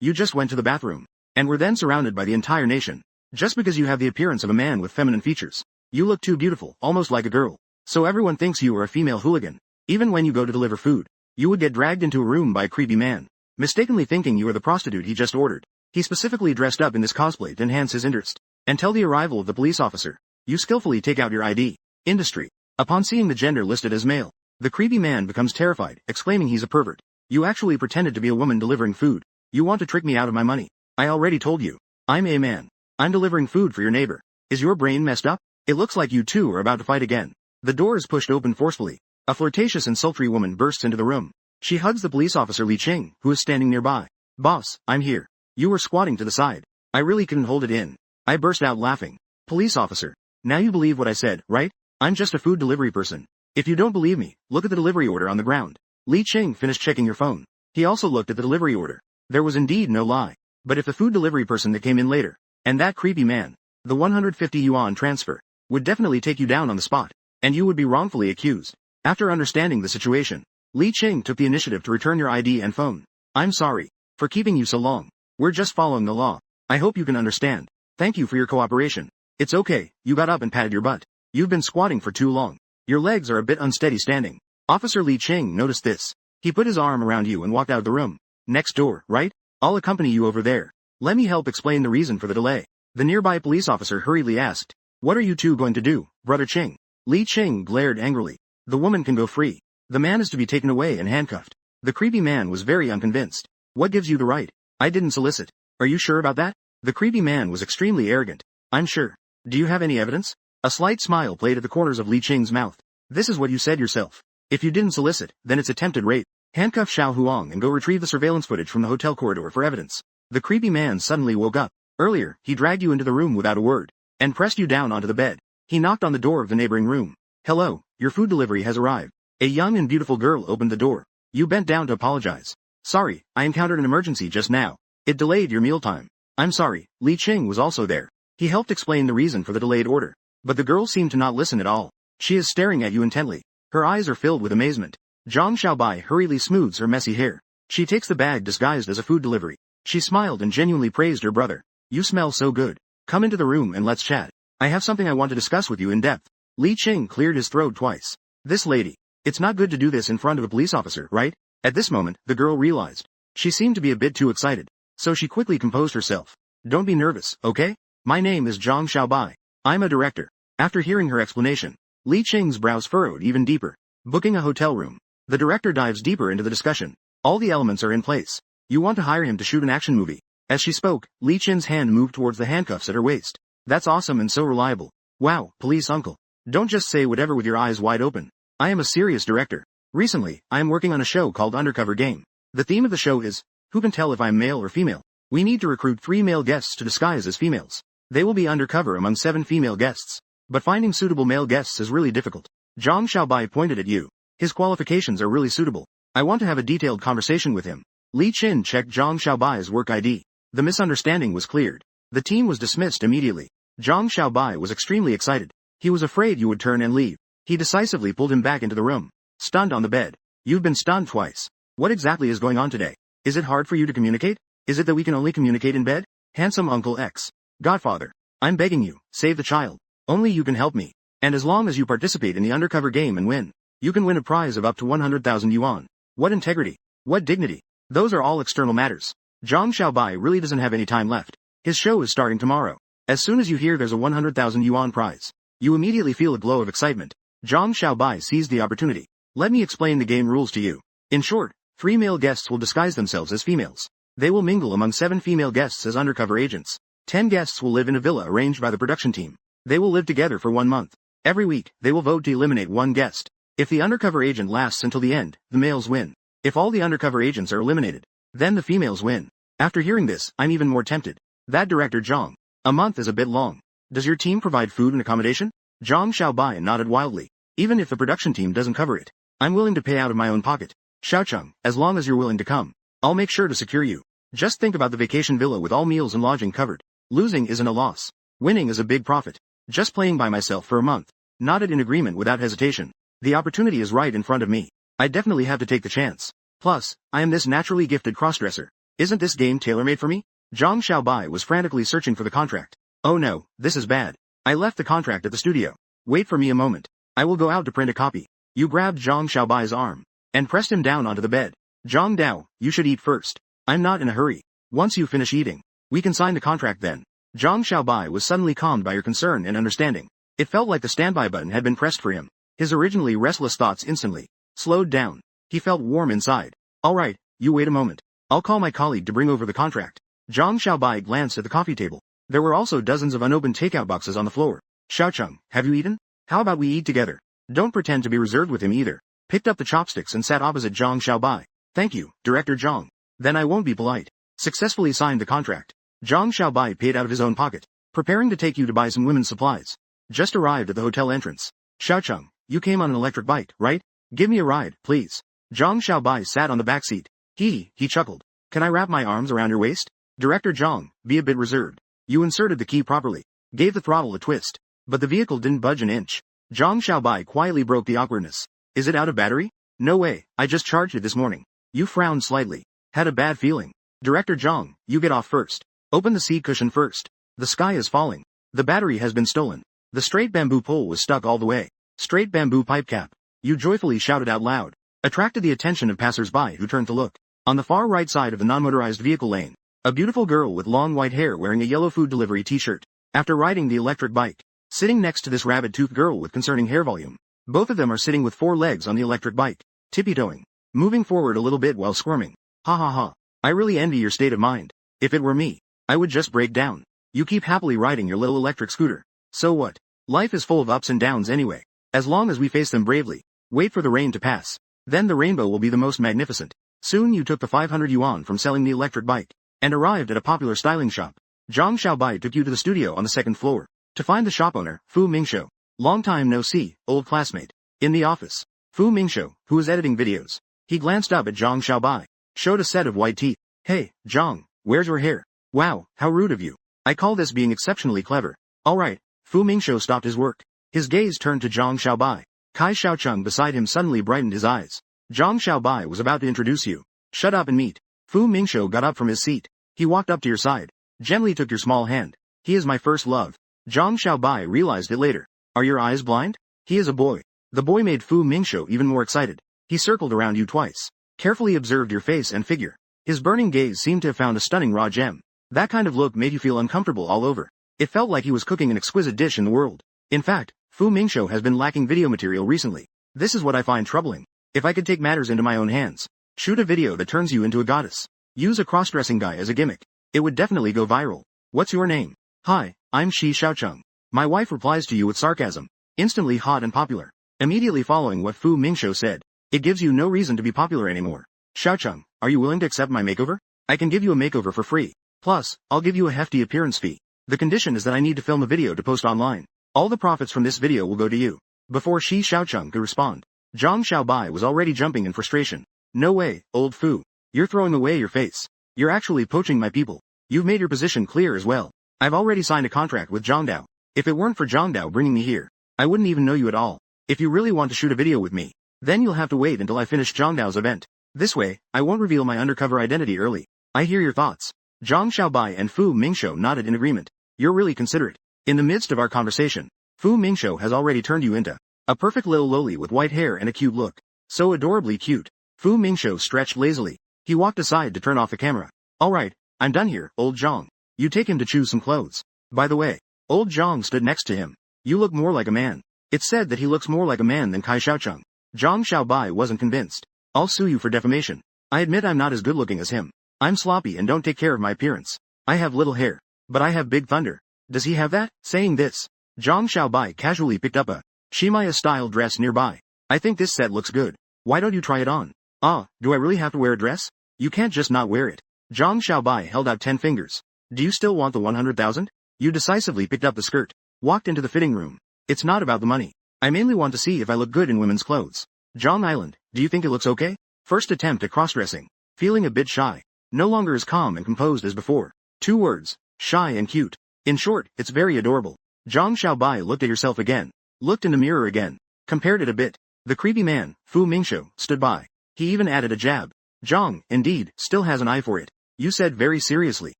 You just went to the bathroom. And were then surrounded by the entire nation. Just because you have the appearance of a man with feminine features. You look too beautiful, almost like a girl. So everyone thinks you are a female hooligan. Even when you go to deliver food, you would get dragged into a room by a creepy man, mistakenly thinking you are the prostitute he just ordered. He specifically dressed up in this cosplay to enhance his interest. Until the arrival of the police officer, you skillfully take out your ID. Industry. Upon seeing the gender listed as male, the creepy man becomes terrified, exclaiming he's a pervert. You actually pretended to be a woman delivering food. You want to trick me out of my money. I already told you. I'm a man. I'm delivering food for your neighbor. Is your brain messed up? It looks like you two are about to fight again. The door is pushed open forcefully. A flirtatious and sultry woman bursts into the room. She hugs the police officer Li Qing, who is standing nearby. Boss, I'm here. You were squatting to the side. I really couldn't hold it in. I burst out laughing. Police officer. Now you believe what I said, right? I'm just a food delivery person. If you don't believe me, look at the delivery order on the ground. Li Qing finished checking your phone. He also looked at the delivery order. There was indeed no lie. But if the food delivery person that came in later, and that creepy man, the 150 yuan transfer, would definitely take you down on the spot, and you would be wrongfully accused. After understanding the situation, Li Qing took the initiative to return your ID and phone. I'm sorry for keeping you so long. We're just following the law. I hope you can understand. Thank you for your cooperation. It's okay, you got up and patted your butt. You've been squatting for too long. Your legs are a bit unsteady standing. Officer Li Qing noticed this. He put his arm around you and walked out of the room. Next door, right? I'll accompany you over there. Let me help explain the reason for the delay. The nearby police officer hurriedly asked, What are you two going to do, Brother Qing? Li Qing glared angrily. The woman can go free. The man is to be taken away and handcuffed. The creepy man was very unconvinced. What gives you the right? I didn't solicit. Are you sure about that? The creepy man was extremely arrogant. I'm sure. Do you have any evidence? A slight smile played at the corners of Li Qing's mouth. This is what you said yourself. If you didn't solicit, then it's attempted rape. Handcuff Xiao Huang and go retrieve the surveillance footage from the hotel corridor for evidence. The creepy man suddenly woke up. Earlier, he dragged you into the room without a word, and pressed you down onto the bed. He knocked on the door of the neighboring room. Hello, your food delivery has arrived. A young and beautiful girl opened the door. You bent down to apologize. Sorry, I encountered an emergency just now. It delayed your mealtime. I'm sorry. Li Qing was also there. He helped explain the reason for the delayed order. But the girl seemed to not listen at all. She is staring at you intently. Her eyes are filled with amazement. Zhang Xiaobai hurriedly smooths her messy hair. She takes the bag disguised as a food delivery. She smiled and genuinely praised her brother. You smell so good. Come into the room and let's chat. I have something I want to discuss with you in depth. Li Qing cleared his throat twice. This lady. It's not good to do this in front of a police officer, right? At this moment, the girl realized. She seemed to be a bit too excited. So she quickly composed herself. Don't be nervous, okay? My name is Zhang Xiaobai. I'm a director. After hearing her explanation, Li Qing's brows furrowed even deeper. Booking a hotel room. The director dives deeper into the discussion. All the elements are in place. You want to hire him to shoot an action movie. As she spoke, Li Qing's hand moved towards the handcuffs at her waist. That's awesome and so reliable. Wow, police uncle. Don't just say whatever with your eyes wide open. I am a serious director. Recently, I am working on a show called Undercover Game. The theme of the show is, who can tell if I'm male or female? We need to recruit 3 male guests to disguise as females. They will be undercover among 7 female guests. But finding suitable male guests is really difficult. Zhang Xiaobai pointed at you. His qualifications are really suitable. I want to have a detailed conversation with him. Li Qing checked Zhang Xiaobai's work ID. The misunderstanding was cleared. The team was dismissed immediately. Zhang Xiaobai was extremely excited. He was afraid you would turn and leave. He decisively pulled him back into the room. Stunned on the bed. You've been stunned twice. What exactly is going on today? Is it hard for you to communicate? Is it that we can only communicate in bed? Handsome Uncle X. Godfather. I'm begging you, save the child. Only you can help me. And as long as you participate in the undercover game and win, you can win a prize of up to 100,000 yuan. What integrity? What dignity? Those are all external matters. Zhang Xiaobai really doesn't have any time left. His show is starting tomorrow. As soon as you hear there's a 100,000 yuan prize, you immediately feel a glow of excitement. Zhang Xiaobai seized the opportunity. Let me explain the game rules to you. In short, 3 male guests will disguise themselves as females. They will mingle among 7 female guests as undercover agents. 10 guests will live in a villa arranged by the production team. They will live together for 1 month. Every week, they will vote to eliminate 1 guest. If the undercover agent lasts until the end, the males win. If all the undercover agents are eliminated, then the females win. After hearing this, I'm even more tempted. That director Zhang. A month is a bit long. Does your team provide food and accommodation? Zhang Xiaobai nodded wildly. Even if the production team doesn't cover it, I'm willing to pay out of my own pocket. Xiaocheng, as long as you're willing to come, I'll make sure to secure you. Just think about the vacation villa with all meals and lodging covered. Losing isn't a loss. Winning is a big profit. Just playing by myself for a month. Nodded in agreement without hesitation. The opportunity is right in front of me. I definitely have to take the chance. Plus, I am this naturally gifted crossdresser. Isn't this game tailor-made for me? Zhang Xiaobai was frantically searching for the contract. Oh no, this is bad. I left the contract at the studio. Wait for me a moment. I will go out to print a copy. You grabbed Zhang Xiaobai's arm and pressed him down onto the bed. Zhang Dao, you should eat first. I'm not in a hurry. Once you finish eating, we can sign the contract then. Zhang Xiaobai was suddenly calmed by your concern and understanding. It felt like the standby button had been pressed for him. His originally restless thoughts instantly slowed down. He felt warm inside. Alright, you wait a moment. I'll call my colleague to bring over the contract. Zhang Xiaobai glanced at the coffee table. There were also dozens of unopened takeout boxes on the floor. Xiaocheng, have you eaten? How about we eat together? Don't pretend to be reserved with him either. Picked up the chopsticks and sat opposite Zhang Xiaobai. Thank you, Director Zhang. Then I won't be polite. Successfully signed the contract. Zhang Xiaobai paid out of his own pocket. Preparing to take you to buy some women's supplies. Just arrived at the hotel entrance. Xiaocheng, you came on an electric bike, right? Give me a ride, please. Zhang Xiaobai sat on the back seat. He chuckled. Can I wrap my arms around your waist? Director Zhang, be a bit reserved. You inserted the key properly. Gave the throttle a twist. But the vehicle didn't budge an inch. Zhang Xiaobai quietly broke the awkwardness. Is it out of battery? No way, I just charged it this morning. You frowned slightly. Had a bad feeling. Director Zhang, you get off first. Open the seat cushion first. The sky is falling. The battery has been stolen. The straight bamboo pole was stuck all the way. Straight bamboo pipe cap. You joyfully shouted out loud. Attracted the attention of passers-by who turned to look. On the far right side of the non-motorized vehicle lane, a beautiful girl with long white hair wearing a yellow food delivery t-shirt. After riding the electric bike, sitting next to this rabbit-toothed girl with concerning hair volume. Both of them are sitting with 4 legs on the electric bike, tippy-toeing, moving forward a little bit while squirming. Ha ha ha. I really envy your state of mind. If it were me, I would just break down. You keep happily riding your little electric scooter. So what? Life is full of ups and downs anyway. As long as we face them bravely, wait for the rain to pass. Then the rainbow will be the most magnificent. Soon you took the 500 yuan from selling the electric bike, and arrived at a popular styling shop. Zhang Xiaobai took you to the studio on the 2nd floor, to find the shop owner, Fu Mingshou. Long time no see, old classmate. In the office, Fu Mingshou, who was editing videos. He glanced up at Zhang Xiaobai, showed a set of white teeth. Hey, Zhang, where's your hair? Wow, how rude of you. I call this being exceptionally clever. Alright, Fu Mingshou stopped his work. His gaze turned to Zhang Xiaobai. Kai Xiaocheng beside him suddenly brightened his eyes. Zhang Xiaobai was about to introduce you. Shut up and meet. Fu Mingshou got up from his seat. He walked up to your side. Gently took your small hand. He is my first love. Zhang Xiaobai realized it later. Are your eyes blind? He is a boy. The boy made Fu Mingshou even more excited. He circled around you twice. Carefully observed your face and figure. His burning gaze seemed to have found a stunning raw gem. That kind of look made you feel uncomfortable all over. It felt like he was cooking an exquisite dish in the world. In fact, Fu Mingshou has been lacking video material recently. This is what I find troubling. If I could take matters into my own hands, shoot a video that turns you into a goddess, use a cross-dressing guy as a gimmick, it would definitely go viral. What's your name? Hi, I'm Shi Xiaocheng. My wife replies to you with sarcasm. Instantly hot and popular. Immediately following what Fu Mingshou said. It gives you no reason to be popular anymore. Xiaocheng, are you willing to accept my makeover? I can give you a makeover for free. Plus, I'll give you a hefty appearance fee. The condition is that I need to film a video to post online. All the profits from this video will go to you. Before Shi Xiaocheng could respond, Zhang Xiaobai was already jumping in frustration. No way, old Fu. You're throwing away your face. You're actually poaching my people. You've made your position clear as well. I've already signed a contract with Zhang Dao. If it weren't for Zhang Dao bringing me here, I wouldn't even know you at all. If you really want to shoot a video with me, then you'll have to wait until I finish Zhang Dao's event. This way, I won't reveal my undercover identity early. I hear your thoughts. Zhang Xiaobai and Fu Mingshou nodded in agreement. You're really considerate. In the midst of our conversation, Fu Mingshou has already turned you into a perfect little loli with white hair and a cute look. So adorably cute. Fu Mingshou stretched lazily. He walked aside to turn off the camera. Alright, I'm done here, old Zhang. You take him to choose some clothes. By the way, old Zhang stood next to him. You look more like a man. It's said that he looks more like a man than Kai Xiaocheng. Zhang Xiaobai wasn't convinced. I'll sue you for defamation. I admit I'm not as good looking as him. I'm sloppy and don't take care of my appearance. I have little hair. But I have big thunder. Does he have that? Saying this, Zhang Xiaobai casually picked up a Shimaya-style dress nearby. I think this set looks good. Why don't you try it on? Ah, do I really have to wear a dress? You can't just not wear it. Zhang Xiaobai held out 10 fingers. Do you still want the 100,000? You decisively picked up the skirt. Walked into the fitting room. It's not about the money. I mainly want to see if I look good in women's clothes. Zhang Island, do you think it looks okay? First attempt at cross-dressing. Feeling a bit shy. No longer as calm and composed as before. 2 words. Shy and cute. In short, it's very adorable. Zhang Xiaobai looked at herself again. Looked in the mirror again. Compared it a bit. The creepy man, Fu Mingshou, stood by. He even added a jab. Zhang, indeed, still has an eye for it. You said very seriously.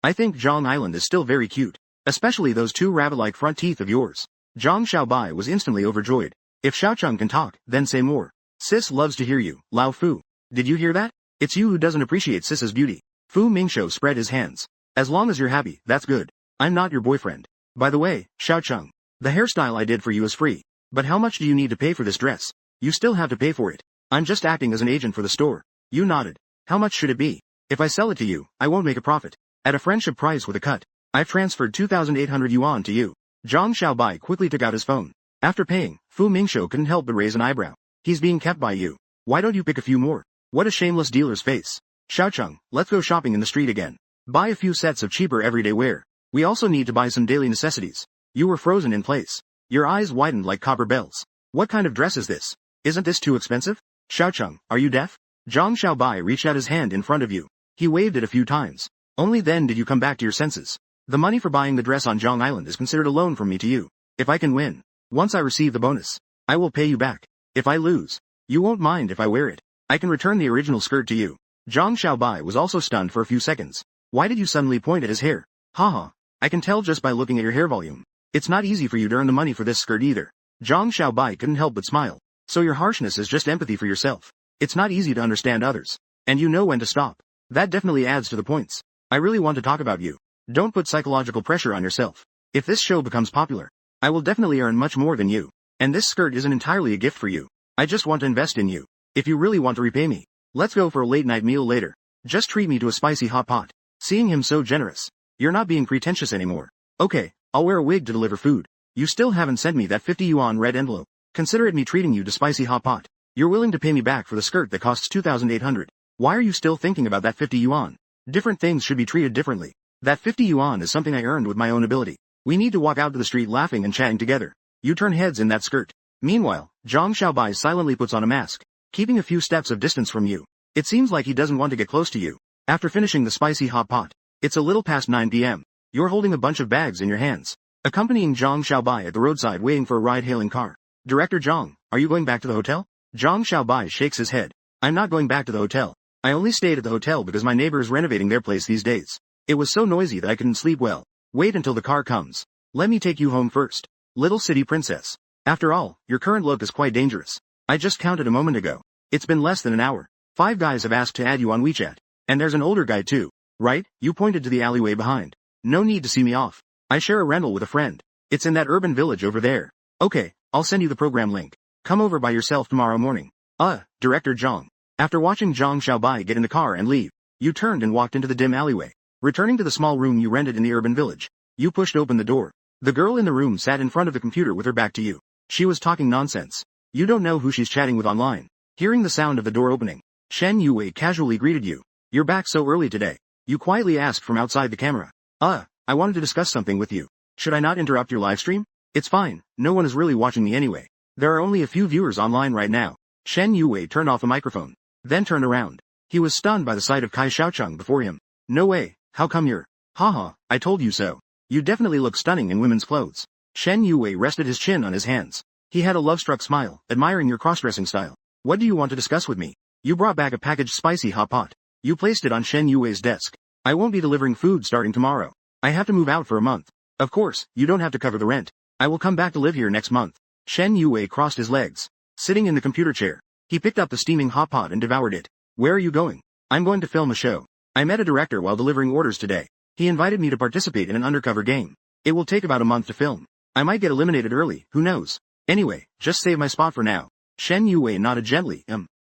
I think Zhang Island is still very cute. Especially those two rabbit-like front teeth of yours. Zhang Xiaobai was instantly overjoyed. If Xiaocheng can talk, then say more. Sis loves to hear you, Lao Fu. Did you hear that? It's you who doesn't appreciate Sis's beauty. Fu Mingshou spread his hands. As long as you're happy, that's good. I'm not your boyfriend. By the way, Xiaocheng, the hairstyle I did for you is free. But how much do you need to pay for this dress? You still have to pay for it. I'm just acting as an agent for the store. You nodded. How much should it be? If I sell it to you, I won't make a profit. At a friendship price with a cut. I've transferred 2,800 yuan to you. Zhang Xiaobai quickly took out his phone. After paying, Fu Mingshou couldn't help but raise an eyebrow. He's being kept by you. Why don't you pick a few more? What a shameless dealer's face. Xiaocheng, let's go shopping in the street again. Buy a few sets of cheaper everyday wear. We also need to buy some daily necessities. You were frozen in place. Your eyes widened like copper bells. What kind of dress is this? Isn't this too expensive? Xiaocheng, are you deaf? Zhang Xiaobai reached out his hand in front of you. He waved it a few times. Only then did you come back to your senses. The money for buying the dress on Zhang Island is considered a loan from me to you. If I can win, once I receive the bonus, I will pay you back. If I lose, you won't mind if I wear it. I can return the original skirt to you. Zhang Xiaobai was also stunned for a few seconds. Why did you suddenly point at his hair? Haha, I can tell just by looking at your hair volume. It's not easy for you to earn the money for this skirt either. Zhang Xiaobai couldn't help but smile. So your harshness is just empathy for yourself. It's not easy to understand others. And you know when to stop. That definitely adds to the points. I really want to talk about you. Don't put psychological pressure on yourself. If this show becomes popular, I will definitely earn much more than you. And this skirt isn't entirely a gift for you. I just want to invest in you. If you really want to repay me, let's go for a late night meal later. Just treat me to a spicy hot pot. Seeing him so generous, you're not being pretentious anymore. Okay, I'll wear a wig to deliver food. You still haven't sent me that 50 yuan red envelope. Consider it me treating you to spicy hot pot. You're willing to pay me back for the skirt that costs 2,800. Why are you still thinking about that 50 yuan? Different things should be treated differently. That 50 yuan is something I earned with my own ability. We need to walk out to the street laughing and chatting together. You turn heads in that skirt. Meanwhile, Zhang Xiaobai silently puts on a mask, keeping a few steps of distance from you. It seems like he doesn't want to get close to you. After finishing the spicy hot pot, it's a little past 9 p.m. You're holding a bunch of bags in your hands, accompanying Zhang Xiaobai at the roadside waiting for a ride-hailing car. Director Zhang, are you going back to the hotel? Zhang Xiaobai shakes his head. I'm not going back to the hotel. I only stayed at the hotel because my neighbor is renovating their place these days. It was so noisy that I couldn't sleep well. Wait until the car comes. Let me take you home first. Little city princess. After all, your current look is quite dangerous. I just counted a moment ago. It's been less than an hour. 5 guys have asked to add you on WeChat. And there's an older guy too. Right? You pointed to the alleyway behind. No need to see me off. I share a rental with a friend. It's in that urban village over there. Okay, I'll send you the program link. Come over by yourself tomorrow morning. Director Zhang. After watching Zhang Xiaobai get in the car and leave, you turned and walked into the dim alleyway. Returning to the small room you rented in the urban village, you pushed open the door. The girl in the room sat in front of the computer with her back to you. She was talking nonsense. You don't know who she's chatting with online. Hearing the sound of the door opening, Shen Yue casually greeted you. You're back so early today. You quietly asked from outside the camera. I wanted to discuss something with you. Should I not interrupt your live stream? It's fine, no one is really watching me anyway. There are only a few viewers online right now. Shen Yue turned off the microphone, then turned around. He was stunned by the sight of Kai Xiaocheng before him. No way, how come you're... Haha, I told you so. You definitely look stunning in women's clothes. Shen Yue rested his chin on his hands. He had a love-struck smile, admiring your cross-dressing style. What do you want to discuss with me? You brought back a packaged spicy hot pot. You placed it on Shen Yue's desk. I won't be delivering food starting tomorrow. I have to move out for a month. Of course, you don't have to cover the rent. I will come back to live here next month. Shen Yue crossed his legs. Sitting in the computer chair, he picked up the steaming hot pot and devoured it. Where are you going? I'm going to film a show. I met a director while delivering orders today. He invited me to participate in an undercover game. It will take about a month to film. I might get eliminated early, who knows? Anyway, just save my spot for now. Shen Yue nodded gently.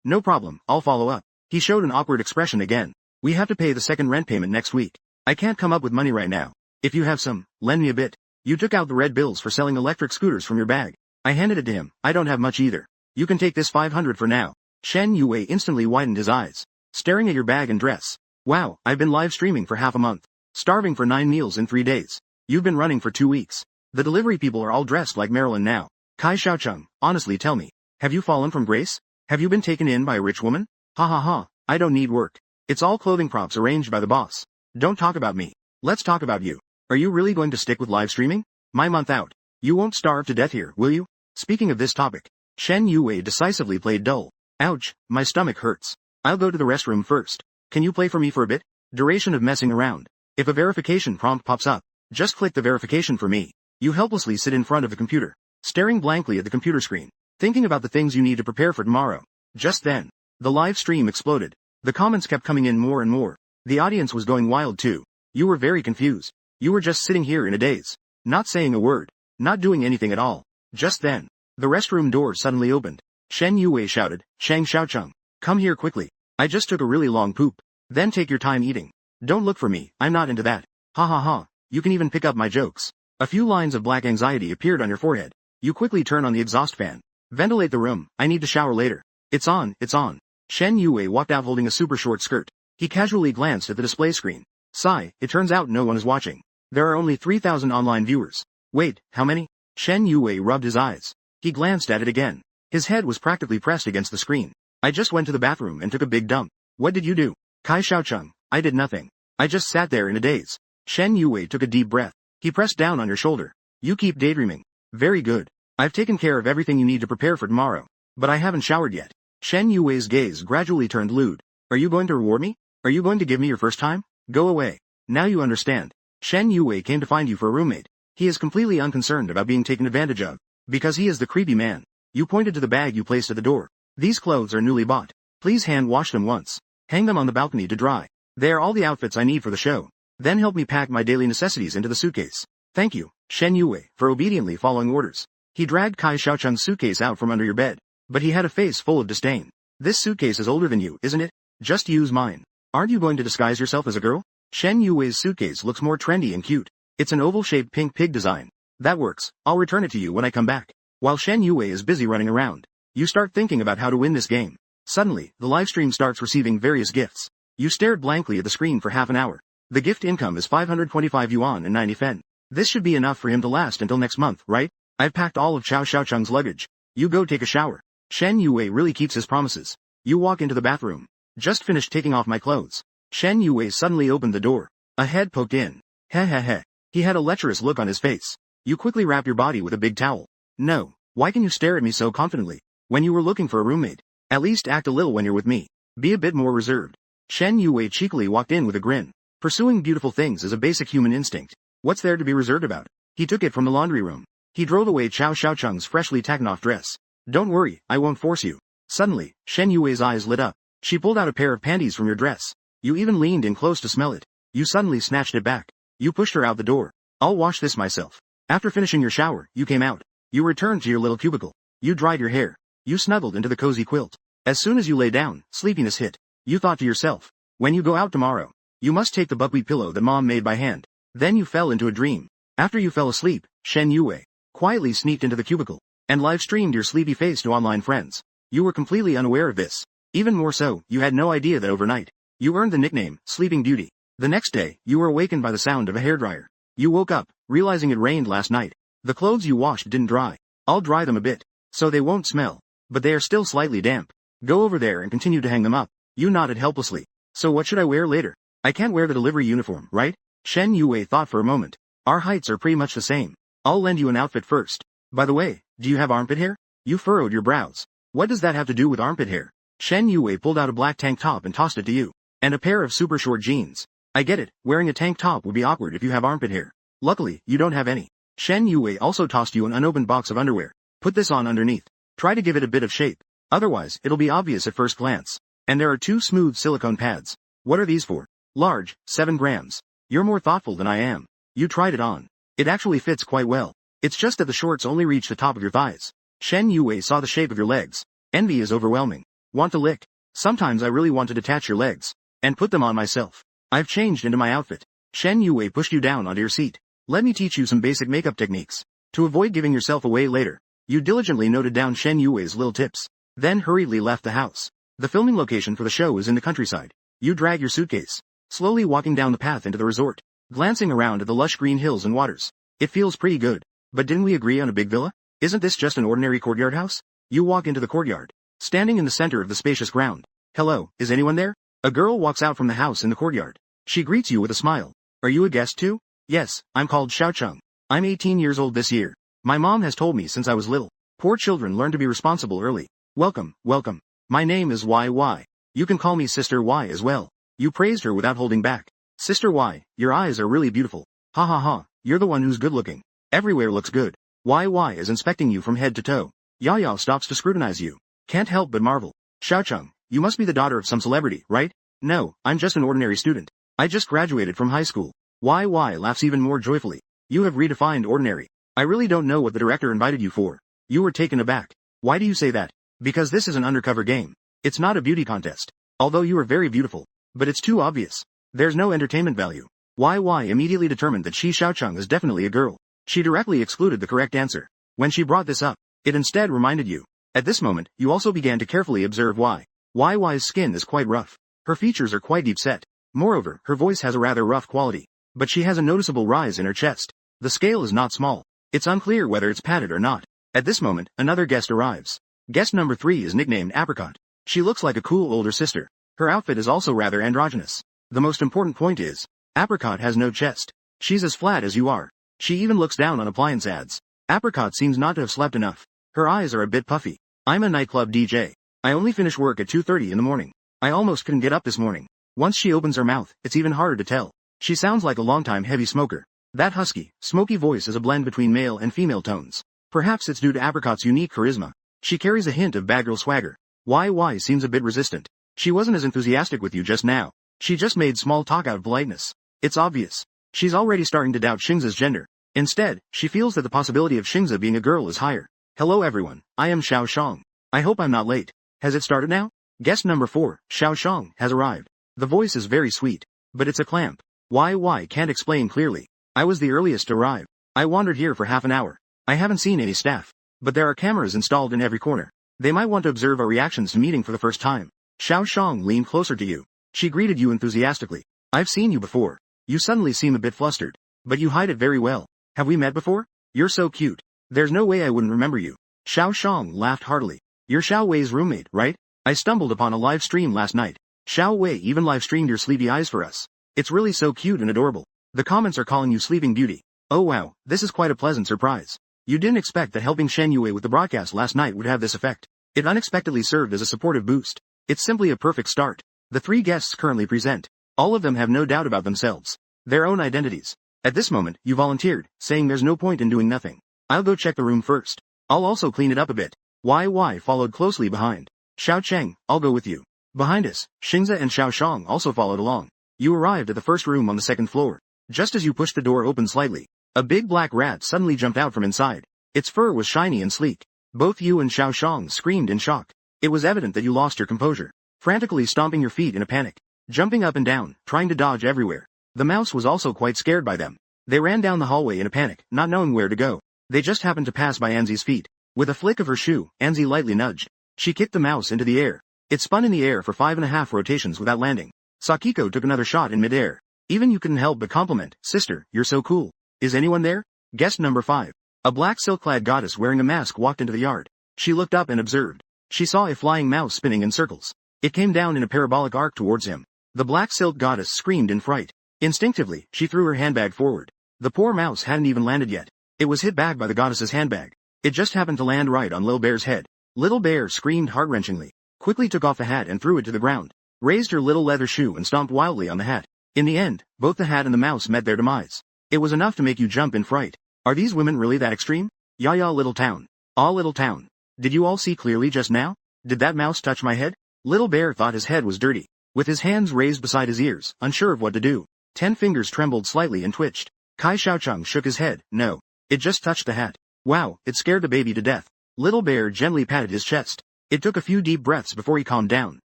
No problem, I'll follow up. He showed an awkward expression again. We have to pay the second rent payment next week. I can't come up with money right now. If you have some, lend me a bit. You took out the red bills for selling electric scooters from your bag. I handed it to him. I don't have much either. You can take this 500 for now. Shen Yue instantly widened his eyes, staring at your bag and dress. Wow, I've been live streaming for half a month. Starving for 9 meals in 3 days. You've been running for 2 weeks. The delivery people are all dressed like Marilyn now. Kai Xiaocheng, honestly tell me, have you fallen from grace? Have you been taken in by a rich woman? Ha ha ha, I don't need work. It's all clothing props arranged by the boss. Don't talk about me. Let's talk about you. Are you really going to stick with live streaming? My month out. You won't starve to death here, will you? Speaking of this topic, Shen Yue decisively played dull. Ouch, my stomach hurts. I'll go to the restroom first. Can you play for me for a bit? Duration of messing around. If a verification prompt pops up, just click the verification for me. You helplessly sit in front of the computer, staring blankly at the computer screen, thinking about the things you need to prepare for tomorrow. Just then, the live stream exploded. The comments kept coming in more and more. The audience was going wild too. You were very confused. You were just sitting here in a daze, not saying a word, not doing anything at all. Just then, the restroom door suddenly opened. Shen Yue shouted, "Shang Xiaocheng, come here quickly. I just took a really long poop." Then take your time eating. Don't look for me, I'm not into that. Ha ha ha, you can even pick up my jokes. A few lines of black anxiety appeared on your forehead. You quickly turn on the exhaust fan. Ventilate the room, I need to shower later. It's on, it's on. Shen Yue walked out holding a super short skirt. He casually glanced at the display screen. Sigh, it turns out no one is watching. There are only 3,000 online viewers. Wait, how many? Shen Yue rubbed his eyes. He glanced at it again. His head was practically pressed against the screen. I just went to the bathroom and took a big dump. What did you do? Kai Xiaocheng, I did nothing. I just sat there in a daze. Shen Yue took a deep breath. He pressed down on your shoulder. You keep daydreaming. Very good. I've taken care of everything you need to prepare for tomorrow. But I haven't showered yet. Shen Yue's gaze gradually turned lewd. Are you going to reward me? Are you going to give me your first time? Go away. Now you understand. Shen Yue came to find you for a roommate. He is completely unconcerned about being taken advantage of. Because he is the creepy man. You pointed to the bag you placed at the door. These clothes are newly bought. Please hand wash them once. Hang them on the balcony to dry. They are all the outfits I need for the show. Then help me pack my daily necessities into the suitcase. Thank you, Shen Yue, for obediently following orders. He dragged Kai Xiaocheng's suitcase out from under your bed. But he had a face full of disdain. This suitcase is older than you, isn't it? Just use mine. Aren't you going to disguise yourself as a girl? Shen Yue's suitcase looks more trendy and cute. It's an oval-shaped pink pig design. That works. I'll return it to you when I come back. While Shen Yue is busy running around, you start thinking about how to win this game. Suddenly, the livestream starts receiving various gifts. You stared blankly at the screen for half an hour. The gift income is 525 yuan and 90 fen. This should be enough for him to last until next month, right? I've packed all of Chao Xiaocheng's luggage. You go take a shower. Shen Yue really keeps his promises. You walk into the bathroom. Just finished taking off my clothes. Shen Yue suddenly opened the door. A head poked in. Heh heh heh. He had a lecherous look on his face. You quickly wrap your body with a big towel. No. Why can you stare at me so confidently? When you were looking for a roommate. At least act a little when you're with me. Be a bit more reserved. Shen Yue cheekily walked in with a grin. Pursuing beautiful things is a basic human instinct. What's there to be reserved about? He took it from the laundry room. He drove away Chao Xiaocheng's freshly taken-off dress. Don't worry, I won't force you. Suddenly, Shen Yue's eyes lit up. She pulled out a pair of panties from your dress. You even leaned in close to smell it. You suddenly snatched it back. You pushed her out the door. I'll wash this myself. After finishing your shower, you came out. You returned to your little cubicle. You dried your hair. You snuggled into the cozy quilt. As soon as you lay down, sleepiness hit. You thought to yourself, when you go out tomorrow, you must take the buckwheat pillow that mom made by hand. Then you fell into a dream. After you fell asleep, Shen Yue quietly sneaked into the cubicle and live-streamed your sleepy face to online friends. You were completely unaware of this. Even more so, you had no idea that overnight, you earned the nickname, Sleeping Beauty. The next day, you were awakened by the sound of a hairdryer. You woke up, realizing it rained last night. The clothes you washed didn't dry. I'll dry them a bit, so they won't smell. But they are still slightly damp. Go over there and continue to hang them up. You nodded helplessly. So what should I wear later? I can't wear the delivery uniform, right? Shen Yue thought for a moment. Our heights are pretty much the same. I'll lend you an outfit first. By the way, do you have armpit hair? You furrowed your brows. What does that have to do with armpit hair? Shen Yue pulled out a black tank top and tossed it to you. And a pair of super short jeans. I get it, wearing a tank top would be awkward if you have armpit hair. Luckily, you don't have any. Shen Yue also tossed you an unopened box of underwear. Put this on underneath. Try to give it a bit of shape. Otherwise, it'll be obvious at first glance. And there are 2 smooth silicone pads. What are these for? Large, 7 grams. You're more thoughtful than I am. You tried it on. It actually fits quite well. It's just that the shorts only reach the top of your thighs. Shen Yue saw the shape of your legs. Envy is overwhelming. Want to lick? Sometimes I really want to detach your legs and put them on myself. I've changed into my outfit. Shen Yue pushed you down onto your seat. Let me teach you some basic makeup techniques. To avoid giving yourself away later, you diligently noted down Shen Yue's little tips, then hurriedly left the house. The filming location for the show is in the countryside. You drag your suitcase, slowly walking down the path into the resort, glancing around at the lush green hills and waters. It feels pretty good. But didn't we agree on a big villa? Isn't this just an ordinary courtyard house? You walk into the courtyard, standing in the center of the spacious ground. Hello, is anyone there? A girl walks out from the house in the courtyard. She greets you with a smile. Are you a guest too? Yes, I'm called Xiaocheng. I'm 18 years old this year. My mom has told me since I was little. Poor children learn to be responsible early. Welcome, welcome. My name is YY. You can call me Sister Y as well. You praised her without holding back. Sister why, your eyes are really beautiful. Ha ha ha, you're the one who's good looking. Everywhere looks good. Why is inspecting you from head to toe. Yaya stops to scrutinize you. Can't help but marvel. Xiaocheng, you must be the daughter of some celebrity, right? No, I'm just an ordinary student. I just graduated from high school. Why laughs even more joyfully. You have redefined ordinary. I really don't know what the director invited you for. You were taken aback. Why do you say that? Because this is an undercover game. It's not a beauty contest. Although you are very beautiful. But it's too obvious. There's no entertainment value. Why immediately determined that Xiaocheng is definitely a girl. She directly excluded the correct answer. When she brought this up, it instead reminded you. At this moment, you also began to carefully observe why. Y's skin is quite rough. Her features are quite deep set. Moreover, her voice has a rather rough quality. But she has a noticeable rise in her chest. The scale is not small. It's unclear whether it's padded or not. At this moment, another guest arrives. Guest number 3 is nicknamed Apricot. She looks like a cool older sister. Her outfit is also rather androgynous. The most important point is, Apricot has no chest. She's as flat as you are. She even looks down on appliance ads. Apricot seems not to have slept enough. Her eyes are a bit puffy. I'm a nightclub DJ. I only finish work at 2:30 in the morning. I almost couldn't get up this morning. Once she opens her mouth, it's even harder to tell. She sounds like a long-time heavy smoker. That husky, smoky voice is a blend between male and female tones. Perhaps it's due to Apricot's unique charisma. She carries a hint of bad girl swagger. Why seems a bit resistant. She wasn't as enthusiastic with you just now. She just made small talk out of politeness. It's obvious. She's already starting to doubt Xingza's gender. Instead, she feels that the possibility of Xingza being a girl is higher. Hello everyone, I am Xiaoshang. I hope I'm not late. Has it started now? Guest number 4, Xiaoshang, has arrived. The voice is very sweet. But it's a clamp. Why can't explain clearly. I was the earliest to arrive. I wandered here for half an hour. I haven't seen any staff. But there are cameras installed in every corner. They might want to observe our reactions to meeting for the first time. Xiaoshang leaned closer to you. She greeted you enthusiastically. I've seen you before. You suddenly seem a bit flustered. But you hide it very well. Have we met before? You're so cute. There's no way I wouldn't remember you. Xiaoshang laughed heartily. You're Xiao Wei's roommate, right? I stumbled upon a live stream last night. Xiao Wei even live streamed your sleepy eyes for us. It's really so cute and adorable. The comments are calling you Sleeping Beauty. Oh wow, this is quite a pleasant surprise. You didn't expect that helping Shen Yue with the broadcast last night would have this effect. It unexpectedly served as a supportive boost. It's simply a perfect start. The 3 guests currently present. All of them have no doubt about themselves. Their own identities. At this moment, you volunteered, saying there's no point in doing nothing. I'll go check the room first. I'll also clean it up a bit. Why followed closely behind. Xiaocheng, I'll go with you. Behind us, Xingza and Xiaoshang also followed along. You arrived at the first room on the 2nd floor. Just as you pushed the door open slightly, a big black rat suddenly jumped out from inside. Its fur was shiny and sleek. Both you and Xiaoshang screamed in shock. It was evident that you lost your composure, frantically stomping your feet in a panic, jumping up and down, trying to dodge everywhere. The mouse was also quite scared by them. They ran down the hallway in a panic, not knowing where to go. They just happened to pass by Anzi's feet. With a flick of her shoe, Anzi lightly nudged. She kicked the mouse into the air. It spun in the air for 5.5 rotations without landing. Sakiko took another shot in midair. Even you couldn't help but compliment, sister, you're so cool. Is anyone there? Guest number 5. A black silk-clad goddess wearing a mask walked into the yard. She looked up and observed. She saw a flying mouse spinning in circles. It came down in a parabolic arc towards him. The black silk goddess screamed in fright. Instinctively, she threw her handbag forward. The poor mouse hadn't even landed yet. It was hit back by the goddess's handbag. It just happened to land right on Little Bear's head. Little Bear screamed heart-wrenchingly, quickly took off the hat and threw it to the ground, raised her little leather shoe and stomped wildly on the hat. In the end, both the hat and the mouse met their demise. It was enough to make you jump in fright. Are these women really that extreme? Yaya little town. Ah little town. Did you all see clearly just now? Did that mouse touch my head? Little Bear thought his head was dirty. With his hands raised beside his ears, unsure of what to do. 10 fingers trembled slightly and twitched. Kai Xiaocheng shook his head. No. It just touched the hat. Wow, it scared the baby to death. Little Bear gently patted his chest. It took a few deep breaths before he calmed down.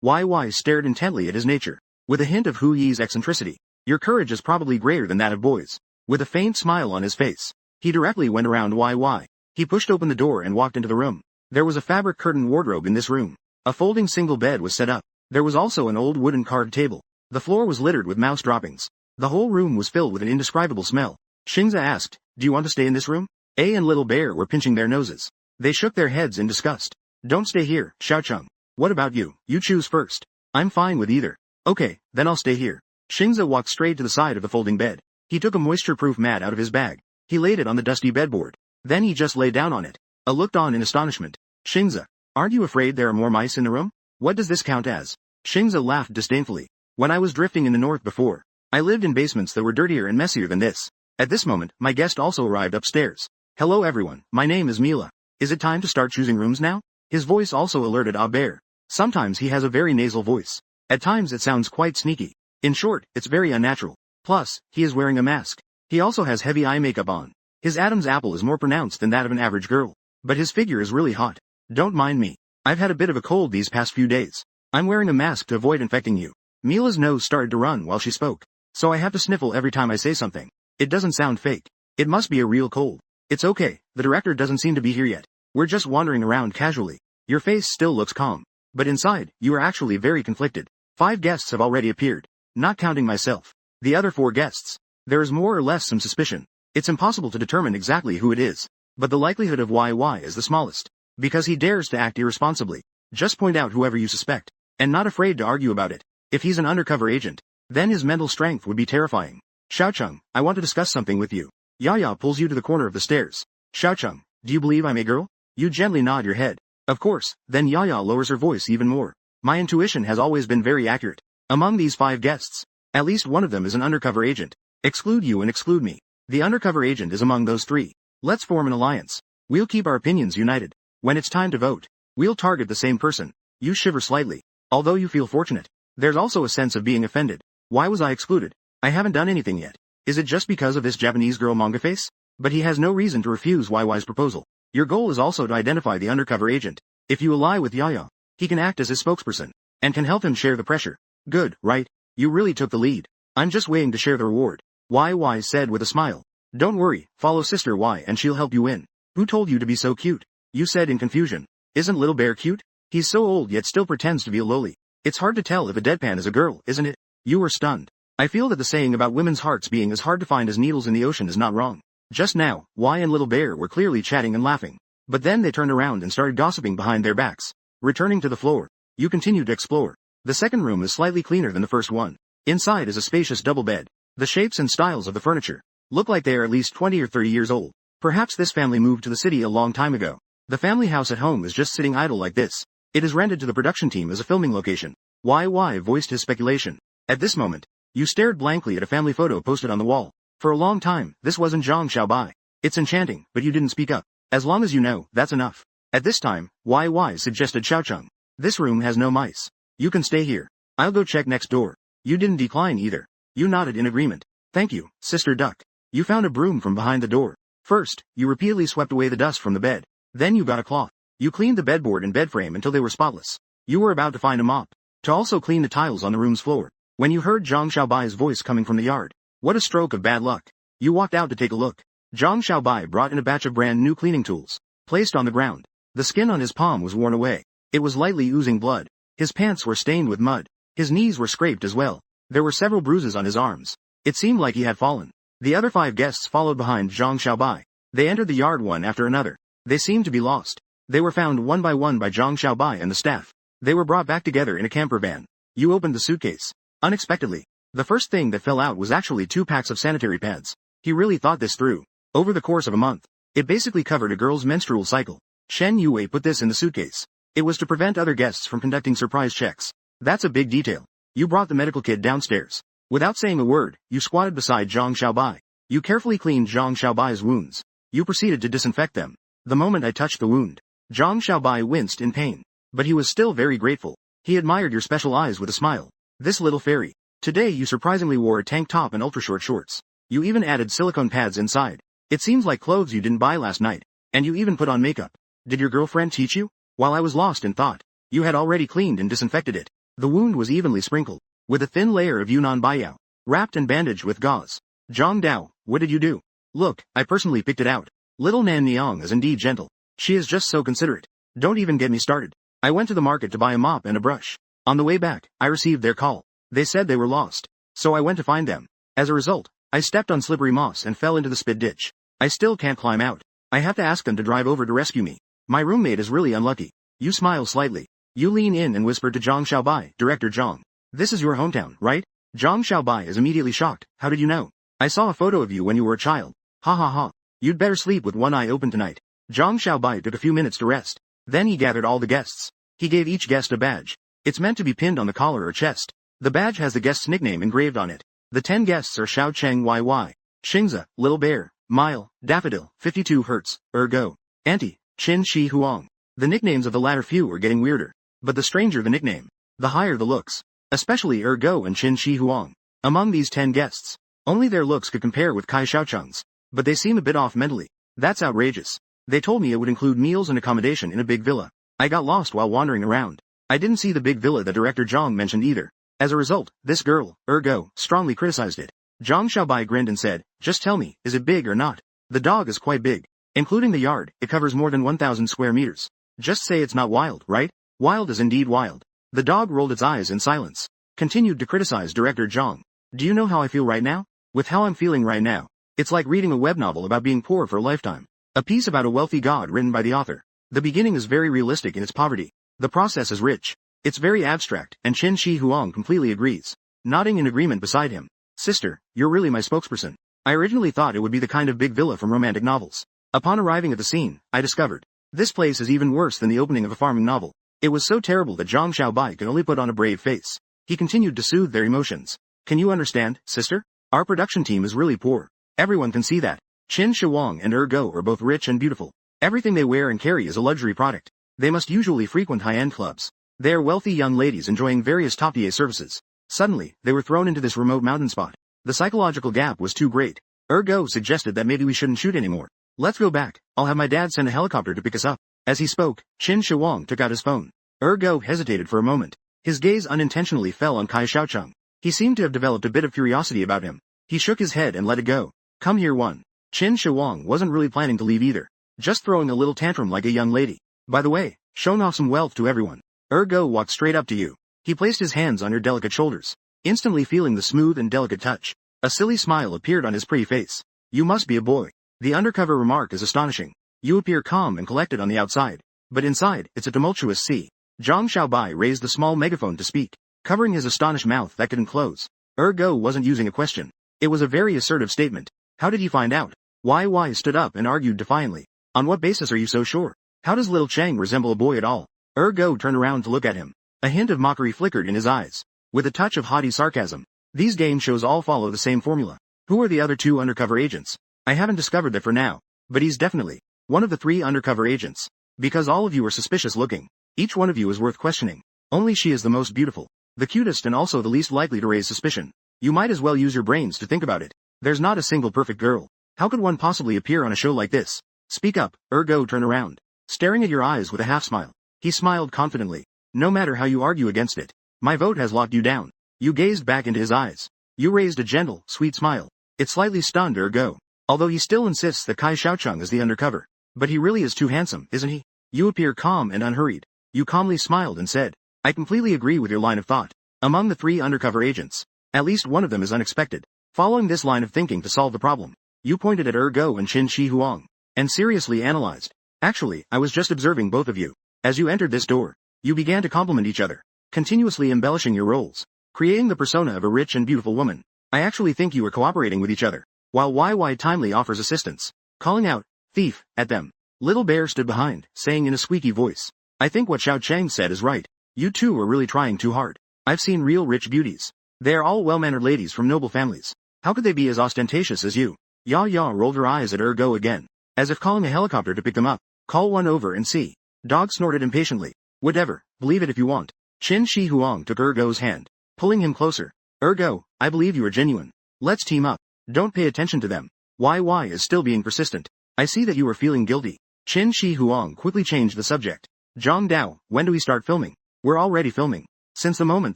Wai stared intently at his nature, with a hint of Hu Yi's eccentricity. Your courage is probably greater than that of boys. With a faint smile on his face, he directly went around Wai. He pushed open the door and walked into the room. There was a fabric curtain wardrobe in this room. A folding single bed was set up. There was also an old wooden carved table. The floor was littered with mouse droppings. The whole room was filled with an indescribable smell. Xingza asked, do you want to stay in this room? A and Little Bear were pinching their noses. They shook their heads in disgust. Don't stay here, Xiaocheng. What about you? You choose first. I'm fine with either. Okay, then I'll stay here. Xingza walked straight to the side of the folding bed. He took a moisture-proof mat out of his bag. He laid it on the dusty bedboard. Then he just lay down on it. A looked on in astonishment. Xingza, aren't you afraid there are more mice in the room? What does this count as? Xingza laughed disdainfully. When I was drifting in the north before, I lived in basements that were dirtier and messier than this. At this moment, my guest also arrived upstairs. Hello everyone, my name is Mila. Is it time to start choosing rooms now? His voice also alerted Albert. Sometimes he has a very nasal voice. At times it sounds quite sneaky. In short, it's very unnatural. Plus, he is wearing a mask. He also has heavy eye makeup on. His Adam's apple is more pronounced than that of an average girl. But his figure is really hot. Don't mind me. I've had a bit of a cold these past few days. I'm wearing a mask to avoid infecting you. Mila's nose started to run while she spoke. So I have to sniffle every time I say something. It doesn't sound fake. It must be a real cold. It's okay, the director doesn't seem to be here yet. We're just wandering around casually. Your face still looks calm. But inside, you are actually very conflicted. 5 guests have already appeared. Not counting myself. The other 4 guests. There is more or less some suspicion. It's impossible to determine exactly who it is. But the likelihood of YY is the smallest. Because he dares to act irresponsibly. Just point out whoever you suspect. And not afraid to argue about it. If he's an undercover agent, then his mental strength would be terrifying. Xiaocheng, I want to discuss something with you. Yaya pulls you to the corner of the stairs. Xiaocheng, do you believe I'm a girl? You gently nod your head. Of course, then Yaya lowers her voice even more. My intuition has always been very accurate. Among these 5 guests, at least one of them is an undercover agent. Exclude you and exclude me. The undercover agent is among those 3. Let's form an alliance. We'll keep our opinions united. When it's time to vote, we'll target the same person. You shiver slightly. Although you feel fortunate, there's also a sense of being offended. Why was I excluded? I haven't done anything yet. Is it just because of this Japanese girl manga face? But he has no reason to refuse YY's proposal. Your goal is also to identify the undercover agent. If you ally with Yaya, he can act as his spokesperson, and can help him share the pressure. Good, right? You really took the lead. I'm just waiting to share the reward. YY said with a smile. Don't worry, follow Sister Y and she'll help you win. Who told you to be so cute? You said in confusion. Isn't Little Bear cute? He's so old yet still pretends to be a loli. It's hard to tell if a deadpan is a girl, isn't it? You were stunned. I feel that the saying about women's hearts being as hard to find as needles in the ocean is not wrong. Just now, Y and Little Bear were clearly chatting and laughing. But then they turned around and started gossiping behind their backs. Returning to the floor, you continue to explore. The second room is slightly cleaner than the first one. Inside is a spacious double bed. The shapes and styles of the furniture look like they are at least 20 or 30 years old. Perhaps this family moved to the city a long time ago. The family house at home is just sitting idle like this. It is rented to the production team as a filming location. YY voiced his speculation. At this moment, you stared blankly at a family photo posted on the wall. For a long time, this wasn't Zhang Xiaobai. It's enchanting, but you didn't speak up. As long as you know, that's enough. At this time, YY suggested Xiaocheng. This room has no mice. You can stay here. I'll go check next door. You didn't decline either. You nodded in agreement. Thank you, Sister Duck. You found a broom from behind the door. First, you repeatedly swept away the dust from the bed. Then you got a cloth. You cleaned the bedboard and bed frame until they were spotless. You were about to find a mop to also clean the tiles on the room's floor, when you heard Zhang Xiaobai's voice coming from the yard. What a stroke of bad luck. You walked out to take a look. Zhang Xiaobai brought in a batch of brand new cleaning tools, placed on the ground. The skin on his palm was worn away. It was lightly oozing blood. His pants were stained with mud. His knees were scraped as well. There were several bruises on his arms. It seemed like he had fallen. The other 5 guests followed behind Zhang Xiaobai. They entered the yard one after another. They seemed to be lost. They were found one by Zhang Xiaobai and the staff. They were brought back together in a camper van. You opened the suitcase. Unexpectedly, the first thing that fell out was actually 2 packs of sanitary pads. He really thought this through. Over the course of a month, it basically covered a girl's menstrual cycle. Shen Yue put this in the suitcase. It was to prevent other guests from conducting surprise checks. That's a big detail. You brought the medical kit downstairs. Without saying a word, you squatted beside Zhang Xiaobai. You carefully cleaned Zhang Xiaobai's wounds. You proceeded to disinfect them. The moment I touched the wound, Zhang Xiaobai winced in pain. But he was still very grateful. He admired your special eyes with a smile. This little fairy. Today you surprisingly wore a tank top and ultra-short shorts. You even added silicone pads inside. It seems like clothes you didn't buy last night. And you even put on makeup. Did your girlfriend teach you? While I was lost in thought, you had already cleaned and disinfected it. The wound was evenly sprinkled, with a thin layer of Yunnan Baiyao, wrapped and bandaged with gauze. Zhang Dao, what did you do? Look, I personally picked it out. Little Nan Niang is indeed gentle. She is just so considerate. Don't even get me started. I went to the market to buy a mop and a brush. On the way back, I received their call. They said they were lost. So I went to find them. As a result, I stepped on slippery moss and fell into the spit ditch. I still can't climb out. I have to ask them to drive over to rescue me. My roommate is really unlucky. You smile slightly. You lean in and whisper to Zhang Xiaobai, Director Zhang. This is your hometown, right? Zhang Xiaobai is immediately shocked. How did you know? I saw a photo of you when you were a child. Ha ha ha. You'd better sleep with one eye open tonight. Zhang Xiaobai took a few minutes to rest. Then he gathered all the guests. He gave each guest a badge. It's meant to be pinned on the collar or chest. The badge has the guest's nickname engraved on it. The 10 guests are Xiao Cheng YY, Xingza, Little Bear, Mile, Daffodil, 52 Hertz, Ergo, Auntie, Qin Shi Huang. The nicknames of the latter few are getting weirder. But the stranger the nickname, the higher the looks. Especially Ergo and Qin Shi Huang. Among these 10 guests, only their looks could compare with Kai Xiaocheng's. But they seem a bit off mentally. That's outrageous. They told me it would include meals and accommodation in a big villa. I got lost while wandering around. I didn't see the big villa that Director Zhang mentioned either. As a result, this girl, Ergo, strongly criticized it. Zhang Xiaobai grinned and said, just tell me, is it big or not? The dog is quite big. Including the yard, it covers more than 1,000 square meters. Just say it's not wild, right? Wild is indeed wild. The dog rolled its eyes in silence. Continued to criticize Director Zhang. Do you know how I feel right now? With how I'm feeling right now. It's like reading a web novel about being poor for a lifetime. A piece about a wealthy god written by the author. The beginning is very realistic in its poverty. The process is rich. It's very abstract, and Qin Shi Huang completely agrees. Nodding in agreement beside him. Sister, you're really my spokesperson. I originally thought it would be the kind of big villa from romantic novels. Upon arriving at the scene, I discovered. This place is even worse than the opening of a farming novel. It was so terrible that Zhang Xiaobai could only put on a brave face. He continued to soothe their emotions. Can you understand, sister? Our production team is really poor. Everyone can see that. Qin Shi Huang and Ergo are both rich and beautiful. Everything they wear and carry is a luxury product. They must usually frequent high-end clubs. They are wealthy young ladies enjoying various top-tier services. Suddenly, they were thrown into this remote mountain spot. The psychological gap was too great. Ergo suggested that maybe we shouldn't shoot anymore. Let's go back. I'll have my dad send a helicopter to pick us up. As he spoke, Qin Shi Huang took out his phone. Ergo hesitated for a moment. His gaze unintentionally fell on Kai Xiaocheng. He seemed to have developed a bit of curiosity about him. He shook his head and let it go. Come here one. Qin Shi Huang wasn't really planning to leave either. Just throwing a little tantrum like a young lady. By the way, showing off some wealth to everyone. Ergo walked straight up to you. He placed his hands on your delicate shoulders. Instantly feeling the smooth and delicate touch. A silly smile appeared on his pretty face. You must be a boy. The undercover remark is astonishing. You appear calm and collected on the outside. But inside, it's a tumultuous sea. Zhang Xiaobai raised the small megaphone to speak, covering his astonished mouth that couldn't close. Ergo wasn't using a question. It was a very assertive statement. How did he find out? YY stood up and argued defiantly. On what basis are you so sure? How does little Cheng resemble a boy at all? Ergo turned around to look at him. A hint of mockery flickered in his eyes. With a touch of haughty sarcasm. These game shows all follow the same formula. Who are the other two undercover agents? I haven't discovered that for now. But he's definitely one of the 3 undercover agents. Because all of you are suspicious looking. Each one of you is worth questioning. Only she is the most beautiful. The cutest and also the least likely to raise suspicion. You might as well use your brains to think about it. There's not a single perfect girl. How could one possibly appear on a show like this? Speak up. Ergo turned around. Staring at your eyes with a half smile. He smiled confidently. No matter how you argue against it. My vote has locked you down. You gazed back into his eyes. You raised a gentle, sweet smile. It slightly stunned Ergo. Although he still insists that Kai Xiaocheng is the undercover. But he really is too handsome, isn't he? You appear calm and unhurried. You calmly smiled and said, I completely agree with your line of thought. Among the 3 undercover agents, at least one of them is unexpected. Following this line of thinking to solve the problem, you pointed at Ergo and Qin Shi Huang, and seriously analyzed. Actually, I was just observing both of you. As you entered this door, you began to compliment each other, continuously embellishing your roles, creating the persona of a rich and beautiful woman. I actually think you were cooperating with each other, while YY timely offers assistance, calling out, thief, at them. Little Bear stood behind, saying in a squeaky voice, I think what Xiao Cheng said is right. You two are really trying too hard. I've seen real rich beauties. They are all well-mannered ladies from noble families. How could they be as ostentatious as you? Ya rolled her eyes at Ergo again, as if calling a helicopter to pick them up. Call one over and see. Dog snorted impatiently. Whatever, believe it if you want. Qin Shi Huang took Ergo's hand, pulling him closer. Ergo, I believe you are genuine. Let's team up. Don't pay attention to them. YY is still being persistent. I see that you are feeling guilty. Qin Shi Huang quickly changed the subject. Zhang Dao, when do we start filming? We're already filming. Since the moment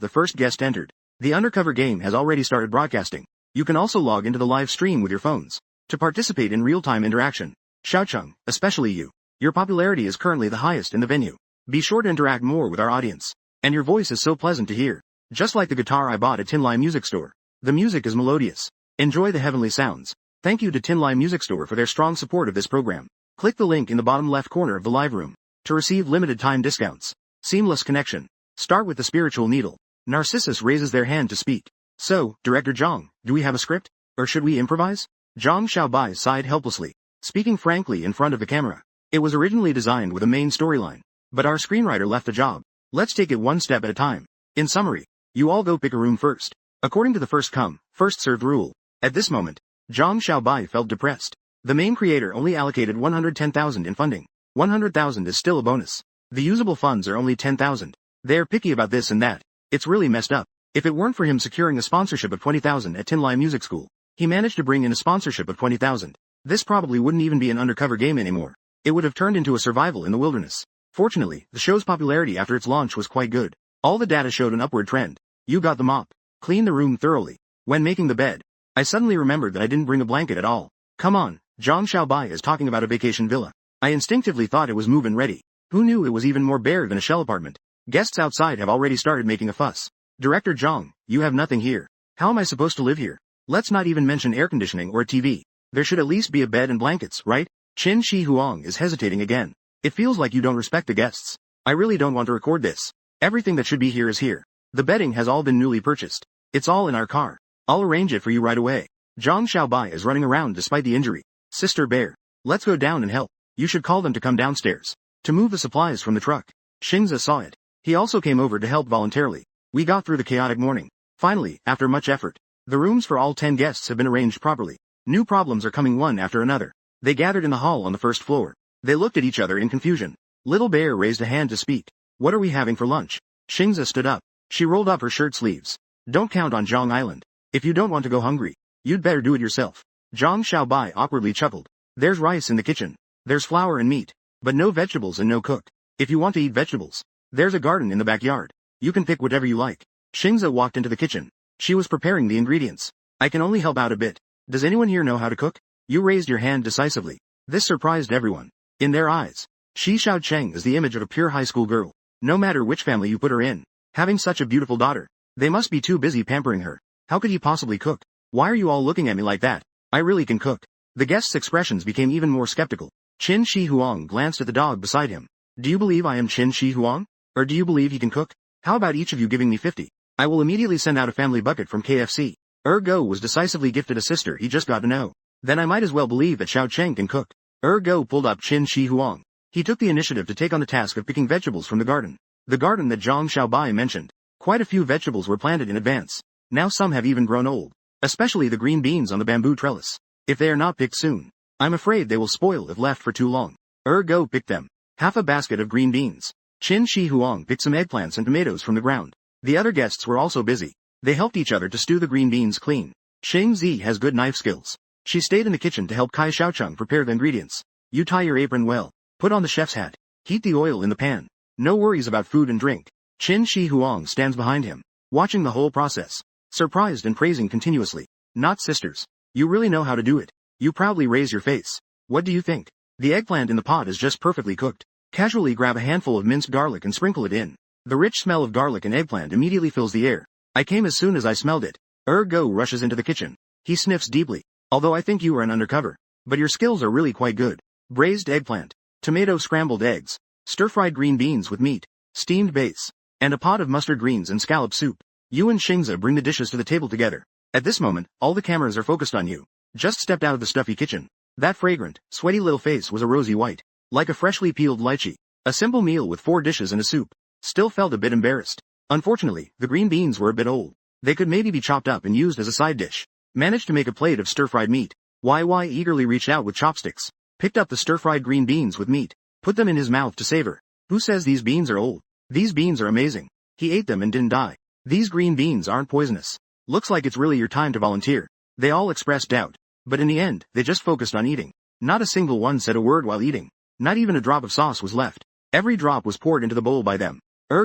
the first guest entered, the undercover game has already started broadcasting. You can also log into the live stream with your phones to participate in real-time interaction. Xiaocheng, especially you. Your popularity is currently the highest in the venue. Be sure to interact more with our audience. And your voice is so pleasant to hear. Just like the guitar I bought at Tin Lai Music Store. The music is melodious. Enjoy the heavenly sounds. Thank you to Tin Lai Music Store for their strong support of this program. Click the link in the bottom left corner of the live room to receive limited time discounts. Seamless connection. Start with the spiritual needle. Narcissus raises their hand to speak. So, Director Zhang, do we have a script? Or should we improvise? Zhang Xiaobai sighed helplessly, speaking frankly in front of the camera. It was originally designed with a main storyline, but our screenwriter left the job. Let's take it one step at a time. In summary, You all go pick a room first. According to the first come, first served rule. At this moment, Zhang Xiaobai felt depressed. The main creator only allocated 110,000 in funding. 100,000 is still a bonus. The usable funds are only 10,000. They're picky about this and that. It's really messed up. If it weren't for him securing a sponsorship of 20,000 at Tin Lai Music School, he managed to bring in a sponsorship of 20,000. This probably wouldn't even be an undercover game anymore. It would have turned into a survival in the wilderness. Fortunately, the show's popularity after its launch was quite good. All the data showed an upward trend. You got the mop. Clean the room thoroughly. When making the bed, I suddenly remembered that I didn't bring a blanket at all. Come on, Zhang Xiaobai is talking about a vacation villa. I instinctively thought it was move-in ready. Who knew it was even more bare than a shell apartment? Guests outside have already started making a fuss. Director Zhang, you have nothing here. How am I supposed to live here? Let's not even mention air conditioning or a TV. There should at least be a bed and blankets, right? Qin Shi Huang is hesitating again. It feels like you don't respect the guests. I really don't want to record this. Everything that should be here is here. The bedding has all been newly purchased. It's all in our car. I'll arrange it for you right away. Zhang Xiaobai is running around despite the injury. Sister Bear, let's go down and help. You should call them to come downstairs. To move the supplies from the truck. Xingza saw it. He also came over to help voluntarily. We got through the chaotic morning. Finally, after much effort, the rooms for all 10 guests have been arranged properly. New problems are coming one after another. They gathered in the hall on the first floor. They looked at each other in confusion. Little Bear raised a hand to speak. What are we having for lunch? Xingza stood up. She rolled up her shirt sleeves. Don't count on Zhang Island. If you don't want to go hungry, you'd better do it yourself. Zhang Xiaobai awkwardly chuckled. There's rice in the kitchen. There's flour and meat. But no vegetables and no cook. If you want to eat vegetables, there's a garden in the backyard. You can pick whatever you like. Xingza walked into the kitchen. She was preparing the ingredients. I can only help out a bit. Does anyone here know how to cook? You raised your hand decisively. This surprised everyone. In their eyes, Shi Xiaocheng is the image of a pure high school girl. No matter which family you put her in, having such a beautiful daughter, they must be too busy pampering her. How could he possibly cook? Why are you all looking at me like that? I really can cook. The guests' expressions became even more skeptical. Qin Shi Huang glanced at the dog beside him. Do you believe I am Qin Shi Huang? Or do you believe he can cook? How about each of you giving me 50? I will immediately send out a family bucket from KFC. Go was decisively gifted a sister he just got to know. Then I might as well believe that Xiao Cheng can cook. Go pulled up Qin Shi Huang. He took the initiative to take on the task of picking vegetables from the garden. The garden that Zhang Xiaobai mentioned. Quite a few vegetables were planted in advance. Now some have even grown old. Especially the green beans on the bamboo trellis. If they are not picked soon, I'm afraid they will spoil if left for too long. Go picked them. Half a basket of green beans. Qin Shi Huang picked some eggplants and tomatoes from the ground. The other guests were also busy. They helped each other to stew the green beans clean. Sheng Zi has good knife skills. She stayed in the kitchen to help Kai Xiaocheng prepare the ingredients. You tie your apron well. Put on the chef's hat. Heat the oil in the pan. No worries about food and drink. Qin Shi Huang stands behind him, watching the whole process. Surprised and praising continuously. Not sisters. You really know how to do it. You proudly raise your face. What do you think? The eggplant in the pot is just perfectly cooked. Casually grab a handful of minced garlic and sprinkle it in. The rich smell of garlic and eggplant immediately fills the air. I came as soon as I smelled it. Go rushes into the kitchen. He sniffs deeply. Although I think you are an undercover. But your skills are really quite good. Braised eggplant. Tomato scrambled eggs. Stir-fried green beans with meat. Steamed base. And a pot of mustard greens and scallop soup. You and Xingza bring the dishes to the table together. At this moment, all the cameras are focused on you. Just stepped out of the stuffy kitchen. That fragrant, sweaty little face was a rosy white. Like a freshly peeled lychee. A simple meal with 4 dishes and a soup. Still felt a bit embarrassed. Unfortunately, the green beans were a bit old. They could maybe be chopped up and used as a side dish. Managed to make a plate of stir-fried meat. YY eagerly reached out with chopsticks. Picked up the stir-fried green beans with meat. Put them in his mouth to savor. Who says these beans are old? These beans are amazing. He ate them and didn't die. These green beans aren't poisonous. Looks like it's really your time to volunteer. They all expressed doubt. But in the end, they just focused on eating. Not a single one said a word while eating. Not even a drop of sauce was left. Every drop was poured into the bowl by them.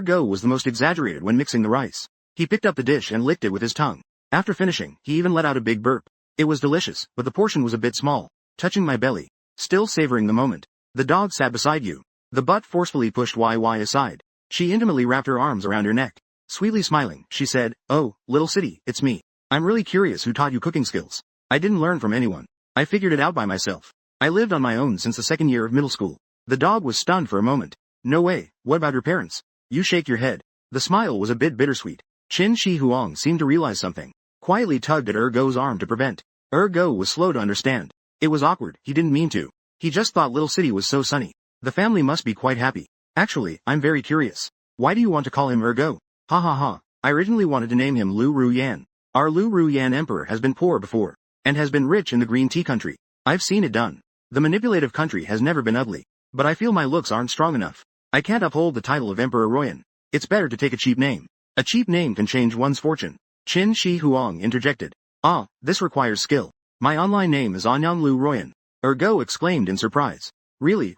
Go was the most exaggerated when mixing the rice. He picked up the dish and licked it with his tongue. After finishing, he even let out a big burp. It was delicious, but the portion was a bit small. Touching my belly. Still savoring the moment. The dog sat beside you. The butt forcefully pushed YY aside. She intimately wrapped her arms around your neck. Sweetly smiling, she said, "Oh, little city, it's me. I'm really curious who taught you cooking skills. I didn't learn from anyone. I figured it out by myself. I lived on my own since the 2nd year of middle school." The dog was stunned for a moment. "No way, what about your parents?" You shake your head. The smile was a bit bittersweet. Qin Shi Huang seemed to realize something. Quietly tugged at Go's arm to prevent. Go was slow to understand. It was awkward, he didn't mean to. He just thought Little City was so sunny. The family must be quite happy. Actually, I'm very curious. Why do you want to call him Go? Ha ha ha. I originally wanted to name him Lu Ruyan. Our Lu Ruyan emperor has been poor before, and has been rich in the green tea country. I've seen it done. The manipulative country has never been ugly, but I feel my looks aren't strong enough. I can't uphold the title of Emperor Royan. It's better to take a cheap name. A cheap name can change one's fortune. Qin Shi Huang interjected. Ah, this requires skill. My online name is Anyang Lu Royan. Ergo exclaimed in surprise. Really?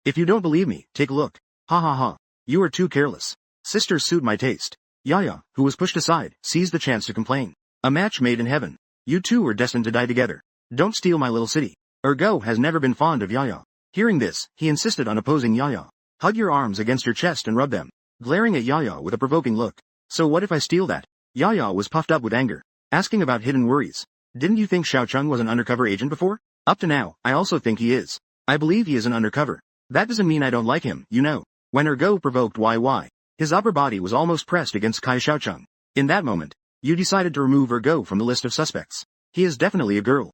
If you don't believe me, take a look. Ha ha ha. You are too careless. Sisters suit my taste. Yaya, who was pushed aside, seized the chance to complain. A match made in heaven. You two are destined to die together. Don't steal my little city. Ergo has never been fond of Yaya. Hearing this, he insisted on opposing Yaya. Hug your arms against your chest and rub them, glaring at Yaya with a provoking look. So what if I steal that? Yaya was puffed up with anger, asking about hidden worries. Didn't you think Xiao Cheng was an undercover agent before? Up to now, I also think he is. I believe he is an undercover. That doesn't mean I don't like him, you know. When Ergo provoked YY, his upper body was almost pressed against Kai Xiaocheng. In that moment, you decided to remove Ergo from the list of suspects. He is definitely a girl.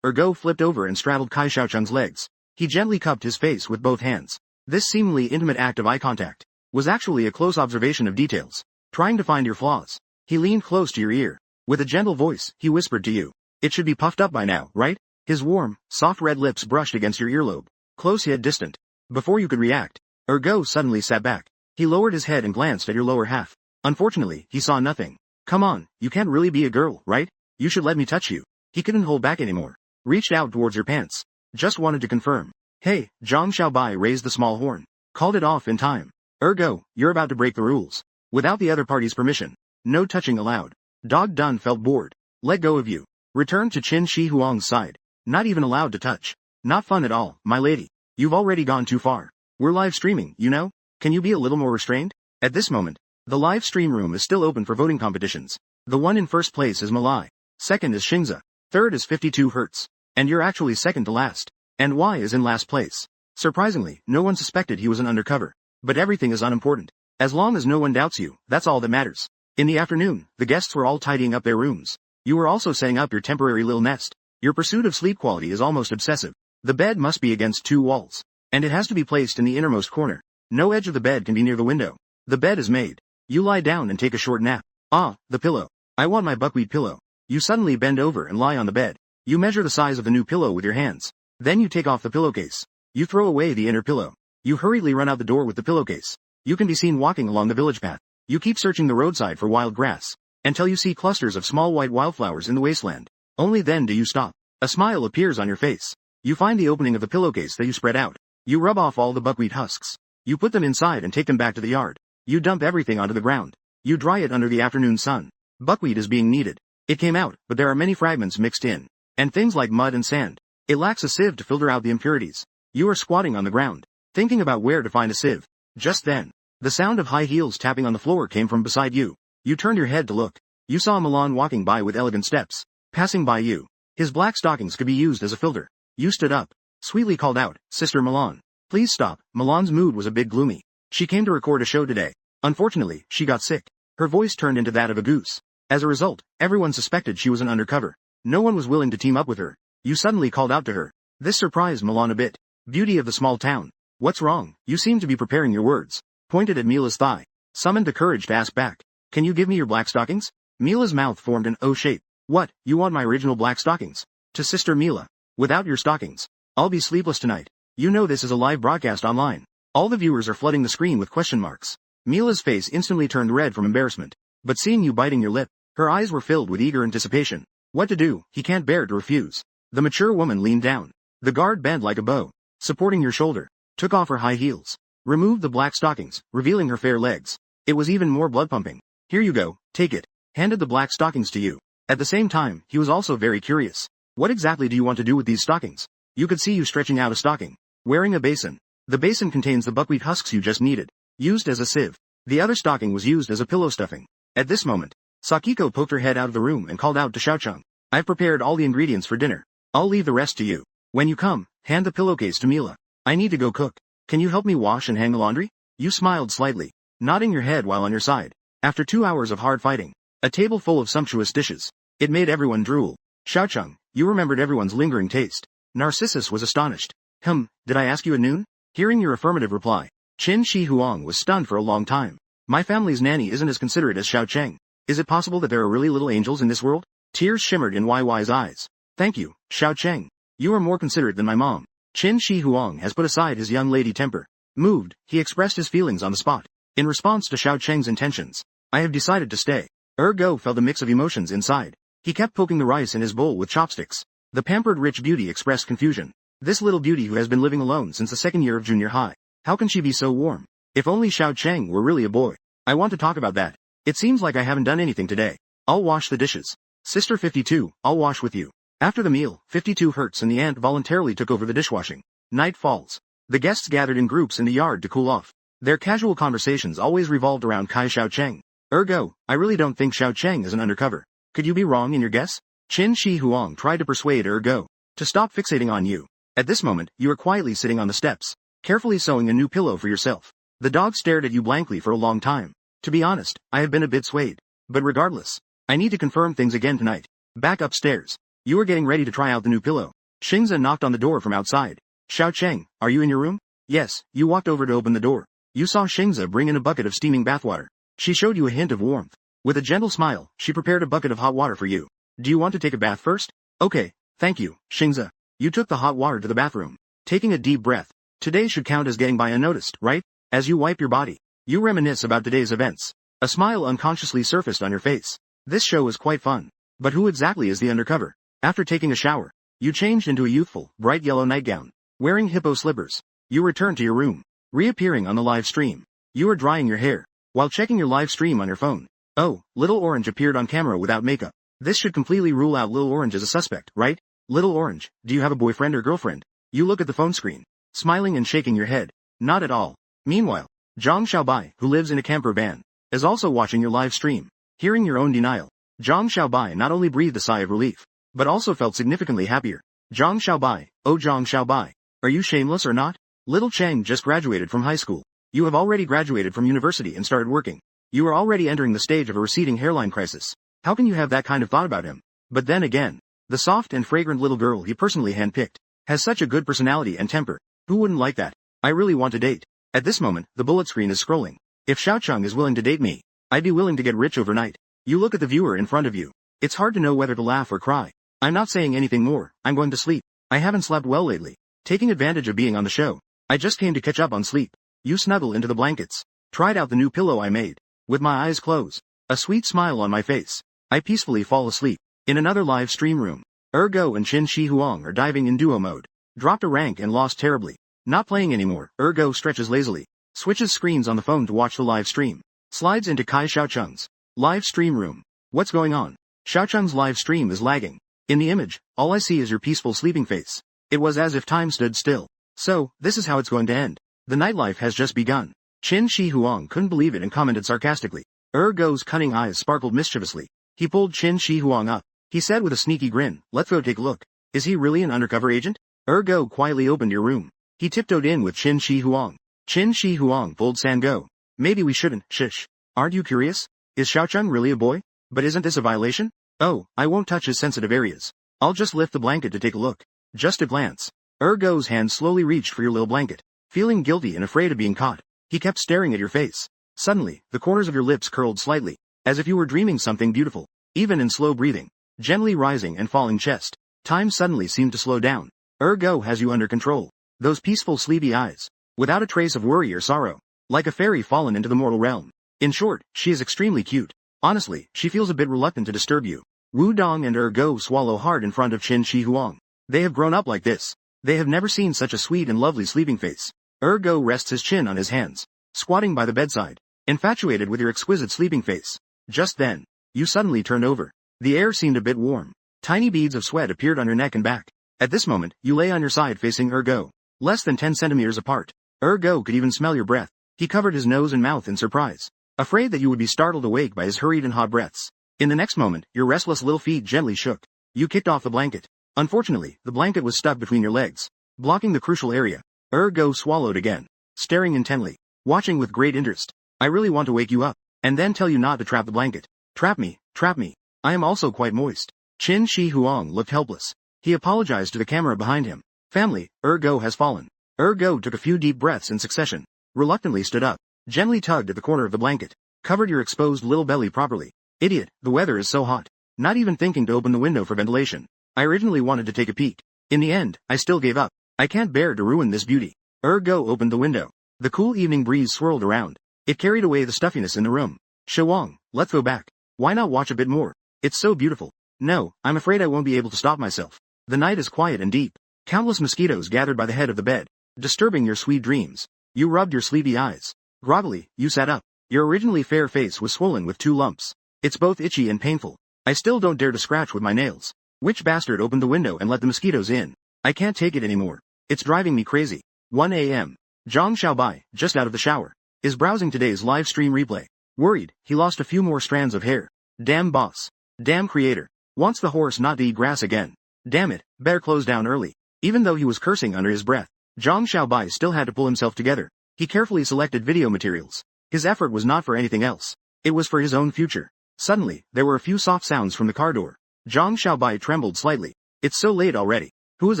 Ergo flipped over and straddled Kai Xiaocheng's legs. He gently cupped his face with both hands. This seemingly intimate act of eye contact was actually a close observation of details, trying to find your flaws. He leaned close to your ear. With a gentle voice, he whispered to you. It should be puffed up by now, right? His warm, soft red lips brushed against your earlobe, close yet distant. Before you could react, Ergo suddenly sat back. He lowered his head and glanced at your lower half. Unfortunately, he saw nothing. Come on, you can't really be a girl, right? You should let me touch you. He couldn't hold back anymore. Reached out towards your pants. Just wanted to confirm. Hey, Zhang Xiaobai raised the small horn. Called it off in time. Ergo, you're about to break the rules. Without the other party's permission. No touching allowed. Dog Dun felt bored. Let go of you. Returned to Qin Shi Huang's side. Not even allowed to touch. Not fun at all, my lady. You've already gone too far. We're live streaming, you know? Can you be a little more restrained? At this moment, the live stream room is still open for voting competitions. The one in first place is Malai. Second is Xingza. Third is 52 Hertz. And you're actually second to last. And Y is in last place. Surprisingly, no one suspected he was an undercover. But everything is unimportant. As long as no one doubts you, that's all that matters. In the afternoon, the guests were all tidying up their rooms. You were also setting up your temporary little nest. Your pursuit of sleep quality is almost obsessive. The bed must be against two walls. And it has to be placed in the innermost corner. No edge of the bed can be near the window. The bed is made. You lie down and take a short nap. Ah, the pillow. I want my buckwheat pillow. You suddenly bend over and lie on the bed. You measure the size of the new pillow with your hands. Then you take off the pillowcase. You throw away the inner pillow. You hurriedly run out the door with the pillowcase. You can be seen walking along the village path. You keep searching the roadside for wild grass, until you see clusters of small white wildflowers in the wasteland. Only then do you stop. A smile appears on your face. You find the opening of the pillowcase that you spread out. You rub off all the buckwheat husks. You put them inside and take them back to the yard. You dump everything onto the ground. You dry it under the afternoon sun. Buckwheat is being kneaded. It came out, but there are many fragments mixed in. And things like mud and sand. It lacks a sieve to filter out the impurities. You are squatting on the ground, thinking about where to find a sieve. Just then, the sound of high heels tapping on the floor came from beside you. You turned your head to look. You saw Milan walking by with elegant steps, passing by you. His black stockings could be used as a filter. You stood up, sweetly called out, Sister Milan. Please stop. Milan's mood was a bit gloomy. She came to record a show today. Unfortunately, she got sick. Her voice turned into that of a goose. As a result, everyone suspected she was an undercover. No one was willing to team up with her. You suddenly called out to her. This surprised Milan a bit. Beauty of the small town. What's wrong? You seem to be preparing your words. Pointed at Mila's thigh. Summoned the courage to ask back. Can you give me your black stockings? Mila's mouth formed an O shape. What, you want my original black stockings? To Sister Mila. Without your stockings, I'll be sleepless tonight. You know this is a live broadcast online. All the viewers are flooding the screen with question marks. Mila's face instantly turned red from embarrassment. But seeing you biting your lip, her eyes were filled with eager anticipation. What to do? He can't bear to refuse. The mature woman leaned down. The guard bent like a bow, supporting your shoulder. Took off her high heels. Removed the black stockings, revealing her fair legs. It was even more blood-pumping. Here you go, take it. Handed the black stockings to you. At the same time, he was also very curious. What exactly do you want to do with these stockings? You could see you stretching out a stocking. Wearing a basin. The basin contains the buckwheat husks you just kneaded. Used as a sieve. The other stocking was used as a pillow stuffing. At this moment, Sakiko poked her head out of the room and called out to Xiaocheng. I've prepared all the ingredients for dinner. I'll leave the rest to you. When you come, hand the pillowcase to Mila. I need to go cook. Can you help me wash and hang the laundry? You smiled slightly, nodding your head while on your side. After 2 hours of hard fighting, a table full of sumptuous dishes. It made everyone drool. Xiaocheng, you remembered everyone's lingering taste. Narcissus was astonished. Did I ask you at noon? Hearing your affirmative reply, Qin Shi Huang was stunned for a long time. My family's nanny isn't as considerate as Xiao Cheng. Is it possible that there are really little angels in this world? Tears shimmered in YY's eyes. Thank you, Xiao Cheng. You are more considerate than my mom. Qin Shi Huang has put aside his young lady temper. Moved, he expressed his feelings on the spot. In response to Xiao Cheng's intentions, I have decided to stay. Ergo felt a mix of emotions inside. He kept poking the rice in his bowl with chopsticks. The pampered rich beauty expressed confusion. This little beauty who has been living alone since the second year of junior high. How can she be so warm? If only Xiao Cheng were really a boy. I want to talk about that. It seems like I haven't done anything today. I'll wash the dishes. Sister 52, I'll wash with you. After the meal, 52 Hertz and the aunt voluntarily took over the dishwashing. Night falls. The guests gathered in groups in the yard to cool off. Their casual conversations always revolved around Kai Xiao Cheng. Ergo, I really don't think Xiao Cheng is an undercover. Could you be wrong in your guess? Qin Shi Huang tried to persuade Ergo to stop fixating on you. At this moment, you are quietly sitting on the steps, carefully sewing a new pillow for yourself. The dog stared at you blankly for a long time. To be honest, I have been a bit swayed. But regardless, I need to confirm things again tonight. Back upstairs. You are getting ready to try out the new pillow. Xingza knocked on the door from outside. Xiao Cheng, are you in your room? Yes, you walked over to open the door. You saw Xingza bring in a bucket of steaming bathwater. She showed you a hint of warmth. With a gentle smile, she prepared a bucket of hot water for you. Do you want to take a bath first? Okay, thank you, Xingza. You took the hot water to the bathroom. Taking a deep breath. Today should count as getting by unnoticed, right? As you wipe your body, you reminisce about today's events. A smile unconsciously surfaced on your face. This show is quite fun. But who exactly is the undercover? After taking a shower, you changed into a youthful, bright yellow nightgown. Wearing hippo slippers, you returned to your room. Reappearing on the live stream, you are drying your hair, while checking your live stream on your phone. Oh, Little Orange appeared on camera without makeup. This should completely rule out Little Orange as a suspect, right? Little Orange, do you have a boyfriend or girlfriend? You look at the phone screen, smiling and shaking your head. Not at all. Meanwhile, Zhang Xiaobai, who lives in a camper van, is also watching your live stream. Hearing your own denial, Zhang Xiaobai not only breathed a sigh of relief, but also felt significantly happier. Zhang Xiaobai, oh Zhang Xiaobai, are you shameless or not? Little Cheng just graduated from high school. You have already graduated from university and started working. You are already entering the stage of a receding hairline crisis. How can you have that kind of thought about him? But then again, the soft and fragrant little girl he personally handpicked has such a good personality and temper. Who wouldn't like that? I really want to date. At this moment, the bullet screen is scrolling. If Xiaocheng is willing to date me, I'd be willing to get rich overnight. You look at the viewer in front of you. It's hard to know whether to laugh or cry. I'm not saying anything more. I'm going to sleep. I haven't slept well lately. Taking advantage of being on the show, I just came to catch up on sleep. You snuggle into the blankets. Tried out the new pillow I made. With my eyes closed, a sweet smile on my face, I peacefully fall asleep. In another live stream room, Ergo and Qin Shi Huang are diving in duo mode. Dropped a rank and lost terribly. Not playing anymore. Ergo stretches lazily. Switches screens on the phone to watch the live stream. Slides into Kai Xiaocheng's live stream room. What's going on? Xiaocheng's live stream is lagging. In the image, all I see is your peaceful sleeping face. It was as if time stood still. So, this is how it's going to end. The nightlife has just begun. Qin Shi Huang couldn't believe it and commented sarcastically. Ergo's cunning eyes sparkled mischievously. He pulled Qin Shi Huang up. He said with a sneaky grin, let's go take a look. Is he really an undercover agent? Ergo quietly opened your room. He tiptoed in with Qin Shi Huang. Qin Shi Huang pulled Sango. Maybe we shouldn't, shish. Aren't you curious? Is Xiaocheng really a boy? But isn't this a violation? Oh, I won't touch his sensitive areas. I'll just lift the blanket to take a look. Just a glance. Ergo's hand slowly reached for your little blanket. Feeling guilty and afraid of being caught, he kept staring at your face. Suddenly, the corners of your lips curled slightly, as if you were dreaming something beautiful. Even in slow breathing, gently rising and falling chest, time suddenly seemed to slow down. Ergo has you under control. Those peaceful sleepy eyes, without a trace of worry or sorrow, like a fairy fallen into the mortal realm. In short, she is extremely cute. Honestly, she feels a bit reluctant to disturb you. Wu Dong and Ergo swallow hard in front of Qin Shi Huang. They have grown up like this. They have never seen such a sweet and lovely sleeping face. Ergo rests his chin on his hands, squatting by the bedside, infatuated with your exquisite sleeping face. Just then, you suddenly turned over. The air seemed a bit warm. Tiny beads of sweat appeared on your neck and back. At this moment, you lay on your side facing Ergo, less than 10 centimeters apart. Ergo could even smell your breath. He covered his nose and mouth in surprise, afraid that you would be startled awake by his hurried and hot breaths. In the next moment, your restless little feet gently shook. You kicked off the blanket. Unfortunately, the blanket was stuck between your legs, blocking the crucial area. Ergo swallowed again, staring intently, watching with great interest. I really want to wake you up, and then tell you not to trap the blanket. Trap me, trap me. I am also quite moist. Qin Shi Huang looked helpless. He apologized to the camera behind him. Family, Ergo has fallen. Ergo took a few deep breaths in succession, reluctantly stood up, gently tugged at the corner of the blanket. Covered your exposed little belly properly. Idiot, the weather is so hot. Not even thinking to open the window for ventilation. I originally wanted to take a peek. In the end, I still gave up. I can't bear to ruin this beauty. Ergo opened the window. The cool evening breeze swirled around. It carried away the stuffiness in the room. Shawang, let's go back. Why not watch a bit more? It's so beautiful. No, I'm afraid I won't be able to stop myself. The night is quiet and deep. Countless mosquitoes gathered by the head of the bed, disturbing your sweet dreams. You rubbed your sleepy eyes. Groggily, you sat up. Your originally fair face was swollen with 2 lumps. It's both itchy and painful. I still don't dare to scratch with my nails. Which bastard opened the window and let the mosquitoes in? I can't take it anymore. It's driving me crazy. 1 a.m. Zhang Xiaobai, just out of the shower, is browsing today's live stream replay. Worried, he lost a few more strands of hair. Damn boss. Damn creator. Wants the horse not to eat grass again. Damn it, better close down early. Even though he was cursing under his breath, Zhang Xiaobai still had to pull himself together. He carefully selected video materials. His effort was not for anything else. It was for his own future. Suddenly, there were a few soft sounds from the car door. Zhang Xiaobai trembled slightly. It's so late already. Who is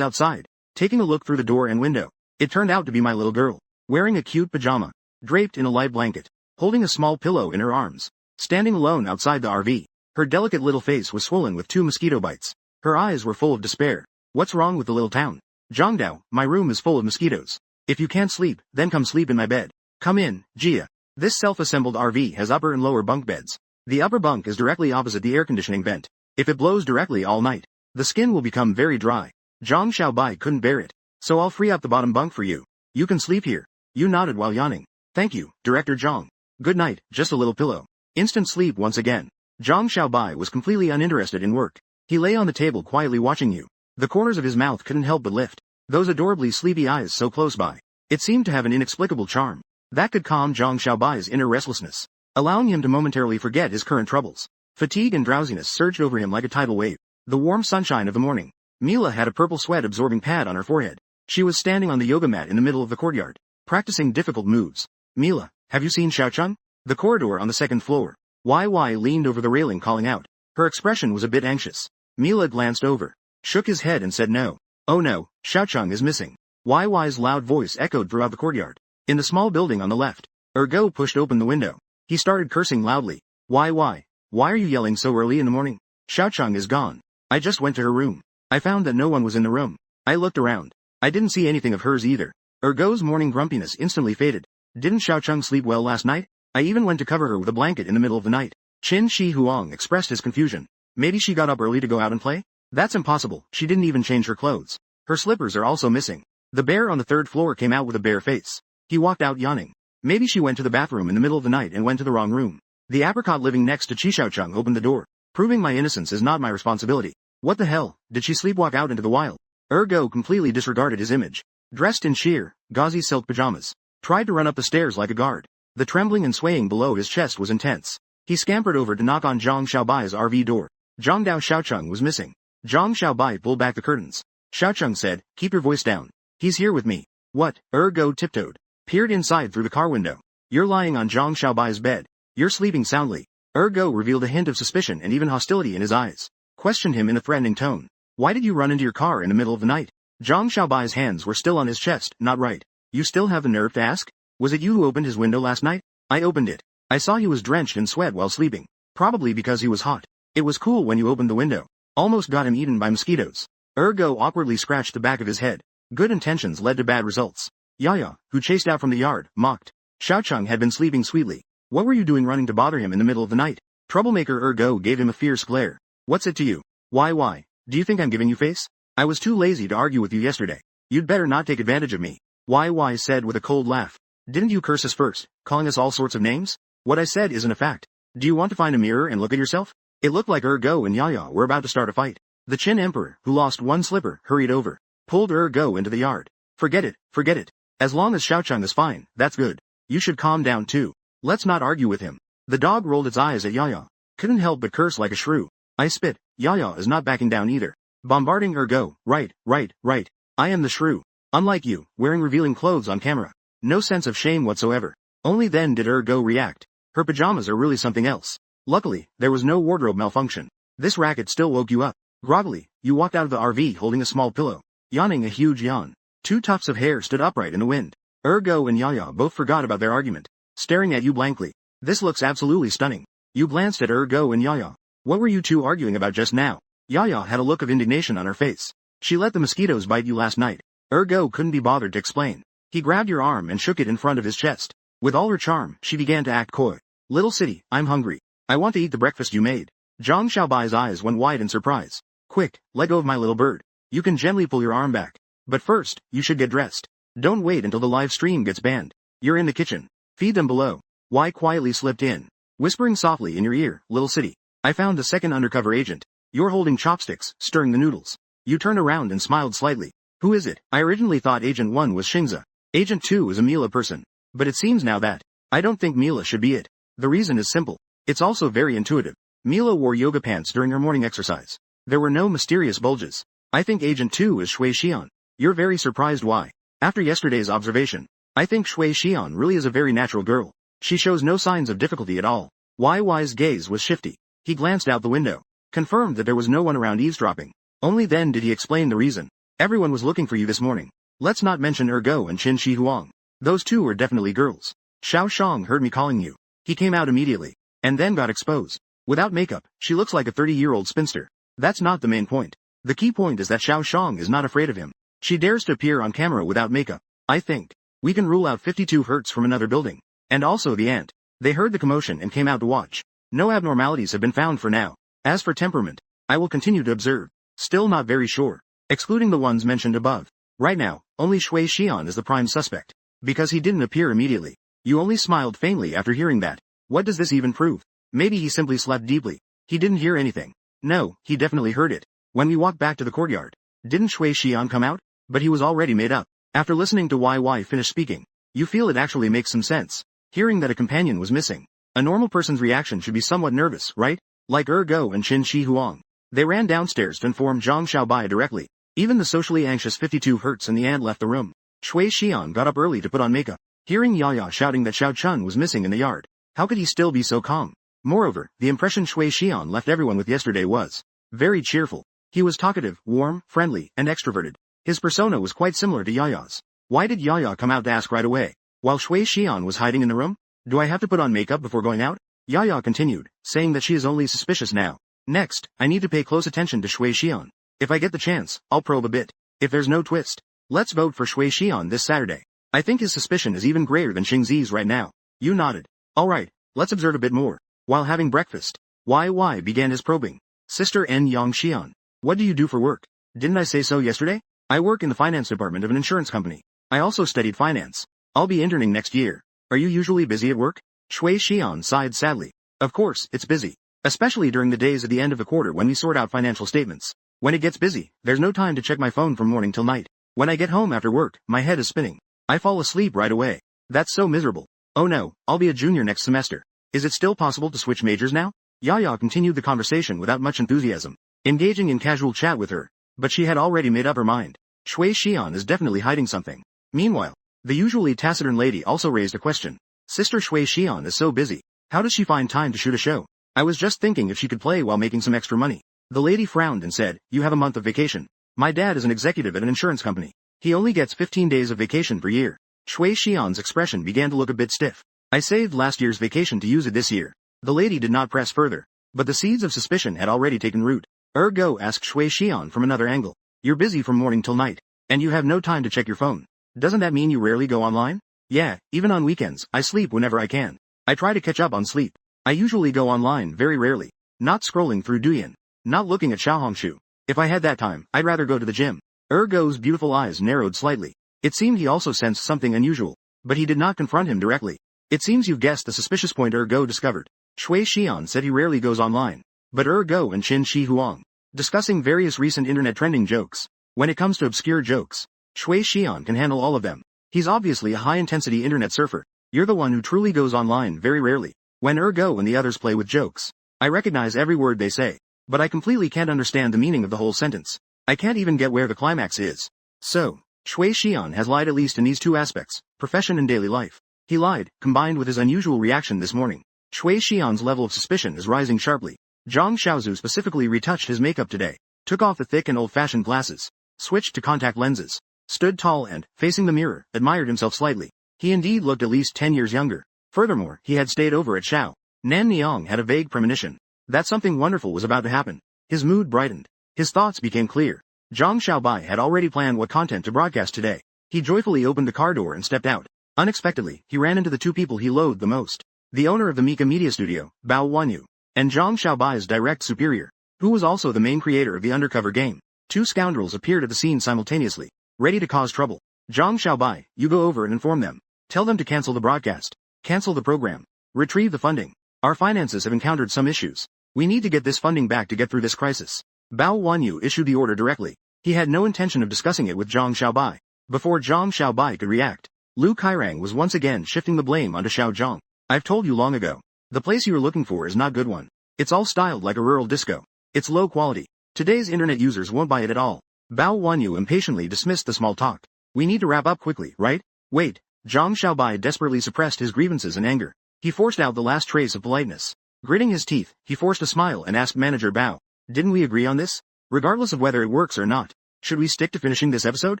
outside? Taking a look through the door and window. It turned out to be my little girl. Wearing a cute pajama. Draped in a light blanket. Holding a small pillow in her arms. Standing alone outside the RV. Her delicate little face was swollen with 2 mosquito bites. Her eyes were full of despair. What's wrong with the little town? Zhangdao, my room is full of mosquitoes. If you can't sleep, then come sleep in my bed. Come in, Jia. This self-assembled RV has upper and lower bunk beds. The upper bunk is directly opposite the air conditioning vent. If it blows directly all night, the skin will become very dry. Zhang Xiaobai couldn't bear it. So I'll free up the bottom bunk for you. You can sleep here. You nodded while yawning. Thank you, Director Zhang. Good night, just a little pillow. Instant sleep once again. Zhang Xiaobai was completely uninterested in work. He lay on the table quietly watching you. The corners of his mouth couldn't help but lift. Those adorably sleepy eyes so close by. It seemed to have an inexplicable charm. That could calm Zhang Xiaobai's inner restlessness, allowing him to momentarily forget his current troubles. Fatigue and drowsiness surged over him like a tidal wave. The warm sunshine of the morning. Mila had a purple sweat-absorbing pad on her forehead. She was standing on the yoga mat in the middle of the courtyard, practicing difficult moves. Mila, have you seen Xiaocheng? The corridor on the 2nd floor. YY leaned over the railing calling out. Her expression was a bit anxious. Mila glanced over, shook his head and said no. Oh no, Xiaocheng is missing. YY's loud voice echoed throughout the courtyard. In the small building on the left, Ergo pushed open the window. He started cursing loudly. YY, why are you yelling so early in the morning? Xiaocheng is gone. I just went to her room. I found that no one was in the room. I looked around. I didn't see anything of hers either. Ergo's morning grumpiness instantly faded. Didn't Xiaocheng sleep well last night? I even went to cover her with a blanket in the middle of the night. Qin Shi Huang expressed his confusion. Maybe she got up early to go out and play? That's impossible, she didn't even change her clothes. Her slippers are also missing. The bear on the 3rd floor came out with a bare face. He walked out yawning. Maybe she went to the bathroom in the middle of the night and went to the wrong room. The apricot living next to Chi Xiaocheng opened the door. Proving my innocence is not my responsibility. What the hell, did she sleepwalk out into the wild? Ergo completely disregarded his image. Dressed in sheer, gauzy silk pajamas. Tried to run up the stairs like a guard. The trembling and swaying below his chest was intense. He scampered over to knock on Zhang Xiaobai's RV door. Zhangdao Xiaocheng was missing. Zhang Xiaobai pulled back the curtains. Xiaocheng said, keep your voice down. He's here with me. What? Ergo tiptoed. Peered inside through the car window. You're lying on Zhang Xiaobai's bed. You're sleeping soundly. Ergo revealed a hint of suspicion and even hostility in his eyes. Questioned him in a threatening tone. Why did you run into your car in the middle of the night? Zhang Xiaobai's hands were still on his chest. Not right. You still have the nerve to ask? Was it you who opened his window last night? I opened it. I saw he was drenched in sweat while sleeping. Probably because he was hot. It was cool when you opened the window. Almost got him eaten by mosquitoes. Ergo awkwardly scratched the back of his head. Good intentions led to bad results. Yaya, who chased out from the yard, mocked. Xiaocheng had been sleeping sweetly. What were you doing running to bother him in the middle of the night? Troublemaker Ergo gave him a fierce glare. What's it to you? Why? Do you think I'm giving you face? I was too lazy to argue with you yesterday. You'd better not take advantage of me. YY said with a cold laugh. Didn't you curse us first, calling us all sorts of names? What I said isn't a fact. Do you want to find a mirror and look at yourself? It looked like Ergo and Yaya were about to start a fight. The Qin Emperor, who lost one slipper, hurried over. Pulled Ergo into the yard. Forget it. As long as Xiaocheng is fine, that's good. You should calm down too. Let's not argue with him. The dog rolled its eyes at Yaya. Couldn't help but curse like a shrew. I spit. Yaya is not backing down either. Bombarding Ergo. Right. I am the shrew. Unlike you, wearing revealing clothes on camera. No sense of shame whatsoever. Only then did Ergo react. Her pajamas are really something else. Luckily, there was no wardrobe malfunction. This racket still woke you up. Groggily, you walked out of the RV holding a small pillow. Yawning a huge yawn. 2 tufts of hair stood upright in the wind. Ergo and Yaya both forgot about their argument. Staring at you blankly. This looks absolutely stunning. You glanced at Go and Yaya. What were you two arguing about just now? Yaya had a look of indignation on her face. She let the mosquitoes bite you last night. Go couldn't be bothered to explain. He grabbed your arm and shook it in front of his chest. With all her charm, she began to act coy. Little city, I'm hungry. I want to eat the breakfast you made. Zhang Xiaobai's eyes went wide in surprise. Quick, let go of my little bird. You can gently pull your arm back. But first, you should get dressed. Don't wait until the live stream gets banned. You're in the kitchen. Feed them below. Y quietly slipped in, whispering softly in your ear, little city. I found the second undercover agent. You're holding chopsticks, stirring the noodles. You turned around and smiled slightly. Who is it? I originally thought Agent 1 was Xingza. Agent 2 is a Mila person. But it seems now that I don't think Mila should be it. The reason is simple. It's also very intuitive. Mila wore yoga pants during her morning exercise. There were no mysterious bulges. I think Agent 2 is Shui Xian. You're very surprised why? After yesterday's observation, I think Shui Xian really is a very natural girl. She shows no signs of difficulty at all. Y's gaze was shifty. He glanced out the window, confirmed that there was no one around eavesdropping. Only then did he explain the reason. Everyone was looking for you this morning. Let's not mention Go and Qin Shi Huang. Those two are definitely girls. Xiao Shang heard me calling you. He came out immediately, and then got exposed. Without makeup, she looks like a 30-year-old spinster. That's not the main point. The key point is that Xiao Shang is not afraid of him. She dares to appear on camera without makeup. I think we can rule out 52 Hertz from another building. And also the ant. They heard the commotion and came out to watch. No abnormalities have been found for now. As for temperament, I will continue to observe. Still not very sure. Excluding the ones mentioned above. Right now, only Shui Xian is the prime suspect. Because he didn't appear immediately. You only smiled faintly after hearing that. What does this even prove? Maybe he simply slept deeply. He didn't hear anything. No, he definitely heard it. When we walked back to the courtyard, didn't Shui Xian come out? But he was already made up. After listening to YY finish speaking, you feel it actually makes some sense. Hearing that a companion was missing. A normal person's reaction should be somewhat nervous, right? Like Go and Qin Shi Huang. They ran downstairs to inform Zhang Xiaobai directly. Even the socially anxious 52 Hertz and the ant left the room. Shui Xian got up early to put on makeup. Hearing Yaya shouting that Xiao Chun was missing in the yard. How could he still be so calm? Moreover, the impression Shui Xian left everyone with yesterday was very cheerful. He was talkative, warm, friendly, and extroverted. His persona was quite similar to Yaya's. Why did Yaya come out to ask right away? While Shui Xian was hiding in the room? Do I have to put on makeup before going out? Yaya continued, saying that she is only suspicious now. Next, I need to pay close attention to Shui Xian. If I get the chance, I'll probe a bit. If there's no twist, let's vote for Shui Xian this Saturday. I think his suspicion is even greater than Xingzi's right now. You nodded. Alright, let's observe a bit more. While having breakfast, YY began his probing. Sister N Yang Xian. What do you do for work? Didn't I say so yesterday? I work in the finance department of an insurance company. I also studied finance. I'll be interning next year. Are you usually busy at work? Shui Xian sighed sadly. Of course, it's busy. Especially during the days at the end of the quarter when we sort out financial statements. When it gets busy, there's no time to check my phone from morning till night. When I get home after work, my head is spinning. I fall asleep right away. That's so miserable. Oh no, I'll be a junior next semester. Is it still possible to switch majors now? Yaya continued the conversation without much enthusiasm, engaging in casual chat with her, but she had already made up her mind. Shui Xian is definitely hiding something. Meanwhile, the usually taciturn lady also raised a question. Sister Shui Xian is so busy. How does she find time to shoot a show? I was just thinking if she could play while making some extra money. The lady frowned and said, you have a month of vacation. My dad is an executive at an insurance company. He only gets 15 days of vacation per year. Shui Xian's expression began to look a bit stiff. I saved last year's vacation to use it this year. The lady did not press further, but the seeds of suspicion had already taken root. Go asked Shui Xian from another angle. You're busy from morning till night, and you have no time to check your phone. Doesn't that mean you rarely go online? Yeah, even on weekends, I sleep whenever I can. I try to catch up on sleep. I usually go online very rarely. Not scrolling through Douyin. Not looking at Xiaohongshu. If I had that time, I'd rather go to the gym. Go's beautiful eyes narrowed slightly. It seemed he also sensed something unusual, but he did not confront him directly. It seems you've guessed the suspicious point Go discovered. Shui Xian said he rarely goes online. But Go and Qin Shi Huang, discussing various recent internet trending jokes. When it comes to obscure jokes, Shui Xian can handle all of them. He's obviously a high-intensity internet surfer. You're the one who truly goes online very rarely. When Go and the others play with jokes, I recognize every word they say, but I completely can't understand the meaning of the whole sentence. I can't even get where the climax is. So, Shui Xian has lied at least in these two aspects, profession and daily life. He lied, combined with his unusual reaction this morning. Shui Xian's level of suspicion is rising sharply. Zhang Xiaozu specifically retouched his makeup today, took off the thick and old-fashioned glasses, switched to contact lenses, stood tall and, facing the mirror, admired himself slightly. He indeed looked at least 10 years younger. Furthermore, he had stayed over at Xiao. Nan Niang had a vague premonition that something wonderful was about to happen. His mood brightened. His thoughts became clear. Zhang Xiaobai had already planned what content to broadcast today. He joyfully opened the car door and stepped out. Unexpectedly, he ran into the two people he loathed the most. The owner of the Mika Media Studio, Bao Wanyu, and Zhang Xiaobai's direct superior, who was also the main creator of the undercover game. Two scoundrels appeared at the scene simultaneously, ready to cause trouble. Zhang Xiaobai, you go over and inform them. Tell them to cancel the broadcast. Cancel the program. Retrieve the funding. Our finances have encountered some issues. We need to get this funding back to get through this crisis. Bao Wanyu issued the order directly. He had no intention of discussing it with Zhang Xiaobai. Before Zhang Xiaobai could react, Lu Kairang was once again shifting the blame onto Xiao Zhang. I've told you long ago. The place you are looking for is not a good one. It's all styled like a rural disco. It's low quality. Today's internet users won't buy it at all. Bao Wanyu impatiently dismissed the small talk. We need to wrap up quickly, right? Wait. Zhang Xiaobai desperately suppressed his grievances and anger. He forced out the last trace of politeness. Gritting his teeth, he forced a smile and asked Manager Bao, didn't we agree on this? Regardless of whether it works or not, should we stick to finishing this episode?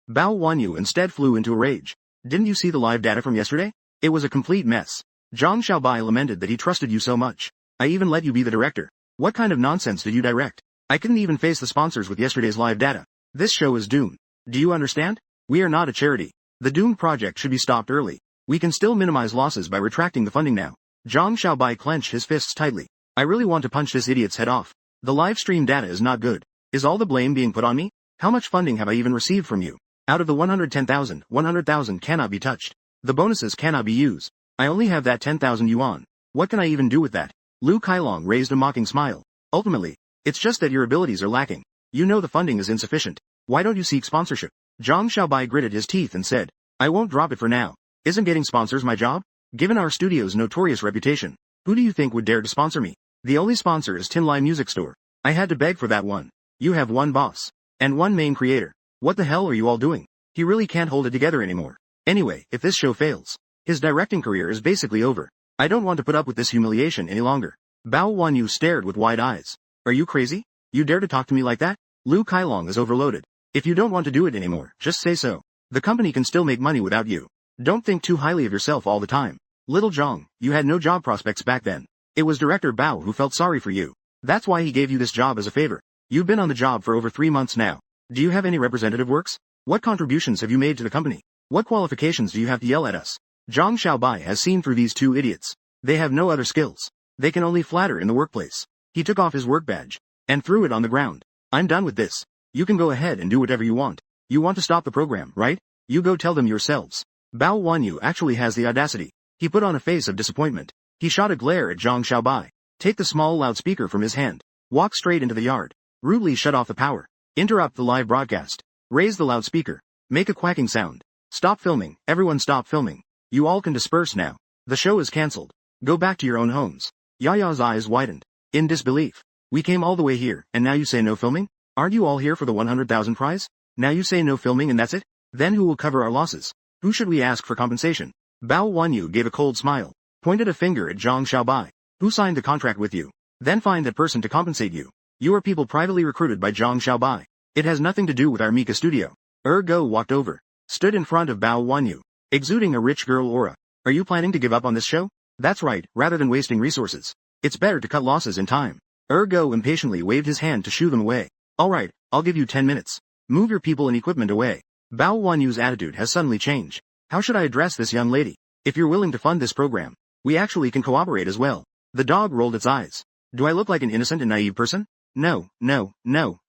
Bao Wanyu instead flew into a rage. Didn't you see the live data from yesterday? It was a complete mess. Zhang Xiaobai lamented that he trusted you so much. I even let you be the director. What kind of nonsense did you direct? I couldn't even face the sponsors with yesterday's live data. This show is doomed. Do you understand? We are not a charity. The doomed project should be stopped early. We can still minimize losses by retracting the funding now. Zhang Xiaobai clenched his fists tightly. I really want to punch this idiot's head off. The live stream data is not good. Is all the blame being put on me? How much funding have I even received from you? Out of the 110,000, 100,000 cannot be touched. The bonuses cannot be used. I only have that 10,000 yuan. What can I even do with that? Lu Kailong raised a mocking smile. Ultimately, it's just that your abilities are lacking. You know the funding is insufficient. Why don't you seek sponsorship? Zhang Xiaobai gritted his teeth and said, I won't drop it for now. Isn't getting sponsors my job? Given our studio's notorious reputation, who do you think would dare to sponsor me? The only sponsor is Tin Lai Music Store. I had to beg for that one. You have one boss. And one main creator. What the hell are you all doing? He really can't hold it together anymore. Anyway, if this show fails, his directing career is basically over. I don't want to put up with this humiliation any longer. Bao Wanyu stared with wide eyes. Are you crazy? You dare to talk to me like that? Lu Kailong is overloaded. If you don't want to do it anymore, just say so. The company can still make money without you. Don't think too highly of yourself all the time. Little Zhang, you had no job prospects back then. It was Director Bao who felt sorry for you. That's why he gave you this job as a favor. You've been on the job for over 3 months now. Do you have any representative works? What contributions have you made to the company? What qualifications do you have to yell at us? Zhang Xiaobai has seen through these two idiots. They have no other skills. They can only flatter in the workplace. He took off his work badge and threw it on the ground. I'm done with this. You can go ahead and do whatever you want. You want to stop the program, right? You go tell them yourselves. Bao Wanyu actually has the audacity. He put on a face of disappointment. He shot a glare at Zhang Xiaobai. Take the small loudspeaker from his hand. Walk straight into the yard. Rudely shut off the power. Interrupt the live broadcast. Raise the loudspeaker. Make a quacking sound. Stop filming. Everyone stop filming. You all can disperse now. The show is cancelled. Go back to your own homes. Yaya's eyes widened. In disbelief. We came all the way here, and now you say no filming? Aren't you all here for the 100,000 prize? Now you say no filming and that's it? Then who will cover our losses? Who should we ask for compensation? Bao Wanyu gave a cold smile. Pointed a finger at Zhang Xiaobai. Who signed the contract with you? Then find that person to compensate you. You are people privately recruited by Zhang Xiaobai. It has nothing to do with our Mika studio. Go walked over. Stood in front of Bao Wanyu. Exuding a rich girl aura. Are you planning to give up on this show? That's right, rather than wasting resources. It's better to cut losses in time. Go impatiently waved his hand to shoo them away. Alright, I'll give you 10 minutes. Move your people and equipment away. Bao Wanyu's attitude has suddenly changed. How should I address this young lady? If you're willing to fund this program, we actually can cooperate as well. The dog rolled its eyes. Do I look like an innocent and naive person? No,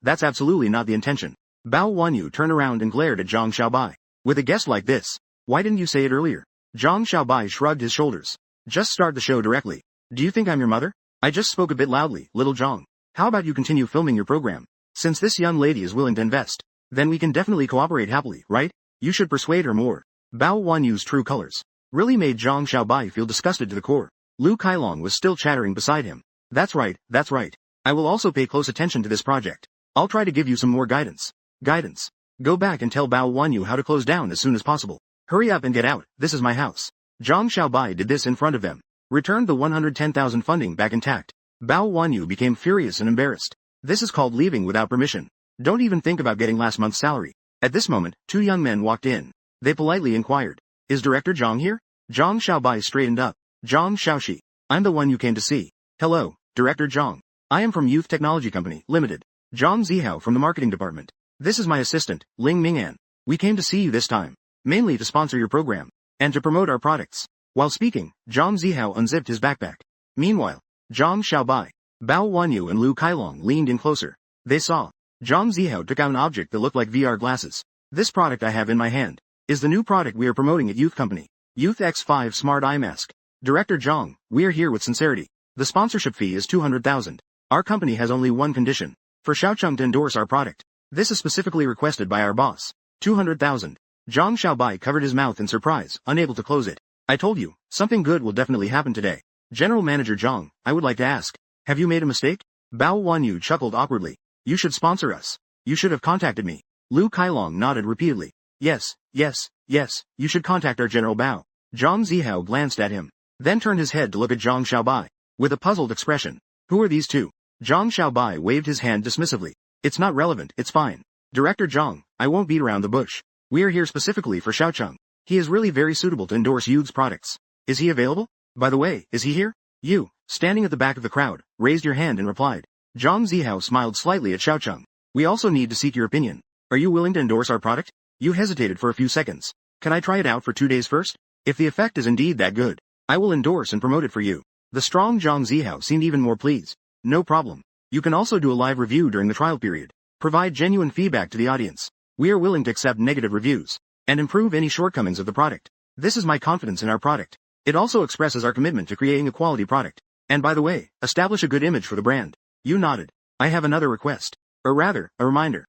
that's absolutely not the intention. Bao Wanyu turned around and glared at Zhang Xiaobai. With a guest like this, why didn't you say it earlier? Zhang Xiaobai shrugged his shoulders. Just start the show directly. Do you think I'm your mother? I just spoke a bit loudly, little Zhang. How about you continue filming your program? Since this young lady is willing to invest, then we can definitely cooperate happily, right? You should persuade her more. Bao Wanyu's true colors really made Zhang Xiaobai feel disgusted to the core. Lu Kailong was still chattering beside him. That's right. I will also pay close attention to this project. I'll try to give you some more guidance. Go back and tell Bao Wanyu how to close down as soon as possible. Hurry up and get out, this is my house. Zhang Xiaobai did this in front of them. Returned the 110,000 funding back intact. Bao Wanyu became furious and embarrassed. This is called leaving without permission. Don't even think about getting last month's salary. At this moment, two young men walked in. They politely inquired, is Director Zhang here? Zhang Xiaobai straightened up. Zhang Shaoxi. I'm the one you came to see. Hello, Director Zhang. I am from Youth Technology Company, Limited. Zhang Zihao from the marketing department. This is my assistant, Ling Ming'an. We came to see you this time, mainly to sponsor your program, and to promote our products. While speaking, Zhang Zihao unzipped his backpack. Meanwhile, Zhang Xiaobai, Bao Wanyu and Lu Kailong leaned in closer. They saw. Zhang Zihao took out an object that looked like VR glasses. This product I have in my hand is the new product we are promoting at Youth Company. Youth X5 Smart Eye Mask. Director Zhang, we are here with sincerity. The sponsorship fee is 200,000. Our company has only one condition. For Xiaocheng to endorse our product. This is specifically requested by our boss. 200,000. Zhang Xiaobai covered his mouth in surprise, unable to close it. I told you, something good will definitely happen today. General Manager Zhang, I would like to ask. Have you made a mistake? Bao Wanyu chuckled awkwardly. You should sponsor us. You should have contacted me. Lu Kailong nodded repeatedly. Yes, you should contact our General Bao. Zhang Zihao glanced at him, then turned his head to look at Zhang Xiaobai, with a puzzled expression. Who are these two? Zhang Xiaobai waved his hand dismissively. It's not relevant, it's fine. Director Zhang, I won't beat around the bush. We are here specifically for Xiaocheng. He is really very suitable to endorse Youth's products. Is he available? By the way, is he here? You, standing at the back of the crowd, raised your hand and replied. Zhang Zihao smiled slightly at Xiaocheng. We also need to seek your opinion. Are you willing to endorse our product? You hesitated for a few seconds. Can I try it out for 2 days first? If the effect is indeed that good, I will endorse and promote it for you. The strong Zhang Zihao seemed even more pleased. No problem. You can also do a live review during the trial period. Provide genuine feedback to the audience. We are willing to accept negative reviews and improve any shortcomings of the product. This is my confidence in our product. It also expresses our commitment to creating a quality product. And by the way, establish a good image for the brand. You nodded. I have another request. Or rather, a reminder.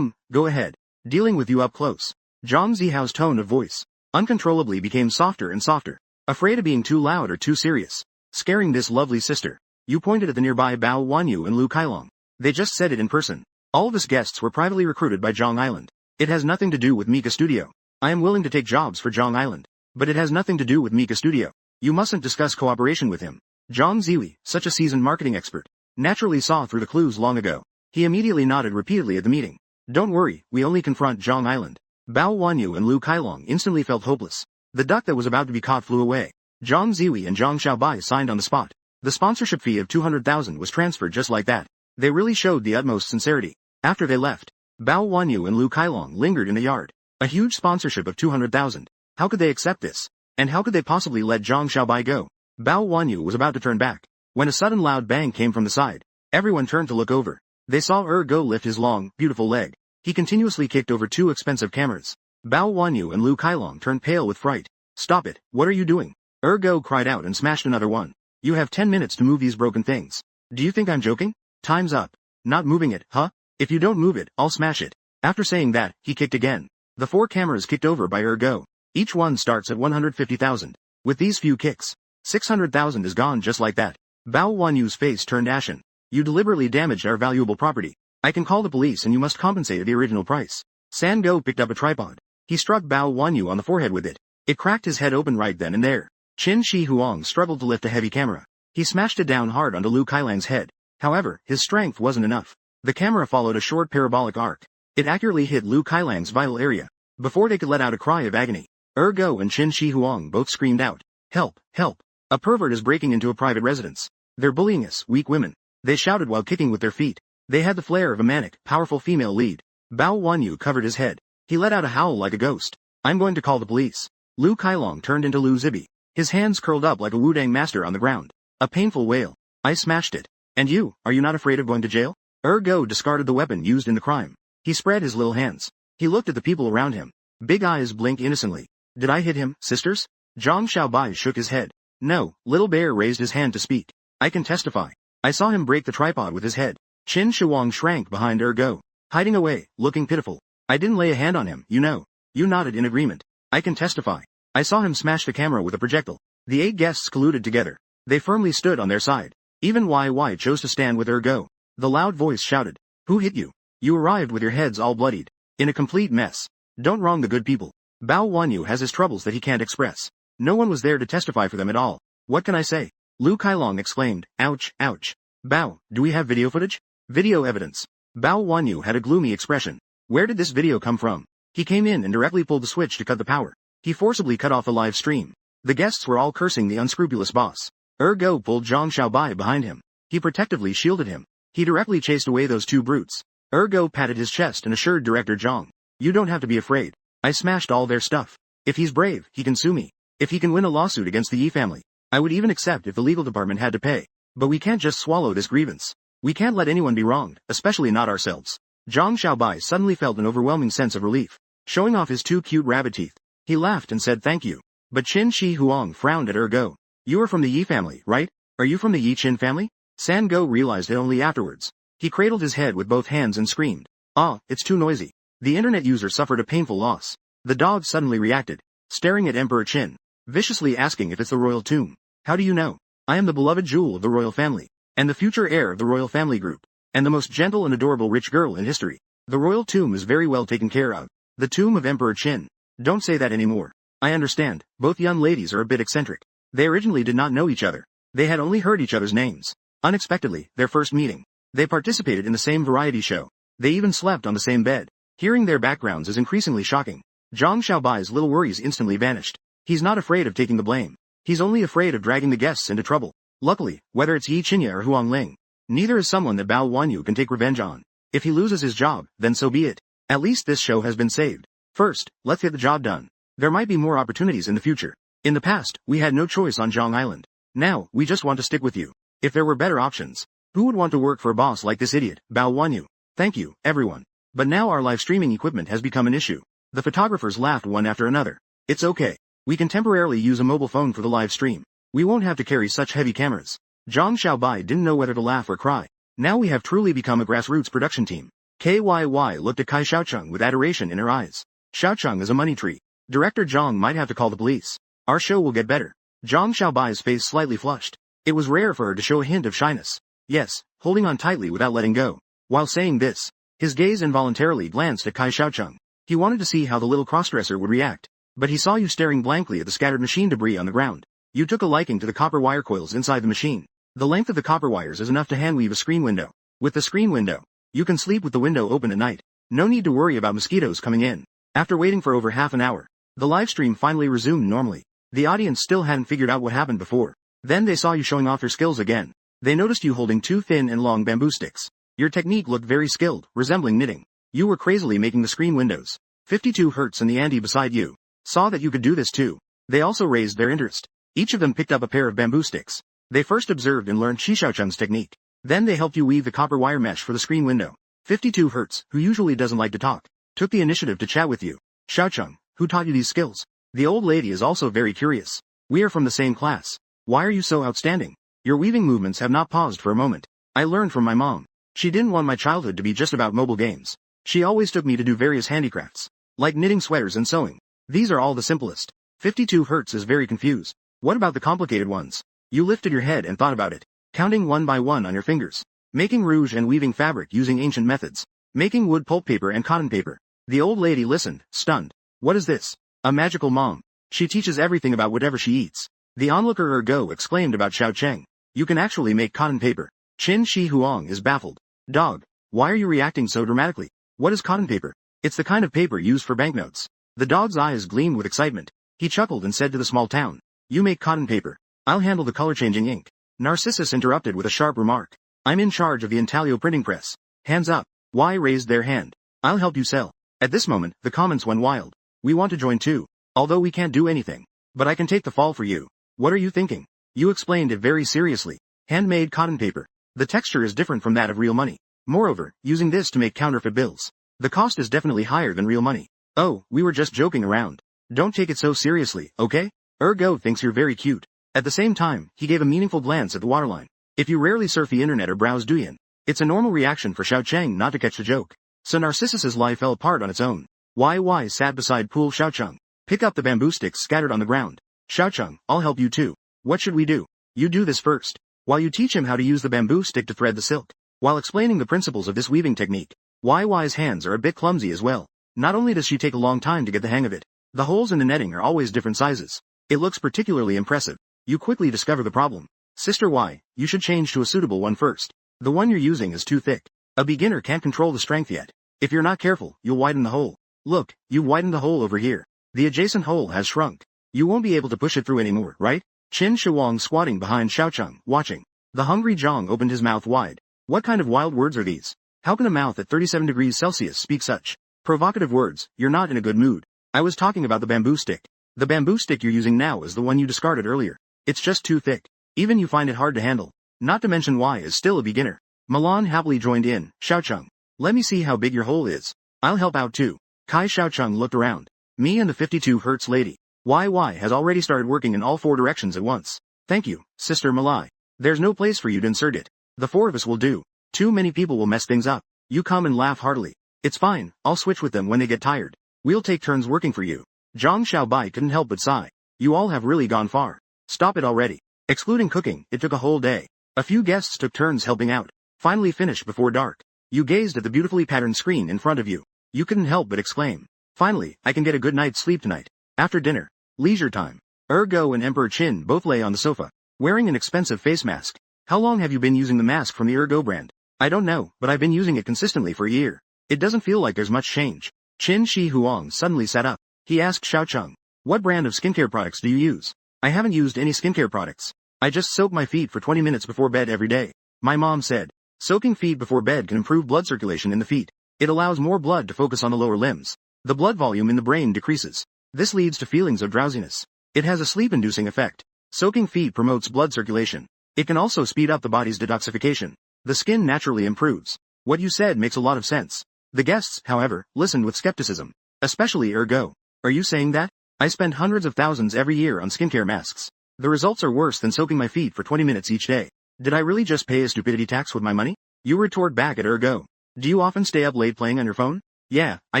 Go ahead. Dealing with you up close. Zhang Zihao's tone of voice uncontrollably became softer and softer. Afraid of being too loud or too serious. Scaring this lovely sister. You pointed at the nearby Bao Wanyu and Lu Kailong. They just said it in person. All of us guests were privately recruited by Zhang Island. It has nothing to do with Mika Studio. I am willing to take jobs for Zhang Island. But it has nothing to do with Mika Studio. You mustn't discuss cooperation with him. Zhang Ziwi, such a seasoned marketing expert, naturally saw through the clues long ago. He immediately nodded repeatedly at the meeting. Don't worry, we only confront Zhang Island. Bao Wanyu and Lu Kailong instantly felt hopeless. The duck that was about to be caught flew away. Zhang Ziwi and Zhang Xiaobai signed on the spot. The sponsorship fee of 200,000 was transferred just like that. They really showed the utmost sincerity. After they left, Bao Wanyu and Lu Kailong lingered in the yard. A huge sponsorship of 200,000. How could they accept this? And how could they possibly let Zhang Xiaobai go? Bao Wanyu was about to turn back, when a sudden loud bang came from the side. Everyone turned to look over. They saw Go lift his long, beautiful leg. He continuously kicked over 2 expensive cameras. Bao Wanyu and Lu Kailong turned pale with fright. Stop it, what are you doing? Go cried out and smashed another one. You have 10 minutes to move these broken things. Do you think I'm joking? Time's up. Not moving it, huh? If you don't move it, I'll smash it. After saying that, he kicked again. The 4 cameras kicked over by Go. Each one starts at 150,000. With these few kicks, 600,000 is gone just like that. Bao Wanyu's face turned ashen. You deliberately damaged our valuable property. I can call the police and you must compensate at the original price. Go picked up a tripod. He struck Bao Wanyu on the forehead with it. It cracked his head open right then and there. Qin Shi Huang struggled to lift a heavy camera. He smashed it down hard onto Lu Kailang's head. However, his strength wasn't enough. The camera followed a short parabolic arc. It accurately hit Lu Kailang's vital area. Before they could let out a cry of agony, Go and Qin Shi Huang both screamed out. Help, help. A pervert is breaking into a private residence. They're bullying us, weak women. They shouted while kicking with their feet. They had the flair of a manic, powerful female lead. Bao Wanyu covered his head. He let out a howl like a ghost. I'm going to call the police. Lu Kailong turned into Lu Zibi. His hands curled up like a Wudang master on the ground. A painful wail. I smashed it. And you, are you not afraid of going to jail? Go discarded the weapon used in the crime. He spread his little hands. He looked at the people around him. Big eyes blinked innocently. Did I hit him, sisters? Zhang Xiaobai shook his head. No, Little Bear raised his hand to speak. I can testify. I saw him break the tripod with his head. Qin Shuang shrank behind Go, hiding away, looking pitiful. I didn't lay a hand on him, you know. You nodded in agreement. I can testify. I saw him smash the camera with a projectile. The 8 guests colluded together. They firmly stood on their side. Even YY chose to stand with Go. The loud voice shouted. Who hit you? You arrived with your heads all bloodied. In a complete mess. Don't wrong the good people. Bao Wanyu has his troubles that he can't express. No one was there to testify for them at all. What can I say? Lu Kailong exclaimed. Ouch, ouch. Bao, do we have video footage? Video evidence. Bao Wanyu had a gloomy expression. Where did this video come from? He came in and directly pulled the switch to cut the power. He forcibly cut off the live stream. The guests were all cursing the unscrupulous boss. Go pulled Zhang Xiaobai behind him. He protectively shielded him. He directly chased away those two brutes. Go patted his chest and assured Director Zhang, "You don't have to be afraid. I smashed all their stuff. If he's brave, he can sue me. If he can win a lawsuit against the Yi family, I would even accept if the legal department had to pay. But we can't just swallow this grievance. We can't let anyone be wronged, especially not ourselves." Zhang Xiaobai suddenly felt an overwhelming sense of relief. Showing off his two cute rabbit teeth, he laughed and said thank you. But Qin Shi Huang frowned at Go. "You are from the Yi family, right? Are you from the Yi Qin family?" San Go realized it only afterwards. He cradled his head with both hands and screamed, "Ah, it's too noisy." The internet user suffered a painful loss. The dog suddenly reacted, staring at Emperor Qin, viciously asking if it's the royal tomb. "How do you know? I am the beloved jewel of the royal family, and the future heir of the royal family group, and the most gentle and adorable rich girl in history. The royal tomb is very well taken care of. The tomb of Emperor Qin. Don't say that anymore. I understand, both young ladies are a bit eccentric. They originally did not know each other. They had only heard each other's names. Unexpectedly, their first meeting. They participated in the same variety show. They even slept on the same bed. Hearing their backgrounds is increasingly shocking." Zhang Xiaobai's little worries instantly vanished. He's not afraid of taking the blame. He's only afraid of dragging the guests into trouble. Luckily, whether it's Yi Qinya or Huang Ling, neither is someone that Bao Wanyu can take revenge on. If he loses his job, then so be it. At least this show has been saved. First, let's get the job done. There might be more opportunities in the future. In the past, we had no choice on Zhang Island. Now, we just want to stick with you. If there were better options, who would want to work for a boss like this idiot, Bao Wanyu? Thank you, everyone. But now our live streaming equipment has become an issue. The photographers laughed one after another. It's okay. We can temporarily use a mobile phone for the live stream. We won't have to carry such heavy cameras. Zhang Xiaobai didn't know whether to laugh or cry. Now we have truly become a grassroots production team. KYY looked at Kai Xiaocheng with adoration in her eyes. Xiaocheng is a money tree. Director Zhang might have to call the police. Our show will get better. Zhang Xiaobai's face slightly flushed. It was rare for her to show a hint of shyness. Yes, holding on tightly without letting go. While saying this, his gaze involuntarily glanced at Kai Xiaocheng. He wanted to see how the little crossdresser would react. But he saw you staring blankly at the scattered machine debris on the ground. You took a liking to the copper wire coils inside the machine. The length of the copper wires is enough to hand-weave a screen window. With the screen window, you can sleep with the window open at night. No need to worry about mosquitoes coming in. After waiting for over half an hour, the live stream finally resumed normally. The audience still hadn't figured out what happened before. Then they saw you showing off your skills again. They noticed you holding two thin and long bamboo sticks. Your technique looked very skilled, resembling knitting. You were crazily making the screen windows. 52 Hertz and the Andy beside you saw that you could do this too. They also raised their interest. Each of them picked up a pair of bamboo sticks. They first observed and learned Xiaocheng's technique. Then they helped you weave the copper wire mesh for the screen window. 52 Hertz, who usually doesn't like to talk, took the initiative to chat with you. Xiaocheng, who taught you these skills? The old lady is also very curious. We are from the same class. Why are you so outstanding? Your weaving movements have not paused for a moment. I learned from my mom. She didn't want my childhood to be just about mobile games. She always took me to do various handicrafts, like knitting sweaters and sewing. These are all the simplest. 52 Hertz is very confused. What about the complicated ones? You lifted your head and thought about it, counting one by one on your fingers. Making rouge and weaving fabric using ancient methods. Making wood pulp paper and cotton paper. The old lady listened, stunned. What is this? A magical mom. She teaches everything about whatever she eats. The onlooker Go exclaimed about Xiaocheng. You can actually make cotton paper. Qin Shi Huang is baffled. Dog, why are you reacting so dramatically? What is cotton paper? It's the kind of paper used for banknotes. The dog's eyes gleamed with excitement. He chuckled and said to the small town. You make cotton paper. I'll handle the color-changing ink. Narcissus interrupted with a sharp remark. I'm in charge of the intaglio printing press. Hands up. Y raised their hand. I'll help you sell. At this moment, the comments went wild. We want to join too. Although we can't do anything. But I can take the fall for you. What are you thinking? You explained it very seriously. Handmade cotton paper. The texture is different from that of real money. Moreover, using this to make counterfeit bills. The cost is definitely higher than real money. Oh, we were just joking around. Don't take it so seriously, okay? Go thinks you're very cute. At the same time, he gave a meaningful glance at the waterline. If you rarely surf the internet or browse Douyin, it's a normal reaction for Xiaocheng not to catch the joke. So Narcissus's life fell apart on its own. YY sat beside Pool Xiaocheng. Pick up the bamboo sticks scattered on the ground. Xiaocheng, I'll help you too. What should we do? You do this first. While you teach him how to use the bamboo stick to thread the silk. While explaining the principles of this weaving technique. YY's hands are a bit clumsy as well. Not only does she take a long time to get the hang of it, the holes in the netting are always different sizes. It looks particularly impressive. You quickly discover the problem. Sister Y, you should change to a suitable one first. The one you're using is too thick. A beginner can't control the strength yet. If you're not careful, you'll widen the hole. Look, you've widened the hole over here. The adjacent hole has shrunk. You won't be able to push it through anymore, right? Qin Shiwang squatting behind Xiaocheng, watching. The hungry Zhang opened his mouth wide. What kind of wild words are these? How can a mouth at 37 degrees Celsius speak such provocative words? You're not in a good mood. I was talking about the bamboo stick. The bamboo stick you're using now is the one you discarded earlier. It's just too thick. Even you find it hard to handle. Not to mention Y is still a beginner. Milan happily joined in. Xiaocheng, let me see how big your hole is. I'll help out too. Kai Xiaocheng looked around. Me and the 52 Hertz lady. YY has already started working in all 4 directions at once. Thank you, Sister Malai. There's no place for you to insert it. The 4 of us will do. Too many people will mess things up. You come and laugh heartily. It's fine, I'll switch with them when they get tired. We'll take turns working for you. Zhang Xiaobai couldn't help but sigh. You all have really gone far. Stop it already. Excluding cooking, it took a whole day. A few guests took turns helping out. Finally finished before dark. You gazed at the beautifully patterned screen in front of you. You couldn't help but exclaim. Finally, I can get a good night's sleep tonight. After dinner. Leisure time. Ergo and Emperor Qin both lay on the sofa, wearing an expensive face mask. How long have you been using the mask from the Ergo brand? I don't know, but I've been using it consistently for a year. It doesn't feel like there's much change. Qin Shi Huang suddenly sat up. He asked Xiaocheng, what brand of skincare products do you use? I haven't used any skincare products. I just soak my feet for 20 minutes before bed every day. My mom said, soaking feet before bed can improve blood circulation in the feet. It allows more blood to focus on the lower limbs. The blood volume in the brain decreases. This leads to feelings of drowsiness. It has a sleep-inducing effect. Soaking feet promotes blood circulation. It can also speed up the body's detoxification. The skin naturally improves. What you said makes a lot of sense. The guests, however, listened with skepticism. Especially Ergo. Are you saying that? I spend hundreds of thousands every year on skincare masks. The results are worse than soaking my feet for 20 minutes each day. Did I really just pay a stupidity tax with my money? You retort back at Ergo. Do you often stay up late playing on your phone? Yeah, I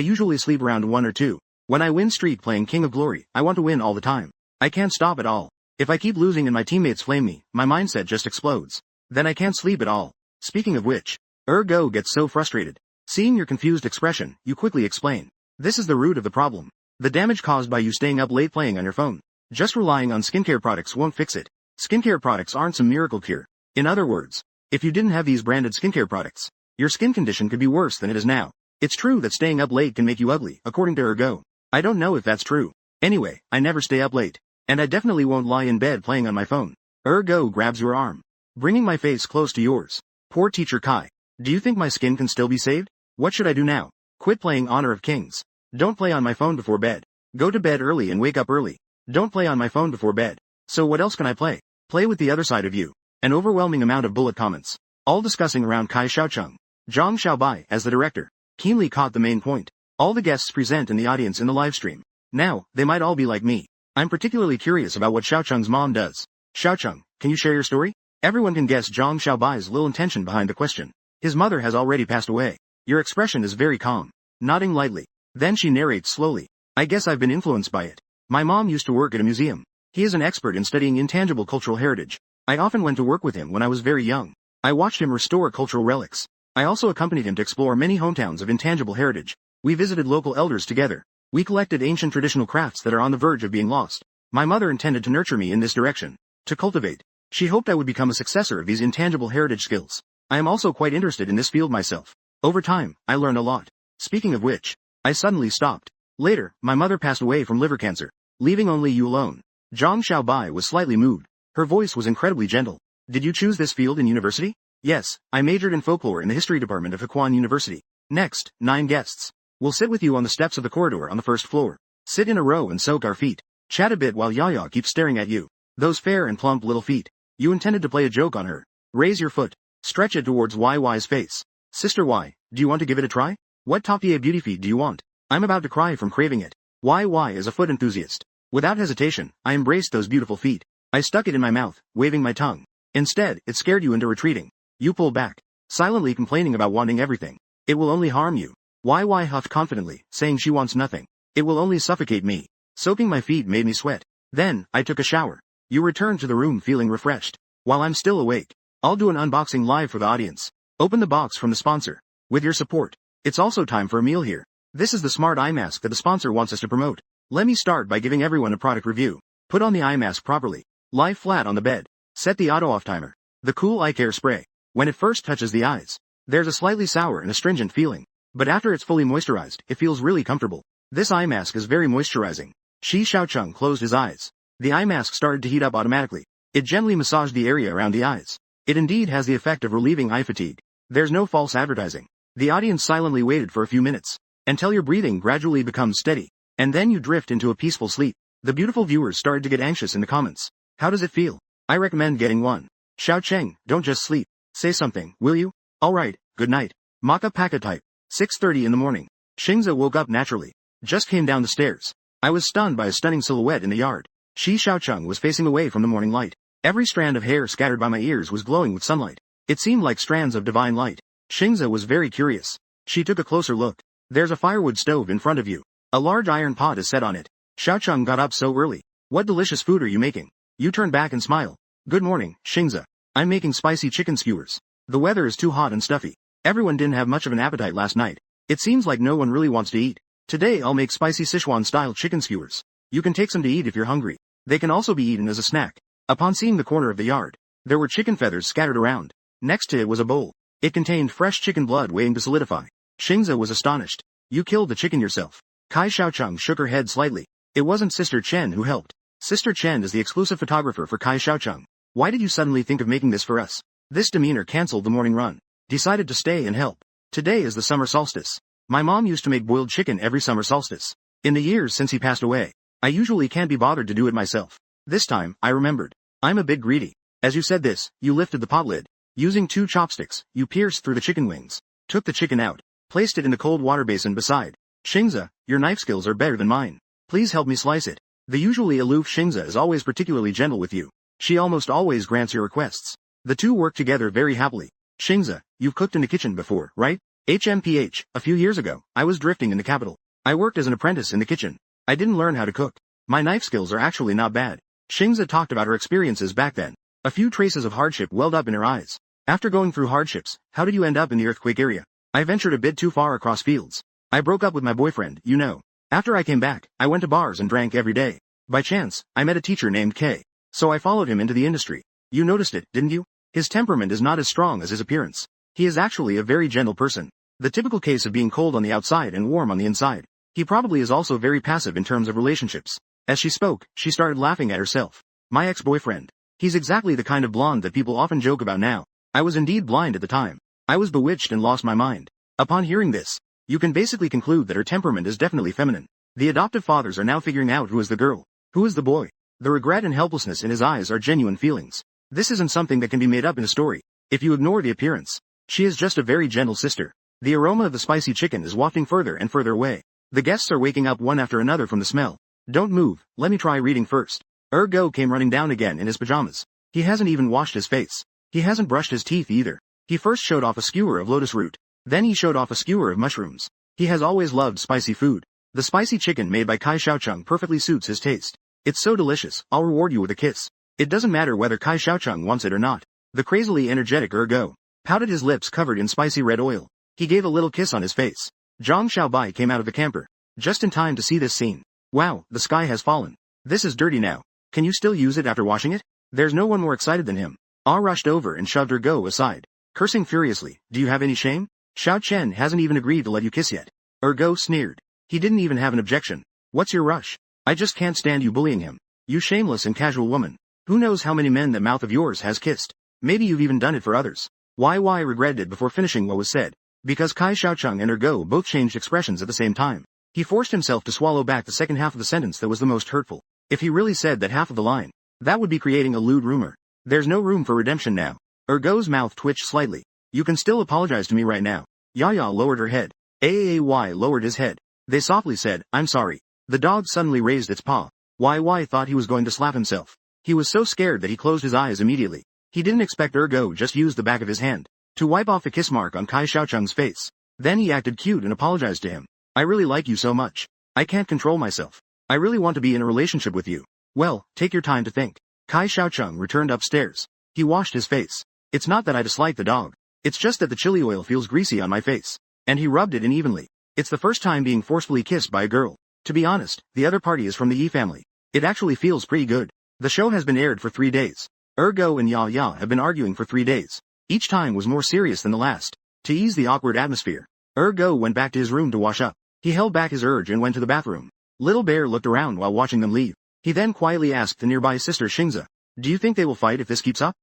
usually sleep around 1 or 2. When I win streak playing King of Glory, I want to win all the time. I can't stop at all. If I keep losing and my teammates flame me, my mindset just explodes. Then I can't sleep at all. Speaking of which, Ergo gets so frustrated. Seeing your confused expression, you quickly explain. This is the root of the problem. The damage caused by you staying up late playing on your phone. Just relying on skincare products won't fix it. Skincare products aren't some miracle cure. In other words, if you didn't have these branded skincare products, your skin condition could be worse than it is now. It's true that staying up late can make you ugly, according to Ergo. I don't know if that's true. Anyway, I never stay up late. And I definitely won't lie in bed playing on my phone. Ergo grabs your arm, bringing my face close to yours. Poor teacher Kai. Do you think my skin can still be saved? What should I do now? Quit playing Honor of Kings. Don't play on my phone before bed. Go to bed early and wake up early. Don't play on my phone before bed. So what else can I play? Play with the other side of you. An overwhelming amount of bullet comments. All discussing around Kai Xiaocheng. Zhang Xiaobai, as the director, keenly caught the main point. All the guests present in the audience in the live stream. Now, they might all be like me. I'm particularly curious about what Xiaocheng's mom does. Xiaocheng, can you share your story? Everyone can guess Zhang Xiaobai's little intention behind the question. His mother has already passed away. Your expression is very calm. Nodding lightly. Then she narrates slowly. I guess I've been influenced by it. My mom used to work at a museum. He is an expert in studying intangible cultural heritage. I often went to work with him when I was very young. I watched him restore cultural relics. I also accompanied him to explore many hometowns of intangible heritage. We visited local elders together. We collected ancient traditional crafts that are on the verge of being lost. My mother intended to nurture me in this direction. To cultivate. She hoped I would become a successor of these intangible heritage skills. I am also quite interested in this field myself. Over time, I learned a lot. Speaking of which, I suddenly stopped. Later, my mother passed away from liver cancer, leaving only you alone. Zhang Xiaobai was slightly moved. Her voice was incredibly gentle. Did you choose this field in university? Yes, I majored in folklore in the history department of Hequan University. Next, 9 guests. We'll sit with you on the steps of the corridor on the first floor. Sit in a row and soak our feet. Chat a bit while Yaya keeps staring at you. Those fair and plump little feet. You intended to play a joke on her. Raise your foot. Stretch it towards YY's face. Sister Y, do you want to give it a try? What top tier beauty feet do you want? I'm about to cry from craving it. YY is a foot enthusiast. Without hesitation, I embraced those beautiful feet. I stuck it in my mouth, waving my tongue. Instead, it scared you into retreating. You pull back, silently complaining about wanting everything. It will only harm you. YY huffed confidently, saying she wants nothing. It will only suffocate me. Soaking my feet made me sweat. Then, I took a shower. You returned to the room feeling refreshed. While I'm still awake, I'll do an unboxing live for the audience. Open the box from the sponsor. With your support, it's also time for a meal here. This is the smart eye mask that the sponsor wants us to promote. Let me start by giving everyone a product review. Put on the eye mask properly. Lie flat on the bed. Set the auto-off timer. The cool eye care spray. When it first touches the eyes, there's a slightly sour and astringent feeling. But after it's fully moisturized, it feels really comfortable. This eye mask is very moisturizing. Shi Xiaocheng closed his eyes. The eye mask started to heat up automatically. It gently massaged the area around the eyes. It indeed has the effect of relieving eye fatigue. There's no false advertising. The audience silently waited for a few minutes, until your breathing gradually becomes steady, and then you drift into a peaceful sleep. The beautiful viewers started to get anxious in the comments. How does it feel? I recommend getting one. Xiaocheng, don't just sleep. Say something, will you? Alright, good night. Maka Paka type. 6:30 in the morning. Xingze woke up naturally. Just came down the stairs. I was stunned by a stunning silhouette in the yard. Shi Xiaocheng was facing away from the morning light. Every strand of hair scattered by my ears was glowing with sunlight. It seemed like strands of divine light. Xingze was very curious. She took a closer look. There's a firewood stove in front of you. A large iron pot is set on it. Xiaocheng got up so early. What delicious food are you making? You turn back and smile. Good morning, Xingze. I'm making spicy chicken skewers. The weather is too hot and stuffy. Everyone didn't have much of an appetite last night. It seems like no one really wants to eat. Today I'll make spicy Sichuan-style chicken skewers. You can take some to eat if you're hungry. They can also be eaten as a snack. Upon seeing the corner of the yard, there were chicken feathers scattered around. Next to it was a bowl. It contained fresh chicken blood waiting to solidify. Xingze was astonished. You killed the chicken yourself. Kai Xiaocheng shook her head slightly. It wasn't Sister Chen who helped. Sister Chen is the exclusive photographer for Kai Xiaocheng. Why did you suddenly think of making this for us? This demeanor cancelled the morning run. Decided to stay and help. Today is the summer solstice. My mom used to make boiled chicken every summer solstice. In the years since he passed away, I usually can't be bothered to do it myself. This time, I remembered. I'm a bit greedy. As you said this, you lifted the pot lid. Using 2 chopsticks, you pierced through the chicken wings, took the chicken out, placed it in the cold water basin beside. Xingze, your knife skills are better than mine. Please help me slice it. The usually aloof Xingze is always particularly gentle with you. She almost always grants your requests. The two work together very happily. Xingze, you've cooked in the kitchen before, right? HMPH, a few years ago, I was drifting in the capital. I worked as an apprentice in the kitchen. I didn't learn how to cook. My knife skills are actually not bad. Xingze talked about her experiences back then. A few traces of hardship welled up in her eyes. After going through hardships, how did you end up in the earthquake area? I ventured a bit too far across fields. I broke up with my boyfriend, you know. After I came back, I went to bars and drank every day. By chance, I met a teacher named K. So I followed him into the industry. You noticed it, didn't you? His temperament is not as strong as his appearance. He is actually a very gentle person. The typical case of being cold on the outside and warm on the inside. He probably is also very passive in terms of relationships. As she spoke, she started laughing at herself. My ex-boyfriend. He's exactly the kind of blonde that people often joke about now. I was indeed blind at the time. I was bewitched and lost my mind. Upon hearing this, you can basically conclude that her temperament is definitely feminine. The adoptive fathers are now figuring out who is the girl, who is the boy. The regret and helplessness in his eyes are genuine feelings. This isn't something that can be made up in a story. If you ignore the appearance, she is just a very gentle sister. The aroma of the spicy chicken is wafting further and further away. The guests are waking up one after another from the smell. Don't move, let me try reading first. Go came running down again in his pajamas. He hasn't even washed his face. He hasn't brushed his teeth either. He first showed off a skewer of lotus root. Then he showed off a skewer of mushrooms. He has always loved spicy food. The spicy chicken made by Kai Xiaocheng perfectly suits his taste. It's so delicious, I'll reward you with a kiss. It doesn't matter whether Kai Xiaocheng wants it or not. The crazily energetic Go pouted his lips covered in spicy red oil. He gave a little kiss on his face. Zhang Xiaobai came out of the camper, just in time to see this scene. Wow, the sky has fallen. This is dirty now. Can you still use it after washing it? There's no one more excited than him. Ah rushed over and shoved Go aside, cursing furiously. Do you have any shame? Xiao Chen hasn't even agreed to let you kiss yet. Go sneered. He didn't even have an objection. What's your rush? I just can't stand you bullying him. You shameless and casual woman. Who knows how many men that mouth of yours has kissed? Maybe you've even done it for others. YY regretted it before finishing what was said. Because Kai Xiaocheng and Go both changed expressions at the same time. He forced himself to swallow back the second half of the sentence that was the most hurtful. If he really said that half of the line, that would be creating a lewd rumor. There's no room for redemption now. Go's mouth twitched slightly. You can still apologize to me right now. Yaya lowered her head. Aay lowered his head. They softly said, I'm sorry. The dog suddenly raised its paw. YY thought he was going to slap himself. He was so scared that he closed his eyes immediately. He didn't expect Go just used the back of his hand to wipe off the kiss mark on Kai Xiaocheng's face. Then he acted cute and apologized to him. I really like you so much. I can't control myself. I really want to be in a relationship with you. Well, take your time to think. Kai Xiaocheng returned upstairs. He washed his face. It's not that I dislike the dog. It's just that the chili oil feels greasy on my face. And he rubbed it in evenly. It's the first time being forcefully kissed by a girl. To be honest, the other party is from the Yi family. It actually feels pretty good. The show has been aired for 3 days. Go and Ya have been arguing for 3 days. Each time was more serious than the last. To ease the awkward atmosphere, Go went back to his room to wash up. He held back his urge and went to the bathroom. Little Bear looked around while watching them leave. He then quietly asked the nearby sister Xingza, "Do you think they will fight if this keeps up?"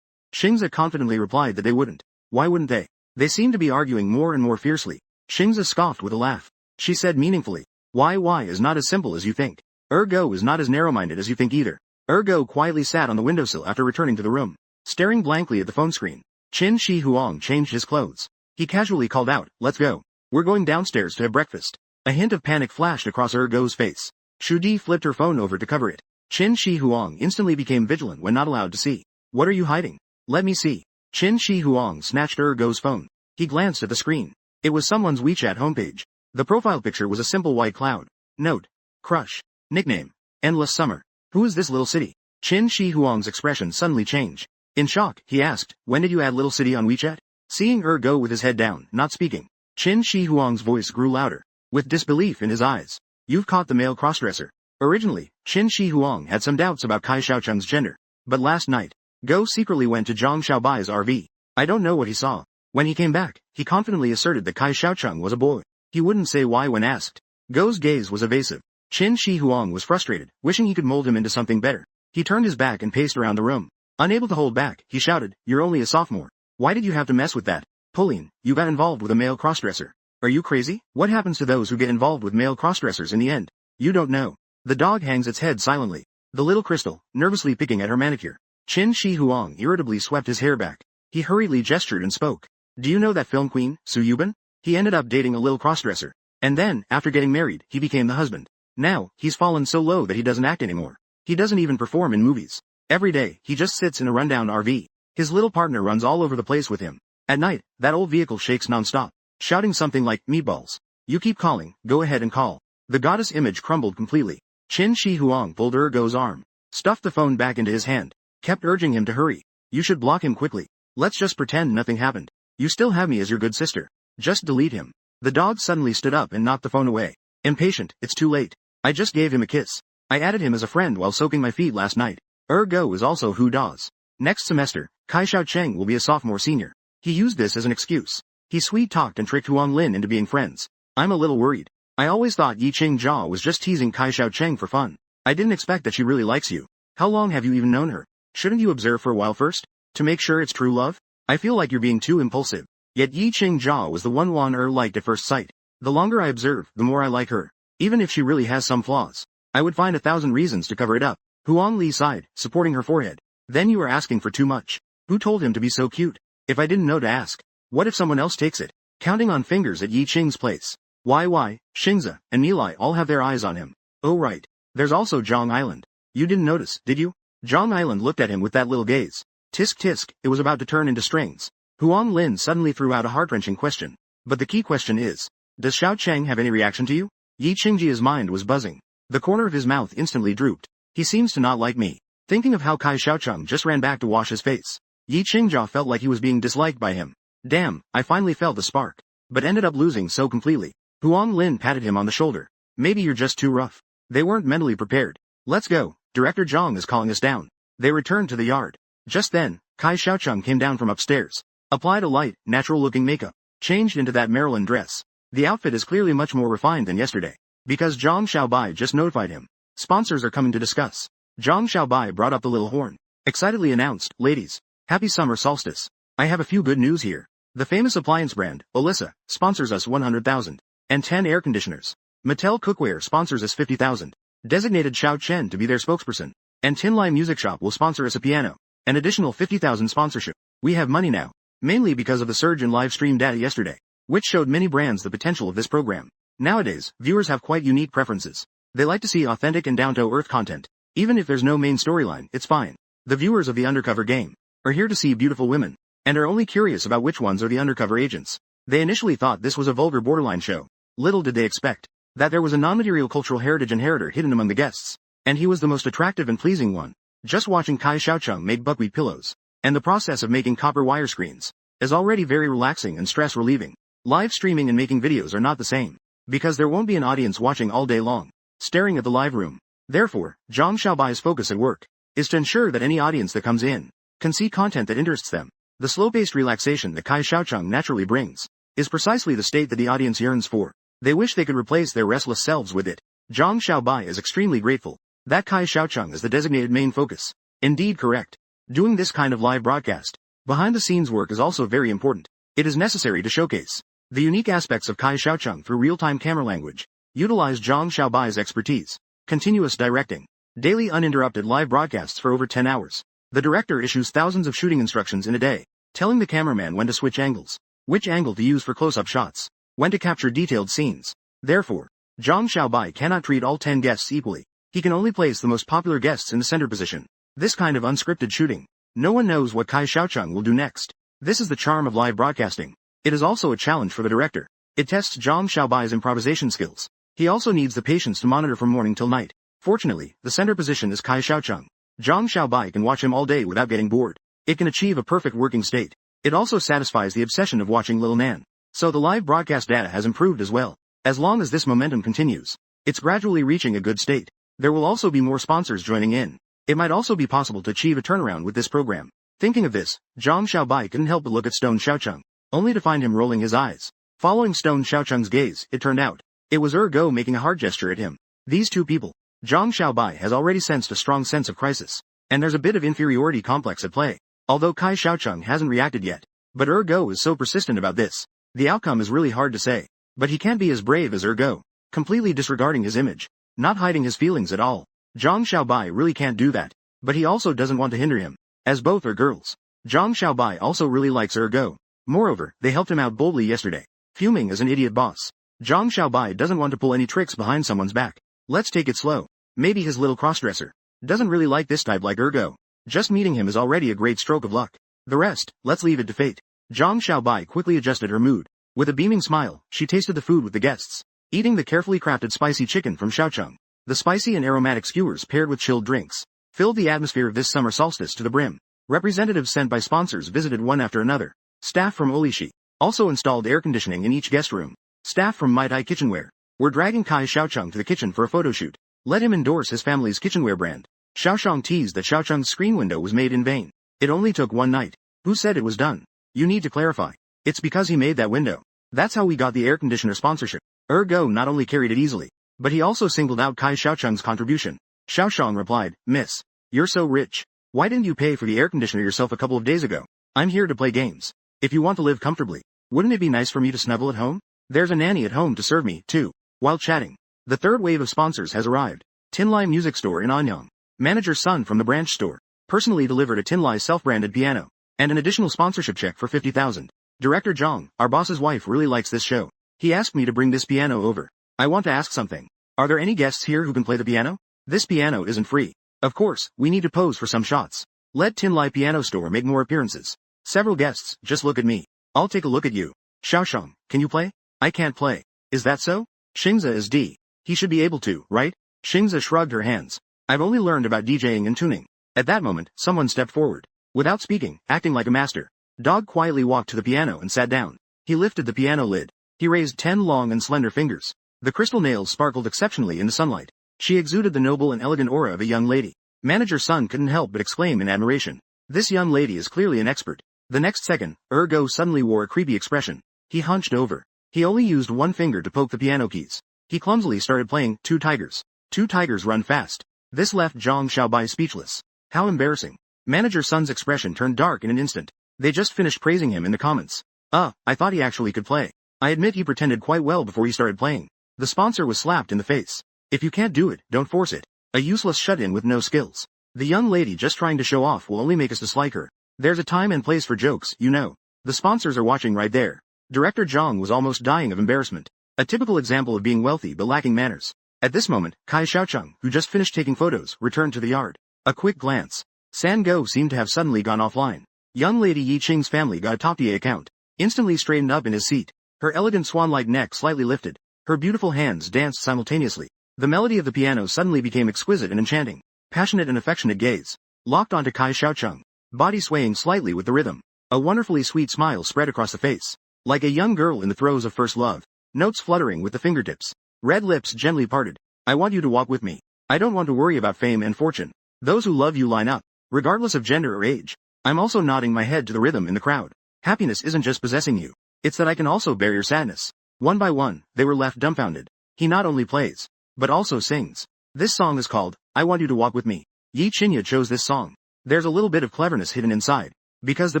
Xingza confidently replied that they wouldn't. Why wouldn't they? They seemed to be arguing more and more fiercely. Xingza scoffed with a laugh. She said meaningfully, Why is not as simple as you think. Ergo is not as narrow-minded as you think either." Ergo quietly sat on the windowsill after returning to the room, staring blankly at the phone screen. Qin Shi Huang changed his clothes. He casually called out, "Let's go. We're going downstairs to have breakfast." A hint of panic flashed across Ergo's face. Shu Di flipped her phone over to cover it. Qin Shi Huang instantly became vigilant when not allowed to see. "What are you hiding? Let me see." Qin Shi Huang snatched Ergo's phone. He glanced at the screen. It was someone's WeChat homepage. The profile picture was a simple white cloud. Note. Crush. Nickname. Endless Summer. Who is this little city? Qin Shi Huang's expression suddenly changed. In shock, he asked, "When did you add little city on WeChat?" Seeing Ergo with his head down, not speaking, Qin Shi Huang's voice grew louder, with disbelief in his eyes. "You've caught the male crossdresser." Originally, Qin Shi Huang had some doubts about Kai Xiaocheng's gender. But last night, Go secretly went to Zhang Xiaobai's RV. I don't know what he saw. When he came back, he confidently asserted that Kai Xiaocheng was a boy. He wouldn't say why when asked. Go's gaze was evasive. Qin Shi Huang was frustrated, wishing he could mold him into something better. He turned his back and paced around the room. Unable to hold back, he shouted, "You're only a sophomore. Why did you have to mess with that? Pauline, you got involved with a male crossdresser. Are you crazy? What happens to those who get involved with male crossdressers in the end? You don't know." The dog hangs its head silently. The little crystal, nervously picking at her manicure. Qin Shi Huang irritably swept his hair back. He hurriedly gestured and spoke. "Do you know that film queen, Su Yubin? He ended up dating a little crossdresser. And then, after getting married, he became the husband. Now, he's fallen so low that he doesn't act anymore. He doesn't even perform in movies. Every day, he just sits in a rundown RV. His little partner runs all over the place with him. At night, that old vehicle shakes non-stop, shouting something like, 'Meatballs. You keep calling, go ahead and call.'" The goddess image crumbled completely. Qin Shi Huang pulled Ergo's arm, stuffed the phone back into his hand, kept urging him to hurry. "You should block him quickly. Let's just pretend nothing happened. You still have me as your good sister. Just delete him." The dog suddenly stood up and knocked the phone away. Impatient, "It's too late. I just gave him a kiss. I added him as a friend while soaking my feet last night. Ergo is also Hu Da's. Next semester, Kai Xiaocheng will be a sophomore senior. He used this as an excuse. He sweet-talked and tricked Huang Lin into being friends. I'm a little worried. I always thought Yi Qingjia was just teasing Kai Xiaocheng for fun. I didn't expect that she really likes you. How long have you even known her? Shouldn't you observe for a while first? To make sure it's true love? I feel like you're being too impulsive." Yet Yi Qingjia was the one Wan liked at first sight. "The longer I observe, the more I like her. Even if she really has some flaws, I would find 1,000 reasons to cover it up." Huang Li sighed, supporting her forehead. "Then you are asking for too much. Who told him to be so cute? If I didn't know to ask. What if someone else takes it?" Counting on fingers at Yi Qing's place. Why, Xingza and Milai all have their eyes on him. Oh right. There's also Zhang Island. You didn't notice, did you? Zhang Island looked at him with that little gaze. Tisk tisk, it was about to turn into strings. Huang Lin suddenly threw out a heart-wrenching question. But the key question is, does Xiao Cheng have any reaction to you? Yi Qingjia's mind was buzzing. The corner of his mouth instantly drooped. He seems to not like me. Thinking of how Kai Xiaocheng just ran back to wash his face, Yi Qingjia felt like he was being disliked by him. Damn, I finally felt the spark. But ended up losing so completely. Huang Lin patted him on the shoulder. Maybe you're just too rough. They weren't mentally prepared. Let's go. Director Zhang is calling us down. They returned to the yard. Just then, Kai Xiaocheng came down from upstairs, applied a light, natural-looking makeup, changed into that Maryland dress. The outfit is clearly much more refined than yesterday, because Zhang Xiaobai just notified him. Sponsors are coming to discuss. Zhang Xiaobai brought up the little horn, excitedly announced, "Ladies, happy summer solstice. I have a few good news here. The famous appliance brand, Olissa, sponsors us 100,000. And 10 air conditioners. Mattel Cookware sponsors us 50,000. Designated Xiao Chen to be their spokesperson. And Tin Lai Music Shop will sponsor us a piano. An additional 50,000 sponsorship. We have money now. Mainly because of the surge in live stream data yesterday, which showed many brands the potential of this program. Nowadays, viewers have quite unique preferences. They like to see authentic and down-to-earth content. Even if there's no main storyline, it's fine. The viewers of the undercover game are here to see beautiful women, and are only curious about which ones are the undercover agents. They initially thought this was a vulgar borderline show. Little did they expect that there was a non-material cultural heritage inheritor hidden among the guests, and he was the most attractive and pleasing one. Just watching Kai Xiaocheng make buckwheat pillows, and the process of making copper wire screens, is already very relaxing and stress-relieving. Live streaming and making videos are not the same, because there won't be an audience watching all day long, staring at the live room. Therefore, Zhang Xiaobai's focus at work is to ensure that any audience that comes in can see content that interests them. The slow-paced relaxation that Kai Xiaocheng naturally brings is precisely the state that the audience yearns for. They wish they could replace their restless selves with it. Zhang Xiaobai is extremely grateful that Kai Xiaocheng is the designated main focus. Indeed correct. Doing this kind of live broadcast, behind-the-scenes work is also very important. It is necessary to showcase the unique aspects of Kai Xiaocheng through real-time camera language. Utilize Zhang Xiaobai's expertise. Continuous directing. Daily uninterrupted live broadcasts for over 10 hours. The director issues thousands of shooting instructions in a day, telling the cameraman when to switch angles, which angle to use for close-up shots, when to capture detailed scenes. Therefore, Zhang Xiaobai cannot treat all 10 guests equally. He can only place the most popular guests in the center position. This kind of unscripted shooting, no one knows what Kai Xiaocheng will do next. This is the charm of live broadcasting. It is also a challenge for the director. It tests Zhang Xiaobai's improvisation skills. He also needs the patience to monitor from morning till night. Fortunately, the center position is Kai Xiaocheng. Zhang Xiaobai can watch him all day without getting bored. It can achieve a perfect working state. It also satisfies the obsession of watching Lil Nan. So the live broadcast data has improved as well. As long as this momentum continues, it's gradually reaching a good state. There will also be more sponsors joining in. It might also be possible to achieve a turnaround with this program. Thinking of this, Zhang Xiaobai couldn't help but look at Stone Xiaocheng, only to find him rolling his eyes. Following Stone Xiaocheng's gaze, it turned out it was Go making a heart gesture at him. These two people, Zhang Xiaobai has already sensed a strong sense of crisis, and there's a bit of inferiority complex at play. Although Kai Xiaocheng hasn't reacted yet, but Go is so persistent about this. The outcome is really hard to say, but he can't be as brave as Go, completely disregarding his image, not hiding his feelings at all. Zhang Xiaobai really can't do that, but he also doesn't want to hinder him, as both are girls. Zhang Xiaobai also really likes Go. Moreover, they helped him out boldly yesterday, fuming as an idiot boss. Zhang Xiaobai doesn't want to pull any tricks behind someone's back. Let's take it slow. Maybe his little crossdresser doesn't really like this type like Go. Just meeting him is already a great stroke of luck. The rest, let's leave it to fate. Zhang Xiaobai quickly adjusted her mood. With a beaming smile, she tasted the food with the guests, eating the carefully crafted spicy chicken from Xiaocheng. The spicy and aromatic skewers paired with chilled drinks filled the atmosphere of this summer solstice to the brim. Representatives sent by sponsors visited one after another. Staff from Olishi also installed air conditioning in each guest room. Staff from Mitai Kitchenware were dragging Kai Xiaocheng to the kitchen for a photo shoot. Let him endorse his family's kitchenware brand. Xiaocheng teased that Xiaocheng's screen window was made in vain. It only took one night. Who said it was done? You need to clarify. It's because he made that window. That's how we got the air conditioner sponsorship. Go not only carried it easily, but he also singled out Kai Xiaocheng's contribution. Xiaocheng replied, "Miss, you're so rich. Why didn't you pay for the air conditioner yourself a couple of days ago? I'm here to play games. If you want to live comfortably, wouldn't it be nice for me to snuggle at home? There's a nanny at home to serve me, too." While chatting, the third wave of sponsors has arrived. Tinlai Music Store in Anyang. Manager's son from the branch store personally delivered a Tinlai self-branded piano and an additional sponsorship check for 50,000. Director Zhang, our boss's wife, really likes this show. He asked me to bring this piano over. I want to ask something. Are there any guests here who can play the piano? This piano isn't free. Of course, we need to pose for some shots. Let Tinlai Piano Store make more appearances. Several guests, just look at me. I'll take a look at you. Xiaosheng, can you play? I can't play. Is that so? Xingza is D. He should be able to, right? Xingza shrugged her hands. I've only learned about DJing and tuning. At that moment, someone stepped forward. Without speaking, acting like a master, Dog quietly walked to the piano and sat down. He lifted the piano lid. He raised 10 long and slender fingers. The crystal nails sparkled exceptionally in the sunlight. She exuded the noble and elegant aura of a young lady. Manager's son couldn't help but exclaim in admiration. This young lady is clearly an expert. The next second, Go suddenly wore a creepy expression. He hunched over. He only used one finger to poke the piano keys. He clumsily started playing Two Tigers. Two Tigers Run Fast. This left Zhang Xiaobai speechless. How embarrassing. Manager's son's expression turned dark in an instant. They just finished praising him in the comments. I thought he actually could play. I admit he pretended quite well before he started playing. The sponsor was slapped in the face. If you can't do it, don't force it. A useless shut-in with no skills. The young lady just trying to show off will only make us dislike her. There's a time and place for jokes, you know. The sponsors are watching right there. Director Zhang was almost dying of embarrassment. A typical example of being wealthy but lacking manners. At this moment, Kai Xiaocheng, who just finished taking photos, returned to the yard. A quick glance. San Go seemed to have suddenly gone offline. Young lady Yi Qing's family got a top-tier account. Instantly straightened up in his seat. Her elegant swan-like neck slightly lifted. Her beautiful hands danced simultaneously. The melody of the piano suddenly became exquisite and enchanting. Passionate and affectionate gaze locked onto Kai Xiaocheng, body swaying slightly with the rhythm. A wonderfully sweet smile spread across the face. Like a young girl in the throes of first love. Notes fluttering with the fingertips. Red lips gently parted. I want you to walk with me. I don't want to worry about fame and fortune. Those who love you line up, regardless of gender or age. I'm also nodding my head to the rhythm in the crowd. Happiness isn't just possessing you. It's that I can also bear your sadness. One by one, they were left dumbfounded. He not only plays, but also sings. This song is called, I Want You to Walk With Me. Yi Chinya chose this song. There's a little bit of cleverness hidden inside, because the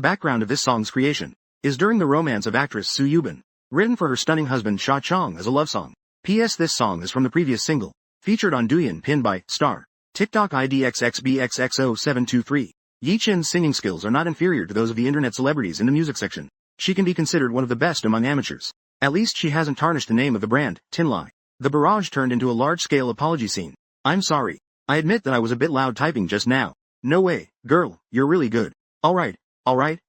background of this song's creation is during the romance of actress Su Yubin, written for her stunning husband Sha Chong as a love song. P.S. This song is from the previous single, featured on Douyin pinned by Star. TikTok IDXXBXX0723. Yi Chin's singing skills are not inferior to those of the internet celebrities in the music section. She can be considered one of the best among amateurs. At least she hasn't tarnished the name of the brand, Tinlai. The barrage turned into a large-scale apology scene. I'm sorry. I admit that I was a bit loud typing just now. No way, girl, you're really good. Alright,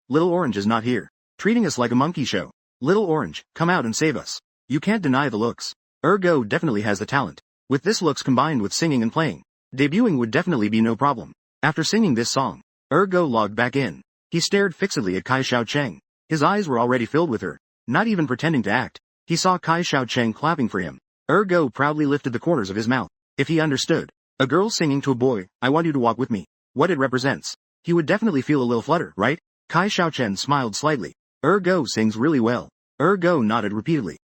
Little Orange is not here. Treating us like a monkey show. Little Orange, come out and save us. You can't deny the looks. Ergo definitely has the talent. With this looks combined with singing and playing, debuting would definitely be no problem. After singing this song, Ergo logged back in. He stared fixedly at Kai Xiaocheng. His eyes were already filled with her. Not even pretending to act. He saw Kai Xiaocheng clapping for him. Ergo proudly lifted the corners of his mouth. If he understood a girl singing to a boy, I want you to walk with me, what it represents, he would definitely feel a little flutter, right? Kai Xiaocheng smiled slightly. Ergo sings really well. Ergo nodded repeatedly.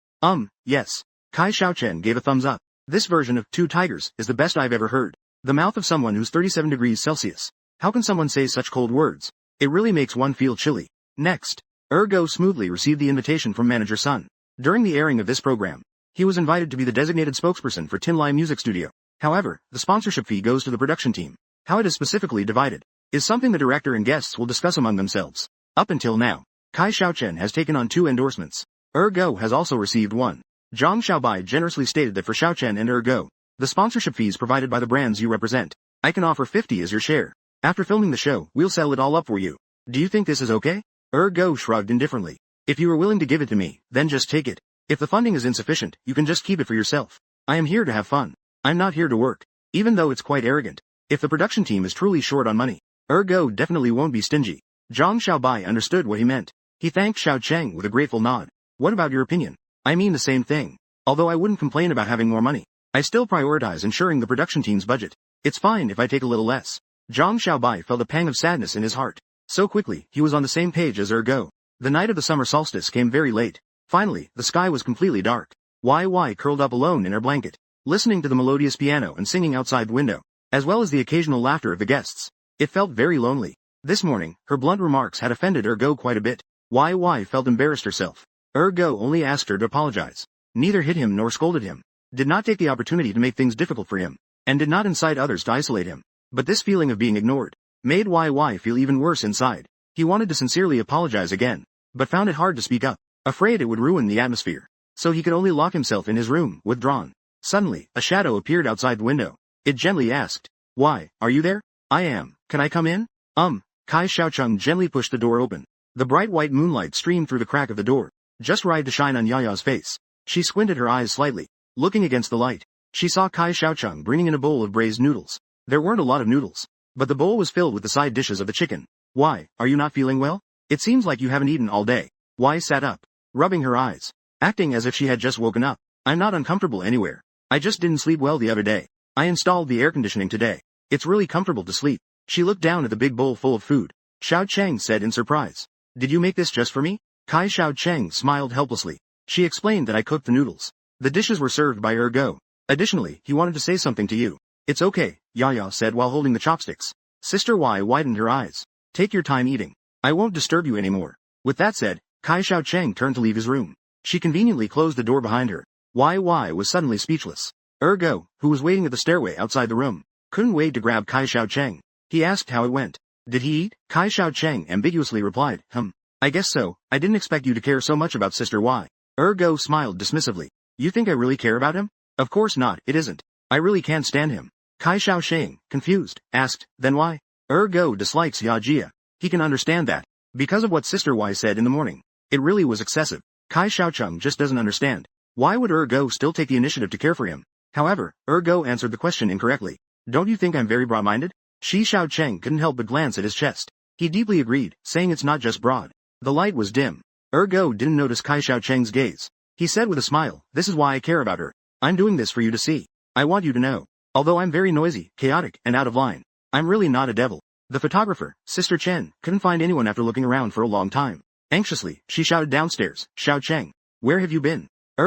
Yes. Kai Xiaocheng gave a thumbs up. This version of Two Tigers is the best I've ever heard. The mouth of someone who's 37 degrees Celsius. How can someone say such cold words? It really makes one feel chilly. Next, Ergo smoothly received the invitation from manager Sun. During the airing of this program, he was invited to be the designated spokesperson for Tinlai Music Studio. However, the sponsorship fee goes to the production team. How it is specifically divided is something the director and guests will discuss among themselves. Up until now, Kai Xiaocheng has taken on 2 endorsements. Ergo has also received 1. Zhang Xiaobai generously stated that for Xiaocheng and Ergo, the sponsorship fees provided by the brands you represent, I can offer 50 as your share. After filming the show, we'll sell it all up for you. Do you think this is okay? Ergo shrugged indifferently. If you are willing to give it to me, then just take it. If the funding is insufficient, you can just keep it for yourself. I am here to have fun. I'm not here to work. Even though it's quite arrogant. If the production team is truly short on money, Ergo definitely won't be stingy. Zhang Xiaobai understood what he meant. He thanked Xiaocheng with a grateful nod. What about your opinion? I mean the same thing. Although I wouldn't complain about having more money, I still prioritize ensuring the production team's budget. It's fine if I take a little less. Zhang Xiaobai felt a pang of sadness in his heart. So quickly, he was on the same page as Ergo. The night of the summer solstice came very late. Finally, the sky was completely dark. YY curled up alone in her blanket, listening to the melodious piano and singing outside the window, as well as the occasional laughter of the guests. It felt very lonely. This morning, her blunt remarks had offended Ergo quite a bit. YY felt embarrassed herself. Ergo only asked her to apologize. Neither hit him nor scolded him. Did not take the opportunity to make things difficult for him, and did not incite others to isolate him. But this feeling of being ignored made YY feel even worse inside. He wanted to sincerely apologize again, but found it hard to speak up, afraid it would ruin the atmosphere. So he could only lock himself in his room, withdrawn. Suddenly, a shadow appeared outside the window. It gently asked, "Why, are you there?" "I am. Can I come in?" Kai Xiaocheng gently pushed the door open. The bright white moonlight streamed through the crack of the door, just right to shine on Yaya's face. She squinted her eyes slightly, looking against the light. She saw Kai Xiaocheng bringing in a bowl of braised noodles. There weren't a lot of noodles, but the bowl was filled with the side dishes of the chicken. "Why, are you not feeling well? It seems like you haven't eaten all day." Wai sat up, rubbing her eyes, acting as if she had just woken up. "I'm not uncomfortable anywhere. I just didn't sleep well the other day. I installed the air conditioning today. It's really comfortable to sleep." She looked down at the big bowl full of food. Xiaocheng said in surprise, "Did you make this just for me?" Kai Xiaocheng smiled helplessly. She explained that I cooked the noodles. The dishes were served by Ergo. Additionally, he wanted to say something to you. "It's okay," Yaya said while holding the chopsticks. Sister Y widened her eyes. "Take your time eating. I won't disturb you anymore." With that said, Kai Xiaocheng turned to leave his room. She conveniently closed the door behind her. YY was suddenly speechless. Ergo, who was waiting at the stairway outside the room, couldn't wait to grab Kai Xiaocheng. He asked how it went. "Did he eat?" Kai Xiaocheng ambiguously replied, I guess so. I didn't expect you to care so much about Sister Y." Ergo smiled dismissively. "You think I really care about him?" "Of course not, it isn't. I really can't stand him." Kai Xiaocheng, confused, asked, "Then why?" Ergo dislikes Ya Jia. He can understand that. Because of what Sister Y said in the morning. It really was excessive. Kai Xiaocheng just doesn't understand. Why would Ergo still take the initiative to care for him? However, Ergo answered the question incorrectly. "Don't you think I'm very broad-minded?" Shi Xiaocheng couldn't help but glance at his chest. He deeply agreed, saying it's not just broad. The light was dim. Ergo didn't notice Kai Xiaocheng's gaze. He said with a smile, "This is why I care about her. I'm doing this for you to see. I want you to know. Although I'm very noisy, chaotic, and out of line, I'm really not a devil." The photographer, Sister Chen, couldn't find anyone after looking around for a long time. Anxiously, she shouted downstairs, "Xiaocheng, where have you been?"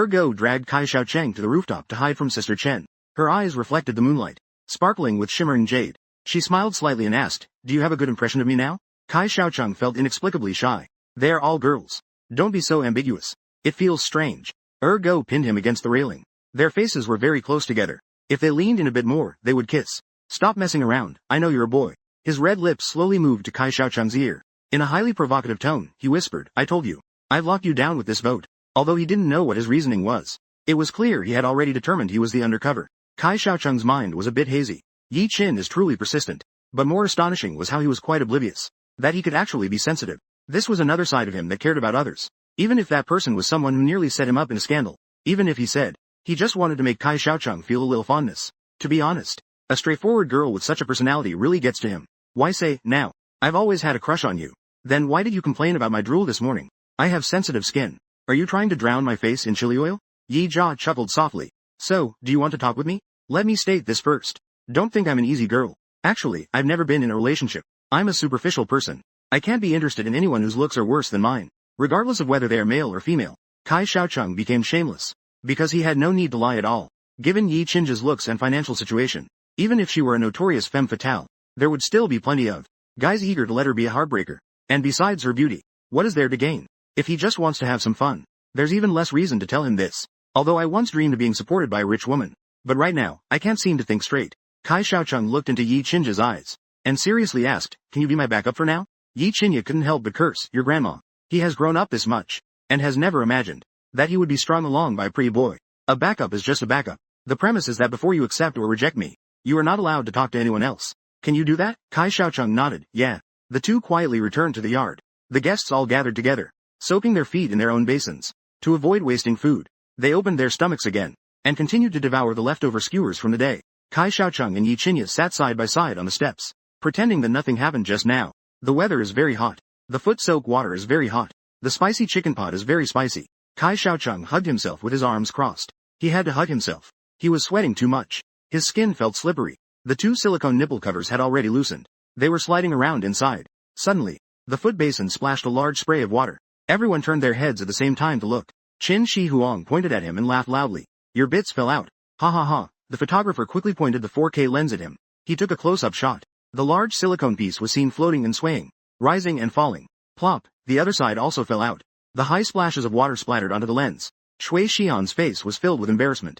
Go dragged Kai Xiaocheng to the rooftop to hide from Sister Chen. Her eyes reflected the moonlight, sparkling with shimmering jade. She smiled slightly and asked, "Do you have a good impression of me now?" Kai Xiaocheng felt inexplicably shy. "They're all girls. Don't be so ambiguous. It feels strange." Go pinned him against the railing. Their faces were very close together. If they leaned in a bit more, they would kiss. "Stop messing around, I know you're a boy." His red lips slowly moved to Kai Xiaocheng's ear. In a highly provocative tone, he whispered, "I told you. I've locked you down with this vote." Although he didn't know what his reasoning was, it was clear he had already determined he was the undercover. Kai Xiaocheng's mind was a bit hazy. Yi Qin is truly persistent. But more astonishing was how he was quite oblivious. That he could actually be sensitive. This was another side of him that cared about others. Even if that person was someone who nearly set him up in a scandal. Even if he said, he just wanted to make Kai Xiaocheng feel a little fondness. To be honest, a straightforward girl with such a personality really gets to him. Why say, "Now, I've always had a crush on you." Then why did you complain about my drool this morning? I have sensitive skin. Are you trying to drown my face in chili oil? Yi Jia chuckled softly. "So, do you want to talk with me? Let me state this first. Don't think I'm an easy girl. Actually, I've never been in a relationship. I'm a superficial person. I can't be interested in anyone whose looks are worse than mine. Regardless of whether they are male or female." Kai Xiaocheng became shameless. Because he had no need to lie at all. Given Yi Qin's looks and financial situation, even if she were a notorious femme fatale, there would still be plenty of guys eager to let her be a heartbreaker. And besides her beauty, what is there to gain? If he just wants to have some fun, there's even less reason to tell him this. Although I once dreamed of being supported by a rich woman. But right now, I can't seem to think straight. Kai Xiaocheng looked into Yi Qin's eyes, and seriously asked, "Can you be my backup for now?" Yi Qin couldn't help but curse, "Your grandma. He has grown up this much, and has never imagined that he would be strung along by a pretty boy. A backup is just a backup. The premise is that before you accept or reject me, you are not allowed to talk to anyone else. Can you do that?" Kai Xiaocheng nodded, "Yeah." The two quietly returned to the yard. The guests all gathered together, soaking their feet in their own basins. To avoid wasting food, they opened their stomachs again, and continued to devour the leftover skewers from the day. Kai Xiaocheng and Yi Qin sat side by side on the steps, pretending that nothing happened just now. The weather is very hot. The foot-soaked water is very hot. The spicy chicken pot is very spicy. Kai Xiaocheng hugged himself with his arms crossed. He had to hug himself. He was sweating too much. His skin felt slippery. The two silicone nipple covers had already loosened. They were sliding around inside. Suddenly, the foot basin splashed a large spray of water. Everyone turned their heads at the same time to look. Qin Shi Huang pointed at him and laughed loudly. "Your bits fell out. Ha ha ha." The photographer quickly pointed the 4K lens at him. He took a close-up shot. The large silicone piece was seen floating and swaying, rising and falling. Plop, the other side also fell out. The high splashes of water splattered onto the lens. Shui Xian's face was filled with embarrassment.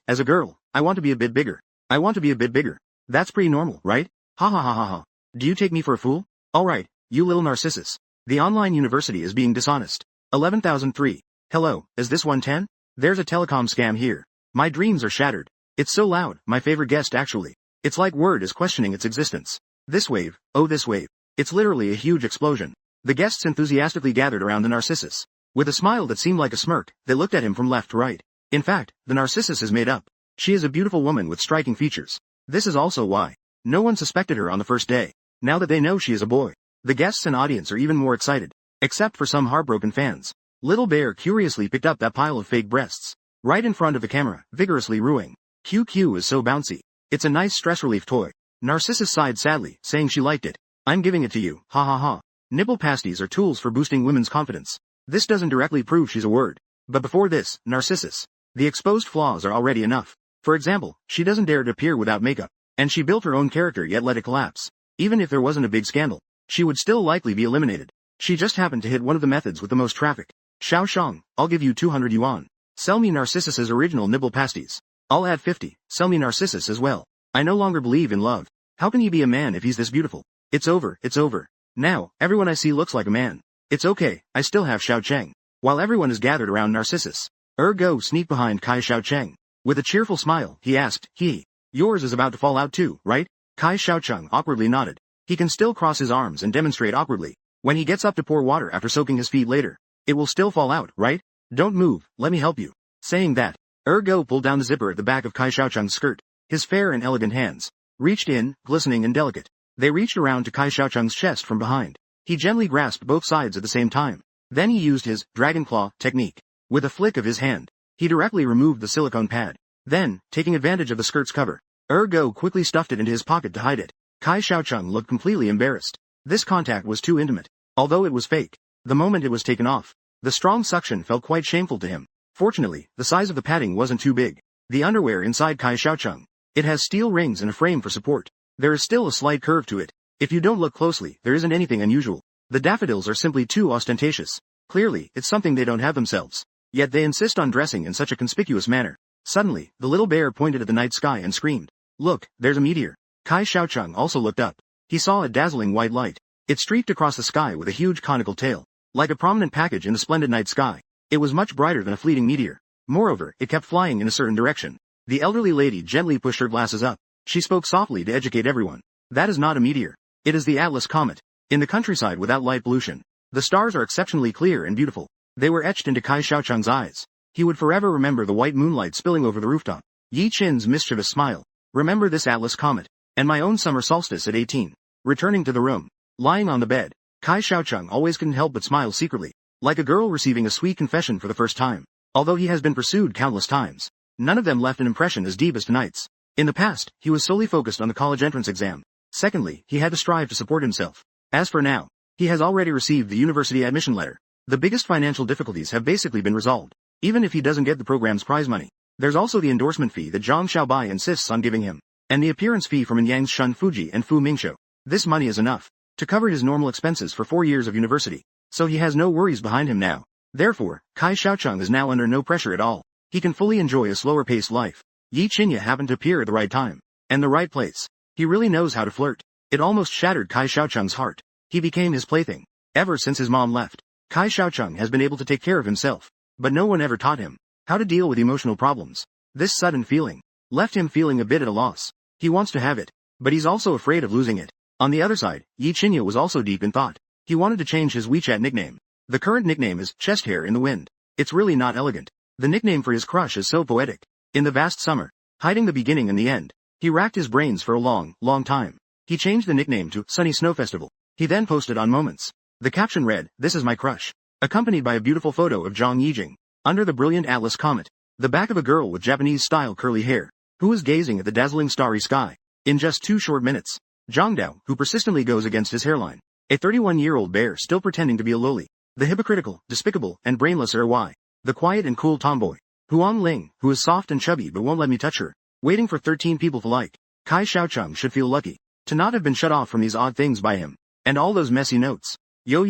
As a girl, I want to be a bit bigger. I want to be a bit bigger. That's pretty normal, right? Ha ha ha ha ha. Do you take me for a fool? Alright, you little Narcissus. The online university is being dishonest. 11,003. Hello, is this 110? There's a telecom scam here. My dreams are shattered. It's so loud, my favorite guest actually. It's like Word is questioning its existence. This wave, oh this wave. It's literally a huge explosion. The guests enthusiastically gathered around the Narcissus. With a smile that seemed like a smirk, they looked at him from left to right. In fact, the Narcissus is made up. She is a beautiful woman with striking features. This is also why no one suspected her on the first day. Now that they know she is a boy, the guests and audience are even more excited. Except for some heartbroken fans. Little Bear curiously picked up that pile of fake breasts. Right in front of the camera, vigorously ruing. QQ is so bouncy. It's a nice stress relief toy. Narcissus sighed sadly, saying she liked it. I'm giving it to you, ha ha ha. Nipple pasties are tools for boosting women's confidence. This doesn't directly prove she's a word. But before this, Narcissus. The exposed flaws are already enough. For example, she doesn't dare to appear without makeup. And she built her own character yet let it collapse. Even if there wasn't a big scandal, she would still likely be eliminated. She just happened to hit one of the methods with the most traffic. Xiao Shang, I'll give you 200 yuan. Sell me Narcissus's original nibble pasties. I'll add 50, sell me Narcissus as well. I no longer believe in love. How can he be a man if he's this beautiful? It's over, it's over. Now, everyone I see looks like a man. It's okay, I still have Xiao Cheng. While everyone is gathered around Narcissus, Go sneaked behind Kai Xiao Cheng. With a cheerful smile, he asked, yours is about to fall out too, right? Kai Xiao Cheng awkwardly nodded. He can still cross his arms and demonstrate awkwardly. When he gets up to pour water after soaking his feet later, it will still fall out, right? Don't move, let me help you. Saying that, Go pulled down the zipper at the back of Kai Xiaocheng's skirt. His fair and elegant hands reached in, glistening and delicate. They reached around to Kai Xiaocheng's chest from behind. He gently grasped both sides at the same time. Then he used his dragon claw technique. With a flick of his hand, he directly removed the silicone pad. Then, taking advantage of the skirt's cover, Go quickly stuffed it into his pocket to hide it. Kai Xiaocheng looked completely embarrassed. This contact was too intimate. Although it was fake, the moment it was taken off, the strong suction felt quite shameful to him. Fortunately, the size of the padding wasn't too big. The underwear inside Kai Xiaocheng. It has steel rings and a frame for support. There is still a slight curve to it. If you don't look closely, there isn't anything unusual. The daffodils are simply too ostentatious. Clearly, it's something they don't have themselves. Yet they insist on dressing in such a conspicuous manner. Suddenly, the little bear pointed at the night sky and screamed, "Look, there's a meteor." Kai Xiaocheng also looked up. He saw a dazzling white light. It streaked across the sky with a huge conical tail. Like a prominent package in the splendid night sky. It was much brighter than a fleeting meteor. Moreover, it kept flying in a certain direction. The elderly lady gently pushed her glasses up. She spoke softly to educate everyone. That is not a meteor. It is the Atlas comet. In the countryside without light pollution. The stars are exceptionally clear and beautiful. They were etched into Kai Xiaocheng's eyes. He would forever remember the white moonlight spilling over the rooftop. Yi Qin's mischievous smile. Remember this Atlas comet. And my own summer solstice at 18. Returning to the room. Lying on the bed. Kai Xiaocheng always couldn't help but smile secretly. Like a girl receiving a sweet confession for the first time. Although he has been pursued countless times. None of them left an impression as deep as tonight's. In the past, he was solely focused on the college entrance exam. Secondly, he had to strive to support himself. As for now, he has already received the university admission letter. The biggest financial difficulties have basically been resolved. Even if he doesn't get the program's prize money. There's also the endorsement fee that Zhang Xiaobai insists on giving him. And the appearance fee from Yang's Shun Fuji and Fu Mingshou. This money is enough to cover his normal expenses for 4 years of university. So he has no worries behind him now. Therefore, Kai Xiaocheng is now under no pressure at all. He can fully enjoy a slower-paced life. Yi Qinya happened to appear at the right time. And the right place. He really knows how to flirt. It almost shattered Kai Xiaocheng's heart. He became his plaything. Ever since his mom left, Kai Xiaocheng has been able to take care of himself. But no one ever taught him how to deal with emotional problems. This sudden feeling left him feeling a bit at a loss. He wants to have it, but he's also afraid of losing it. On the other side, Yi Qinya was also deep in thought. He wanted to change his WeChat nickname. The current nickname is Chest Hair in the Wind. It's really not elegant. The nickname for his crush is so poetic. In the vast summer, hiding the beginning and the end, he racked his brains for a long time. He changed the nickname to Sunny Snow Festival. He then posted on Moments. The caption read, "This is my crush," accompanied by a beautiful photo of Zhang Yijing, under the brilliant Atlas comet, the back of a girl with Japanese-style curly hair, who was gazing at the dazzling starry sky. In just 2 short minutes, Zhang Dao, who persistently goes against his hairline, a 31-year-old bear still pretending to be a loli, the hypocritical, despicable, and brainless Y, the quiet and cool tomboy, Huang Ling, who is soft and chubby but won't let me touch her, waiting for 13 people to like. Kai Xiaocheng should feel lucky to not have been shut off from these odd things by him. And all those messy notes. Yo,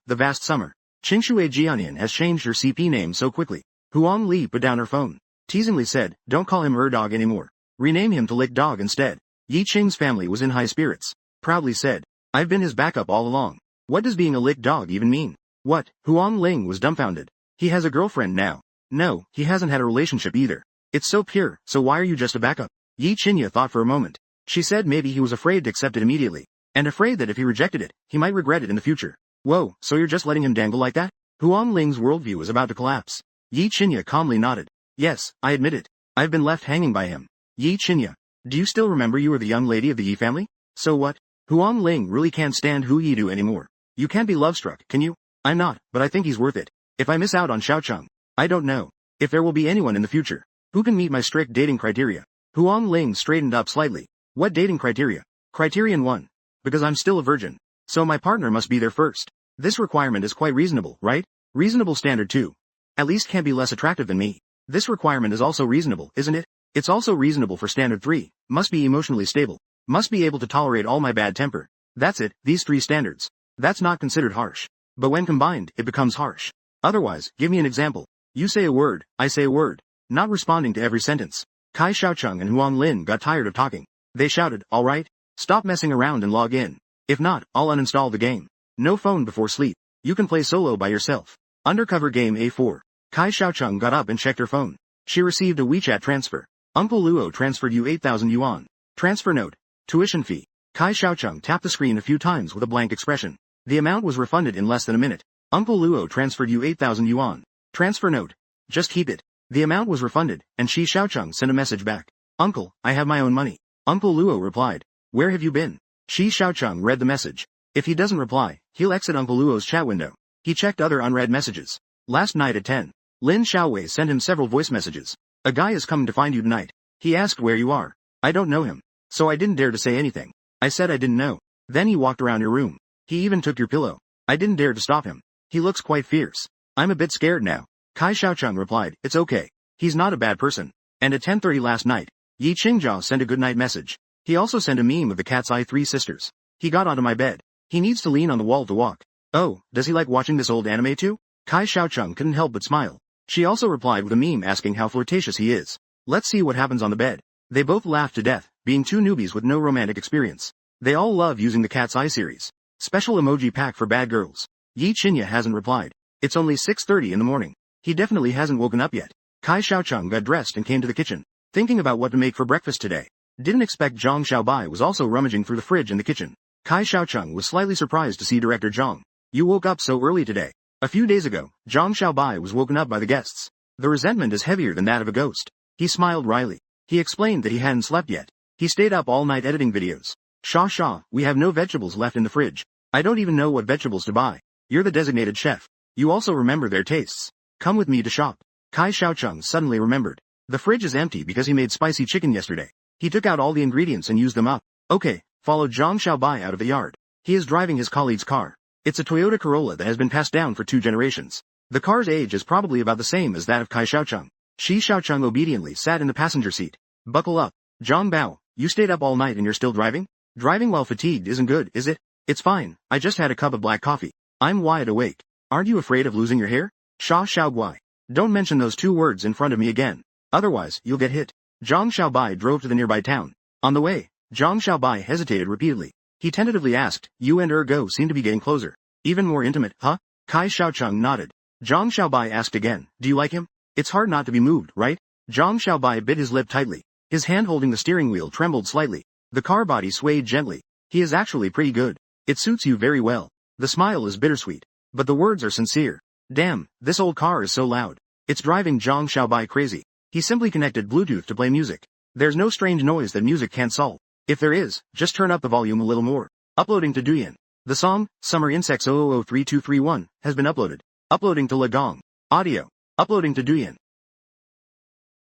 the vast summer. Qingshui Jianian has changed her CP name so quickly. Huang Li put down her phone. Teasingly said, "Don't call him Dog anymore. Rename him to Lick Dog instead." Yi Qing's family was in high spirits. Proudly said, "I've been his backup all along. What does being a Lick Dog even mean?" What? Huang Ling was dumbfounded. He has a girlfriend now. No, he hasn't had a relationship either. It's so pure, so why are you just a backup? Yi Qinya thought for a moment. She said maybe he was afraid to accept it immediately. And afraid that if he rejected it, he might regret it in the future. Whoa, so you're just letting him dangle like that? Huang Ling's worldview was about to collapse. Yi Qinya calmly nodded. Yes, I admit it. I've been left hanging by him. Yi Qinya, do you still remember you were the young lady of the Yi family? So what? Huang Ling really can't stand Hu Yidu anymore. You can't be love-struck, can you? I'm not, but I think he's worth it. If I miss out on Xiaocheng, I don't know if there will be anyone in the future who can meet my strict dating criteria. Huang Ling straightened up slightly. What dating criteria? Criterion 1. Because I'm still a virgin. So my partner must be there first. This requirement is quite reasonable, right? Reasonable standard 2. At least can't be less attractive than me. This requirement is also reasonable, isn't it? It's also reasonable for standard 3. Must be emotionally stable. Must be able to tolerate all my bad temper. That's it, these 3 standards. That's not considered harsh. But when combined, it becomes harsh. Otherwise, give me an example. You say a word, I say a word. Not responding to every sentence. Kai Xiaocheng and Huang Lin got tired of talking. They shouted, all right? Stop messing around and log in. If not, I'll uninstall the game. No phone before sleep. You can play solo by yourself. Undercover game A4. Kai Xiaocheng got up and checked her phone. She received a WeChat transfer. Uncle Luo transferred you 8,000 yuan. Transfer note. Tuition fee. Kai Xiaocheng tapped the screen a few times with a blank expression. The amount was refunded in less than a minute. Uncle Luo transferred you 8,000 yuan. Transfer note. Just keep it. The amount was refunded, and Shi Xiaocheng sent a message back. Uncle, I have my own money. Uncle Luo replied. Where have you been? Shi Xiaocheng read the message. If he doesn't reply, he'll exit Uncle Luo's chat window. He checked other unread messages. Last night at 10. Lin Xiaowei sent him several voice messages. A guy is coming to find you tonight. He asked where you are. I don't know him. So I didn't dare to say anything. I said I didn't know. Then he walked around your room. He even took your pillow. I didn't dare to stop him. He looks quite fierce. I'm a bit scared now. Kai Xiaocheng replied, it's okay. He's not a bad person. And at 10:30 last night, Yi Qingjia sent a goodnight message. He also sent a meme of the Cat's Eye Three Sisters. He got onto my bed. He needs to lean on the wall to walk. Oh, does he like watching this old anime too? Kai Xiaocheng couldn't help but smile. She also replied with a meme asking how flirtatious he is. Let's see what happens on the bed. They both laughed to death, being two newbies with no romantic experience. They all love using the Cat's Eye series. Special emoji pack for bad girls. Yi Qingjia hasn't replied. It's only 6:30 in the morning. He definitely hasn't woken up yet. Kai Xiaocheng got dressed and came to the kitchen, thinking about what to make for breakfast today. Didn't expect Zhang Xiaobai was also rummaging through the fridge in the kitchen. Kai Xiaocheng was slightly surprised to see director Zhang. You woke up so early today. A few days ago, Zhang Xiaobai was woken up by the guests. The resentment is heavier than that of a ghost. He smiled wryly. He explained that he hadn't slept yet. He stayed up all night editing videos. Sha, we have no vegetables left in the fridge. I don't even know what vegetables to buy. You're the designated chef. You also remember their tastes. Come with me to shop. Kai Xiaocheng suddenly remembered. The fridge is empty because he made spicy chicken yesterday. He took out all the ingredients and used them up. Okay, followed Zhang Xiaobai out of the yard. He is driving his colleague's car. It's a Toyota Corolla that has been passed down for 2 generations. The car's age is probably about the same as that of Kai Xiaocheng. Shi Xiaocheng obediently sat in the passenger seat. Buckle up. Zhang Bao, you stayed up all night and you're still driving? Driving while fatigued isn't good, is it? It's fine, I just had a cup of black coffee. I'm wide awake. Aren't you afraid of losing your hair? Sha Xiaoguai. Don't mention those 2 words in front of me again. Otherwise, you'll get hit. Zhang Xiaobai drove to the nearby town. On the way, Zhang Xiaobai hesitated repeatedly. He tentatively asked, you and Go seem to be getting closer. Even more intimate, huh? Kai Xiaocheng nodded. Zhang Xiaobai asked again, do you like him? It's hard not to be moved, right? Zhang Xiaobai bit his lip tightly. His hand holding the steering wheel trembled slightly. The car body swayed gently. He is actually pretty good. It suits you very well. The smile is bittersweet. But the words are sincere. Damn, this old car is so loud. It's driving Zhang Xiaobai crazy. He simply connected Bluetooth to play music. There's no strange noise that music can't solve. If there is, just turn up the volume a little more. Uploading to Douyin. The song, Summer Insects 003231, has been uploaded. Uploading to Legong. Audio. Uploading to Douyin.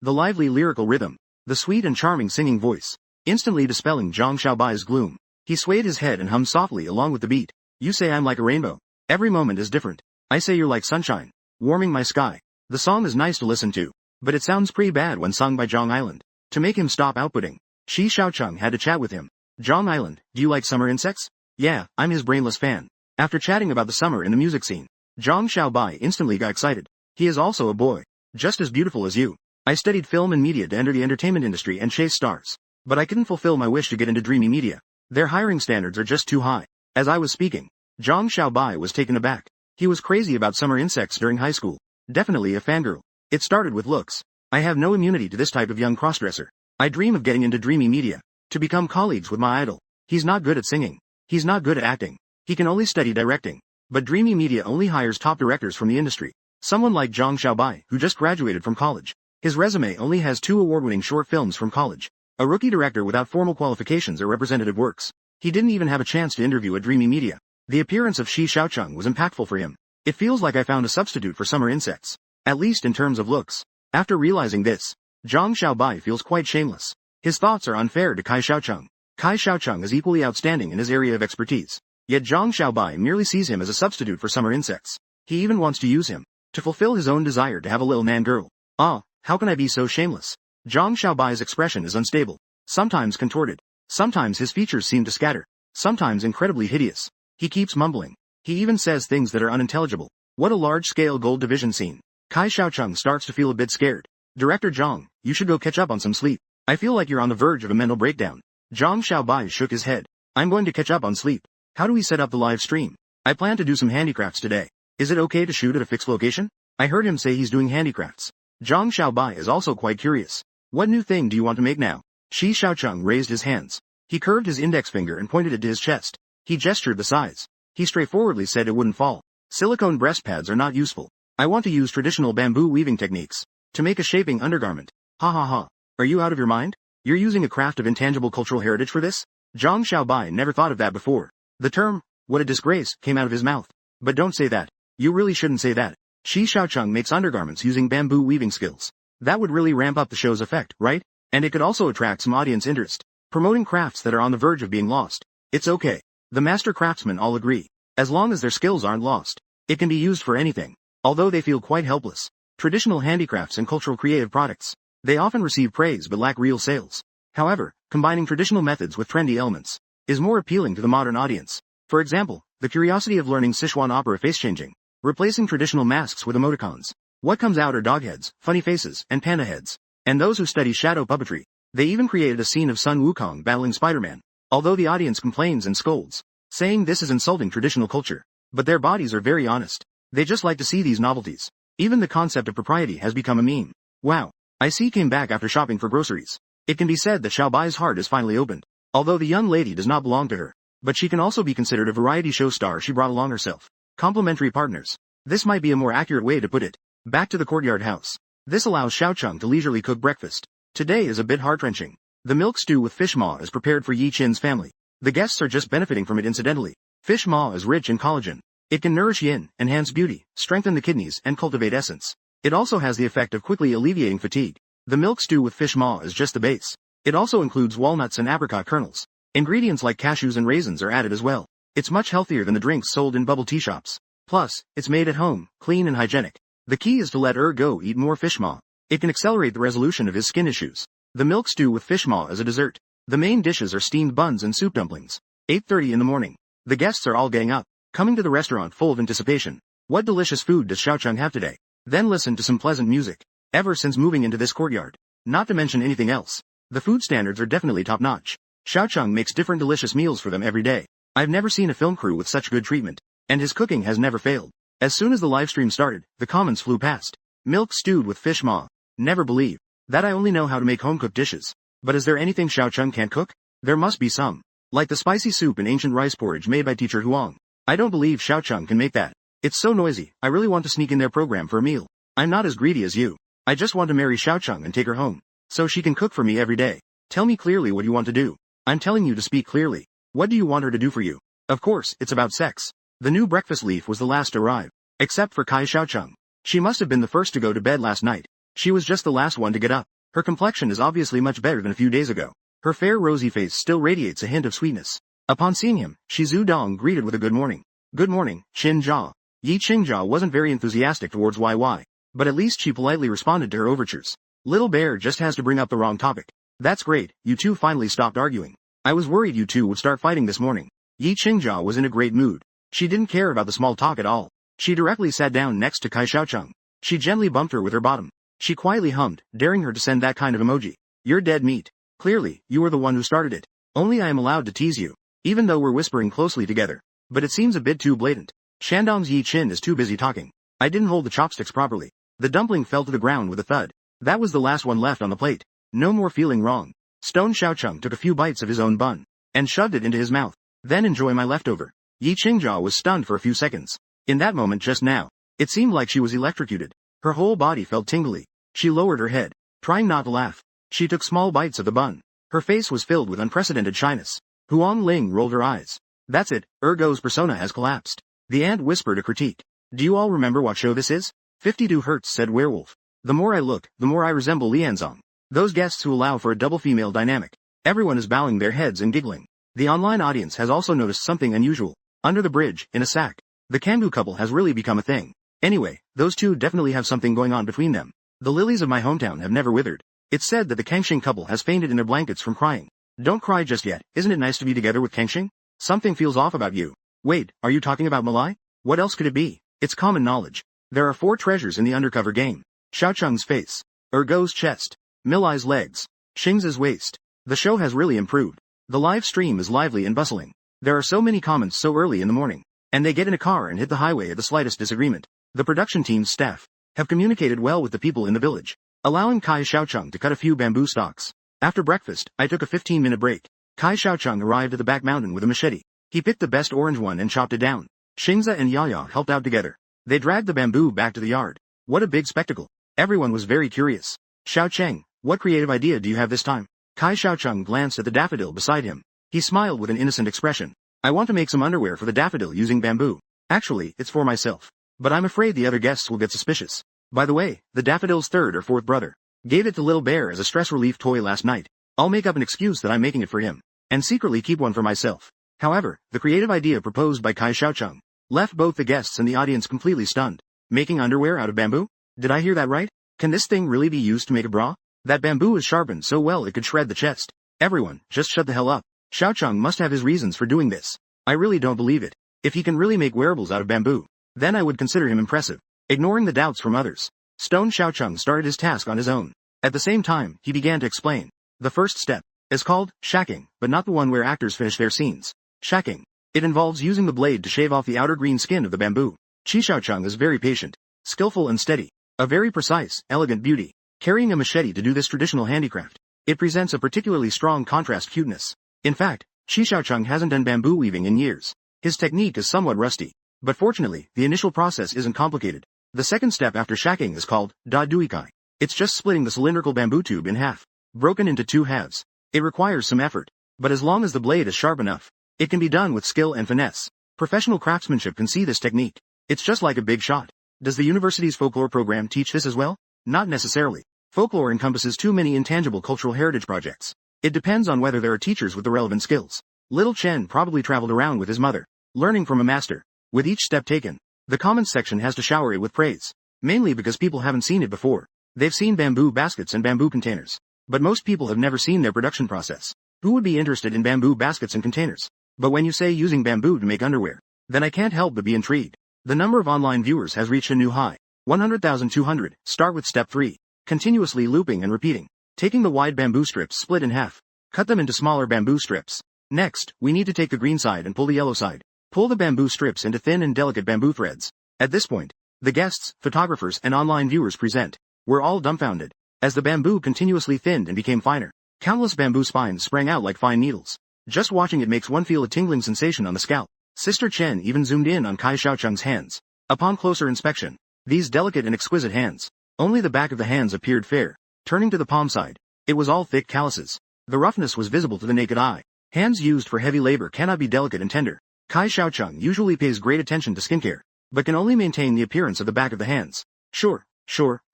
The lively lyrical rhythm. The sweet and charming singing voice. Instantly dispelling Zhang Xiaobai's gloom. He swayed his head and hummed softly along with the beat. You say I'm like a rainbow. Every moment is different. I say you're like sunshine. Warming my sky. The song is nice to listen to. But it sounds pretty bad when sung by Zhang Island. To make him stop outputting, Shi Xiaocheng had to chat with him. Zhang Island, do you like summer insects? Yeah, I'm his brainless fan. After chatting about the summer in the music scene, Zhang Xiaobai instantly got excited. He is also a boy. Just as beautiful as you. I studied film and media to enter the entertainment industry and chase stars. But I couldn't fulfill my wish to get into dreamy media. Their hiring standards are just too high. As I was speaking, Zhang Xiaobai was taken aback. He was crazy about summer insects during high school. Definitely a fangirl. It started with looks. I have no immunity to this type of young crossdresser. I dream of getting into dreamy media. To become colleagues with my idol. He's not good at singing. He's not good at acting. He can only study directing. But dreamy media only hires top directors from the industry. Someone like Zhang Xiaobai, who just graduated from college. His resume only has 2 award-winning short films from college. A rookie director without formal qualifications or representative works. He didn't even have a chance to interview at Dreamy Media. The appearance of Shi Xiaocheng was impactful for him. It feels like I found a substitute for summer insects. At least in terms of looks. After realizing this, Zhang Xiaobai feels quite shameless. His thoughts are unfair to Kai Xiaocheng. Kai Xiaocheng is equally outstanding in his area of expertise. Yet Zhang Xiaobai merely sees him as a substitute for summer insects. He even wants to use him to fulfill his own desire to have a little man girl. How can I be so shameless? Zhang Xiaobai's expression is unstable. Sometimes contorted. Sometimes his features seem to scatter. Sometimes incredibly hideous. He keeps mumbling. He even says things that are unintelligible. What a large-scale gold division scene. Kai Xiaocheng starts to feel a bit scared. Director Zhang, you should go catch up on some sleep. I feel like you're on the verge of a mental breakdown. Zhang Xiaobai shook his head. I'm going to catch up on sleep. How do we set up the live stream? I plan to do some handicrafts today. Is it okay to shoot at a fixed location? I heard him say he's doing handicrafts. Zhang Xiaobai is also quite curious. What new thing do you want to make now? Shi Xiaocheng raised his hands. He curved his index finger and pointed it to his chest. He gestured the size. He straightforwardly said it wouldn't fall. Silicone breast pads are not useful. I want to use traditional bamboo weaving techniques to make a shaping undergarment. Ha ha ha. Are you out of your mind? You're using a craft of intangible cultural heritage for this? Zhang Xiaobai never thought of that before. The term, what a disgrace, came out of his mouth. But don't say that. You really shouldn't say that. Shi Xiaocheng makes undergarments using bamboo weaving skills. That would really ramp up the show's effect, right? And it could also attract some audience interest. Promoting crafts that are on the verge of being lost. It's okay. The master craftsmen all agree. As long as their skills aren't lost. It can be used for anything. Although they feel quite helpless. traditional handicrafts and cultural creative products. They often receive praise but lack real sales. However, combining traditional methods with trendy elements is more appealing to the modern audience. For example, the curiosity of learning Sichuan opera face changing, replacing traditional masks with emoticons. What comes out are dog heads, funny faces, and panda heads. And those who study shadow puppetry. They even created a scene of Sun Wukong battling Spider-Man. Although the audience complains and scolds, saying this is insulting traditional culture. But their bodies are very honest. They just like to see these novelties. Even the concept of propriety has become a meme. Wow. I see came back after shopping for groceries. It can be said that Xiao Bai's heart is finally opened. Although the young lady does not belong to her. But she can also be considered a variety show star she brought along herself. Complementary partners. This might be a more accurate way to put it. Back to the courtyard house. This allows Xiaocheng to leisurely cook breakfast. Today is a bit heart-wrenching. The milk stew with fish maw is prepared for Yi Qin's family. The guests are just benefiting from it incidentally. Fish maw is rich in collagen. It can nourish yin, enhance beauty, strengthen the kidneys, and cultivate essence. It also has the effect of quickly alleviating fatigue. The milk stew with fish maw is just the base. It also includes walnuts and apricot kernels. Ingredients like cashews and raisins are added as well. It's much healthier than the drinks sold in bubble tea shops. Plus, it's made at home, clean and hygienic. The key is to let Go eat more fish maw. It can accelerate the resolution of his skin issues. The milk stew with fish maw is a dessert. The main dishes are steamed buns and soup dumplings. 8:30 in the morning. The guests are all getting up, coming to the restaurant full of anticipation. What delicious food does Xiaocheng have today? Then listen to some pleasant music. Ever since moving into this courtyard. Not to mention anything else. The food standards are definitely top-notch. Xiaocheng makes different delicious meals for them every day. I've never seen a film crew with such good treatment. And his cooking has never failed. As soon as the live stream started, the comments flew past. Milk stewed with fish maw. Never believe that I only know how to make home-cooked dishes. But is there anything Xiaocheng can't cook? There must be some. Like the spicy soup and ancient rice porridge made by teacher Huang. I don't believe Xiaocheng can make that. It's so noisy, I really want to sneak in their program for a meal. I'm not as greedy as you. I just want to marry Xiaocheng and take her home. So she can cook for me every day. Tell me clearly what you want to do. I'm telling you to speak clearly. What do you want her to do for you? Of course, it's about sex. The new breakfast leaf was the last to arrive. Except for Kai Xiaocheng. She must have been the first to go to bed last night. She was just the last one to get up. Her complexion is obviously much better than a few days ago. Her fair rosy face still radiates a hint of sweetness. Upon seeing him, Shi Zudong greeted with a good morning. Good morning, Qin Jia. Yi Qingjia wasn't very enthusiastic towards YY. But at least she politely responded to her overtures. Little Bear just has to bring up the wrong topic. That's great, you two finally stopped arguing. I was worried you two would start fighting this morning. Yi Qingjia was in a great mood. She didn't care about the small talk at all. She directly sat down next to Kai Xiaocheng. She gently bumped her with her bottom. She quietly hummed, daring her to send that kind of emoji. You're dead meat. Clearly, you were the one who started it. Only I am allowed to tease you. Even though we're whispering closely together. But it seems a bit too blatant. Shandong's Yi Qin is too busy talking. I didn't hold the chopsticks properly. The dumpling fell to the ground with a thud. That was the last one left on the plate. No more feeling wrong. Stone Xiaocheng took a few bites of his own bun. And shoved it into his mouth. Then enjoy my leftover. Yi Qingjia was stunned for a few seconds. In that moment just now. It seemed like she was electrocuted. Her whole body felt tingly. She lowered her head, trying not to laugh. She took small bites of the bun. Her face was filled with unprecedented shyness. Huang Ling rolled her eyes. That's it, Ergo's persona has collapsed. The ant whispered a critique. Do you all remember what show this is? 52 Hertz, said Werewolf. The more I look, the more I resemble Lianzong. Those guests who allow for a double female dynamic. Everyone is bowing their heads and giggling. The online audience has also noticed something unusual. Under the bridge, in a sack. The Kambu couple has really become a thing. Anyway, those two definitely have something going on between them. The lilies of my hometown have never withered. It's said that the Kangxing couple has fainted in their blankets from crying. Don't cry just yet, isn't it nice to be together with Kangxing? Something feels off about you. Wait, are you talking about Malai? What else could it be? It's common knowledge. There are 4 treasures in the undercover game. Xiaocheng's face. Ergo's chest. Milai's legs. Xing's waist. The show has really improved. The live stream is lively and bustling. There are so many comments so early in the morning. And they get in a car and hit the highway at the slightest disagreement. The production team's staff have communicated well with the people in the village, allowing Kai Xiaocheng to cut a few bamboo stalks. After breakfast, I took a 15-minute break. Kai Xiaocheng arrived at the back mountain with a machete. He picked the best orange one and chopped it down. Xingza and Yaya helped out together. They dragged the bamboo back to the yard. What a big spectacle. Everyone was very curious. Xiaocheng, what creative idea do you have this time? Kai Xiaocheng glanced at the daffodil beside him. He smiled with an innocent expression. I want to make some underwear for the daffodil using bamboo. Actually, it's for myself. But I'm afraid the other guests will get suspicious. By the way, the daffodil's 3rd or 4th brother gave it to Little Bear as a stress relief toy last night. I'll make up an excuse that I'm making it for him, and secretly keep one for myself. However, the creative idea proposed by Kai Xiaocheng left both the guests and the audience completely stunned. Making underwear out of bamboo? Did I hear that right? Can this thing really be used to make a bra? That bamboo is sharpened so well it could shred the chest. Everyone, just shut the hell up. Xiaocheng must have his reasons for doing this. I really don't believe it. If he can really make wearables out of bamboo, then I would consider him impressive. Ignoring the doubts from others, Stone Xiaocheng started his task on his own. At the same time, he began to explain. The first step is called shacking, but not the one where actors finish their scenes. Shacking. It involves using the blade to shave off the outer green skin of the bamboo. Qi Xiaocheng is very patient, skillful and steady. A very precise, elegant beauty. Carrying a machete to do this traditional handicraft. It presents a particularly strong contrast cuteness. In fact, Qi Xiaocheng hasn't done bamboo weaving in years. His technique is somewhat rusty. But fortunately, the initial process isn't complicated. The second step after shacking is called da duikai. It's just splitting the cylindrical bamboo tube in half, broken into two halves. It requires some effort, but as long as the blade is sharp enough, it can be done with skill and finesse. Professional craftsmanship can see this technique. It's just like a big shot. Does the university's folklore program teach this as well? Not necessarily. Folklore encompasses too many intangible cultural heritage projects. It depends on whether there are teachers with the relevant skills. Little Chen probably traveled around with his mother, learning from a master. With each step taken, the comments section has to shower it with praise. Mainly because people haven't seen it before. They've seen bamboo baskets and bamboo containers. But most people have never seen their production process. Who would be interested in bamboo baskets and containers? But when you say using bamboo to make underwear, then I can't help but be intrigued. The number of online viewers has reached a new high. 100,200. Start with step 3. Continuously looping and repeating. Taking the wide bamboo strips split in half. Cut them into smaller bamboo strips. Next, we need to take the green side and pull the yellow side. Pull the bamboo strips into thin and delicate bamboo threads. At this point, the guests, photographers and online viewers present. We're all dumbfounded. As the bamboo continuously thinned and became finer, countless bamboo spines sprang out like fine needles. Just watching it makes one feel a tingling sensation on the scalp. Sister Chen even zoomed in on Kai Xiaocheng's hands. Upon closer inspection, these delicate and exquisite hands. Only the back of the hands appeared fair. Turning to the palm side, it was all thick calluses. The roughness was visible to the naked eye. Hands used for heavy labor cannot be delicate and tender. Kai Xiaocheng usually pays great attention to skincare, but can only maintain the appearance of the back of the hands. Sure,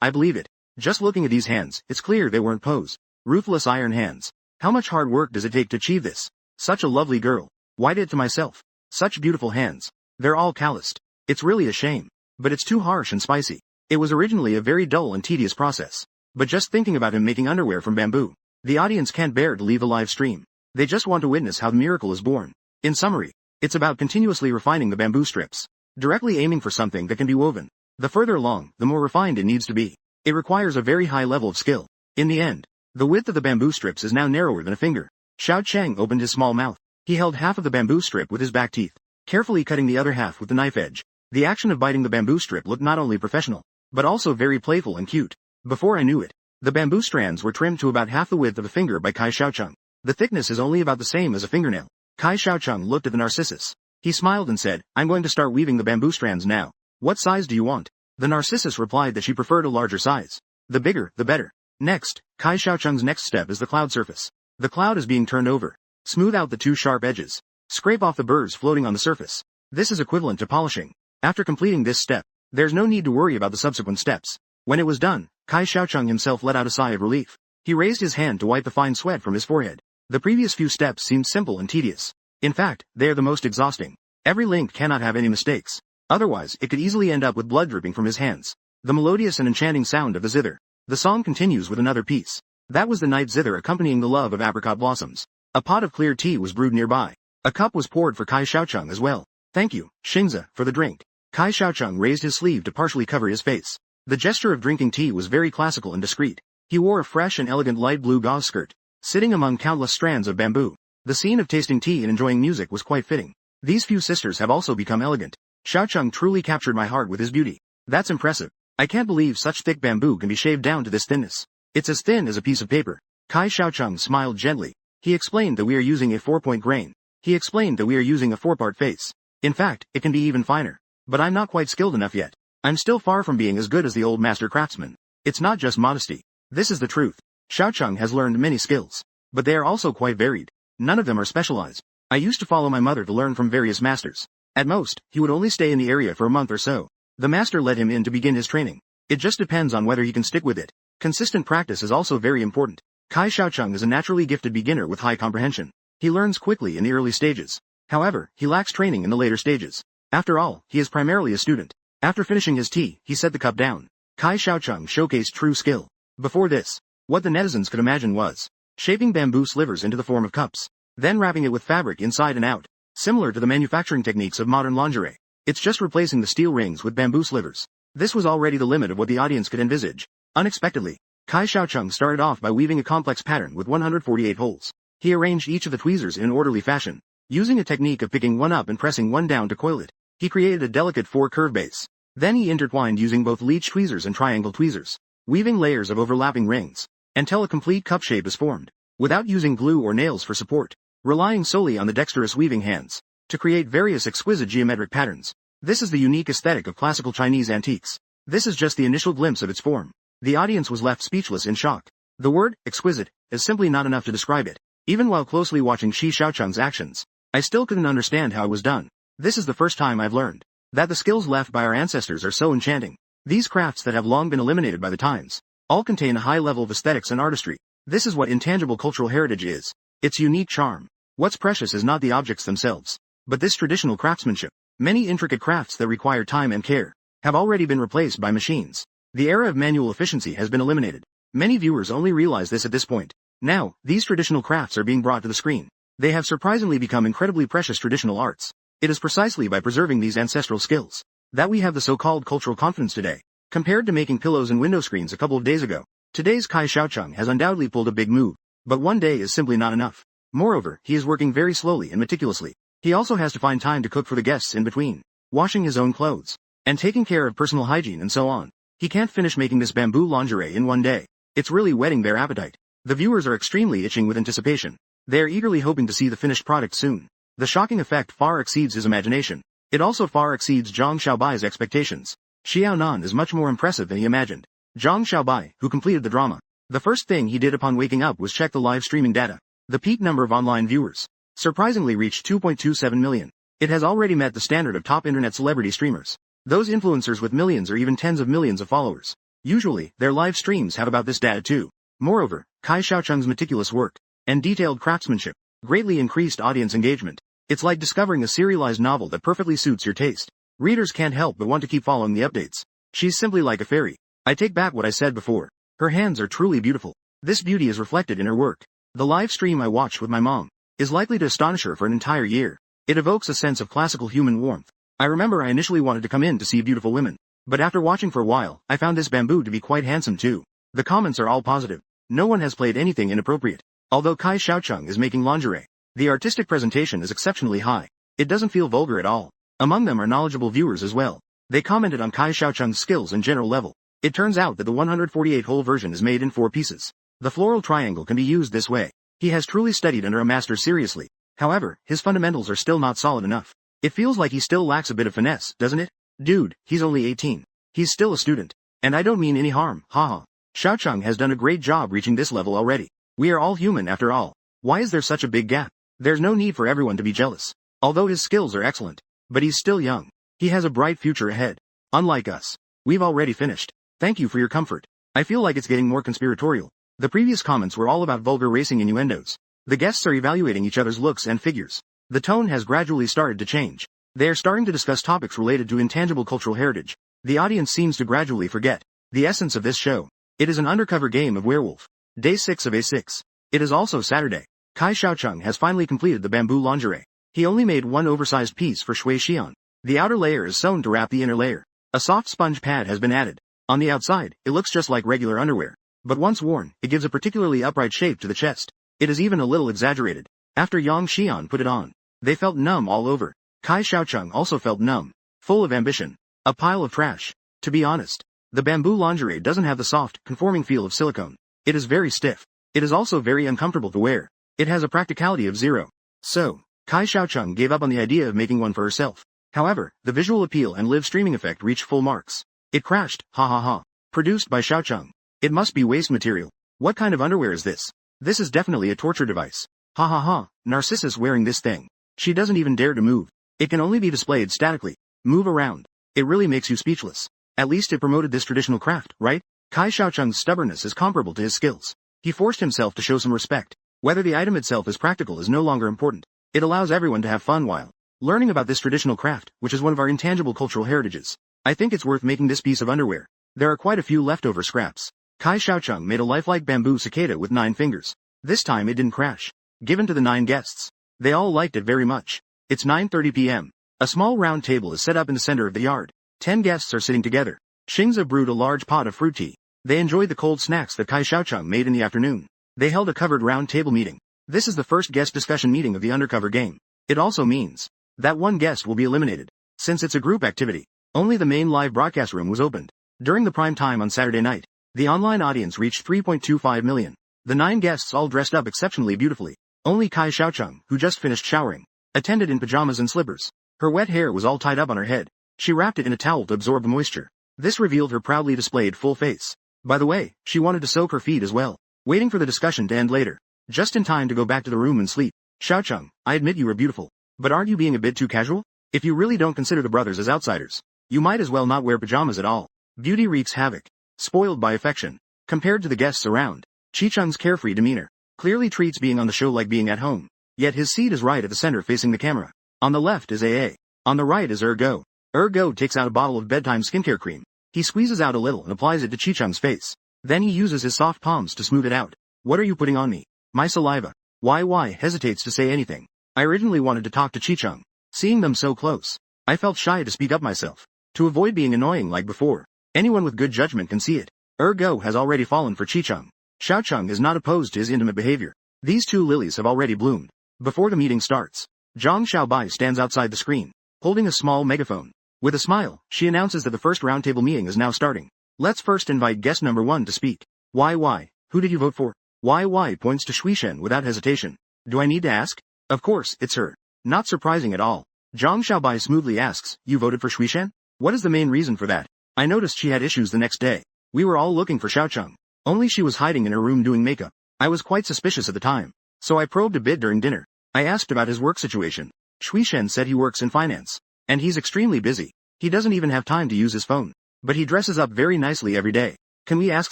I believe it. Just looking at these hands, it's clear they weren't posed. Ruthless iron hands. How much hard work does it take to achieve this? Such a lovely girl. Why did it to myself? Such beautiful hands. They're all calloused. It's really a shame. But it's too harsh and spicy. It was originally a very dull and tedious process. But just thinking about him making underwear from bamboo, the audience can't bear to leave the live stream. They just want to witness how the miracle is born. In summary, it's about continuously refining the bamboo strips. Directly aiming for something that can be woven. The further along, the more refined it needs to be. It requires a very high level of skill. In the end, the width of the bamboo strips is now narrower than a finger. Xiaocheng opened his small mouth. He held half of the bamboo strip with his back teeth, carefully cutting the other half with the knife edge. The action of biting the bamboo strip looked not only professional, but also very playful and cute. Before I knew it, the bamboo strands were trimmed to about half the width of a finger by Kai Xiaocheng. The thickness is only about the same as a fingernail. Kai Xiaocheng looked at the narcissus. He smiled and said, I'm going to start weaving the bamboo strands now. What size do you want? The narcissus replied that she preferred a larger size. The bigger, the better. Next, Kai Xiaocheng's next step is the cloud surface. The cloud is being turned over. Smooth out the two sharp edges. Scrape off the burrs floating on the surface. This is equivalent to polishing. After completing this step, there's no need to worry about the subsequent steps. When it was done, Kai Xiaocheng himself let out a sigh of relief. He raised his hand to wipe the fine sweat from his forehead. The previous few steps seemed simple and tedious. In fact, they are the most exhausting. Every link cannot have any mistakes. Otherwise, it could easily end up with blood dripping from his hands. The melodious and enchanting sound of the zither. The song continues with another piece. That was the night zither accompanying the love of apricot blossoms. A pot of clear tea was brewed nearby. A cup was poured for Kai Xiaocheng as well. Thank you, Xingzi, for the drink. Kai Xiaocheng raised his sleeve to partially cover his face. The gesture of drinking tea was very classical and discreet. He wore a fresh and elegant light blue gauze skirt, sitting among countless strands of bamboo. The scene of tasting tea and enjoying music was quite fitting. These few sisters have also become elegant. Xiaocheng truly captured my heart with his beauty. That's impressive. I can't believe such thick bamboo can be shaved down to this thinness. It's as thin as a piece of paper. Kai Xiaocheng smiled gently. He explained that we are using a 4-point grain. He explained that we are using a 4-part face. In fact, it can be even finer. But I'm not quite skilled enough yet. I'm still far from being as good as the old master craftsman. It's not just modesty. This is the truth. Xiaocheng has learned many skills. But they are also quite varied. None of them are specialized. I used to follow my mother to learn from various masters. At most, he would only stay in the area for a month or so. The master let him in to begin his training. It just depends on whether he can stick with it. Consistent practice is also very important. Kai Xiaocheng is a naturally gifted beginner with high comprehension. He learns quickly in the early stages. However, he lacks training in the later stages. After all, he is primarily a student. After finishing his tea, he set the cup down. Kai Xiaocheng showcased true skill. Before this, what the netizens could imagine was shaping bamboo slivers into the form of cups, then wrapping it with fabric inside and out, similar to the manufacturing techniques of modern lingerie. It's just replacing the steel rings with bamboo slivers. This was already the limit of what the audience could envisage. Unexpectedly, Kai Xiaocheng started off by weaving a complex pattern with 148 holes. He arranged each of the tweezers in an orderly fashion, using a technique of picking one up and pressing one down to coil it. He created a delicate four-curve base. Then he intertwined using both leech tweezers and triangle tweezers, weaving layers of overlapping rings, until a complete cup shape is formed, without using glue or nails for support, relying solely on the dexterous weaving hands, to create various exquisite geometric patterns. This is the unique aesthetic of classical Chinese antiques. This is just the initial glimpse of its form. The audience was left speechless in shock. The word, exquisite, is simply not enough to describe it. Even while closely watching Shi Xiaocheng's actions, I still couldn't understand how it was done. This is the first time I've learned that the skills left by our ancestors are so enchanting. These crafts that have long been eliminated by the times all contain a high level of aesthetics and artistry. This is what intangible cultural heritage is. Its unique charm. What's precious is not the objects themselves, but this traditional craftsmanship. Many intricate crafts that require time and care have already been replaced by machines. The era of manual efficiency has been eliminated. Many viewers only realize this at this point. Now, these traditional crafts are being brought to the screen. They have surprisingly become incredibly precious traditional arts. It is precisely by preserving these ancestral skills that we have the so-called cultural confidence today. Compared to making pillows and window screens a couple of days ago, today's Kai Xiaocheng has undoubtedly pulled a big move. But one day is simply not enough. Moreover, he is working very slowly and meticulously. He also has to find time to cook for the guests in between, washing his own clothes, and taking care of personal hygiene and so on. He can't finish making this bamboo lingerie in one day. It's really whetting their appetite. The viewers are extremely itching with anticipation. They are eagerly hoping to see the finished product soon. The shocking effect far exceeds his imagination. It also far exceeds Zhang Xiaobai's expectations. Xiao Nan is much more impressive than he imagined. Zhang Xiaobai, who completed the drama, the first thing he did upon waking up was check the live streaming data. The peak number of online viewers surprisingly reached 2.27 million. It has already met the standard of top internet celebrity streamers. Those influencers with millions or even tens of millions of followers. Usually, their live streams have about this data too. Moreover, Kai Xiaocheng's meticulous work and detailed craftsmanship greatly increased audience engagement. It's like discovering a serialized novel that perfectly suits your taste. Readers can't help but want to keep following the updates. She's simply like a fairy. I take back what I said before. Her hands are truly beautiful. This beauty is reflected in her work. The live stream I watched with my mom is likely to astonish her for an entire year. It evokes a sense of classical human warmth. I remember I initially wanted to come in to see beautiful women, but after watching for a while, I found this bamboo to be quite handsome too. The comments are all positive. No one has played anything inappropriate. Although Kai Xiaocheng is making lingerie, the artistic presentation is exceptionally high. It doesn't feel vulgar at all. Among them are knowledgeable viewers as well. They commented on Kai Xiaocheng's skills and general level. It turns out that the 148-hole version is made in 4 pieces. The floral triangle can be used this way. He has truly studied under a master seriously. However, his fundamentals are still not solid enough. It feels like he still lacks a bit of finesse, doesn't it? Dude, he's only 18. He's still a student. And I don't mean any harm, haha. Xiaocheng has done a great job reaching this level already. We are all human after all. Why is there such a big gap? There's no need for everyone to be jealous. Although his skills are excellent. But he's still young. He has a bright future ahead. Unlike us. We've already finished. Thank you for your comfort. I feel like it's getting more conspiratorial. The previous comments were all about vulgar racing innuendos. The guests are evaluating each other's looks and figures. The tone has gradually started to change. They are starting to discuss topics related to intangible cultural heritage. The audience seems to gradually forget the essence of this show. It is an undercover game of werewolf. Day 6 of A6. It is also Saturday. Kai Xiaocheng has finally completed the bamboo lingerie. He only made one oversized piece for Shui Xian. The outer layer is sewn to wrap the inner layer. A soft sponge pad has been added. On the outside, it looks just like regular underwear. But once worn, it gives a particularly upright shape to the chest. It is even a little exaggerated. After Yang Xian put it on, they felt numb all over. Kai Xiaocheng also felt numb. Full of ambition. A pile of trash. To be honest, the bamboo lingerie doesn't have the soft, conforming feel of silicone. It is very stiff. It is also very uncomfortable to wear. It has a practicality of 0. So, Kai Xiaocheng gave up on the idea of making one for herself. However, the visual appeal and live streaming effect reached full marks. It crashed, ha ha ha. Produced by Xiaocheng. It must be waste material. What kind of underwear is this? This is definitely a torture device. Ha ha ha, Narcissus wearing this thing. She doesn't even dare to move. It can only be displayed statically. Move around. It really makes you speechless. At least it promoted this traditional craft, right? Kai Xiaocheng's stubbornness is comparable to his skills. He forced himself to show some respect. Whether the item itself is practical is no longer important. It allows everyone to have fun while learning about this traditional craft, which is one of our intangible cultural heritages. I think it's worth making this piece of underwear. There are quite a few leftover scraps. Kai Xiaocheng made a lifelike bamboo cicada with 9 fingers. This time it didn't crash. Given to the 9 guests. They all liked it very much. It's 9:30 p.m. A small round table is set up in the center of the yard. 10 guests are sitting together. Xingza brewed a large pot of fruit tea. They enjoyed the cold snacks that Kai Xiaocheng made in the afternoon. They held a covered round table meeting. This is the first guest discussion meeting of the undercover game. It also means that one guest will be eliminated. Since it's a group activity, only the main live broadcast room was opened. During the prime time on Saturday night, the online audience reached 3.25 million. The 9 guests all dressed up exceptionally beautifully. Only Kai Xiaocheng, who just finished showering, attended in pajamas and slippers. Her wet hair was all tied up on her head. She wrapped it in a towel to absorb the moisture. This revealed her proudly displayed full face. By the way, she wanted to soak her feet as well, waiting for the discussion to end later. Just in time to go back to the room and sleep. Xiaocheng, I admit you are beautiful. But aren't you being a bit too casual? If you really don't consider the brothers as outsiders, you might as well not wear pajamas at all. Beauty wreaks havoc. Spoiled by affection. Compared to the guests around, Qicheng's carefree demeanor clearly treats being on the show like being at home. Yet his seat is right at the center facing the camera. On the left is AA. On the right is Ergo. Ergo takes out a bottle of bedtime skincare cream. He squeezes out a little and applies it to Qicheng's face. Then he uses his soft palms to smooth it out. What are you putting on me? My saliva. YY hesitates to say anything. I originally wanted to talk to Qicheng. Seeing them so close, I felt shy to speak up myself. To avoid being annoying like before. Anyone with good judgment can see it. Ergo has already fallen for Qicheng. Xiaocheng is not opposed to his intimate behavior. These 2 lilies have already bloomed. Before the meeting starts, Zhang Xiaobai stands outside the screen, holding a small megaphone. With a smile, she announces that the first roundtable meeting is now starting. Let's first invite guest number 1 to speak. YY, who did you vote for? YY points to Shuishen without hesitation. Do I need to ask? Of course, it's her. Not surprising at all. Zhang Xiaobai smoothly asks, you voted for Shuishen? What is the main reason for that? I noticed she had issues the next day. We were all looking for Xiaocheng. Only she was hiding in her room doing makeup. I was quite suspicious at the time. So I probed a bit during dinner. I asked about his work situation. Shuishen said he works in finance. And he's extremely busy. He doesn't even have time to use his phone. But he dresses up very nicely every day. Can we ask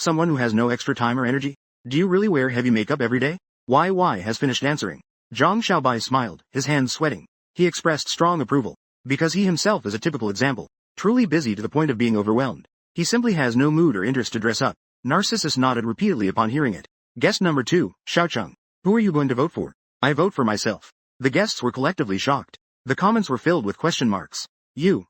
someone who has no extra time or energy? Do you really wear heavy makeup every day? YY has finished answering. Zhang Xiaobai smiled, his hands sweating. He expressed strong approval. Because he himself is a typical example. Truly busy to the point of being overwhelmed. He simply has no mood or interest to dress up. Narcissus nodded repeatedly upon hearing it. Guest number 2, Xiaocheng. Who are you going to vote for? I vote for myself. The guests were collectively shocked. The comments were filled with question marks. You,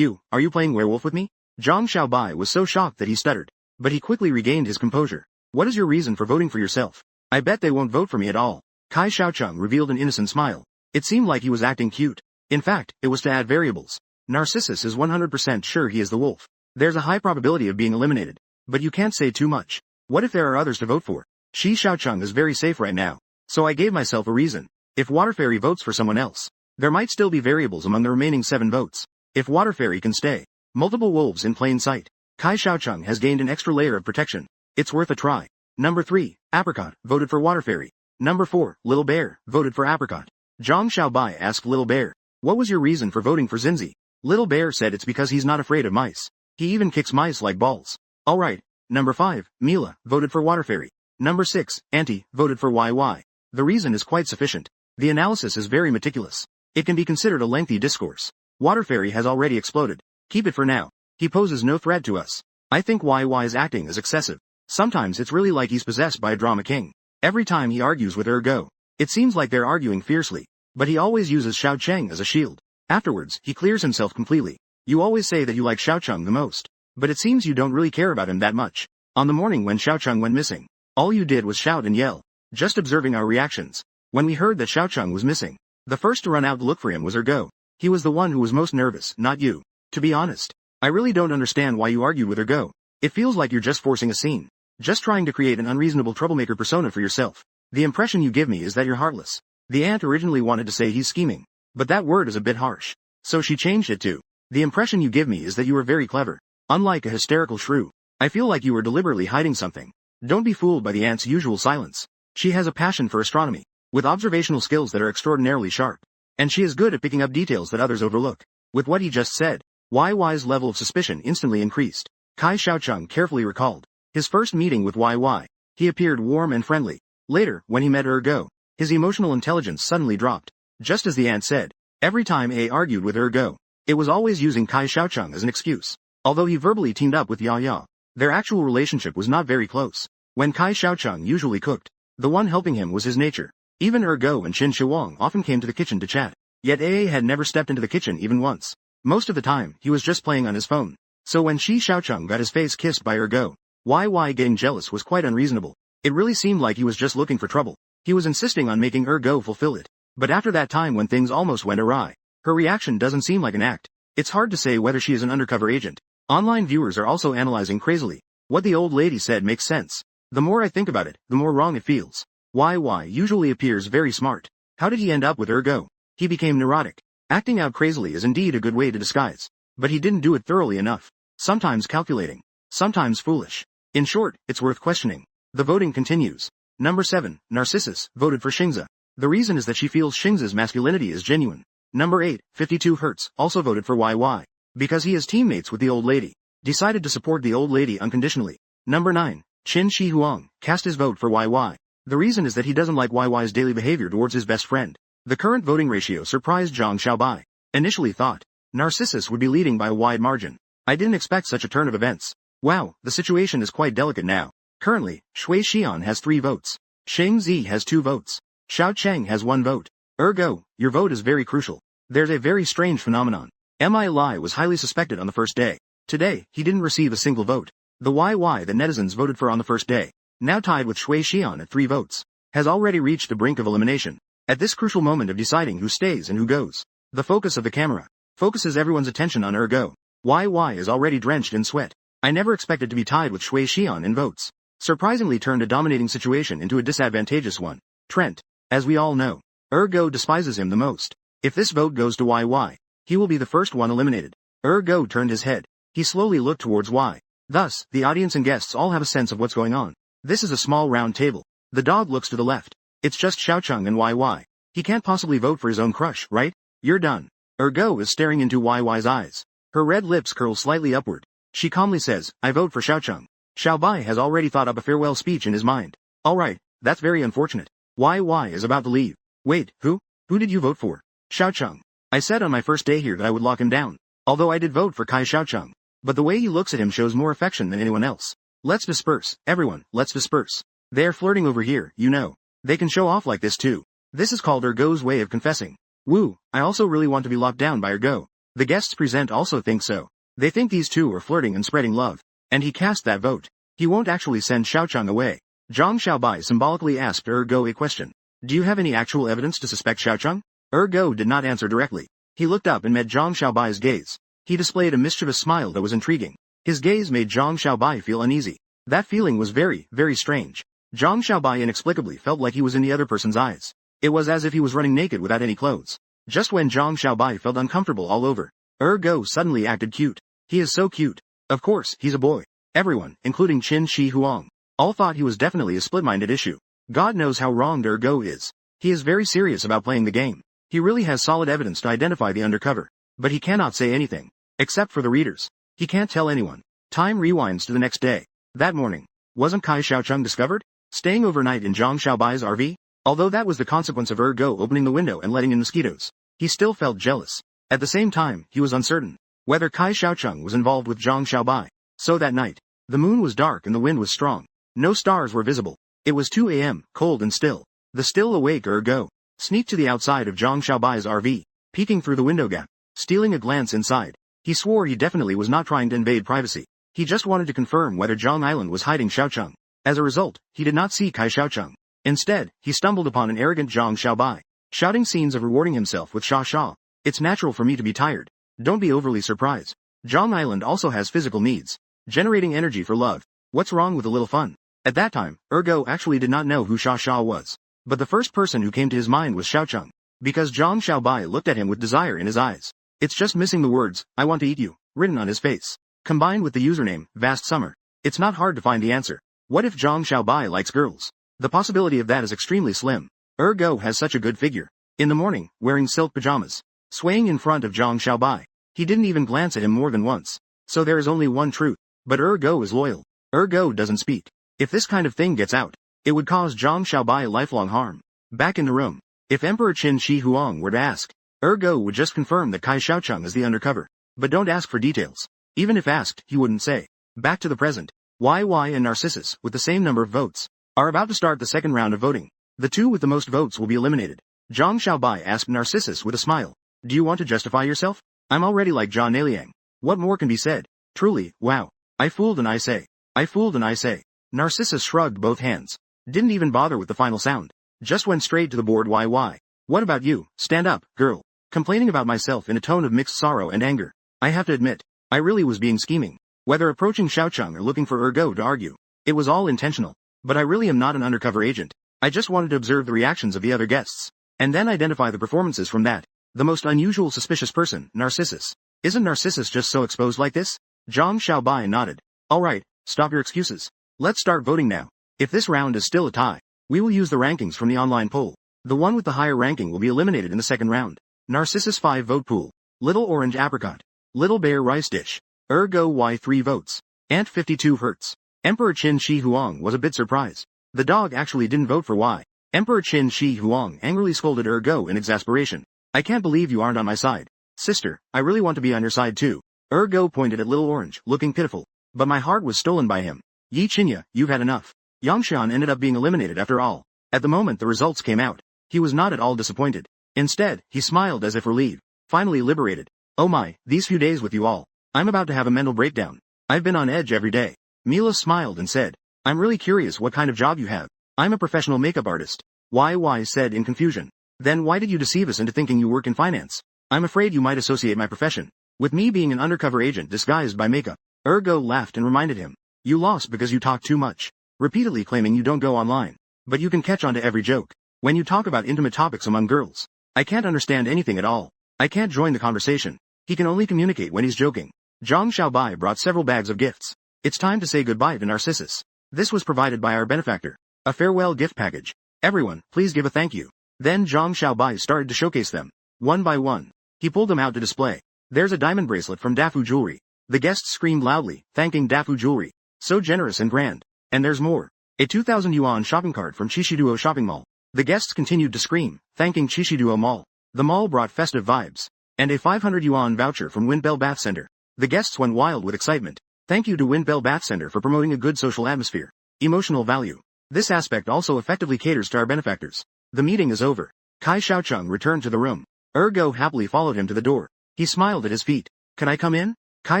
are you playing werewolf with me? Zhang Xiaobai was so shocked that he stuttered. But he quickly regained his composure. What is your reason for voting for yourself? I bet they won't vote for me at all. Kai Xiaocheng revealed an innocent smile. It seemed like he was acting cute. In fact, it was to add variables. Narcissus is 100% sure he is the wolf. There's a high probability of being eliminated. But you can't say too much. What if there are others to vote for? Shi Xiaocheng is very safe right now. So I gave myself a reason. If Water Fairy votes for someone else, there might still be variables among the remaining 7 votes. If Water Fairy can stay, multiple wolves in plain sight. Kai Xiaocheng has gained an extra layer of protection. It's worth a try. Number 3, Apricot, voted for Water Fairy. Number 4, Little Bear, voted for Apricot. Zhang Xiaobai asked Little Bear, what was your reason for voting for Zinzi? Little Bear said it's because he's not afraid of mice. He even kicks mice like balls. Alright. Number 5, Mila, voted for Water Fairy. Number 6, Auntie, voted for YY. The reason is quite sufficient. The analysis is very meticulous. It can be considered a lengthy discourse. Water Fairy has already exploded. Keep it for now. He poses no threat to us. I think YY's acting is excessive. Sometimes it's really like he's possessed by a drama king. Every time he argues with Ergo, it seems like they're arguing fiercely. But he always uses Xiaocheng as a shield. Afterwards, he clears himself completely. You always say that you like Xiaocheng the most. But it seems you don't really care about him that much. On the morning when Xiaocheng went missing, all you did was shout and yell. Just observing our reactions. When we heard that Xiaocheng was missing, the first to run out to look for him was Ergo. He was the one who was most nervous, not you. To be honest, I really don't understand why you argued with Ergo. It feels like you're just forcing a scene. Just trying to create an unreasonable troublemaker persona for yourself. The impression you give me is that you're heartless. The aunt originally wanted to say he's scheming. But that word is a bit harsh. So she changed it to, the impression you give me is that you are very clever. Unlike a hysterical shrew. I feel like you are deliberately hiding something. Don't be fooled by the aunt's usual silence. She has a passion for astronomy, with observational skills that are extraordinarily sharp. And she is good at picking up details that others overlook. With what he just said, YY's level of suspicion instantly increased. Kai Xiaocheng carefully recalled his first meeting with YY. He appeared warm and friendly. Later, when he met Ergo, his emotional intelligence suddenly dropped. Just as the aunt said, every time A argued with Ergo, it was always using Kai Xiaocheng as an excuse. Although he verbally teamed up with Ya Ya, their actual relationship was not very close. When Kai Xiaocheng usually cooked, the one helping him was his nature. Even Ergo and Qin Shihuang often came to the kitchen to chat. Yet AA had never stepped into the kitchen even once. Most of the time, he was just playing on his phone. So when Shi Xiaocheng got his face kissed by Ergo, YY getting jealous was quite unreasonable. It really seemed like he was just looking for trouble. He was insisting on making Ergo fulfill it. But after that time when things almost went awry, her reaction doesn't seem like an act. It's hard to say whether she is an undercover agent. Online viewers are also analyzing crazily. What the old lady said makes sense. The more I think about it, the more wrong it feels. YY usually appears very smart. How did he end up with Ergo? He became neurotic. Acting out crazily is indeed a good way to disguise. But he didn't do it thoroughly enough. Sometimes calculating. Sometimes foolish. In short, it's worth questioning. The voting continues. Number 7, Narcissus, voted for Xingzi. The reason is that she feels Xingzi's masculinity is genuine. Number 8, 52 Hertz, also voted for YY. Because he is teammates with the old lady. Decided to support the old lady unconditionally. Number 9, Qin Shi Huang, cast his vote for YY. The reason is that he doesn't like YY's daily behavior towards his best friend. The current voting ratio surprised Zhang Xiaobai. Initially thought, Narcissus would be leading by a wide margin. I didn't expect such a turn of events. Wow, the situation is quite delicate now. Currently, Shui Xian has 3 votes. Sheng Zi has 2 votes. Xiao Cheng has 1 vote. Ergo, your vote is very crucial. There's a very strange phenomenon. Mi Lai was highly suspected on the first day. Today, he didn't receive a single vote. The YY that netizens voted for on the first day, now tied with Shui Xian at 3 votes, has already reached the brink of elimination. At this crucial moment of deciding who stays and who goes, the focus of the camera focuses everyone's attention on Ergo. YY is already drenched in sweat. I never expected to be tied with Shui Xian in votes. Surprisingly turned a dominating situation into a disadvantageous one. Trent, as we all know, Ergo despises him the most. If this vote goes to YY, he will be the first one eliminated. Ergo turned his head. He slowly looked towards Y. Thus, the audience and guests all have a sense of what's going on. This is a small round table. The dog looks to the left. It's just Xiaocheng and YY. He can't possibly vote for his own crush, right? You're done. Ergo is staring into YY's eyes. Her red lips curl slightly upward. She calmly says, I vote for Xiaocheng. Xiaobai has already thought up a farewell speech in his mind. Alright, that's very unfortunate. YY is about to leave. Wait, who? Who did you vote for? Xiaocheng. I said on my first day here that I would lock him down. Although I did vote for Kai Xiaocheng. But the way he looks at him shows more affection than anyone else. Let's disperse, everyone, let's disperse. They're flirting over here, you know. They can show off like this too. This is called Ergo's way of confessing. Woo, I also really want to be locked down by Ergo. The guests present also think so. They think these two are flirting and spreading love. And he cast that vote. He won't actually send Xiaocheng away. Zhang Xiaobai symbolically asked Ergo a question. Do you have any actual evidence to suspect Xiaocheng? Ergo did not answer directly. He looked up and met Zhang Xiaobai's gaze. He displayed a mischievous smile that was intriguing. His gaze made Zhang Xiaobai feel uneasy. That feeling was very, very strange. Zhang Xiaobai inexplicably felt like he was in the other person's eyes. It was as if he was running naked without any clothes. Just when Zhang Xiaobai felt uncomfortable all over, Ergo suddenly acted cute. He is so cute. Of course, he's a boy. Everyone, including Qin Shi Huang, all thought he was definitely a split-minded issue. God knows how wrong Ergo is. He is very serious about playing the game. He really has solid evidence to identify the undercover. But he cannot say anything. Except for the readers. He can't tell anyone. Time rewinds to the next day. That morning. Wasn't Kai Xiaocheng discovered? Staying overnight in Zhang Xiaobai's RV? Although that was the consequence of Ergo opening the window and letting in mosquitoes. He still felt jealous. At the same time, he was uncertain whether Kai Xiaocheng was involved with Zhang Xiaobai. So that night, the moon was dark and the wind was strong. No stars were visible. It was 2 a.m., cold and still. The still awake Ergo sneaked to the outside of Zhang Xiaobai's RV, peeking through the window gap, stealing a glance inside. He swore he definitely was not trying to invade privacy. He just wanted to confirm whether Zhang Island was hiding Xiaocheng. As a result, he did not see Kai Xiaocheng. Instead, he stumbled upon an arrogant Zhang Xiaobai, shouting scenes of rewarding himself with Sha Sha. It's natural for me to be tired. Don't be overly surprised. Zhang Island also has physical needs. Generating energy for love. What's wrong with a little fun? At that time, Ergo actually did not know who Sha Sha was. But the first person who came to his mind was Xiaocheng. Because Zhang Xiaobai looked at him with desire in his eyes. It's just missing the words, I want to eat you, written on his face. Combined with the username, Vast Summer. It's not hard to find the answer. What if Zhang Xiaobai likes girls? The possibility of that is extremely slim. Ergo has such a good figure. In the morning, wearing silk pajamas, swaying in front of Zhang Xiaobai. He didn't even glance at him more than once. So there is only one truth. But Ergo is loyal. Ergo doesn't speak. If this kind of thing gets out, it would cause Zhang Xiaobai lifelong harm. Back in the room, if Emperor Qin Shi Huang were to ask, Ergo would just confirm that Kai Xiaocheng is the undercover. But don't ask for details. Even if asked, he wouldn't say. Back to the present. YY and Narcissus, with the same number of votes, are about to start the second round of voting. The two with the most votes will be eliminated. Zhang Xiaobai asked Narcissus with a smile. Do you want to justify yourself? I'm already like Zhang Naliang. What more can be said? Truly, wow. I fooled and I say. I fooled and I say. Narcissus shrugged both hands. Didn't even bother with the final sound. Just went straight to the board. YY. What about you? Stand up, girl. Complaining about myself in a tone of mixed sorrow and anger. I have to admit, I really was being scheming. Whether approaching Xiaocheng or looking for Ergo to argue, it was all intentional. But I really am not an undercover agent. I just wanted to observe the reactions of the other guests, and then identify the performances from that. The most unusual suspicious person, Narcissus. Isn't Narcissus just so exposed like this? Zhang Xiaobai nodded. Alright, stop your excuses. Let's start voting now. If this round is still a tie, we will use the rankings from the online poll. The one with the higher ranking will be eliminated in the second round. Narcissus 5 vote pool. Little Orange Apricot. Little Bear Rice Dish. Ergo Y 3 votes. Ant 52 Hertz. Emperor Qin Shi Huang was a bit surprised. The dog actually didn't vote for Y. Emperor Qin Shi Huang angrily scolded Ergo in exasperation. I can't believe you aren't on my side. Sister, I really want to be on your side too. Ergo pointed at Little Orange, looking pitiful. But my heart was stolen by him. Yi Qinya, you've had enough. Yangshan ended up being eliminated after all. At the moment the results came out, he was not at all disappointed. Instead, he smiled as if relieved. Finally liberated. Oh my, these few days with you all. I'm about to have a mental breakdown. I've been on edge every day. Mila smiled and said, I'm really curious what kind of job you have. I'm a professional makeup artist. YY said in confusion. Then why did you deceive us into thinking you work in finance? I'm afraid you might associate my profession with me being an undercover agent disguised by makeup. Ergo laughed and reminded him. You lost because you talk too much. Repeatedly claiming you don't go online. But you can catch on to every joke. When you talk about intimate topics among girls. I can't understand anything at all. I can't join the conversation. He can only communicate when he's joking. Zhang Xiaobai brought several bags of gifts. It's time to say goodbye to Narcissus. This was provided by our benefactor. A farewell gift package. Everyone, please give a thank you. Then Zhang Xiaobai started to showcase them. One by one. He pulled them out to display. There's a diamond bracelet from Dafu Jewelry. The guests screamed loudly, thanking Dafu Jewelry. So generous and grand. And there's more. A 2,000 yuan shopping cart from Chishiduo Shopping Mall. The guests continued to scream, thanking Chishiduo Mall. The mall brought festive vibes. And a 500 yuan voucher from Windbell Bath Center. The guests went wild with excitement. Thank you to Windbell Bath Center for promoting a good social atmosphere. Emotional value. This aspect also effectively caters to our benefactors. The meeting is over. Kai Xiaocheng returned to the room. Ergo happily followed him to the door. He smiled at his feet. Can I come in? Kai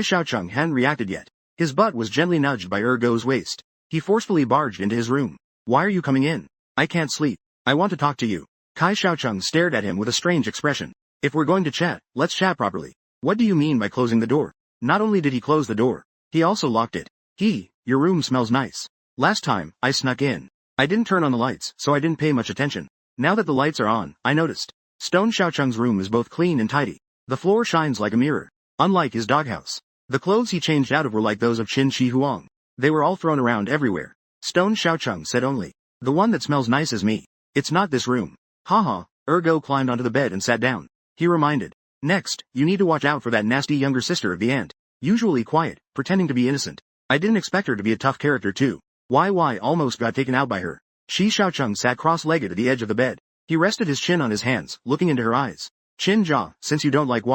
Xiaocheng hadn't reacted yet. His butt was gently nudged by Ergo's waist. He forcefully barged into his room. Why are you coming in? I can't sleep. I want to talk to you. Kai Xiaocheng stared at him with a strange expression. If we're going to chat, let's chat properly. What do you mean by closing the door? Not only did he close the door, he also locked it. Your room smells nice. Last time, I snuck in. I didn't turn on the lights, so I didn't pay much attention. Now that the lights are on, I noticed. Stone Xiaocheng's room is both clean and tidy. The floor shines like a mirror. Unlike his doghouse. The clothes he changed out of were like those of Qin Shi Huang. They were all thrown around everywhere. Stone Xiaocheng said only. The one that smells nice is me. It's not this room. Haha, Ergo climbed onto the bed and sat down. He reminded. Next, you need to watch out for that nasty younger sister of the ant. Usually quiet, pretending to be innocent. I didn't expect her to be a tough character too. YY almost got taken out by her. Shi Xiaocheng sat cross-legged at the edge of the bed. He rested his chin on his hands, looking into her eyes. Qin Jia, since you don't like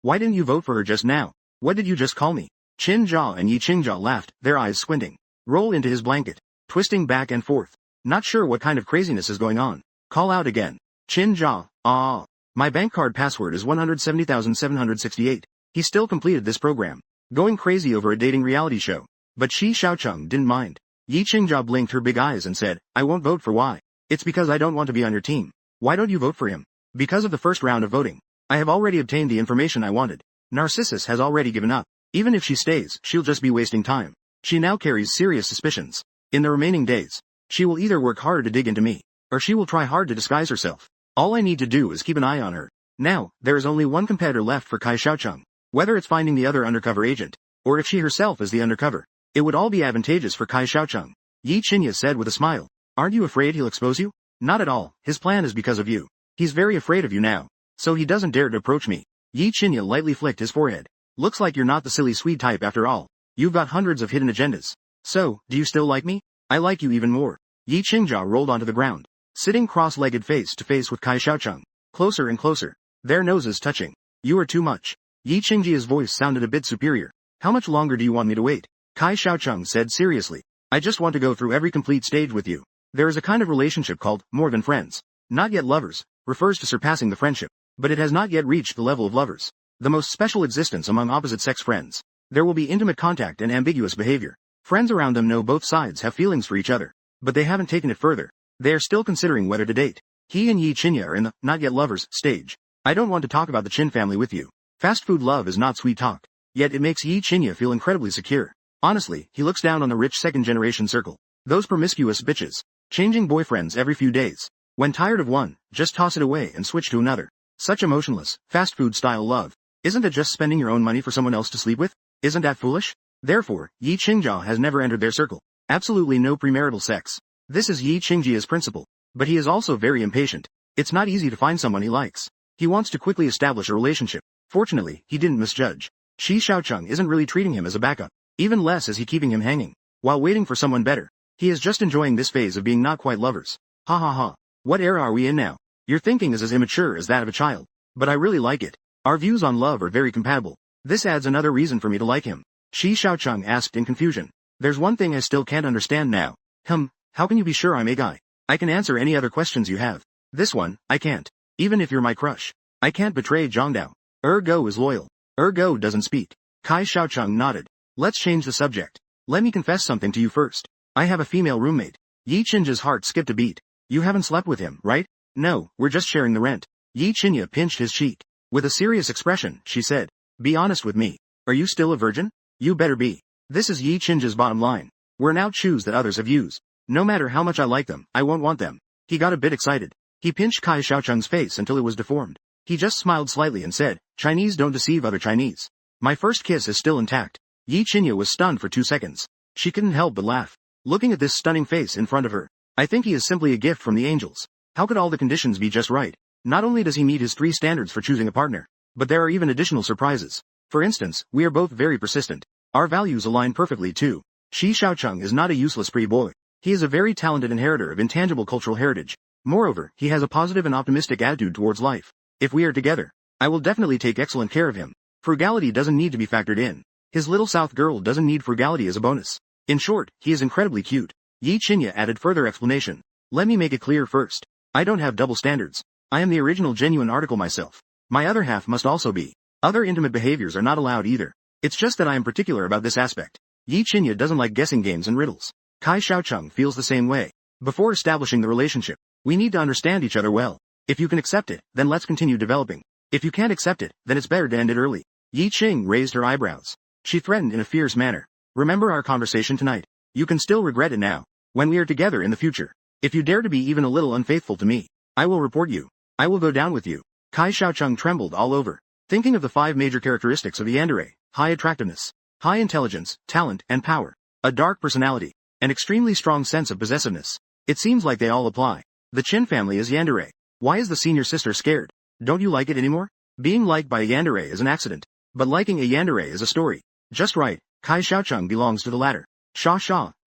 why didn't you vote for her just now? What did you just call me? Qin Jia and Yi Qingjia laughed, their eyes squinting. Roll into his blanket. Twisting back and forth. Not sure what kind of craziness is going on. Call out again. Qin Jia, my bank card password is 170,768. He still completed this program. Going crazy over a dating reality show. But Shi Xiaocheng didn't mind. Yi Qingjia blinked her big eyes and said, I won't vote for Y. It's because I don't want to be on your team. Why don't you vote for him? Because of the first round of voting. I have already obtained the information I wanted. Narcissus has already given up. Even if she stays, she'll just be wasting time. She now carries serious suspicions. In the remaining days, she will either work harder to dig into me, or she will try hard to disguise herself. All I need to do is keep an eye on her. Now, there is only one competitor left for Kai Xiaocheng. Whether it's finding the other undercover agent, or if she herself is the undercover, it would all be advantageous for Kai Xiaocheng. Yi Qinya said with a smile. Aren't you afraid he'll expose you? Not at all, his plan is because of you. He's very afraid of you now. So he doesn't dare to approach me. Yi Qinya lightly flicked his forehead. Looks like you're not the silly Swede type after all. You've got hundreds of hidden agendas. So, do you still like me? I like you even more. Yi Qingjia rolled onto the ground, sitting cross-legged face to face with Kai Xiaocheng. Closer and closer. Their noses touching. You are too much. Yi Qingjia's voice sounded a bit superior. How much longer do you want me to wait? Kai Xiaocheng said seriously. I just want to go through every complete stage with you. There is a kind of relationship called more than friends. Not yet lovers, refers to surpassing the friendship, but it has not yet reached the level of lovers. The most special existence among opposite-sex friends. There will be intimate contact and ambiguous behavior. Friends around them know both sides have feelings for each other, but they haven't taken it further. They are still considering whether to date. He and Yi Qinya are in the not yet lovers stage. I don't want to talk about the Qin family with you. Fast food love is not sweet talk. Yet it makes Yi Qinya feel incredibly secure. Honestly, he looks down on the rich second-generation circle. Those promiscuous bitches. Changing boyfriends every few days. When tired of one, just toss it away and switch to another. Such emotionless, fast food-style love. Isn't it just spending your own money for someone else to sleep with? Isn't that foolish? Therefore, Yi Qingjia has never entered their circle. Absolutely no premarital sex. This is Yi Qingjia's principle. But he is also very impatient. It's not easy to find someone he likes. He wants to quickly establish a relationship. Fortunately, he didn't misjudge. Shi Xiaocheng isn't really treating him as a backup. Even less is he keeping him hanging, while waiting for someone better. He is just enjoying this phase of being not quite lovers. Ha ha ha. What era are we in now? Your thinking is as immature as that of a child. But I really like it. Our views on love are very compatible. This adds another reason for me to like him. Shi Xiaocheng asked in confusion. There's one thing I still can't understand now. How can you be sure I'm a guy? I can answer any other questions you have. This one, I can't. Even if you're my crush. I can't betray Zhangdao. Ergo is loyal. Ergo doesn't speak. Kai Xiaocheng nodded. Let's change the subject. Let me confess something to you first. I have a female roommate. Yi Qinjia's heart skipped a beat. You haven't slept with him, right? No, we're just sharing the rent. Yi Qinya pinched his cheek. With a serious expression, she said. Be honest with me. Are you still a virgin? You better be. This is Yi Qinjia's bottom line. We're now choose that others have used. No matter how much I like them, I won't want them. He got a bit excited. He pinched Kai Xiaocheng's face until it was deformed. He just smiled slightly and said, Chinese don't deceive other Chinese. My first kiss is still intact. Yi Qinya was stunned for 2 seconds. She couldn't help but laugh. Looking at this stunning face in front of her. I think he is simply a gift from the angels. How could all the conditions be just right? Not only does he meet his 3 standards for choosing a partner, but there are even additional surprises. For instance, we are both very persistent. Our values align perfectly too. Shi Xiaocheng is not a useless pretty boy. He is a very talented inheritor of intangible cultural heritage. Moreover, he has a positive and optimistic attitude towards life. If we are together, I will definitely take excellent care of him. Frugality doesn't need to be factored in. His little South girl doesn't need frugality as a bonus. In short, he is incredibly cute. Yi Qinya added further explanation. Let me make it clear first. I don't have double standards. I am the original genuine article myself. My other half must also be. Other intimate behaviors are not allowed either. It's just that I am particular about this aspect. Yi Qinya doesn't like guessing games and riddles. Kai Xiaocheng feels the same way. Before establishing the relationship, we need to understand each other well. If you can accept it, then let's continue developing. If you can't accept it, then it's better to end it early. Yi Qing raised her eyebrows. She threatened in a fierce manner. Remember our conversation tonight. You can still regret it now. When we are together in the future. If you dare to be even a little unfaithful to me, I will report you. I will go down with you. Kai Xiaocheng trembled all over. Thinking of the 5 major characteristics of a yandere: high attractiveness, high intelligence, talent, and power, a dark personality, an extremely strong sense of possessiveness. It seems like they all apply. The Qin family is yandere. Why is the senior sister scared? Don't you like it anymore? Being liked by a yandere is an accident. But liking a yandere is a story. Just right, Kai Xiaocheng belongs to the latter. Sha,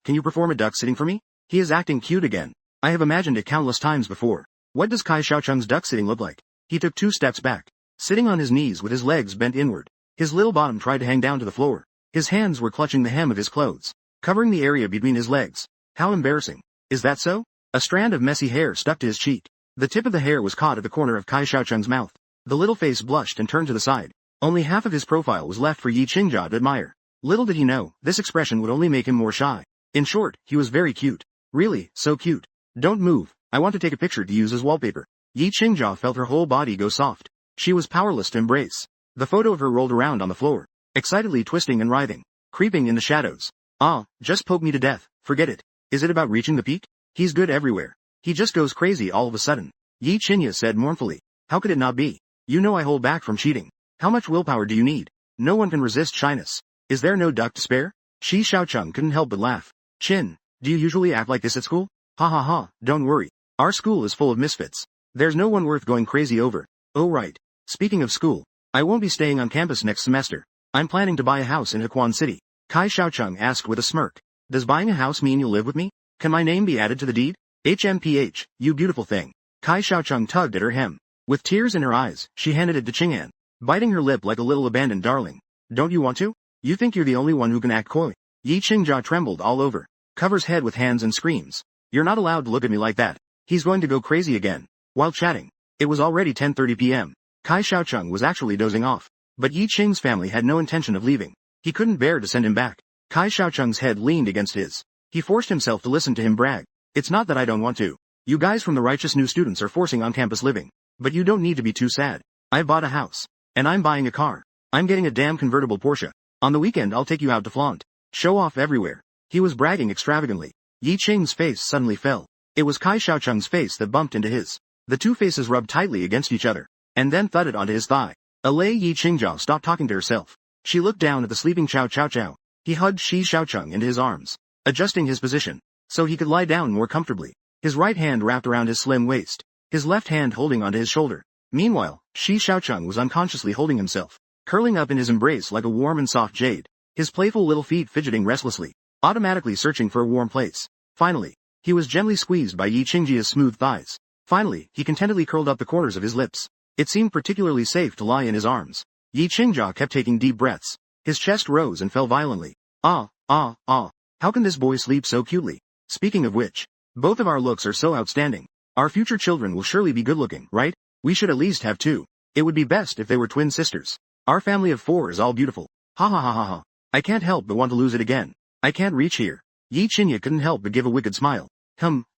can you perform a duck sitting for me? He is acting cute again. I have imagined it countless times before. What does Kai Xiaocheng's duck sitting look like? He took 2 steps back. Sitting on his knees with his legs bent inward. His little bottom tried to hang down to the floor. His hands were clutching the hem of his clothes, covering the area between his legs. How embarrassing. Is that so? A strand of messy hair stuck to his cheek. The tip of the hair was caught at the corner of Kai Xiaocheng's mouth. The little face blushed and turned to the side. Only half of his profile was left for Yi Qingjia to admire. Little did he know, this expression would only make him more shy. In short, he was very cute. Really, so cute. Don't move. I want to take a picture to use as wallpaper. Yi Qingjia felt her whole body go soft. She was powerless to embrace. The photo of her rolled around on the floor, excitedly twisting and writhing, creeping in the shadows. Ah, just poke me to death, forget it. Is it about reaching the peak? He's good everywhere. He just goes crazy all of a sudden. Yi Qinya said mournfully. How could it not be? You know I hold back from cheating. How much willpower do you need? No one can resist shyness. Is there no duck to spare? Shi Xiaocheng couldn't help but laugh. Qin, do you usually act like this at school? Ha ha ha, don't worry. Our school is full of misfits. There's no one worth going crazy over. Oh right. Speaking of school, I won't be staying on campus next semester. I'm planning to buy a house in Hequan City. Kai Xiaocheng asked with a smirk. Does buying a house mean you'll live with me? Can my name be added to the deed? HMPH, you beautiful thing. Kai Xiaocheng tugged at her hem. With tears in her eyes, she handed it to Qing'an, biting her lip like a little abandoned darling. Don't you want to? You think you're the only one who can act coy? Yi Qingja trembled all over, covers head with hands and screams. You're not allowed to look at me like that. He's going to go crazy again. While chatting, it was already 10:30 p.m. Kai Xiaocheng was actually dozing off, but Yi Qing's family had no intention of leaving. He couldn't bear to send him back. Kai Xiaocheng's head leaned against his. He forced himself to listen to him brag. It's not that I don't want to. You guys from the righteous new students are forcing on-campus living. But you don't need to be too sad. I bought a house. And I'm buying a car. I'm getting a damn convertible Porsche. On the weekend I'll take you out to flaunt. Show off everywhere. He was bragging extravagantly. Yi Qing's face suddenly fell. It was Kai Xiaocheng's face that bumped into his. The two faces rubbed tightly against each other, and then thudded onto his thigh. Yi Qingjiao stopped talking to herself. She looked down at the sleeping Chao Chao Chao. He hugged Shi Xiaocheng into his arms, adjusting his position, so he could lie down more comfortably. His right hand wrapped around his slim waist, his left hand holding onto his shoulder. Meanwhile, Shi Xiaocheng was unconsciously holding himself, curling up in his embrace like a warm and soft jade, his playful little feet fidgeting restlessly, automatically searching for a warm place. Finally, he was gently squeezed by Yi Qingjia's smooth thighs. Finally, he contentedly curled up the corners of his lips. It seemed particularly safe to lie in his arms. Yi Qingjia kept taking deep breaths. His chest rose and fell violently. Ah. How can this boy sleep so cutely? Speaking of which, both of our looks are so outstanding. Our future children will surely be good-looking, right? We should at least have two. It would be best if they were twin sisters. Our family of 4 is all beautiful. Ha ha ha ha ha. I can't help but want to lose it again. I can't reach here. Yi Qingya couldn't help but give a wicked smile.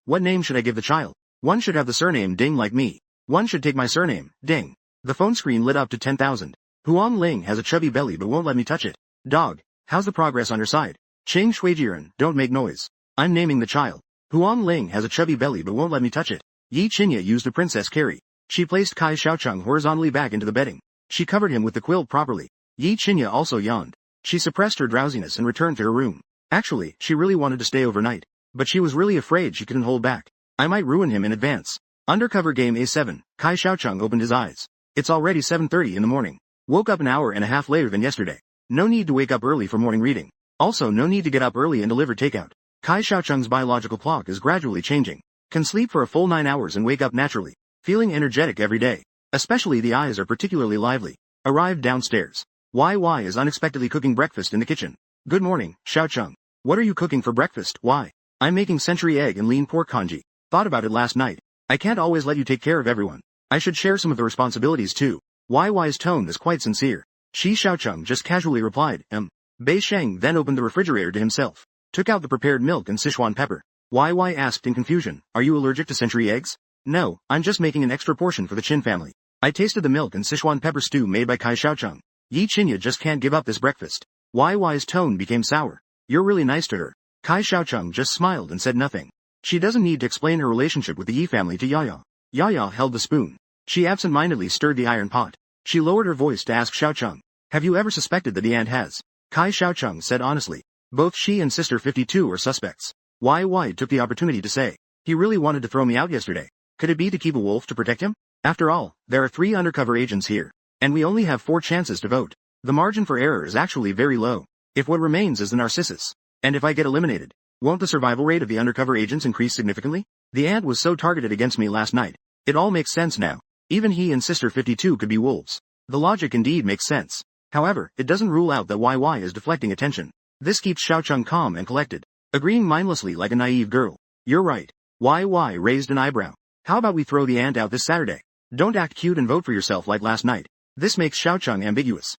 What name should I give the child? One should have the surname Ding like me. One should take my surname, Ding. The phone screen lit up to 10,000. Huang Ling has a chubby belly but won't let me touch it. Dog, how's the progress on your side? Ching Shuijiren, don't make noise. I'm naming the child. Huang Ling has a chubby belly but won't let me touch it. Yi Qingya used a princess carry. She placed Kai Xiaocheng horizontally back into the bedding. She covered him with the quilt properly. Yi Qingya also yawned. She suppressed her drowsiness and returned to her room. Actually, she really wanted to stay overnight. But she was really afraid she couldn't hold back. I might ruin him in advance. Undercover game A7, Kai Xiaocheng opened his eyes. It's already 7:30 in the morning. Woke up an hour and a half later than yesterday. No need to wake up early for morning reading. Also no need to get up early and deliver takeout. Kai Xiaocheng's biological clock is gradually changing. Can sleep for a full 9 hours and wake up naturally. Feeling energetic every day. Especially the eyes are particularly lively. Arrived downstairs. YY is unexpectedly cooking breakfast in the kitchen. Good morning, Xiaocheng. What are you cooking for breakfast? Why? I'm making century egg and lean pork congee. Thought about it last night. I can't always let you take care of everyone. I should share some of the responsibilities too. YY's tone is quite sincere. Shi Xiaocheng just casually replied, Bei Sheng then opened the refrigerator to himself. Took out the prepared milk and Sichuan pepper. YY asked in confusion, are you allergic to century eggs? No, I'm just making an extra portion for the Qin family. I tasted the milk and Sichuan pepper stew made by Kai Xiaocheng. Yi Qingya just can't give up this breakfast. YY's tone became sour. You're really nice to her. Kai Xiaocheng just smiled and said nothing. She doesn't need to explain her relationship with the Yi family to Yaya. Yaya held the spoon. She absent-mindedly stirred the iron pot. She lowered her voice to ask Xiaocheng, have you ever suspected that the aunt has? Kai Xiaocheng said honestly. Both she and Sister 52 are suspects. YY took the opportunity to say, he really wanted to throw me out yesterday. Could it be to keep a wolf to protect him? After all, there are 3 undercover agents here. And we only have 4 chances to vote. The margin for error is actually very low. If what remains is the Narcissus. And if I get eliminated, won't the survival rate of the undercover agents increase significantly? The ant was so targeted against me last night. It all makes sense now. Even he and Sister 52 could be wolves. The logic indeed makes sense. However, it doesn't rule out that YY is deflecting attention. This keeps Xiaocheng calm and collected, agreeing mindlessly like a naive girl. You're right. YY raised an eyebrow. How about we throw the ant out this Saturday? Don't act cute and vote for yourself like last night. This makes Xiaocheng ambiguous.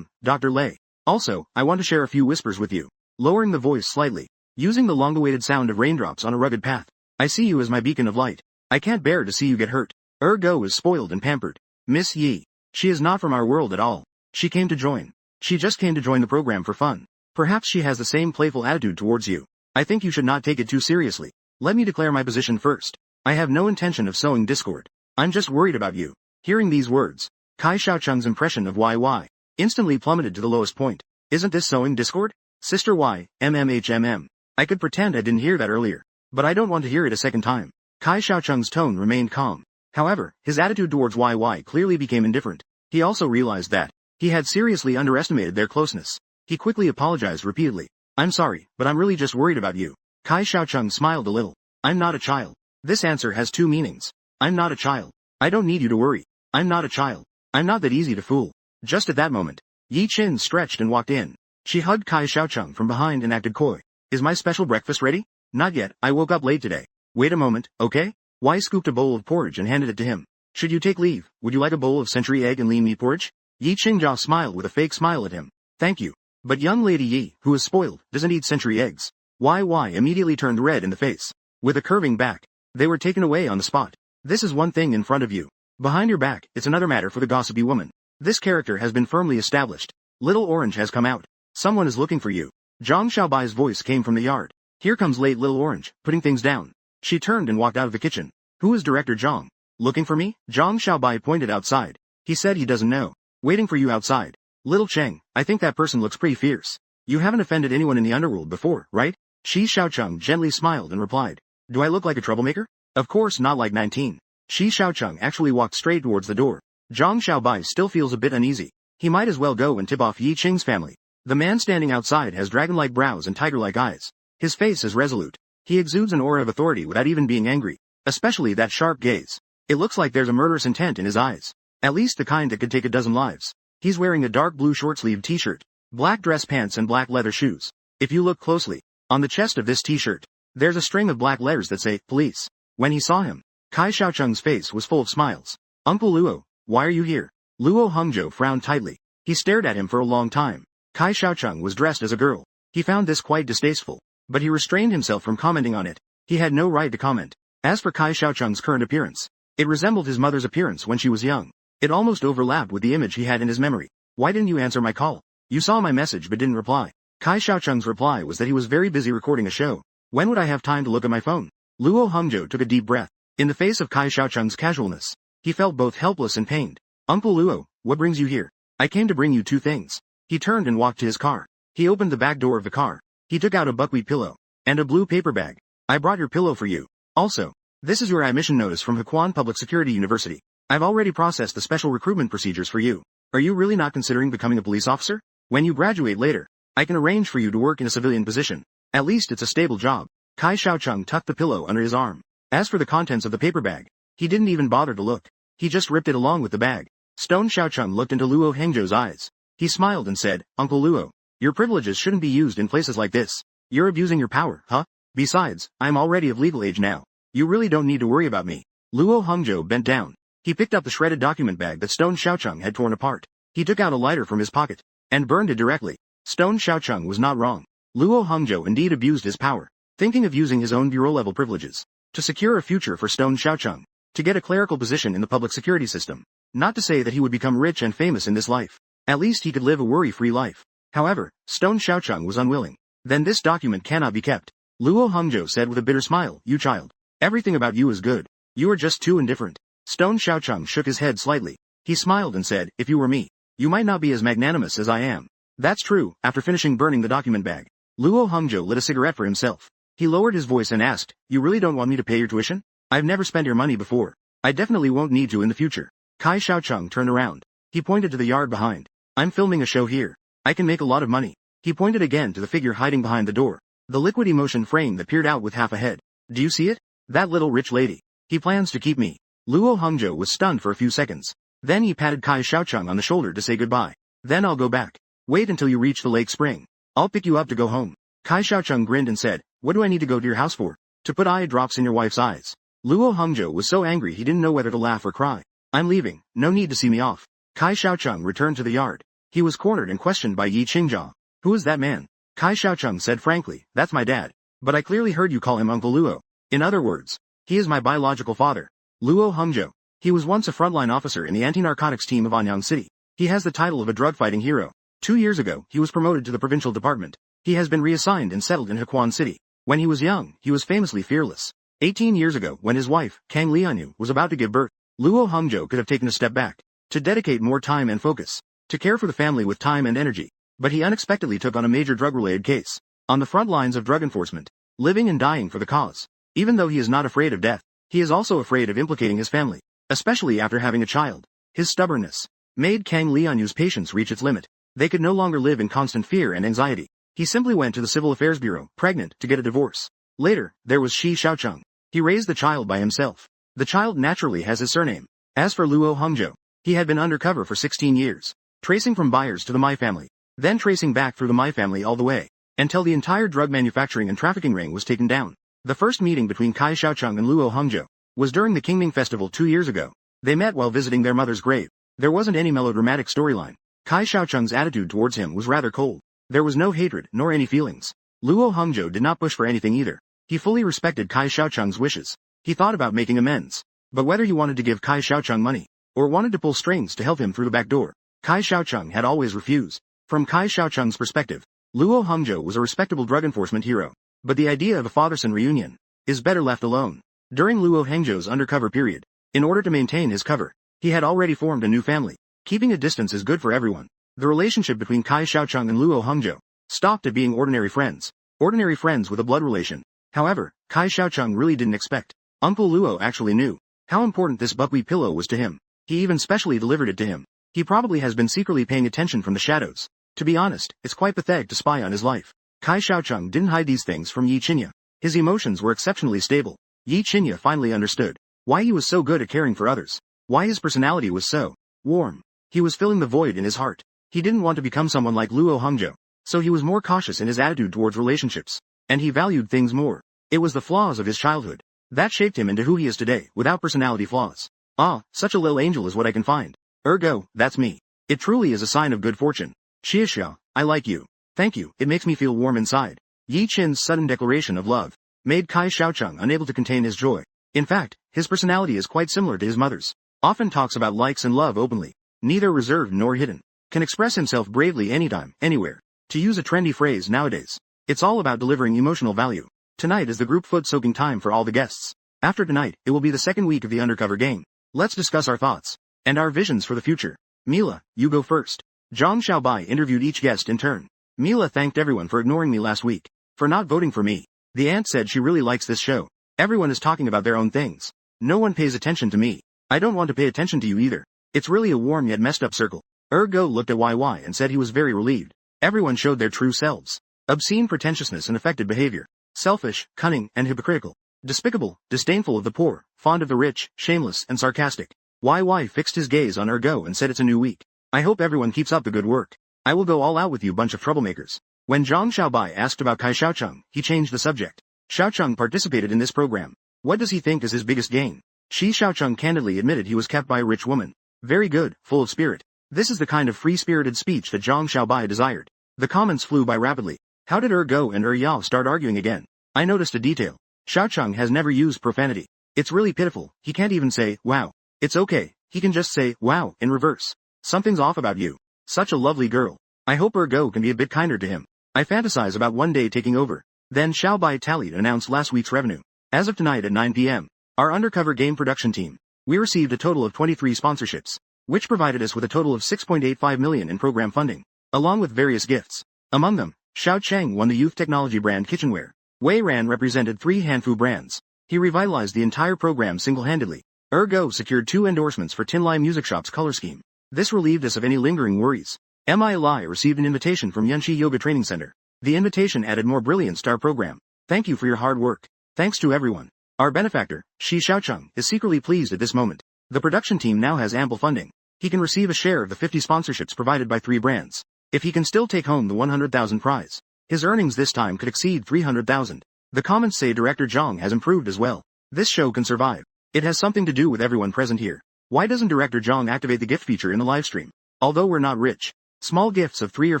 Dr. Lei. Also, I want to share a few whispers with you. Lowering the voice slightly, using the long-awaited sound of raindrops on a rugged path. I see you as my beacon of light. I can't bear to see you get hurt. Ergo is spoiled and pampered. Miss Yi. She is not from our world at all. She came to join. She just came to join the program for fun. Perhaps she has the same playful attitude towards you. I think you should not take it too seriously. Let me declare my position first. I have no intention of sowing discord. I'm just worried about you. Hearing these words, Kai Xiaocheng's impression of YY instantly plummeted to the lowest point. Isn't this sowing discord? Sister Y, MMHMM. I could pretend I didn't hear that earlier, but I don't want to hear it a second time. Kai Xiaocheng's tone remained calm. However, his attitude towards YY clearly became indifferent. He also realized that he had seriously underestimated their closeness. He quickly apologized repeatedly. I'm sorry, but I'm really just worried about you. Kai Xiaocheng smiled a little. I'm not a child. This answer has 2 meanings. I'm not a child. I don't need you to worry. I'm not a child. I'm not that easy to fool. Just at that moment, Yi Qin stretched and walked in. She hugged Kai Xiaocheng from behind and acted coy. Is my special breakfast ready? Not yet, I woke up late today. Wait a moment, okay? Wai scooped a bowl of porridge and handed it to him. Should you take leave, would you like a bowl of century egg and lean meat porridge? Yi Qingjia smiled with a fake smile at him. Thank you. But young lady Yi, who is spoiled, doesn't eat century eggs. Wai immediately turned red in the face. With a curving back, they were taken away on the spot. This is one thing in front of you. Behind your back, it's another matter for the gossipy woman. This character has been firmly established. Little Orange has come out. Someone is looking for you. Zhang Xiaobai's voice came from the yard. Here comes late Little Orange, putting things down. She turned and walked out of the kitchen. Who is Director Zhang? Looking for me? Zhang Xiaobai pointed outside. He said he doesn't know. Waiting for you outside. Little Cheng, I think that person looks pretty fierce. You haven't offended anyone in the underworld before, right? Shi Xiaocheng gently smiled and replied. Do I look like a troublemaker? Of course not, like 19. Shi Xiaocheng actually walked straight towards the door. Zhang Xiaobai still feels a bit uneasy. He might as well go and tip off Yi Qing's family. The man standing outside has dragon-like brows and tiger-like eyes. His face is resolute. He exudes an aura of authority without even being angry. Especially that sharp gaze. It looks like there's a murderous intent in his eyes. At least the kind that could take a dozen lives. He's wearing a dark blue short-sleeved t-shirt, black dress pants and black leather shoes. If you look closely, on the chest of this t-shirt, there's a string of black letters that say, Police. When he saw him, Kai Xiaocheng's face was full of smiles. Uncle Luo, why are you here? Luo Hongzhou frowned tightly. He stared at him for a long time. Kai Xiaocheng was dressed as a girl. He found this quite distasteful, but he restrained himself from commenting on it. He had no right to comment. As for Kai Xiaocheng's current appearance, it resembled his mother's appearance when she was young. It almost overlapped with the image he had in his memory. Why didn't you answer my call? You saw my message but didn't reply. Kai Xiaocheng's reply was that he was very busy recording a show. When would I have time to look at my phone? Luo Hongzhou took a deep breath. In the face of Kai Xiaocheng's casualness, he felt both helpless and pained. Uncle Luo, what brings you here? I came to bring you two things. He turned and walked to his car. He opened the back door of the car. He took out a buckwheat pillow and a blue paper bag. I brought your pillow for you. Also, this is your admission notice from Hequan Public Security University. I've already processed the special recruitment procedures for you. Are you really not considering becoming a police officer? When you graduate later, I can arrange for you to work in a civilian position. At least it's a stable job. Kai Xiaocheng tucked the pillow under his arm. As for the contents of the paper bag, he didn't even bother to look. He just ripped it along with the bag. Stone Xiaocheng looked into Luo Hengzhou's eyes. He smiled and said, Uncle Luo, your privileges shouldn't be used in places like this. You're abusing your power, huh? Besides, I'm already of legal age now. You really don't need to worry about me. Luo Hongzhou bent down. He picked up the shredded document bag that Stone Xiaocheng had torn apart. He took out a lighter from his pocket and burned it directly. Stone Xiaocheng was not wrong. Luo Hongzhou indeed abused his power, thinking of using his own bureau-level privileges to secure a future for Stone Xiaocheng, to get a clerical position in the public security system. Not to say that he would become rich and famous in this life. At least he could live a worry-free life. However, Stone Xiaocheng was unwilling. Then this document cannot be kept. Luo Hongzhou said with a bitter smile, You child. Everything about you is good. You are just too indifferent. Stone Xiaocheng shook his head slightly. He smiled and said, If you were me, you might not be as magnanimous as I am. That's true. After finishing burning the document bag, Luo Hongzhou lit a cigarette for himself. He lowered his voice and asked, You really don't want me to pay your tuition? I've never spent your money before. I definitely won't need to in the future. Kai Xiaocheng turned around. He pointed to the yard behind. I'm filming a show here. I can make a lot of money. He pointed again to the figure hiding behind the door. The liquid emotion frame that peered out with half a head. Do you see it? That little rich lady. He plans to keep me. Luo Hongzhou was stunned for a few seconds. Then he patted Kai Xiaocheng on the shoulder to say goodbye. Then I'll go back. Wait until you reach the lake spring. I'll pick you up to go home. Kai Xiaocheng grinned and said, What do I need to go to your house for? To put eye drops in your wife's eyes. Luo Hongzhou was so angry he didn't know whether to laugh or cry. I'm leaving. No need to see me off. Kai Xiaocheng returned to the yard. He was cornered and questioned by Yi Qingjia. Who is that man? Kai Xiaocheng said frankly, That's my dad. But I clearly heard you call him Uncle Luo. In other words, he is my biological father. Luo Hongzhou. He was once a frontline officer in the anti-narcotics team of Anyang City. He has the title of a drug-fighting hero. 2 years ago, he was promoted to the provincial department. He has been reassigned and settled in Hequan City. When he was young, he was famously fearless. 18 years ago, when his wife, Kang Lianyu, was about to give birth, Luo Hongzhou could have taken a step back, to dedicate more time and focus, to care for the family with time and energy. But he unexpectedly took on a major drug-related case, on the front lines of drug enforcement, living and dying for the cause. Even though he is not afraid of death, he is also afraid of implicating his family, especially after having a child. His stubbornness made Kang Lianyu's patience reach its limit. They could no longer live in constant fear and anxiety. He simply went to the Civil Affairs Bureau, pregnant, to get a divorce. Later, there was Shi Xiaocheng. He raised the child by himself. The child naturally has his surname. As for Luo Hongzhou, he had been undercover for 16 years, tracing from buyers to the Mai family. then tracing back through the My family all the way, until the entire drug manufacturing and trafficking ring was taken down. The first meeting between Kai Xiaocheng and Luo Hongzhou was during the Qingming Festival 2 years ago. They met while visiting their mother's grave. There wasn't any melodramatic storyline. Kai Xiaocheng's attitude towards him was rather cold. There was no hatred, nor any feelings. Luo Hongzhou did not push for anything either. He fully respected Kai Xiaocheng's wishes. He thought about making amends. But whether he wanted to give Kai Xiaocheng money, or wanted to pull strings to help him through the back door, Kai Xiaocheng had always refused. From Kai Xiaocheng's perspective, Luo Hongzhou was a respectable drug enforcement hero. But the idea of a father-son reunion is better left alone. During Luo Hongzhou's undercover period, in order to maintain his cover, he had already formed a new family. Keeping a distance is good for everyone. The relationship between Kai Xiaocheng and Luo Hongzhou stopped at being ordinary friends with a blood relation. However, Kai Xiaocheng really didn't expect. Uncle Luo actually knew how important this buckwheat pillow was to him. He even specially delivered it to him. He probably has been secretly paying attention from the shadows. To be honest, it's quite pathetic to spy on his life. Kai Xiaocheng didn't hide these things from Yi Qinya. His emotions were exceptionally stable. Yi Qinya finally understood why he was so good at caring for others. Why his personality was so warm. He was filling the void in his heart. He didn't want to become someone like Luo Hongzhou, so he was more cautious in his attitude towards relationships. And he valued things more. It was the flaws of his childhood that shaped him into who he is today, without personality flaws. Ah, such a little angel is what I can find. Ergo, that's me. It truly is a sign of good fortune. Xiaoxiao, I like you. Thank you, it makes me feel warm inside. Yi Qin's sudden declaration of love made Kai Xiaocheng unable to contain his joy. In fact, his personality is quite similar to his mother's. Often talks about likes and love openly. Neither reserved nor hidden. Can express himself bravely anytime, anywhere. To use a trendy phrase nowadays, it's all about delivering emotional value. Tonight is the group foot-soaking time for all the guests. After tonight, it will be the second week of the undercover game. Let's discuss our thoughts and our visions for the future. Mila, you go first. Zhang Xiaobai interviewed each guest in turn. Mila thanked everyone for ignoring me last week, for not voting for me. The aunt said she really likes this show. Everyone is talking about their own things. No one pays attention to me. I don't want to pay attention to you either. It's really a warm yet messed up circle. Ergo looked at YY and said he was very relieved. Everyone showed their true selves. Obscene pretentiousness and affected behavior. Selfish, cunning, and hypocritical. Despicable, disdainful of the poor, fond of the rich, shameless, and sarcastic. YY fixed his gaze on Ergo and said it's a new week. I hope everyone keeps up the good work. I will go all out with you bunch of troublemakers. When Zhang Xiaobai asked about Kai Xiaocheng, he changed the subject. Xiaocheng participated in this program. What does he think is his biggest gain? Shi Xiaocheng candidly admitted he was kept by a rich woman. Very good, full of spirit. This is the kind of free-spirited speech that Zhang Xiaobai desired. The comments flew by rapidly. How did Go and Yao start arguing again? I noticed a detail. Xiaocheng has never used profanity. It's really pitiful. He can't even say, wow. It's okay. He can just say, wow, in reverse. Something's off about you. Such a lovely girl. I hope Go can be a bit kinder to him. I fantasize about one day taking over. Then Xiaobai tallied and announced last week's revenue. As of tonight at 9 p.m., our undercover game production team, we received a total of 23 sponsorships, which provided us with a total of 6.85 million in program funding, along with various gifts. Among them, Xiao Cheng won the youth technology brand kitchenware. Wei Ran represented 3 Hanfu brands. He revitalized the entire program single-handedly. Go secured 2 endorsements for Tin Lai Music Shop's color scheme. This relieved us of any lingering worries. Mi Lai received an invitation from Yunxi Yoga Training Center. The invitation added more brilliance to our program. Thank you for your hard work. Thanks to everyone. Our benefactor, Shi Xiaocheng, is secretly pleased at this moment. The production team now has ample funding. He can receive a share of the 50 sponsorships provided by 3 brands. If he can still take home the 100,000 prize, his earnings this time could exceed 300,000. The comments say Director Zhang has improved as well. This show can survive. It has something to do with everyone present here. Why doesn't Director Zhang activate the gift feature in the livestream? Although we're not rich, small gifts of 3 or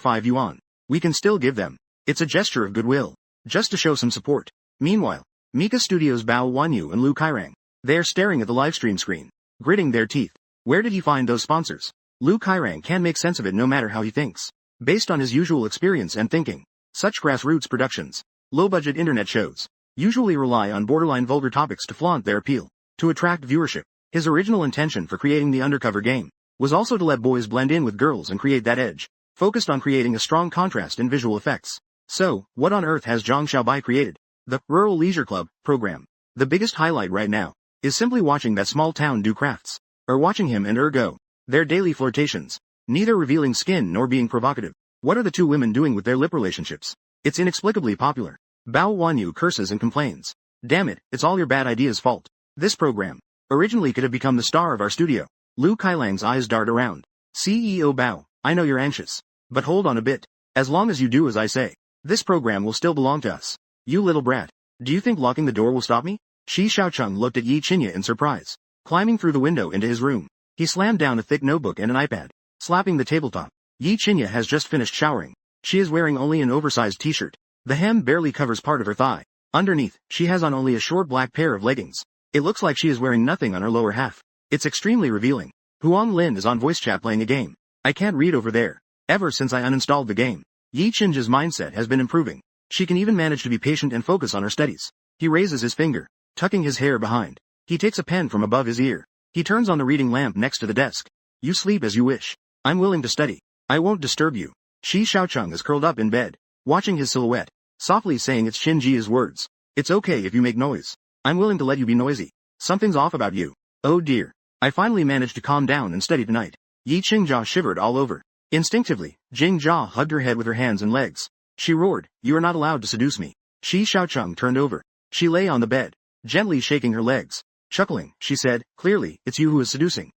5 yuan, we can still give them. It's a gesture of goodwill, just to show some support. Meanwhile, Mika Studios' Bao Wanyu and Lu Kairang, they are staring at the livestream screen, gritting their teeth. Where did he find those sponsors? Lu Kairang can't make sense of it no matter how he thinks. Based on his usual experience and thinking, such grassroots productions, low-budget internet shows, usually rely on borderline vulgar topics to flaunt their appeal, to attract viewership. His original intention for creating the undercover game was also to let boys blend in with girls and create that edge, focused on creating a strong contrast in visual effects. So, what on earth has Zhang Xiaobai created? The Rural Leisure Club program. The biggest highlight right now is simply watching that small town do crafts, or watching him and Go, their daily flirtations, neither revealing skin nor being provocative. What are the 2 women doing with their lip relationships? It's inexplicably popular. Bao Wanyu curses and complains. Damn it, it's all your bad ideas' fault. This program originally could have become the star of our studio. Lu Kailang's eyes dart around. CEO Bao, I know you're anxious. But hold on a bit. As long as you do as I say, this program will still belong to us. You little brat. Do you think locking the door will stop me? Shi Xiaocheng looked at Yi Qinya in surprise. Climbing through the window into his room, he slammed down a thick notebook and an iPad, slapping the tabletop. Yi Qinya has just finished showering. She is wearing only an oversized t-shirt. The hem barely covers part of her thigh. Underneath, she has on only a short black pair of leggings. It looks like she is wearing nothing on her lower half. It's extremely revealing. Huang Lin is on voice chat playing a game. I can't read over there. Ever since I uninstalled the game, Yi Qinja's mindset has been improving. She can even manage to be patient and focus on her studies. He raises his finger, tucking his hair behind. He takes a pen from above his ear. He turns on the reading lamp next to the desk. You sleep as you wish. I'm willing to study. I won't disturb you. Shi Xiaocheng is curled up in bed, watching his silhouette, softly saying it's Xinji's words. It's okay if you make noise. I'm willing to let you be noisy. Something's off about you. Oh dear. I finally managed to calm down and study tonight. Yi Qingjia shivered all over. Instinctively, Jingjia hugged her head with her hands and legs. She roared, you are not allowed to seduce me. Shi Xiaocheng turned over. She lay on the bed, gently shaking her legs. Chuckling, she said, clearly, it's you who is seducing.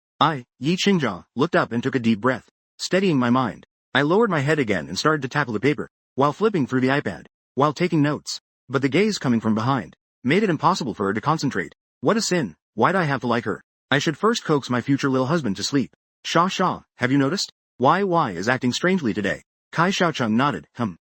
Yi Qingjia, looked up and took a deep breath, steadying my mind. I lowered my head again and started to tackle the paper, while flipping through the iPad, while taking notes. But the gaze coming from behind made it impossible for her to concentrate. What a sin. Why'd I have to like her? I should first coax my future lil husband to sleep. Sha, have you noticed? Y is acting strangely today. Kai Xiaocheng nodded,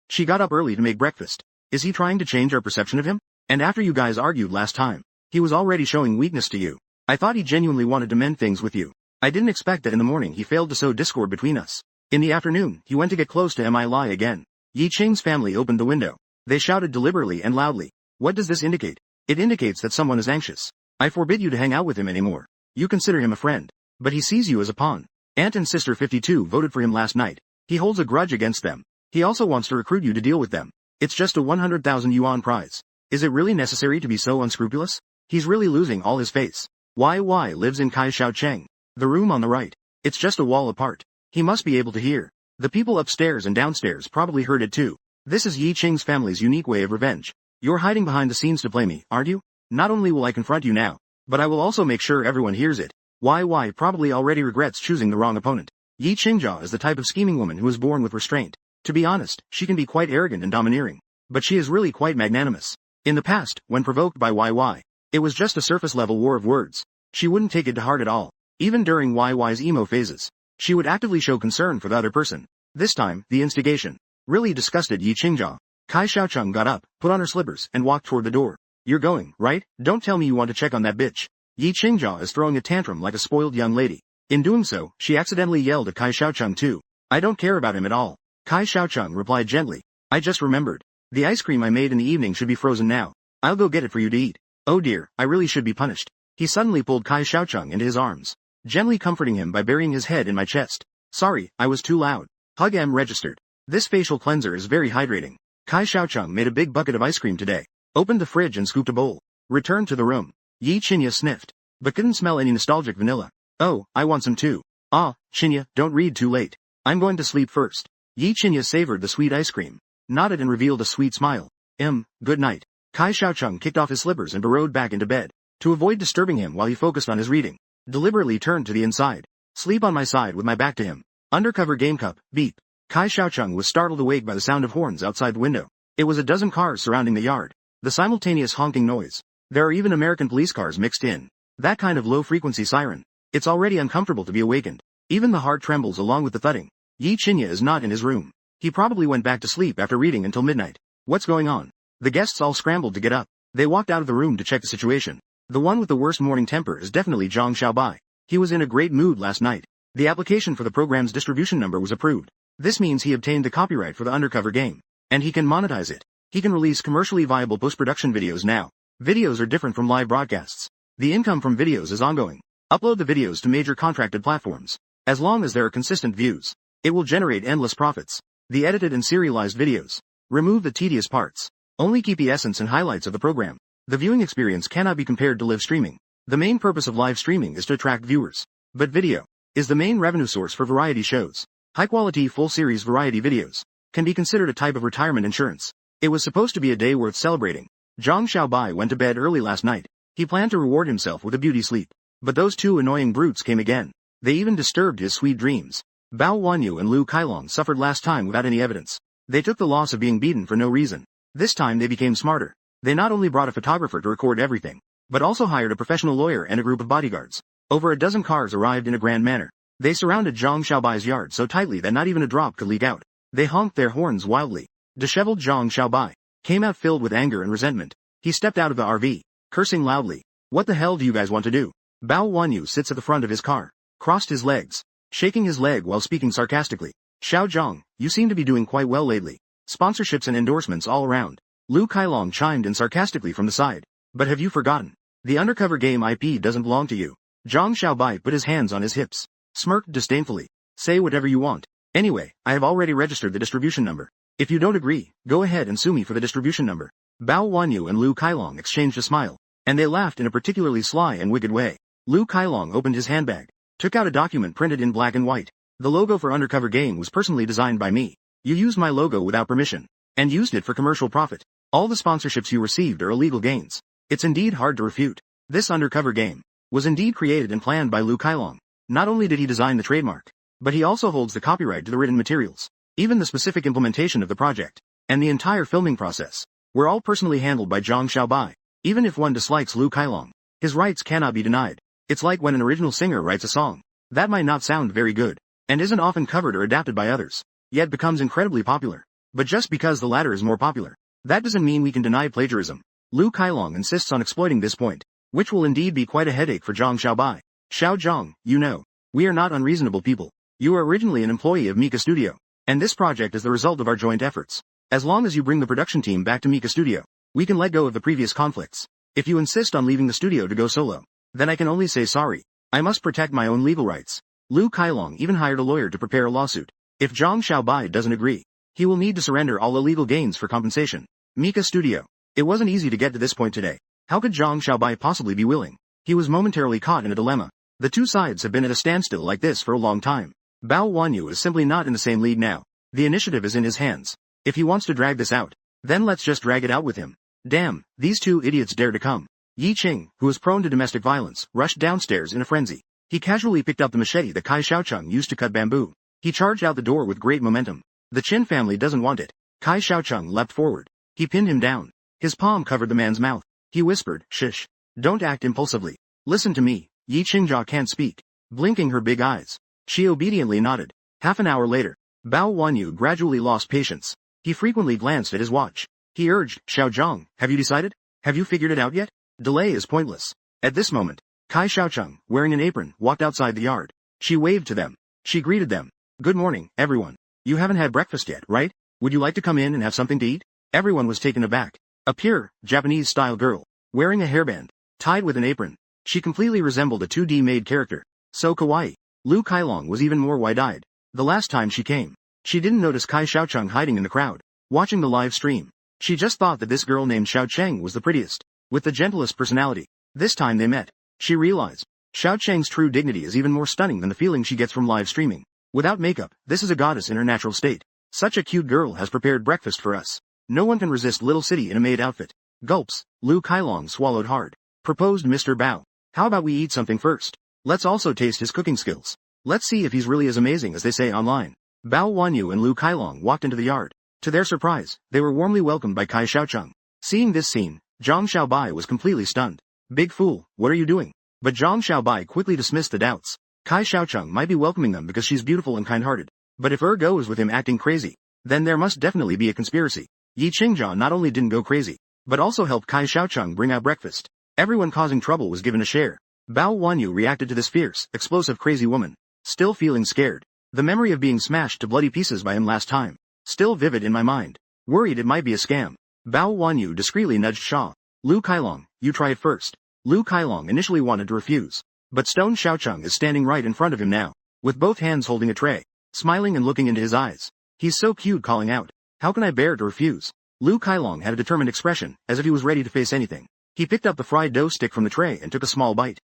She got up early to make breakfast. Is he trying to change our perception of him? And after you guys argued last time, he was already showing weakness to you. I thought he genuinely wanted to mend things with you. I didn't expect that in the morning he failed to sow discord between us. In the afternoon, he went to get close to Li again. Yi Qing's family opened the window. They shouted deliberately and loudly. What does this indicate? It indicates that someone is anxious. I forbid you to hang out with him anymore. You consider him a friend, but he sees you as a pawn. Aunt and Sister 52 voted for him last night. He holds a grudge against them. He also wants to recruit you to deal with them. It's just a 100,000 yuan prize. Is it really necessary to be so unscrupulous? He's really losing all his face. Y lives in Kai Xiaocheng, the room on the right. It's just a wall apart. He must be able to hear. The people upstairs and downstairs probably heard it too. This is Yi Qing's family's unique way of revenge. You're hiding behind the scenes to play me, aren't you? Not only will I confront you now, but I will also make sure everyone hears it. Y probably already regrets choosing the wrong opponent. Yi Qingjia is the type of scheming woman who is born with restraint. To be honest, she can be quite arrogant and domineering. But she is really quite magnanimous. In the past, when provoked by YY, it was just a surface-level war of words. She wouldn't take it to heart at all. Even during YY's emo phases, she would actively show concern for the other person. This time, the instigation really disgusted Yi Qingjia. Kai Xiaocheng got up, put on her slippers, and walked toward the door. You're going, right? Don't tell me you want to check on that bitch. Yi Qingjia is throwing a tantrum like a spoiled young lady. In doing so, she accidentally yelled at Kai Xiaocheng too. I don't care about him at all. Kai Xiaocheng replied gently. I just remembered. The ice cream I made in the evening should be frozen now. I'll go get it for you to eat. Oh dear, I really should be punished. He suddenly pulled Kai Xiaocheng into his arms, gently comforting him by burying his head in my chest. Sorry, I was too loud. Hug M registered. This facial cleanser is very hydrating. Kai Xiaocheng made a big bucket of ice cream today, opened the fridge and scooped a bowl, returned to the room. Yi Qinya sniffed, but couldn't smell any nostalgic vanilla. Oh, I want some too. Qinya, don't read too late. I'm going to sleep first. Yi Qinya savored the sweet ice cream, nodded and revealed a sweet smile. Good night. Kai Xiaocheng kicked off his slippers and burrowed back into bed. To avoid disturbing him while he focused on his reading, deliberately turned to the inside. Sleep on my side with my back to him. Undercover game cup, beep. Kai Xiaocheng was startled awake by the sound of horns outside the window. It was a dozen cars surrounding the yard. The simultaneous honking noise. There are even American police cars mixed in. That kind of low-frequency siren. It's already uncomfortable to be awakened. Even the heart trembles along with the thudding. Yi Qinya is not in his room. He probably went back to sleep after reading until midnight. What's going on? The guests all scrambled to get up. They walked out of the room to check the situation. The one with the worst morning temper is definitely Zhang Xiaobai. He was in a great mood last night. The application for the program's distribution number was approved. This means he obtained the copyright for the undercover game. And he can monetize it. He can release commercially viable post-production videos now. Videos are different from live broadcasts. The income from videos is ongoing. Upload the videos to major contracted platforms. As long as there are consistent views, it will generate endless profits. The edited and serialized videos. Remove the tedious parts. Only keep the essence and highlights of the program. The viewing experience cannot be compared to live streaming. The main purpose of live streaming is to attract viewers. But video is the main revenue source for variety shows. High-quality full-series variety videos can be considered a type of retirement insurance. It was supposed to be a day worth celebrating. Zhang Xiaobai went to bed early last night. He planned to reward himself with a beauty sleep. But those two annoying brutes came again. They even disturbed his sweet dreams. Bao Wanyu and Lu Kailong suffered last time without any evidence. They took the loss of being beaten for no reason. This time they became smarter. They not only brought a photographer to record everything, but also hired a professional lawyer and a group of bodyguards. Over a dozen cars arrived in a grand manner. They surrounded Zhang Xiaobai's yard so tightly that not even a drop could leak out. They honked their horns wildly. Disheveled Zhang Xiaobai came out filled with anger and resentment. He stepped out of the RV, cursing loudly. What the hell do you guys want to do? Bao Wanyu sits at the front of his car, crossed his legs, shaking his leg while speaking sarcastically. Xiao Zhang, you seem to be doing quite well lately. Sponsorships and endorsements all around. Lu Kailong chimed in sarcastically from the side. But have you forgotten? The undercover game IP doesn't belong to you. Zhang Xiaobai put his hands on his hips, smirked disdainfully. Say whatever you want. Anyway, I have already registered the distribution number. If you don't agree, go ahead and sue me for the distribution number. Bao Wanyu and Lu Kailong exchanged a smile, and they laughed in a particularly sly and wicked way. Lu Kailong opened his handbag, took out a document printed in black and white. The logo for Undercover Game was personally designed by me. You used my logo without permission, and used it for commercial profit. All the sponsorships you received are illegal gains. It's indeed hard to refute. This Undercover Game was indeed created and planned by Lu Kailong. Not only did he design the trademark, but he also holds the copyright to the written materials. Even the specific implementation of the project, and the entire filming process, were all personally handled by Zhang Xiaobai. Even if one dislikes Lu Kailong, his rights cannot be denied. It's like when an original singer writes a song that might not sound very good, and isn't often covered or adapted by others, yet becomes incredibly popular. But just because the latter is more popular, that doesn't mean we can deny plagiarism. Lu Kailong insists on exploiting this point, which will indeed be quite a headache for Zhang Xiaobai. Xiao Zhang, you know, we are not unreasonable people. You were originally an employee of Mika Studio, and this project is the result of our joint efforts. As long as you bring the production team back to Mika Studio, we can let go of the previous conflicts. If you insist on leaving the studio to go solo, then I can only say sorry. I must protect my own legal rights. Lu Kailong even hired a lawyer to prepare a lawsuit. If Zhang Xiaobai doesn't agree, he will need to surrender all illegal gains for compensation. Mika Studio. It wasn't easy to get to this point today. How could Zhang Xiaobai possibly be willing? He was momentarily caught in a dilemma. The two sides have been at a standstill like this for a long time. Bao Wanyu is simply not in the same league now. The initiative is in his hands. If he wants to drag this out, then let's just drag it out with him. Damn, these two idiots dare to come. Yi Qing, who was prone to domestic violence, rushed downstairs in a frenzy. He casually picked up the machete that Kai Xiaocheng used to cut bamboo. He charged out the door with great momentum. The Qin family doesn't want it. Kai Xiaocheng leapt forward. He pinned him down. His palm covered the man's mouth. He whispered, "Shish. Don't act impulsively. Listen to me." Yi Qingja can't speak. Blinking her big eyes, she obediently nodded. Half an hour later, Bao Wanyu gradually lost patience. He frequently glanced at his watch. He urged, "Xiao Zhang, have you decided? Have you figured it out yet? Delay is pointless." At this moment, Kai Xiaocheng, wearing an apron, walked outside the yard. She waved to them. She greeted them. "Good morning, everyone. You haven't had breakfast yet, right? Would you like to come in and have something to eat?" Everyone was taken aback. A pure, Japanese-style girl, wearing a hairband, tied with an apron. She completely resembled a 2D made character. So kawaii. Lu Kailong was even more wide-eyed. The last time she came, she didn't notice Kai Xiaocheng hiding in the crowd, watching the live stream. She just thought that this girl named Xiao Cheng was the prettiest, with the gentlest personality. This time they met, she realized, Xiao Cheng's true dignity is even more stunning than the feeling she gets from live streaming. Without makeup, this is a goddess in her natural state. Such a cute girl has prepared breakfast for us. No one can resist Little City in a maid outfit. Gulps, Lu Kailong swallowed hard. Proposed Mr. Bao. How about we eat something first? Let's also taste his cooking skills. Let's see if he's really as amazing as they say online. Bao Wanyu and Lu Kailong walked into the yard. To their surprise, they were warmly welcomed by Kai Xiaocheng. Seeing this scene, Zhang Xiaobai was completely stunned. "Big fool, what are you doing?" But Zhang Xiaobai quickly dismissed the doubts. Kai Xiaocheng might be welcoming them because she's beautiful and kind-hearted. But if goes with him acting crazy, then there must definitely be a conspiracy. Yi Qingja not only didn't go crazy, but also helped Kai Xiaocheng bring out breakfast. Everyone causing trouble was given a share. Bao Wanyu reacted to this fierce, explosive crazy woman, still feeling scared. The memory of being smashed to bloody pieces by him last time, still vivid in my mind. Worried it might be a scam. Bao Wanyu discreetly nudged Shaw. "Lu Kailong, you try it first." Lu Kailong initially wanted to refuse, but Stone Xiaocheng is standing right in front of him now, with both hands holding a tray, smiling and looking into his eyes. He's so cute, calling out, "How can I bear to refuse?" Lu Kailong had a determined expression, as if he was ready to face anything. He picked up the fried dough stick from the tray and took a small bite.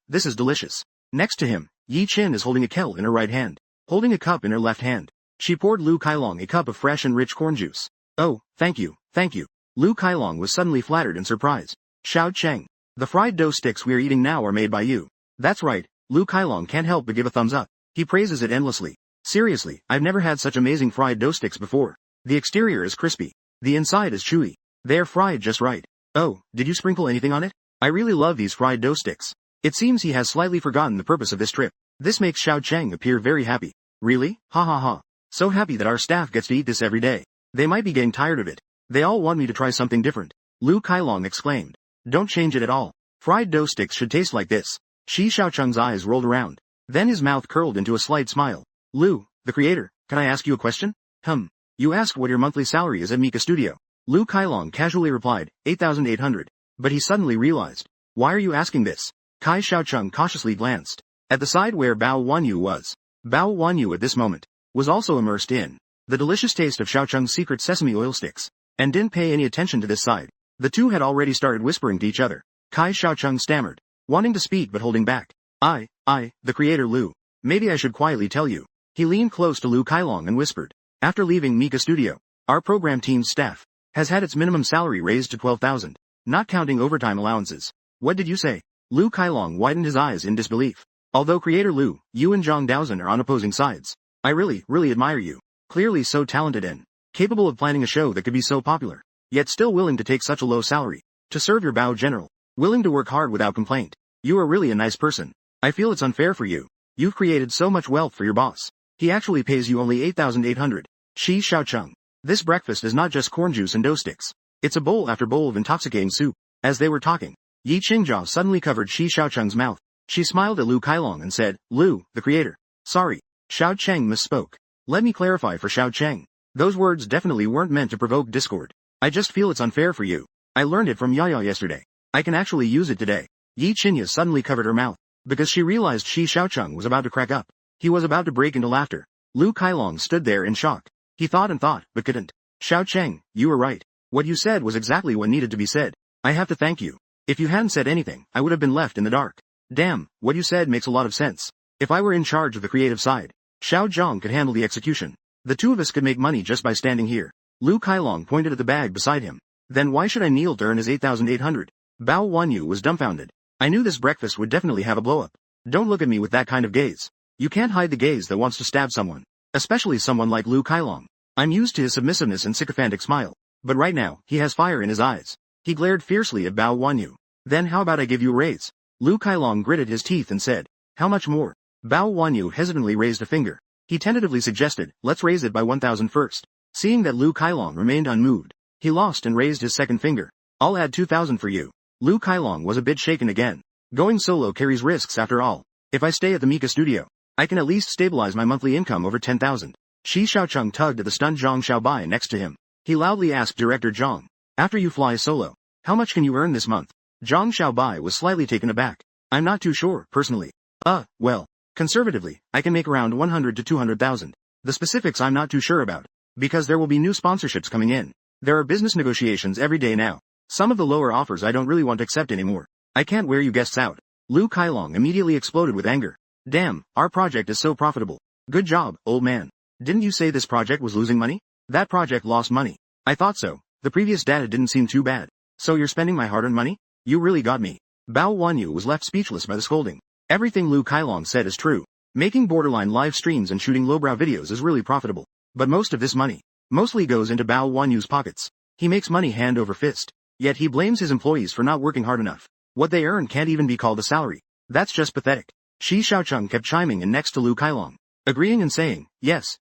This is delicious." Next to him, Yi Qin is holding a kettle in her right hand, holding a cup in her left hand. She poured Lu Kailong a cup of fresh and rich corn juice. "Oh, thank you, thank you." Lu Kailong was suddenly flattered and surprised. "Xiao Cheng, the fried dough sticks we are eating now are made by you." "That's right." Lu Kailong can't help but give a thumbs up. He praises it endlessly. Seriously, I've never had such amazing fried dough sticks before. The exterior is crispy. The inside is chewy. They're fried just right. Oh, did you sprinkle anything on it? I really love these fried dough sticks. It seems he has slightly forgotten the purpose of this trip. This makes Xiao Cheng appear very happy. Really? Ha ha ha. So happy that our staff gets to eat this every day. They might be getting tired of it. They all want me to try something different. Lu Kailong exclaimed. Don't change it at all. Fried dough sticks should taste like this. Shi Xiaocheng's eyes rolled around. Then his mouth curled into a slight smile. Lu, the creator, can I ask you a question? You asked what your monthly salary is at Mika Studio. Lu Kailong casually replied, 8,800. But he suddenly realized. Why are you asking this? Kai Xiaocheng cautiously glanced at the side where Bao Wanyu was. Bao Wanyu at this moment was also immersed in the delicious taste of Xiaocheng's secret sesame oil sticks, and didn't pay any attention to this side. The two had already started whispering to each other. Kai Xiaocheng stammered, wanting to speak but holding back. The creator Lu. Maybe I should quietly tell you. He leaned close to Lu Kailong and whispered. After leaving Mika Studio, our program team's staff has had its minimum salary raised to 12,000, not counting overtime allowances. What did you say? Lu Kailong widened his eyes in disbelief. Although creator Lu, you and Zhang Daozhen are on opposing sides. I really admire you. Clearly so talented and capable of planning a show that could be so popular, yet still willing to take such a low salary to serve your Bao General. Willing to work hard without complaint. You are really a nice person. I feel it's unfair for you. You've created so much wealth for your boss. He actually pays you only 8,800. Shi Xiaocheng. This breakfast is not just corn juice and dough sticks. It's a bowl after bowl of intoxicating soup. As they were talking, Yi Qingjiao suddenly covered Shi Xiaocheng's mouth. She smiled at Lu Kailong and said, Lu, the creator. Sorry. Xiao Cheng misspoke. Let me clarify for Xiao Cheng. Those words definitely weren't meant to provoke discord. I just feel it's unfair for you. I learned it from Yaya yesterday. I can actually use it today. Yi Qinya suddenly covered her mouth, because she realized Shi Xiaocheng was about to crack up. He was about to break into laughter. Lu Kailong stood there in shock. He thought and thought, but couldn't. Xiao Cheng, you were right. What you said was exactly what needed to be said. I have to thank you. If you hadn't said anything, I would have been left in the dark. Damn, what you said makes a lot of sense. If I were in charge of the creative side, Xiao Zhang could handle the execution. The two of us could make money just by standing here. Lu Kailong pointed at the bag beside him. Then why should I kneel to earn his 8,800? Bao Wanyu was dumbfounded. I knew this breakfast would definitely have a blow-up. Don't look at me with that kind of gaze. You can't hide the gaze that wants to stab someone. Especially someone like Lu Kailong. I'm used to his submissiveness and sycophantic smile. But right now, he has fire in his eyes. He glared fiercely at Bao Wanyu. Then how about I give you a raise? Lu Kailong gritted his teeth and said, how much more? Bao Wanyu hesitantly raised a finger. He tentatively suggested, let's raise it by 1,000 first. Seeing that Lu Kailong remained unmoved, he lost and raised his second finger. I'll add 2,000 for you. Lu Kailong was a bit shaken again. Going solo carries risks after all. If I stay at the Mika Studio, I can at least stabilize my monthly income over 10,000. Shi Xiaocheng tugged at the stunned Zhang Xiaobai next to him. He loudly asked Director Zhang, after you fly solo, how much can you earn this month? Zhang Xiaobai was slightly taken aback. I'm not too sure, personally. Well, conservatively, I can make around 100 to 200,000. The specifics I'm not too sure about, because there will be new sponsorships coming in. There are business negotiations every day now. Some of the lower offers I don't really want to accept anymore. I can't wear you guests out. Lu Kailong immediately exploded with anger. Damn, our project is so profitable. Good job, old man. Didn't you say this project was losing money? That project lost money. I thought so. The previous data didn't seem too bad. So you're spending my hard-earned money? You really got me. Bao Wanyu was left speechless by the scolding. Everything Lu Kailong said is true. Making borderline live streams and shooting lowbrow videos is really profitable. But most of this money mostly goes into Bao Wanyu's pockets. He makes money hand over fist. Yet he blames his employees for not working hard enough. What they earn can't even be called a salary. That's just pathetic. Shi Xiaocheng kept chiming in next to Lu Kailong, agreeing and saying, yes.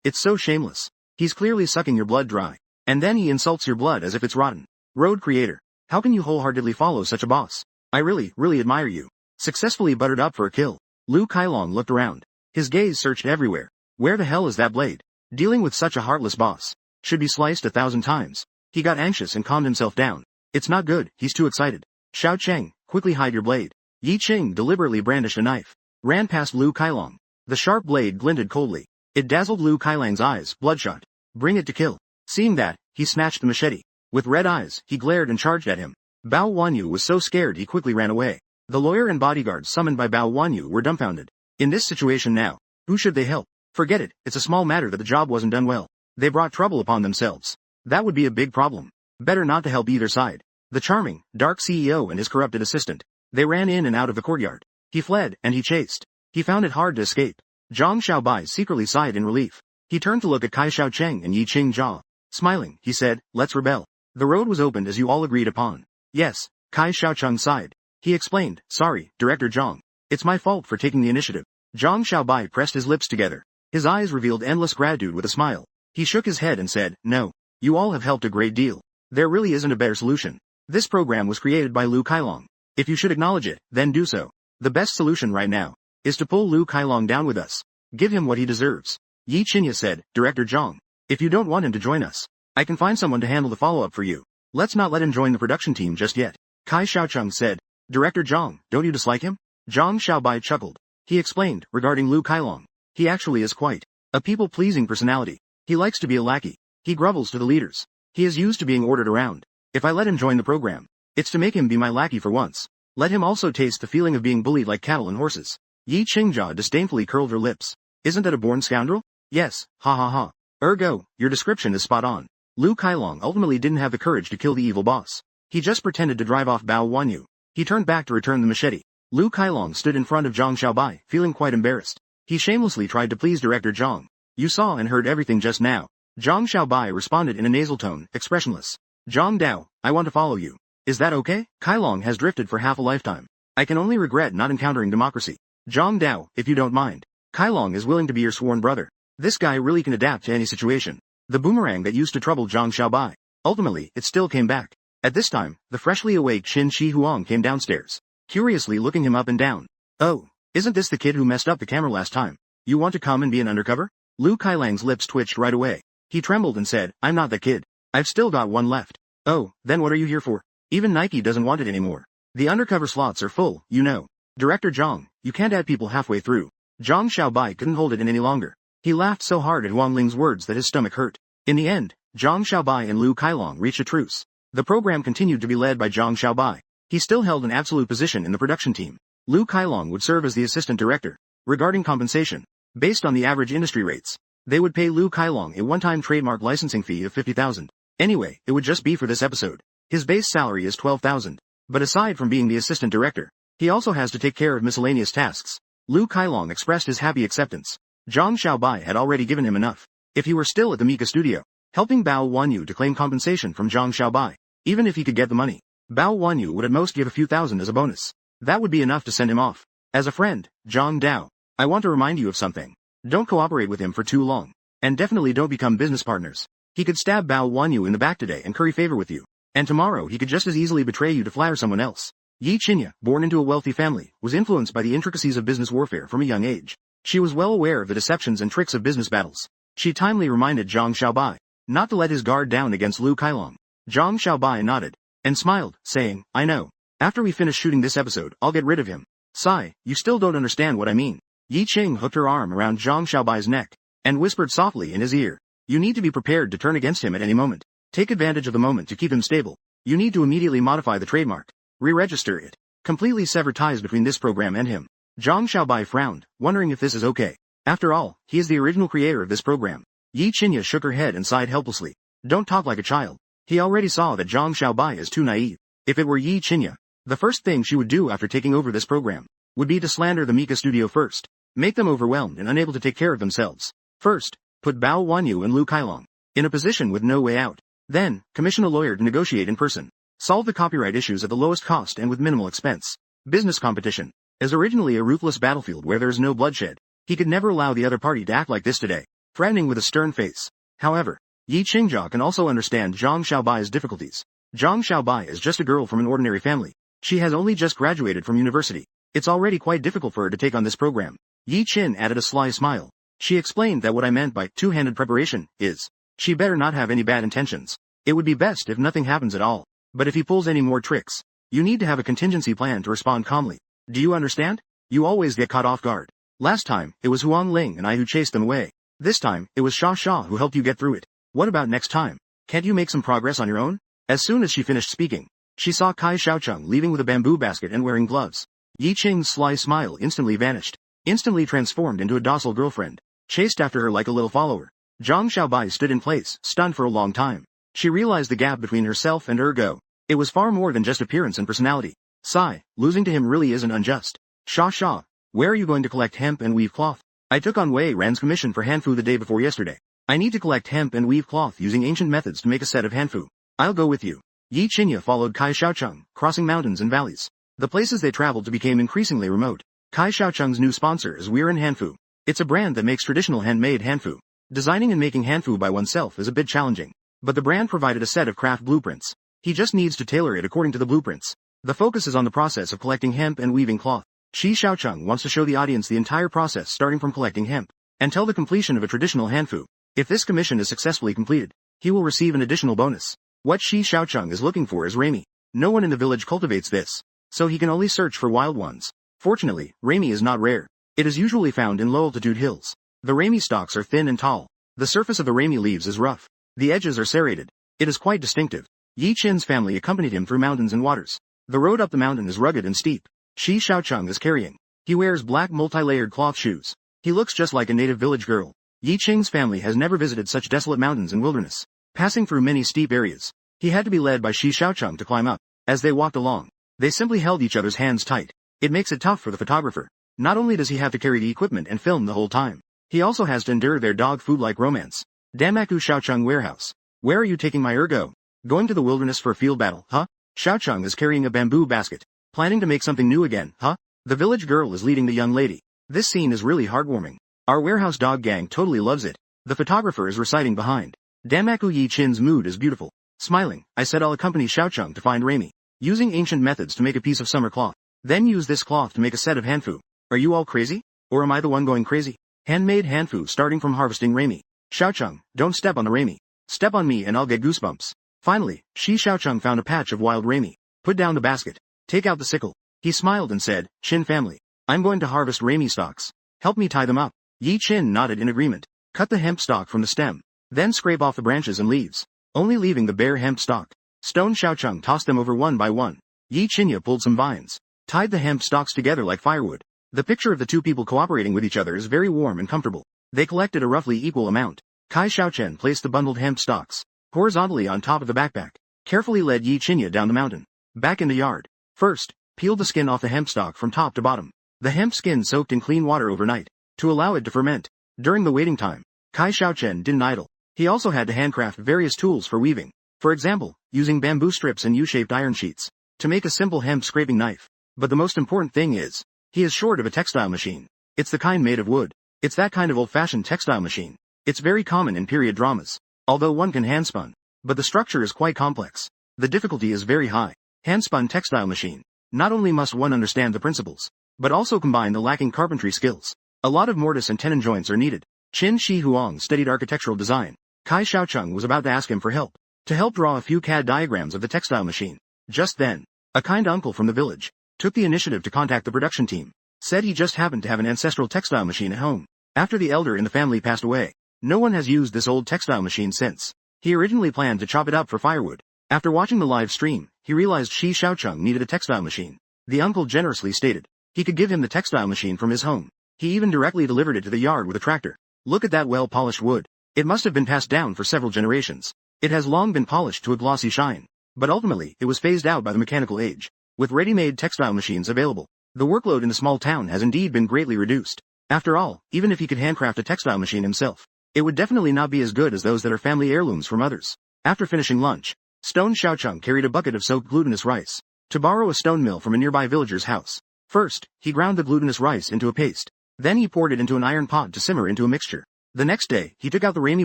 It's so shameless. He's clearly sucking your blood dry. And then he insults your blood as if it's rotten. Road creator. How can you wholeheartedly follow such a boss? I really admire you. Successfully buttered up for a kill. Lu Kailong looked around. His gaze searched everywhere. Where the hell is that blade? Dealing with such a heartless boss should be sliced 1,000 times. He got anxious and calmed himself down. It's not good, he's too excited. Xiao Cheng, quickly hide your blade. Yi Qing deliberately brandished a knife. Ran past Lu Kailong. The sharp blade glinted coldly. It dazzled Lu Kailang's eyes, bloodshot. Bring it to kill. Seeing that, he snatched the machete. With red eyes, he glared and charged at him. Bao Wanyu was so scared he quickly ran away. The lawyer and bodyguards summoned by Bao Wanyu were dumbfounded. In this situation now, who should they help? Forget it, it's a small matter that the job wasn't done well. They brought trouble upon themselves. That would be a big problem. Better not to help either side. The charming, dark CEO and his corrupted assistant. They ran in and out of the courtyard. He fled, and he chased. He found it hard to escape. Zhang Xiaobai secretly sighed in relief. He turned to look at Kai Xiaocheng and Yi Qingjia. Smiling, he said, let's rebel. The road was opened as you all agreed upon. Yes, Kai Xiaocheng sighed. He explained, sorry, Director Zhang. It's my fault for taking the initiative. Zhang Xiaobai pressed his lips together. His eyes revealed endless gratitude with a smile. He shook his head and said, no. You all have helped a great deal. There really isn't a better solution. This program was created by Lu Kailong. If you should acknowledge it, then do so. The best solution right now is to pull Lu Kailong down with us. Give him what he deserves. Yi Qinya said, Director Zhang. If you don't want him to join us, I can find someone to handle the follow-up for you. Let's not let him join the production team just yet. Kai Xiaocheng said, Director Zhang, don't you dislike him? Zhang Xiaobai chuckled. He explained, regarding Lu Kailong. He actually is quite a people-pleasing personality. He likes to be a lackey. He grovels to the leaders. He is used to being ordered around. If I let him join the program, it's to make him be my lackey for once. Let him also taste the feeling of being bullied like cattle and horses. Yi Qingjia disdainfully curled her lips. Isn't that a born scoundrel? Yes, ha ha ha. Ergo, your description is spot on. Lu Kailong ultimately didn't have the courage to kill the evil boss. He just pretended to drive off Bao Wanyu. He turned back to return the machete. Lu Kailong stood in front of Zhang Xiaobai, feeling quite embarrassed. He shamelessly tried to please Director Zhang. You saw and heard everything just now. Zhang Xiaobai responded in a nasal tone, expressionless. Zhang Dao, I want to follow you. Is that okay? Kailong has drifted for half a lifetime. I can only regret not encountering democracy. Zhang Dao, if you don't mind. Kailong is willing to be your sworn brother. This guy really can adapt to any situation. The boomerang that used to trouble Zhang Xiaobai. Ultimately, it still came back. At this time, the freshly awake Qin Shi Huang came downstairs, curiously looking him up and down. Oh, isn't this the kid who messed up the camera last time? You want to come and be an undercover? Lu Kailang's lips twitched right away. He trembled and said, I'm not that kid. I've still got one left. Oh, then what are you here for? Even Nike doesn't want it anymore. The undercover slots are full, you know. Director Zhang, you can't add people halfway through. Zhang Xiaobai couldn't hold it in any longer. He laughed so hard at Wang Ling's words that his stomach hurt. In the end, Zhang Xiaobai and Lu Kailong reached a truce. The program continued to be led by Zhang Xiaobai. He still held an absolute position in the production team. Lu Kailong would serve as the assistant director. Regarding compensation, based on the average industry rates, they would pay Lu Kailong a one-time trademark licensing fee of 50,000. Anyway, it would just be for this episode. His base salary is 12,000. But aside from being the assistant director, he also has to take care of miscellaneous tasks. Lu Kailong expressed his happy acceptance. Zhang Xiaobai had already given him enough. If he were still at the Mika studio, helping Bao Wanyu to claim compensation from Zhang Xiaobai, even if he could get the money, Bao Wanyu would at most give a few thousand as a bonus. That would be enough to send him off. As a friend, Zhang Dao, I want to remind you of something. Don't cooperate with him for too long. And definitely don't become business partners. He could stab Bao Wanyu in the back today and curry favor with you. And tomorrow he could just as easily betray you to flatter someone else. Yi Qinya, born into a wealthy family, was influenced by the intricacies of business warfare from a young age. She was well aware of the deceptions and tricks of business battles. She timely reminded Zhang Xiaobai not to let his guard down against Lu Kailong. Zhang Xiaobai nodded and smiled, saying, I know. After we finish shooting this episode, I'll get rid of him. Sigh, you still don't understand what I mean. Yi Qing hooked her arm around Zhang Xiaobai's neck and whispered softly in his ear. You need to be prepared to turn against him at any moment. Take advantage of the moment to keep him stable. You need to immediately modify the trademark. Re-register it. Completely sever ties between this program and him. Zhang Xiaobai frowned, wondering if this is okay. After all, he is the original creator of this program. Yi Qinya shook her head and sighed helplessly. Don't talk like a child. He already saw that Zhang Xiaobai is too naive. If it were Yi Qinya, the first thing she would do after taking over this program would be to slander the Mika studio first. Make them overwhelmed and unable to take care of themselves. First, put Bao Wanyu and Lu Kailong in a position with no way out. Then, commission a lawyer to negotiate in person. Solve the copyright issues at the lowest cost and with minimal expense. Business competition. As originally a ruthless battlefield where there is no bloodshed, he could never allow the other party to act like this today, threatening with a stern face. However, Yi Qingjia can also understand Zhang Xiaobai's difficulties. Zhang Xiaobai is just a girl from an ordinary family. She has only just graduated from university. It's already quite difficult for her to take on this program. Yi Qin added a sly smile. She explained that what I meant by two-handed preparation is, she better not have any bad intentions. It would be best if nothing happens at all. But if he pulls any more tricks, you need to have a contingency plan to respond calmly. Do you understand? You always get caught off guard. Last time, it was Huang Ling and I who chased them away. This time, it was Sha who helped you get through it. What about next time? Can't you make some progress on your own? As soon as she finished speaking, she saw Kai Xiaocheng leaving with a bamboo basket and wearing gloves. Yi Qing's sly smile instantly vanished, instantly transformed into a docile girlfriend, chased after her like a little follower. Zhang Xiaobai stood in place, stunned for a long time. She realized the gap between herself and Ergo. It was far more than just appearance and personality. Sigh, losing to him really isn't unjust. Sha, where are you going to collect hemp and weave cloth? I took on Wei Ran's commission for Hanfu the day before yesterday. I need to collect hemp and weave cloth using ancient methods to make a set of Hanfu. I'll go with you. Yi Qinya followed Kai Xiaocheng, crossing mountains and valleys. The places they traveled to became increasingly remote. Kai Xiaocheng's new sponsor is Weiren Hanfu. It's a brand that makes traditional handmade Hanfu. Designing and making Hanfu by oneself is a bit challenging, but the brand provided a set of craft blueprints. He just needs to tailor it according to the blueprints. The focus is on the process of collecting hemp and weaving cloth. Shi Xiaocheng wants to show the audience the entire process starting from collecting hemp until the completion of a traditional Hanfu. If this commission is successfully completed, he will receive an additional bonus. What Shi Xiaocheng is looking for is Rami. No one in the village cultivates this, so he can only search for wild ones. Fortunately, Rami is not rare. It is usually found in low-altitude hills. The Rami stalks are thin and tall. The surface of the Rami leaves is rough. The edges are serrated. It is quite distinctive. Yi Qin's family accompanied him through mountains and waters. The road up the mountain is rugged and steep. Shi Xiaocheng is carrying. He wears black multi-layered cloth shoes. He looks just like a native village girl. Yi Qing's family has never visited such desolate mountains and wilderness. Passing through many steep areas, he had to be led by Shi Xiaocheng to climb up. As they walked along, they simply held each other's hands tight. It makes it tough for the photographer. Not only does he have to carry the equipment and film the whole time, he also has to endure their dog food-like romance. Damaku Xiaocheng warehouse. Where are you taking my ergo? Going to the wilderness for a field battle, huh? Xiaocheng is carrying a bamboo basket. Planning to make something new again, huh? The village girl is leading the young lady. This scene is really heartwarming. Our warehouse dog gang totally loves it. The photographer is reciting behind. Damaku Yi Qin's mood is beautiful. Smiling, I said I'll accompany Xiaocheng to find Rami. Using ancient methods to make a piece of summer cloth. Then use this cloth to make a set of Hanfu. Are you all crazy? Or am I the one going crazy? Handmade Hanfu starting from harvesting Rami. Xiaocheng, don't step on the Rami. Step on me and I'll get goosebumps. Finally, Shi Xiaocheng found a patch of wild Rami. Put down the basket. Take out the sickle. He smiled and said, Qin family. I'm going to harvest Rami stalks. Help me tie them up. Yi Qin nodded in agreement. Cut the hemp stalk from the stem. Then scrape off the branches and leaves, only leaving the bare hemp stalk. Stone Xiaocheng tossed them over one by one. Yi Qinya pulled some vines, tied the hemp stalks together like firewood. The picture of the two people cooperating with each other is very warm and comfortable. They collected a roughly equal amount. Kai Xiaochen placed the bundled hemp stalks horizontally on top of the backpack, carefully led Yi Qinya down the mountain, back in the yard. First, peeled the skin off the hemp stalk from top to bottom. The hemp skin soaked in clean water overnight, to allow it to ferment. During the waiting time, Kai Xiaochen didn't idle. He also had to handcraft various tools for weaving. For example, using bamboo strips and U-shaped iron sheets to make a simple hemp scraping knife. But the most important thing is, he is short of a textile machine. It's the kind made of wood. It's that kind of old-fashioned textile machine. It's very common in period dramas, although one can handspun. But the structure is quite complex. The difficulty is very high. Handspun textile machine. Not only must one understand the principles, but also combine the lacking carpentry skills. A lot of mortise and tenon joints are needed. Qin Shi Huang studied architectural design. Kai Xiaocheng was about to ask him for help, to help draw a few CAD diagrams of the textile machine. Just then, a kind uncle from the village took the initiative to contact the production team. Said he just happened to have an ancestral textile machine at home. After the elder in the family passed away, no one has used this old textile machine since. He originally planned to chop it up for firewood. After watching the live stream, he realized Shi Xiaocheng needed a textile machine. The uncle generously stated he could give him the textile machine from his home. He even directly delivered it to the yard with a tractor. Look at that well-polished wood. It must have been passed down for several generations. It has long been polished to a glossy shine. But ultimately, it was phased out by the mechanical age. With ready-made textile machines available, the workload in the small town has indeed been greatly reduced. After all, even if he could handcraft a textile machine himself, it would definitely not be as good as those that are family heirlooms from others. After finishing lunch, Stone Xiaocheng carried a bucket of soaked glutinous rice to borrow a stone mill from a nearby villager's house. First, he ground the glutinous rice into a paste. Then he poured it into an iron pot to simmer into a mixture. The next day, he took out the rami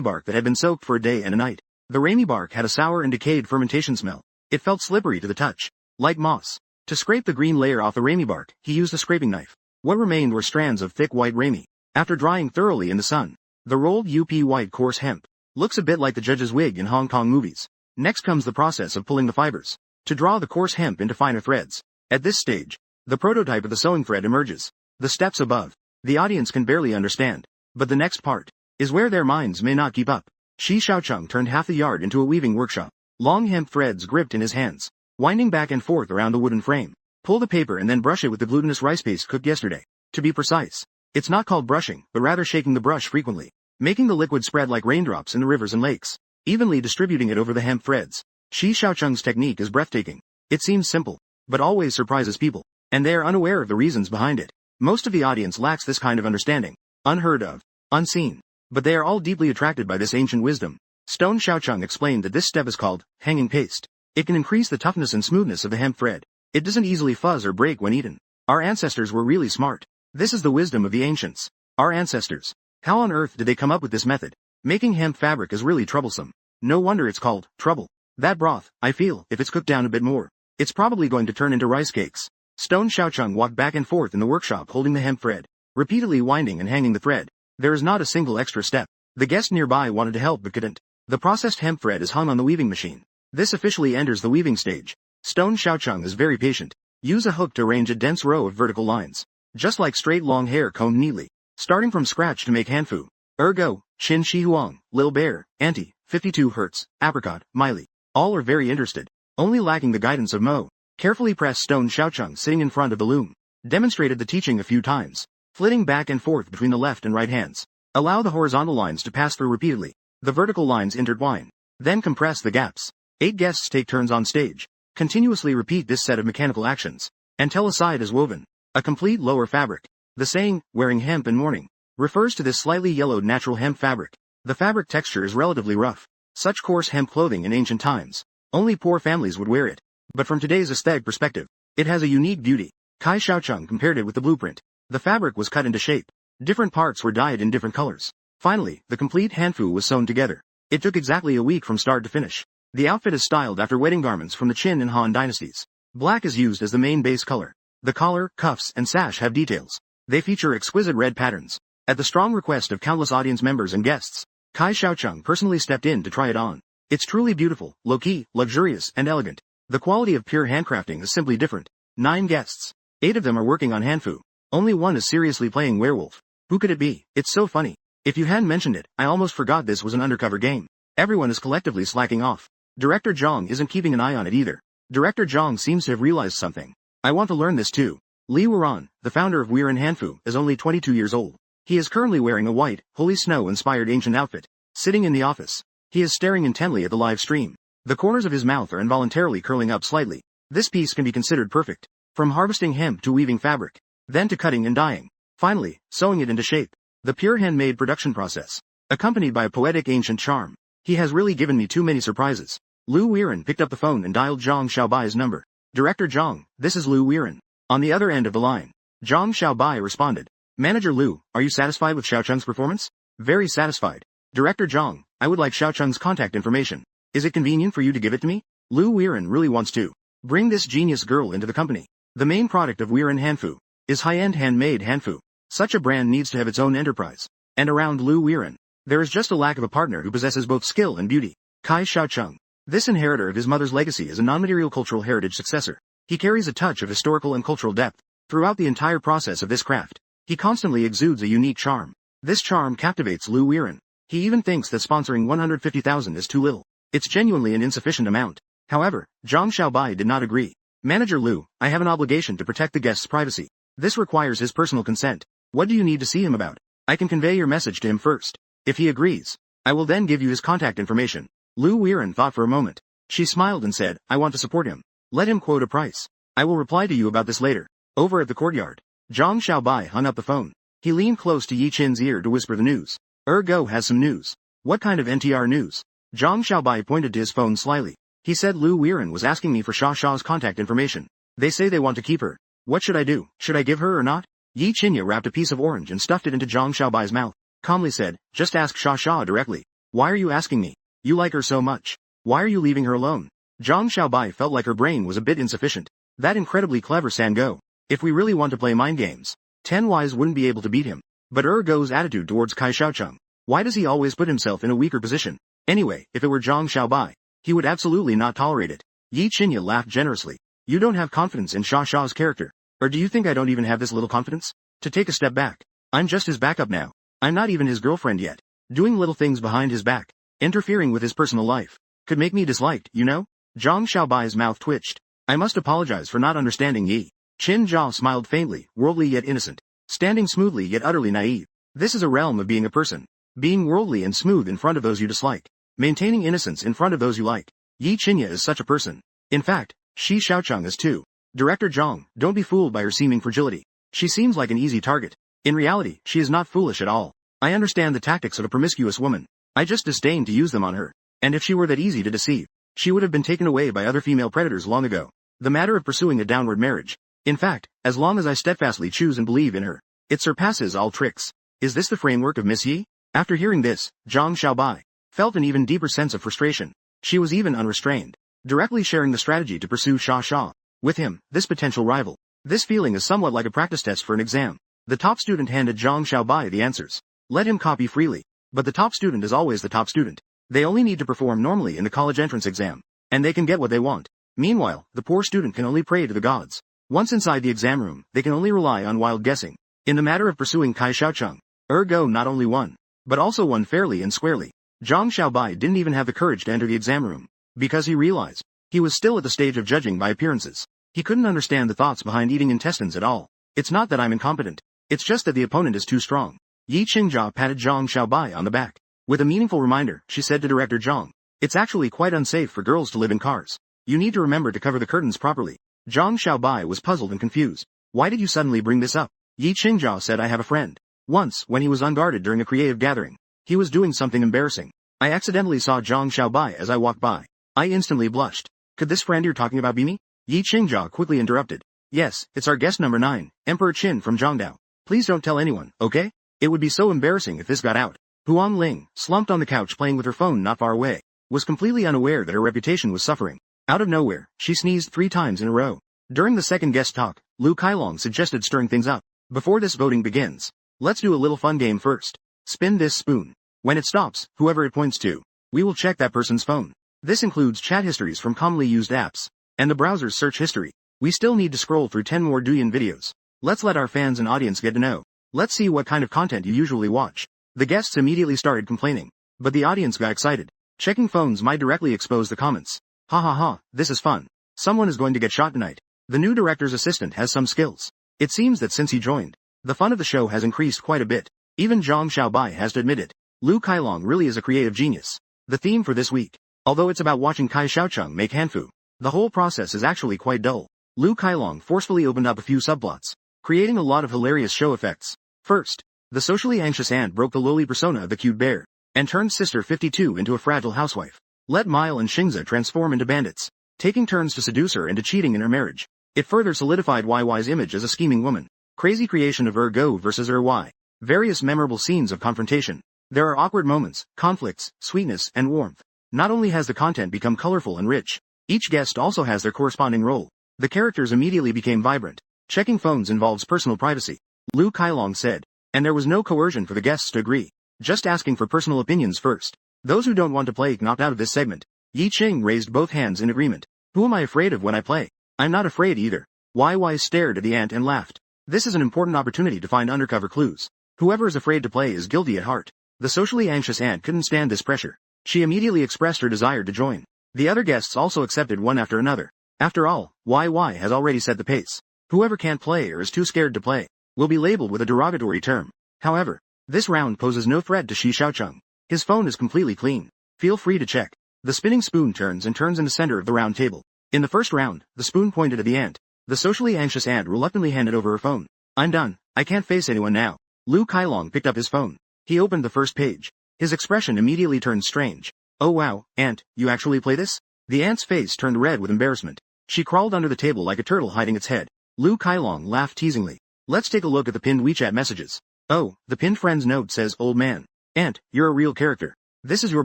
bark that had been soaked for a day and a night. The rami bark had a sour and decayed fermentation smell. It felt slippery to the touch, like moss. To scrape the green layer off the rami bark, he used a scraping knife. What remained were strands of thick white rami. After drying thoroughly in the sun, the rolled white coarse hemp looks a bit like the judge's wig in Hong Kong movies. Next comes the process of pulling the fibers to draw the coarse hemp into finer threads. At this stage, the prototype of the sewing thread emerges. The steps above, the audience can barely understand. But the next part is where their minds may not keep up. Shi Xiaocheng turned half the yard into a weaving workshop. Long hemp threads gripped in his hands, winding back and forth around the wooden frame. Pull the paper and then brush it with the glutinous rice paste cooked yesterday. To be precise, it's not called brushing, but rather shaking the brush frequently, making the liquid spread like raindrops in the rivers and lakes, evenly distributing it over the hemp threads. Shi Xiaocheng's technique is breathtaking. It seems simple, but always surprises people, and they are unaware of the reasons behind it. Most of the audience lacks this kind of understanding. unheard of, unseen. But they are all deeply attracted by this ancient wisdom. Stone Xiaocheng explained that this step is called hanging paste. It can increase the toughness and smoothness of the hemp thread. It doesn't easily fuzz or break when eaten. Our ancestors were really smart. This is the wisdom of the ancients. Our ancestors. How on earth did they come up with this method? Making hemp fabric is really troublesome. No wonder it's called trouble. That broth, I feel, if it's cooked down a bit more, it's probably going to turn into rice cakes. Stone Xiaocheng walked back and forth in the workshop holding the hemp thread, repeatedly winding and hanging the thread. There is not a single extra step. The guest nearby wanted to help but couldn't. The processed hemp thread is hung on the weaving machine. This officially enters the weaving stage. Stone Xiaocheng is very patient. Use a hook to arrange a dense row of vertical lines, just like straight long hair combed neatly, starting from scratch to make hanfu. Ergo, Qin Shi Huang, Lil Bear, Auntie, 52 Hz, Apricot, Miley. All are very interested, only lacking the guidance of Mo. Carefully pressed Stone Xiaocheng sitting in front of the loom. Demonstrated the teaching a few times, flitting back and forth between the left and right hands. Allow the horizontal lines to pass through repeatedly. The vertical lines intertwine. Then compress the gaps. 8 guests take turns on stage. Continuously repeat this set of mechanical actions until a side is woven. A complete lower fabric. The saying, wearing hemp in mourning, refers to this slightly yellowed natural hemp fabric. The fabric texture is relatively rough. Such coarse hemp clothing in ancient times, only poor families would wear it. But from today's aesthetic perspective, it has a unique beauty. Kai Xiaocheng compared it with the blueprint. The fabric was cut into shape. Different parts were dyed in different colors. Finally, the complete hanfu was sewn together. It took exactly a week from start to finish. The outfit is styled after wedding garments from the Qin and Han dynasties. Black is used as the main base color. The collar, cuffs, and sash have details. They feature exquisite red patterns. At the strong request of countless audience members and guests, Kai Xiaocheng personally stepped in to try it on. It's truly beautiful, low-key, luxurious, and elegant. The quality of pure handcrafting is simply different. 9 guests. 8 of them are working on hanfu. Only one is seriously playing werewolf. Who could it be? It's so funny. If you hadn't mentioned it, I almost forgot this was an undercover game. Everyone is collectively slacking off. Director Zhang isn't keeping an eye on it either. Director Zhang seems to have realized something. I want to learn this too. Li Wuran, the founder of Weiren Hanfu, is only 22 years old. He is currently wearing a white, Holy Snow-inspired ancient outfit. Sitting in the office, he is staring intently at the live stream. The corners of his mouth are involuntarily curling up slightly. This piece can be considered perfect. From harvesting hemp to weaving fabric, then to cutting and dyeing, finally, sewing it into shape. The pure handmade production process, accompanied by a poetic ancient charm. He has really given me too many surprises. Lu Weiren picked up the phone and dialed Zhang Xiaobai's number. Director Zhang, this is Lu Weiren. On the other end of the line, Zhang Xiaobai responded. Manager Lu, are you satisfied with Xiaocheng's performance? Very satisfied. Director Zhang, I would like Xiaocheng's contact information. Is it convenient for you to give it to me? Lu Weiren really wants to bring this genius girl into the company. The main product of Weiren Hanfu is high-end handmade hanfu. Such a brand needs to have its own enterprise. And around Lu Weiren, there is just a lack of a partner who possesses both skill and beauty. Kai Xiaocheng, this inheritor of his mother's legacy is a non-material cultural heritage successor. He carries a touch of historical and cultural depth throughout the entire process of this craft. He constantly exudes a unique charm. This charm captivates Lu Weiren. He even thinks that sponsoring 150,000 is too little. It's genuinely an insufficient amount. However, Zhang Xiaobai did not agree. Manager Lu, I have an obligation to protect the guest's privacy. This requires his personal consent. What do you need to see him about? I can convey your message to him first. If he agrees, I will then give you his contact information. Lu Weiren thought for a moment. She smiled and said, I want to support him. Let him quote a price. I will reply to you about this later. Over at the courtyard, Zhang Xiaobai hung up the phone. He leaned close to Yi Qin's ear to whisper the news. Ergo has some news. What kind of NTR news? Zhang Xiaobai pointed to his phone slyly. He said Lu Weiren was asking me for Sha's contact information. They say they want to keep her. What should I do? Should I give her or not? Yi Qinya wrapped a piece of orange and stuffed it into Zhang Xiaobai's mouth. Calmly said, just ask Sha directly. Why are you asking me? You like her so much. Why are you leaving her alone? Zhang Xiaobai felt like her brain was a bit insufficient. That incredibly clever Sango. If we really want to play mind games, 10 Wise wouldn't be able to beat him. But Ergo's attitude towards Kai Xiaocheng. Why does he always put himself in a weaker position? Anyway, if it were Zhang Xiaobai, he would absolutely not tolerate it. Yi Qinya laughed generously. You don't have confidence in Sha's character. Or do you think I don't even have this little confidence? To take a step back. I'm just his backup now. I'm not even his girlfriend yet. Doing little things behind his back, interfering with his personal life, could make me disliked, you know? Zhang Xiaobai's mouth twitched. I must apologize for not understanding Yi. Qin Zhao smiled faintly, worldly yet innocent. Standing smoothly yet utterly naive. This is a realm of being a person. Being worldly and smooth in front of those you dislike. Maintaining innocence in front of those you like. Yi Qinya is such a person. In fact, Shi Xiaocheng is too. Director Zhang, don't be fooled by her seeming fragility. She seems like an easy target. In reality, she is not foolish at all. I understand the tactics of a promiscuous woman. I just disdain to use them on her. And if she were that easy to deceive, she would have been taken away by other female predators long ago. The matter of pursuing a downward marriage. In fact, as long as I steadfastly choose and believe in her, it surpasses all tricks. Is this the framework of Miss Yi? After hearing this, Zhang Xiaobai felt an even deeper sense of frustration. She was even unrestrained, directly sharing the strategy to pursue Sha Sha. With him, this potential rival. This feeling is somewhat like a practice test for an exam. The top student handed Zhang Xiaobai the answers. Let him copy freely. But the top student is always the top student. They only need to perform normally in the college entrance exam, and they can get what they want. Meanwhile, the poor student can only pray to the gods. Once inside the exam room, they can only rely on wild guessing. In the matter of pursuing Kai Xiaocheng, Ergo not only won, but also won fairly and squarely. Zhang Xiaobai didn't even have the courage to enter the exam room, because he realized he was still at the stage of judging by appearances. He couldn't understand the thoughts behind eating intestines at all. It's not that I'm incompetent. It's just that the opponent is too strong. Yi Qingjia patted Zhang Xiaobai on the back. With a meaningful reminder, she said to Director Zhang, "It's actually quite unsafe for girls to live in cars. You need to remember to cover the curtains properly." Zhang Xiaobai was puzzled and confused. "Why did you suddenly bring this up?" Yi Qingjia said, "I have a friend. Once, when he was unguarded during a creative gathering, he was doing something embarrassing. I accidentally saw Zhang Xiaobai as I walked by. I instantly blushed. Could this friend you're talking about be me?" Yi Qingjia quickly interrupted. "Yes, it's our guest number 9, Emperor Qin from Zhongdao. Please don't tell anyone, okay? It would be so embarrassing if this got out." Huang Ling, slumped on the couch playing with her phone not far away, was completely unaware that her reputation was suffering. Out of nowhere, she sneezed 3 times in a row. During the second guest talk, Lu Kailong suggested stirring things up. "Before this voting begins, let's do a little fun game first. Spin this spoon. When it stops, whoever it points to, we will check that person's phone. This includes chat histories from commonly used apps, and the browser's search history. We still need to scroll through 10 more Douyin videos. Let's let our fans and audience get to know. Let's see what kind of content you usually watch." The guests immediately started complaining, but the audience got excited. Checking phones might directly expose the comments. "Ha ha ha, this is fun. Someone is going to get shot tonight. The new director's assistant has some skills. It seems that since he joined, the fun of the show has increased quite a bit. Even Zhang Xiaobai has to admit it. Lu Kailong really is a creative genius." The theme for this week. Although it's about watching Kai Xiaocheng make hanfu, the whole process is actually quite dull. Lu Kailong forcefully opened up a few subplots, creating a lot of hilarious show effects. First, the socially anxious aunt broke the lowly persona of the cute bear, and turned Sister 52 into a fragile housewife. Let Mile and Xingza transform into bandits, taking turns to seduce her into cheating in her marriage. It further solidified YY's image as a scheming woman. Crazy creation of Go versus Y. Various memorable scenes of confrontation. There are awkward moments, conflicts, sweetness, and warmth. Not only has the content become colorful and rich, each guest also has their corresponding role. The characters immediately became vibrant. Checking phones involves personal privacy, Lu Kailong said, and there was no coercion for the guests to agree. Just asking for personal opinions first. Those who don't want to play knocked out of this segment. Yi Qing raised both hands in agreement. "Who am I afraid of when I play? I'm not afraid either." YY stared at the ant and laughed. This is an important opportunity to find undercover clues. Whoever is afraid to play is guilty at heart. The socially anxious ant couldn't stand this pressure. She immediately expressed her desire to join. The other guests also accepted one after another. After all, YY has already set the pace. Whoever can't play or is too scared to play will be labeled with a derogatory term. However, this round poses no threat to Shi Xiaocheng. His phone is completely clean. Feel free to check. The spinning spoon turns in the center of the round table. In the first round, the spoon pointed at the ant. The socially anxious ant reluctantly handed over her phone. "I'm done. I can't face anyone now." Lu Kailong picked up his phone. He opened the first page. His expression immediately turned strange. "Oh wow, ant, you actually play this?" The ant's face turned red with embarrassment. She crawled under the table like a turtle hiding its head. Lu Kailong laughed teasingly. "Let's take a look at the pinned WeChat messages. Oh, the pinned friends note says, 'Old man. Ant, you're a real character. This is your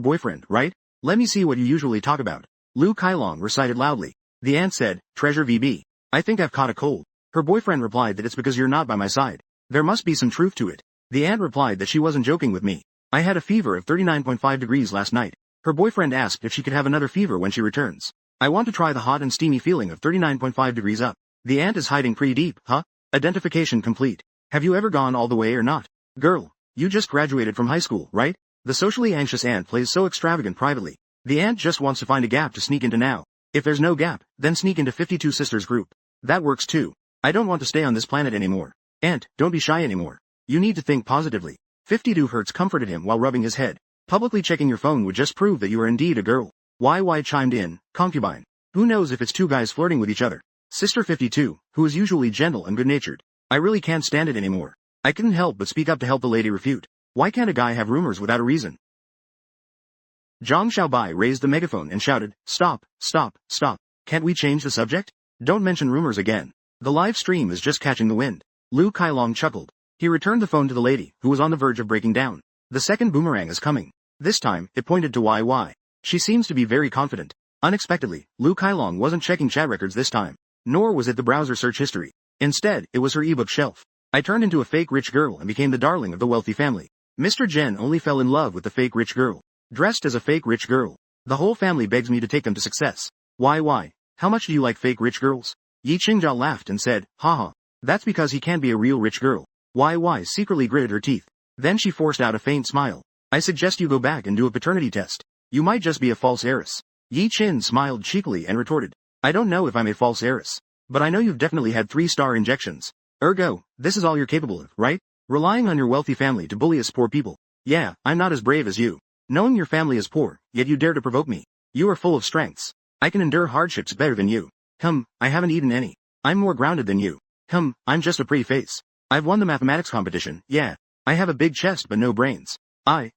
boyfriend, right? Let me see what you usually talk about.'" Lu Kailong recited loudly. The ant said, "Treasure VB. I think I've caught a cold." Her boyfriend replied that it's because you're not by my side. There must be some truth to it. The ant replied that she wasn't joking with me. "I had a fever of 39.5 degrees last night." Her boyfriend asked if she could have another fever when she returns. "I want to try the hot and steamy feeling of 39.5 degrees up." The ant is hiding pretty deep, huh? Identification complete. Have you ever gone all the way or not? Girl, you just graduated from high school, right? The socially anxious ant plays so extravagant privately. The ant just wants to find a gap to sneak into now. If there's no gap, then sneak into 52 Sisters group. That works too. I don't want to stay on this planet anymore. Ant, don't be shy anymore. You need to think positively. 52 Hertz comforted him while rubbing his head. Publicly checking your phone would just prove that you are indeed a girl. YY chimed in, concubine. Who knows if it's two guys flirting with each other? Sister 52, who is usually gentle and good-natured. I really can't stand it anymore. I couldn't help but speak up to help the lady refute. Why can't a guy have rumors without a reason? Zhang Xiaobai raised the megaphone and shouted, "Stop, stop, stop. Can't we change the subject? Don't mention rumors again. The live stream is just catching the wind." Lu Kailong chuckled. He returned the phone to the lady, who was on the verge of breaking down. The second boomerang is coming. This time, it pointed to YY. She seems to be very confident. Unexpectedly, Lu Kailong wasn't checking chat records this time. Nor was it the browser search history. Instead, it was her ebook shelf. I turned into a fake rich girl and became the darling of the wealthy family. Mr. Jen only fell in love with the fake rich girl. Dressed as a fake rich girl. The whole family begs me to take them to success. Why? How much do you like fake rich girls? Yi Qingjia laughed and said, haha. That's because he can't be a real rich girl. Why secretly gritted her teeth. Then she forced out a faint smile. I suggest you go back and do a paternity test. You might just be a false heiress. Yi Qin smiled cheekily and retorted. I don't know if I'm a false heiress. But I know you've definitely had 3-star injections. Ergo, this is all you're capable of, right? Relying on your wealthy family to bully us poor people. Yeah, I'm not as brave as you. Knowing your family is poor, yet you dare to provoke me. You are full of strengths. I can endure hardships better than you. I haven't eaten any. I'm more grounded than you. I'm just a pretty face. I've won the mathematics competition, yeah. I have a big chest but no brains. I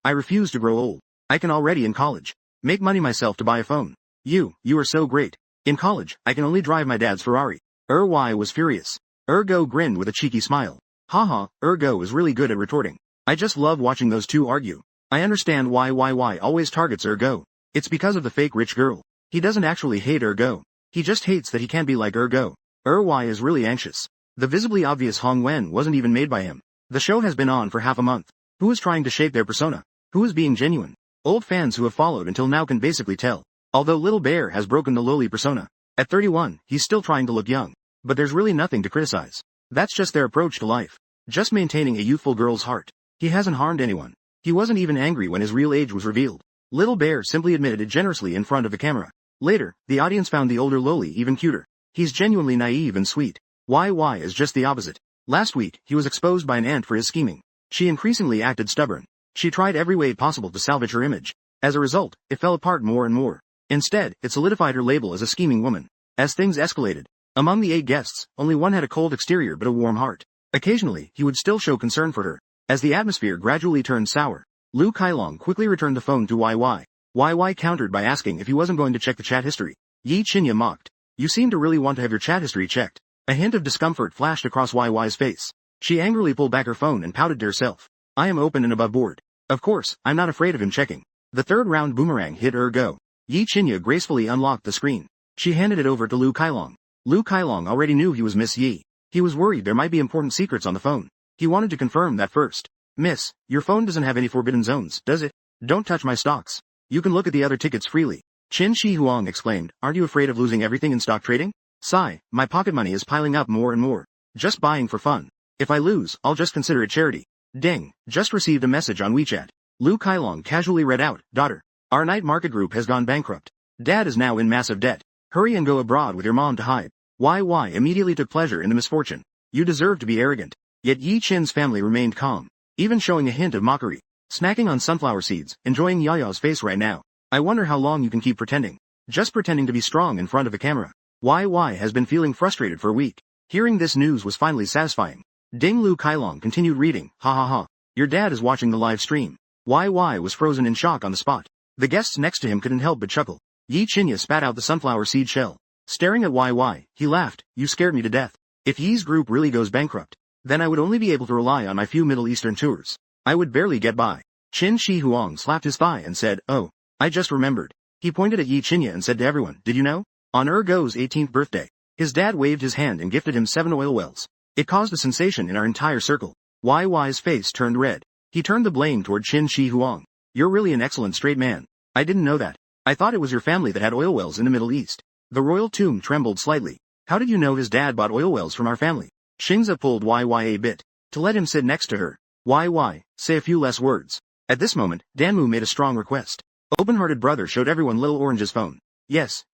refuse to grow old. I can already in college. Make money myself to buy a phone. You are so great. In college, I can only drive my dad's Ferrari. Y was furious. Ergo grinned with a cheeky smile. Haha, Ergo is really good at retorting. I just love watching those two argue. I understand why YY always targets Ergo. It's because of the fake rich girl. He doesn't actually hate Ergo. He just hates that he can't be like Ergo. Y is really anxious. The visibly obvious Hong Wen wasn't even made by him. The show has been on for half a month. Who is trying to shape their persona? Who is being genuine? Old fans who have followed until now can basically tell. Although Little Bear has broken the lowly persona. At 31, he's still trying to look young. But there's really nothing to criticize. That's just their approach to life. Just maintaining a youthful girl's heart. He hasn't harmed anyone. He wasn't even angry when his real age was revealed. Little Bear simply admitted it generously in front of the camera. Later, the audience found the older Loli even cuter. He's genuinely naive and sweet. YY is just the opposite. Last week, he was exposed by an aunt for his scheming. She increasingly acted stubborn. She tried every way possible to salvage her image. As a result, it fell apart more and more. Instead, it solidified her label as a scheming woman. As things escalated, among the 8 guests, only one had a cold exterior but a warm heart. Occasionally, he would still show concern for her. As the atmosphere gradually turned sour, Lu Kailong quickly returned the phone to YY. YY countered by asking if he wasn't going to check the chat history. Yi Qinya mocked. You seem to really want to have your chat history checked. A hint of discomfort flashed across YY's face. She angrily pulled back her phone and pouted to herself. I am open and above board. Of course, I'm not afraid of him checking. The third round boomerang hit Ergo. Yi Qinya gracefully unlocked the screen. She handed it over to Lu Kailong. Lu Kailong already knew he was Miss Yi. He was worried there might be important secrets on the phone. He wanted to confirm that first. Miss, your phone doesn't have any forbidden zones, does it? Don't touch my stocks. You can look at the other tickets freely. Qin Shi Huang exclaimed, aren't you afraid of losing everything in stock trading? Sigh, my pocket money is piling up more and more. Just buying for fun. If I lose, I'll just consider it charity. Ding, just received a message on WeChat. Lu Kailong casually read out, daughter. Our night market group has gone bankrupt. Dad is now in massive debt. Hurry and go abroad with your mom to hide. YY immediately took pleasure in the misfortune. You deserve to be arrogant. Yet Yi Qin's family remained calm, even showing a hint of mockery. Snacking on sunflower seeds, enjoying Yaya's face right now. I wonder how long you can keep pretending. Just pretending to be strong in front of a camera. YY has been feeling frustrated for a week. Hearing this news was finally satisfying. Ding. Lu Kailong continued reading, ha ha ha. Your dad is watching the live stream. YY was frozen in shock on the spot. The guests next to him couldn't help but chuckle. Yi Qinya spat out the sunflower seed shell. Staring at YY, he laughed, you scared me to death. If Yi's group really goes bankrupt, then I would only be able to rely on my few Middle Eastern tours. I would barely get by. Qin Shi Huang slapped his thigh and said, oh, I just remembered. He pointed at Yi Qinya and said to everyone, did you know? On Ergo's 18th birthday, his dad waved his hand and gifted him 7 oil wells. It caused a sensation in our entire circle. YY's face turned red. He turned the blame toward Qin Shi Huang. You're really an excellent straight man. I didn't know that. I thought it was your family that had oil wells in the Middle East. The royal tomb trembled slightly. How did you know his dad bought oil wells from our family? Xingza pulled YY a bit. To let him sit next to her. YY, say a few less words. At this moment, Danmu made a strong request. Open-hearted brother showed everyone Little Orange's phone. Yes,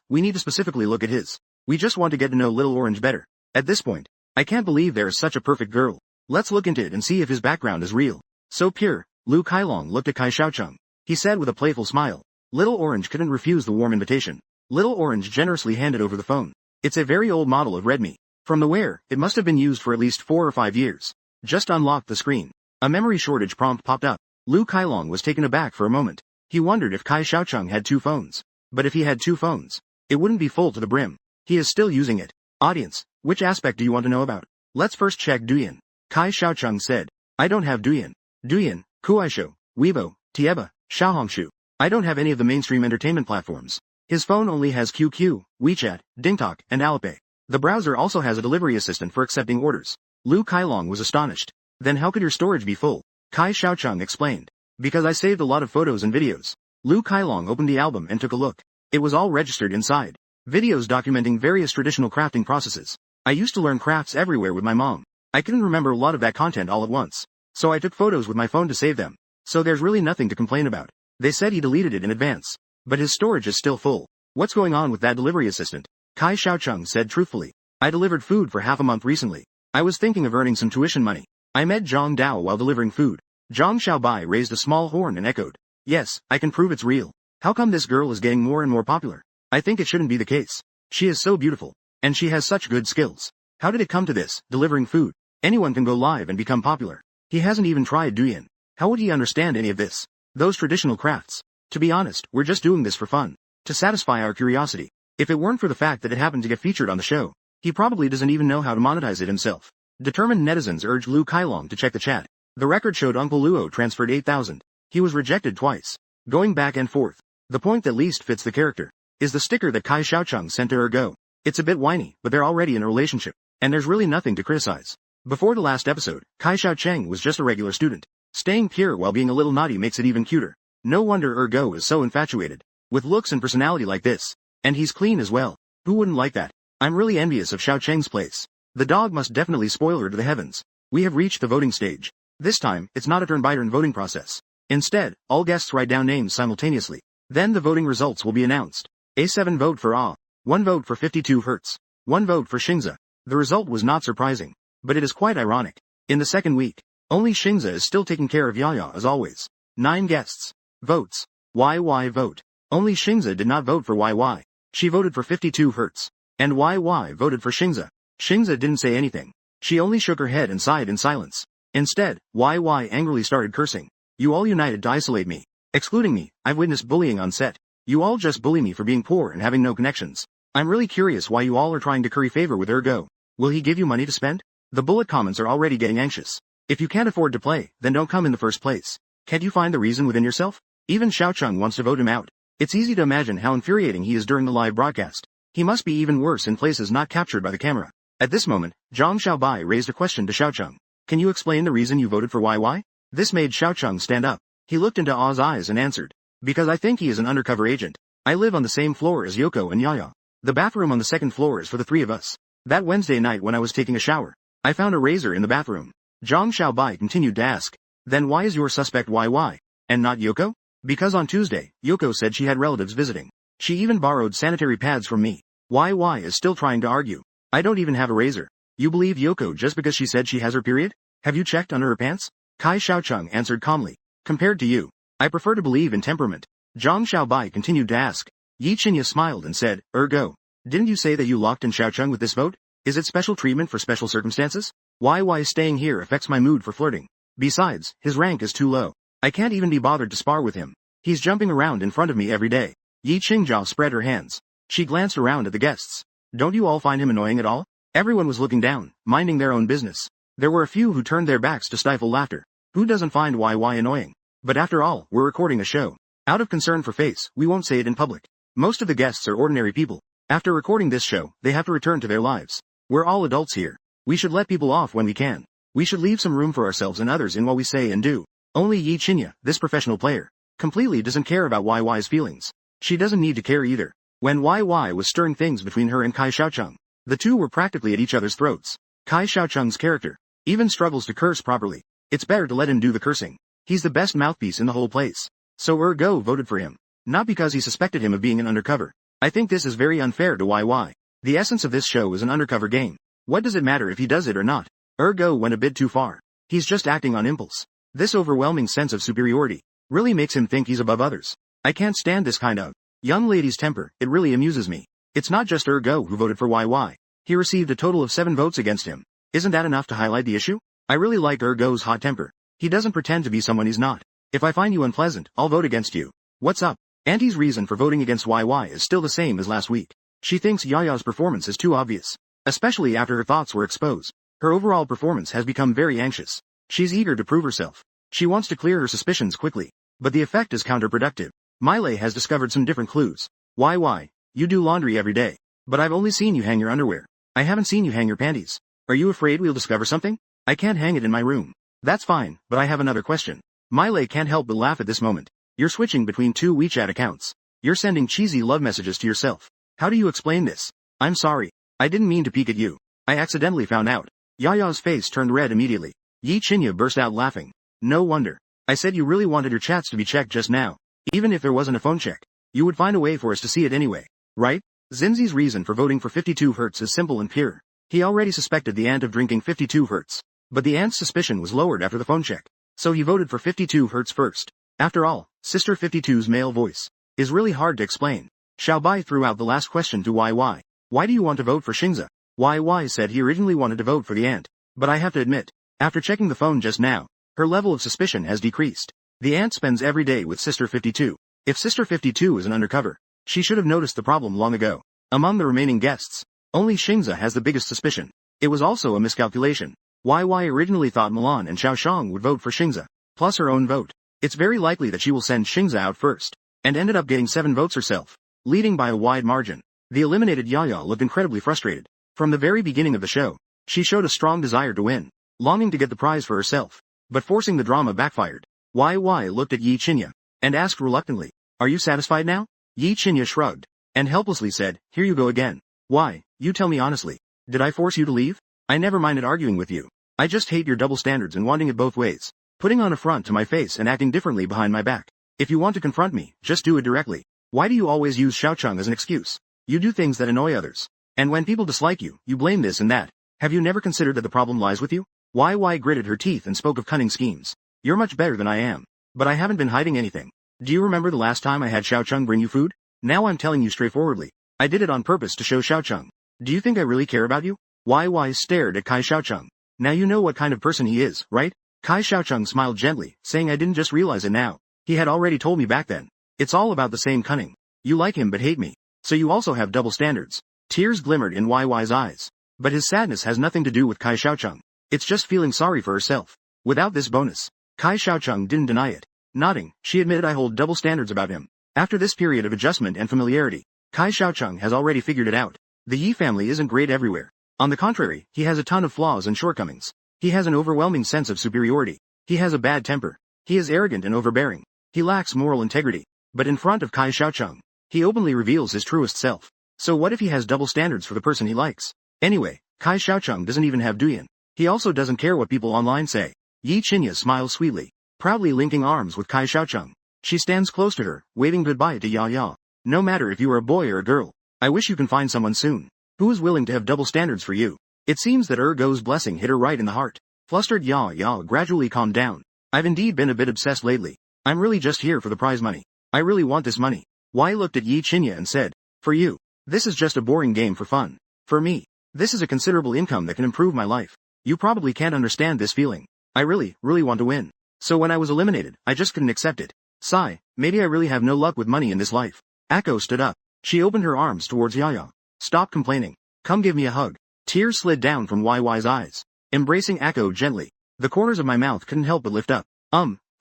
we need to specifically look at his. We just want to get to know Little Orange better. At this point, I can't believe there is such a perfect girl. Let's look into it and see if his background is real. So pure. Lu Kailong looked at Kai Xiaocheng. He said with a playful smile. Little Orange couldn't refuse the warm invitation. Little Orange generously handed over the phone. It's a very old model of Redmi. From the where, it must have been used for at least 4 or 5 years. Just unlocked the screen. A memory shortage prompt popped up. Lu Kailong was taken aback for a moment. He wondered if Kai Xiaocheng had 2 phones. But if he had 2 phones, it wouldn't be full to the brim. He is still using it. Audience, which aspect do you want to know about? Let's first check Douyin. Kai Xiaocheng said, I don't have Douyin. Douyin, Kuaishou, Weibo, Tieba, Xiaohongshu. I don't have any of the mainstream entertainment platforms. His phone only has QQ, WeChat, DingTalk, and Alipay. The browser also has a delivery assistant for accepting orders. Lu Kailong was astonished. Then how could your storage be full? Kai Xiaocheng explained. Because I saved a lot of photos and videos. Lu Kailong opened the album and took a look. It was all registered inside. Videos documenting various traditional crafting processes. I used to learn crafts everywhere with my mom. I couldn't remember a lot of that content all at once. So I took photos with my phone to save them. So there's really nothing to complain about. They said he deleted it in advance. But his storage is still full. What's going on with that delivery assistant? Kai Xiaocheng said truthfully. I delivered food for half a month recently. I was thinking of earning some tuition money. I met Zhang Dao while delivering food. Zhang Xiaobai raised a small horn and echoed. Yes, I can prove it's real. How come this girl is getting more and more popular? I think it shouldn't be the case. She is so beautiful. And she has such good skills. How did it come to this, delivering food? Anyone can go live and become popular. He hasn't even tried Douyin. How would he understand any of this? Those traditional crafts. To be honest, we're just doing this for fun. To satisfy our curiosity. If it weren't for the fact that it happened to get featured on the show, he probably doesn't even know how to monetize it himself. Determined netizens urged Lu Kailong to check the chat. The record showed Uncle Luo transferred 8,000. He was rejected twice. Going back and forth. The point that least fits the character is the sticker that Kai Xiaocheng sent to Ergo. It's a bit whiny, but they're already in a relationship, and there's really nothing to criticize. Before the last episode, Kai Xiaocheng was just a regular student. Staying pure while being a little naughty makes it even cuter. No wonder Ergo is so infatuated. With looks and personality like this. And he's clean as well. Who wouldn't like that? I'm really envious of Xiaocheng's place. The dog must definitely spoil her to the heavens. We have reached the voting stage. This time, it's not a turn-by-turn voting process. Instead, all guests write down names simultaneously. Then the voting results will be announced. A7 vote for Ah. 1 vote for 52 Hz. 1 vote for Xingza. The result was not surprising. But it is quite ironic. In the second week, only Xingza is still taking care of Yaya as always. 9 guests. Votes. YY vote. Only Xingza did not vote for YY. She voted for 52 Hz. And YY voted for Xingza. Xingza didn't say anything. She only shook her head and sighed in silence. Instead, YY angrily started cursing. You all united to isolate me. Excluding me, I've witnessed bullying on set. You all just bully me for being poor and having no connections. I'm really curious why you all are trying to curry favor with Ergo. Will he give you money to spend? The bullet comments are already getting anxious. If you can't afford to play, then don't come in the first place. Can't you find the reason within yourself? Even Xiaocheng wants to vote him out. It's easy to imagine how infuriating he is during the live broadcast. He must be even worse in places not captured by the camera. At this moment, Zhang Xiaobai raised a question to Xiaocheng. Can you explain the reason you voted for YY? This made Xiaocheng stand up. He looked into Ah's eyes and answered. Because I think he is an undercover agent. I live on the same floor as Yoko and Yaya. The bathroom on the second floor is for the 3 of us. That Wednesday night when I was taking a shower, I found a razor in the bathroom. Zhang Xiaobai continued to ask. Then why is your suspect YY? And not Yoko? Because on Tuesday, Yoko said she had relatives visiting. She even borrowed sanitary pads from me. YY is still trying to argue. I don't even have a razor. You believe Yoko just because she said she has her period? Have you checked under her pants? Kai Xiaocheng answered calmly. Compared to you, I prefer to believe in temperament. Zhang Xiaobai continued to ask. Yi Qinya smiled and said, Ergo. Didn't you say that you locked in Xiaocheng with this vote? Is it special treatment for special circumstances? YY staying here affects my mood for flirting. Besides, his rank is too low. I can't even be bothered to spar with him. He's jumping around in front of me every day. Yi Qingjiao spread her hands. She glanced around at the guests. Don't you all find him annoying at all? Everyone was looking down, minding their own business. There were a few who turned their backs to stifle laughter. Who doesn't find YY annoying? But after all, we're recording a show. Out of concern for face, we won't say it in public. Most of the guests are ordinary people. After recording this show, they have to return to their lives. We're all adults here. We should let people off when we can. We should leave some room for ourselves and others in what we say and do. Only Yi Qinya, this professional player, completely doesn't care about YY's feelings. She doesn't need to care either. When YY was stirring things between her and Kai Xiaocheng, the two were practically at each other's throats. Kai Xiaocheng's character even struggles to curse properly. It's better to let him do the cursing. He's the best mouthpiece in the whole place. So Ergo voted for him. Not because he suspected him of being an undercover. I think this is very unfair to YY. The essence of this show is an undercover game. What does it matter if he does it or not? Ergo went a bit too far. He's just acting on impulse. This overwhelming sense of superiority really makes him think he's above others. I can't stand this kind of young lady's temper. It really amuses me. It's not just Ergo who voted for YY. He received a total of 7 votes against him. Isn't that enough to highlight the issue? I really like Ergo's hot temper. He doesn't pretend to be someone he's not. If I find you unpleasant, I'll vote against you. What's up? Auntie's reason for voting against YY is still the same as last week. She thinks Yaya's performance is too obvious. Especially after her thoughts were exposed. Her overall performance has become very anxious. She's eager to prove herself. She wants to clear her suspicions quickly. But the effect is counterproductive. Miley has discovered some different clues. YY, you do laundry every day. But I've only seen you hang your underwear. I haven't seen you hang your panties. Are you afraid we'll discover something? I can't hang it in my room. That's fine, but I have another question. Miley can't help but laugh at this moment. You're switching between 2 WeChat accounts. You're sending cheesy love messages to yourself. How do you explain this? I'm sorry. I didn't mean to peek at you. I accidentally found out. Yaya's face turned red immediately. Yi Chinya burst out laughing. No wonder. I said you really wanted your chats to be checked just now. Even if there wasn't a phone check, you would find a way for us to see it anyway. Right? Zinzi's reason for voting for 52 Hz is simple and pure. He already suspected the aunt of drinking 52 Hz. But the aunt's suspicion was lowered after the phone check. So he voted for 52 Hz first. After all, Sister 52's male voice is really hard to explain. Xiaobai threw out the last question to YY. Why do you want to vote for Xingza? YY said he originally wanted to vote for the aunt. But I have to admit, after checking the phone just now, her level of suspicion has decreased. The aunt spends every day with Sister 52. If Sister 52 is an undercover, she should have noticed the problem long ago. Among the remaining guests, only Xingza has the biggest suspicion. It was also a miscalculation. YY originally thought Milan and Xiaoshang would vote for Xingza, plus her own vote. It's very likely that she will send Xingza out first, and ended up getting 7 votes herself, leading by a wide margin. The eliminated Yaya looked incredibly frustrated. From the very beginning of the show, she showed a strong desire to win, longing to get the prize for herself. But forcing the drama backfired. YY looked at Yi Chinya, and asked reluctantly, Are you satisfied now? Yi Chinya shrugged, and helplessly said, Here you go again. Why, you tell me honestly. Did I force you to leave? I never minded arguing with you. I just hate your double standards and wanting it both ways. Putting on a front to my face and acting differently behind my back. If you want to confront me, just do it directly. Why do you always use Xiaocheng as an excuse? You do things that annoy others. And when people dislike you, you blame this and that. Have you never considered that the problem lies with you? YY gritted her teeth and spoke of cunning schemes. You're much better than I am. But I haven't been hiding anything. Do you remember the last time I had Xiaocheng bring you food? Now I'm telling you straightforwardly. I did it on purpose to show Xiaocheng. Do you think I really care about you? YY stared at Kai Xiaocheng. Now you know what kind of person he is, right? Kai Xiaocheng smiled gently, saying I didn't just realize it now. He had already told me back then. It's all about the same cunning. You like him but hate me. So you also have double standards. Tears glimmered in YY's eyes. But his sadness has nothing to do with Kai Xiaocheng. It's just feeling sorry for herself. Without this bonus, Kai Xiaocheng didn't deny it. Nodding, she admitted I hold double standards about him. After this period of adjustment and familiarity, Kai Xiaocheng has already figured it out. The Yi family isn't great everywhere. On the contrary, he has a ton of flaws and shortcomings. He has an overwhelming sense of superiority. He has a bad temper. He is arrogant and overbearing. He lacks moral integrity. But in front of Kai Xiaocheng, he openly reveals his truest self. So what if he has double standards for the person he likes? Anyway, Kai Xiaocheng doesn't even have Duyan. He also doesn't care what people online say. Yi Chinya smiles sweetly, proudly linking arms with Kai Xiaocheng. She stands close to her, waving goodbye to Ya Ya. No matter if you are a boy or a girl, I wish you can find someone soon who is willing to have double standards for you. It seems that Ergo's blessing hit her right in the heart. Flustered Ya Ya gradually calmed down. I've indeed been a bit obsessed lately. I'm really just here for the prize money. I really want this money. Y looked at Yi Chinya and said, For you, this is just a boring game for fun. For me, this is a considerable income that can improve my life. You probably can't understand this feeling. I really want to win. So when I was eliminated, I just couldn't accept it. Sigh, maybe I really have no luck with money in this life. Akko stood up. She opened her arms towards Yaya. Stop complaining. Come give me a hug. Tears slid down from YY's eyes. Embracing Akko gently, the corners of my mouth couldn't help but lift up.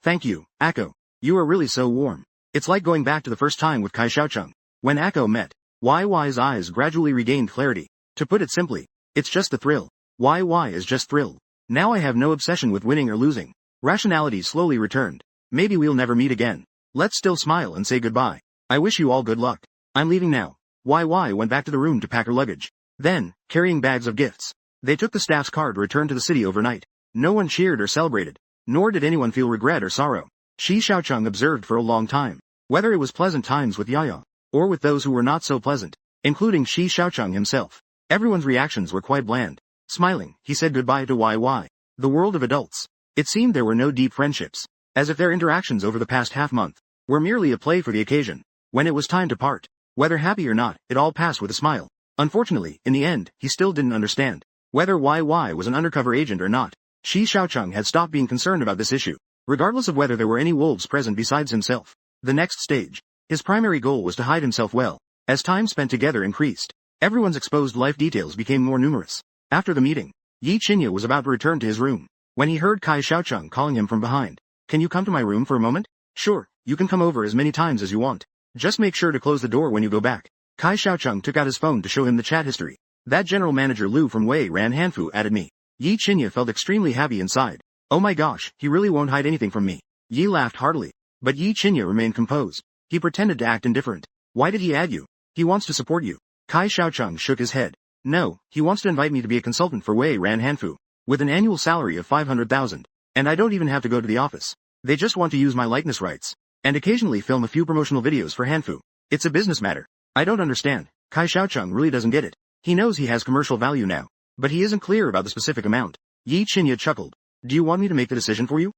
Thank you, Akko. You are really so warm. It's like going back to the first time with Kai Xiaocheng. When Akko met, YY's eyes gradually regained clarity. To put it simply, it's just the thrill. YY is just thrilled. Now I have no obsession with winning or losing. Rationality slowly returned. Maybe we'll never meet again. Let's still smile and say goodbye. I wish you all good luck. I'm leaving now. YY went back to the room to pack her luggage. Then, carrying bags of gifts, they took the staff's car to return to the city overnight. No one cheered or celebrated, nor did anyone feel regret or sorrow. Shi Xiaocheng observed for a long time, whether it was pleasant times with Yaya, or with those who were not so pleasant, including Shi Xiaocheng himself. Everyone's reactions were quite bland. Smiling, he said goodbye to YY. The world of adults. It seemed there were no deep friendships, as if their interactions over the past half-month were merely a play for the occasion. When it was time to part, whether happy or not, it all passed with a smile. Unfortunately, in the end, he still didn't understand whether YY was an undercover agent or not. Shi Xiaocheng had stopped being concerned about this issue, regardless of whether there were any wolves present besides himself. The next stage. His primary goal was to hide himself well. As time spent together increased, everyone's exposed life details became more numerous. After the meeting, Yi Qinya was about to return to his room, when he heard Kai Xiaocheng calling him from behind. Can you come to my room for a moment? Sure, you can come over as many times as you want. Just make sure to close the door when you go back. Kai Xiaocheng took out his phone to show him the chat history. That general manager Lu from Wei Ran Hanfu added me. Yi Qinya felt extremely happy inside. Oh my gosh, he really won't hide anything from me. Yi laughed heartily. But Yi Qinya remained composed. He pretended to act indifferent. Why did he add you? He wants to support you. Kai Xiaocheng shook his head. No, he wants to invite me to be a consultant for Wei Ran Hanfu, with an annual salary of 500,000. And I don't even have to go to the office. They just want to use my likeness rights, and occasionally film a few promotional videos for Hanfu. It's a business matter. I don't understand. Kai Xiaocheng really doesn't get it. He knows he has commercial value now, but he isn't clear about the specific amount. Yi Qinya chuckled. Do you want me to make the decision for you?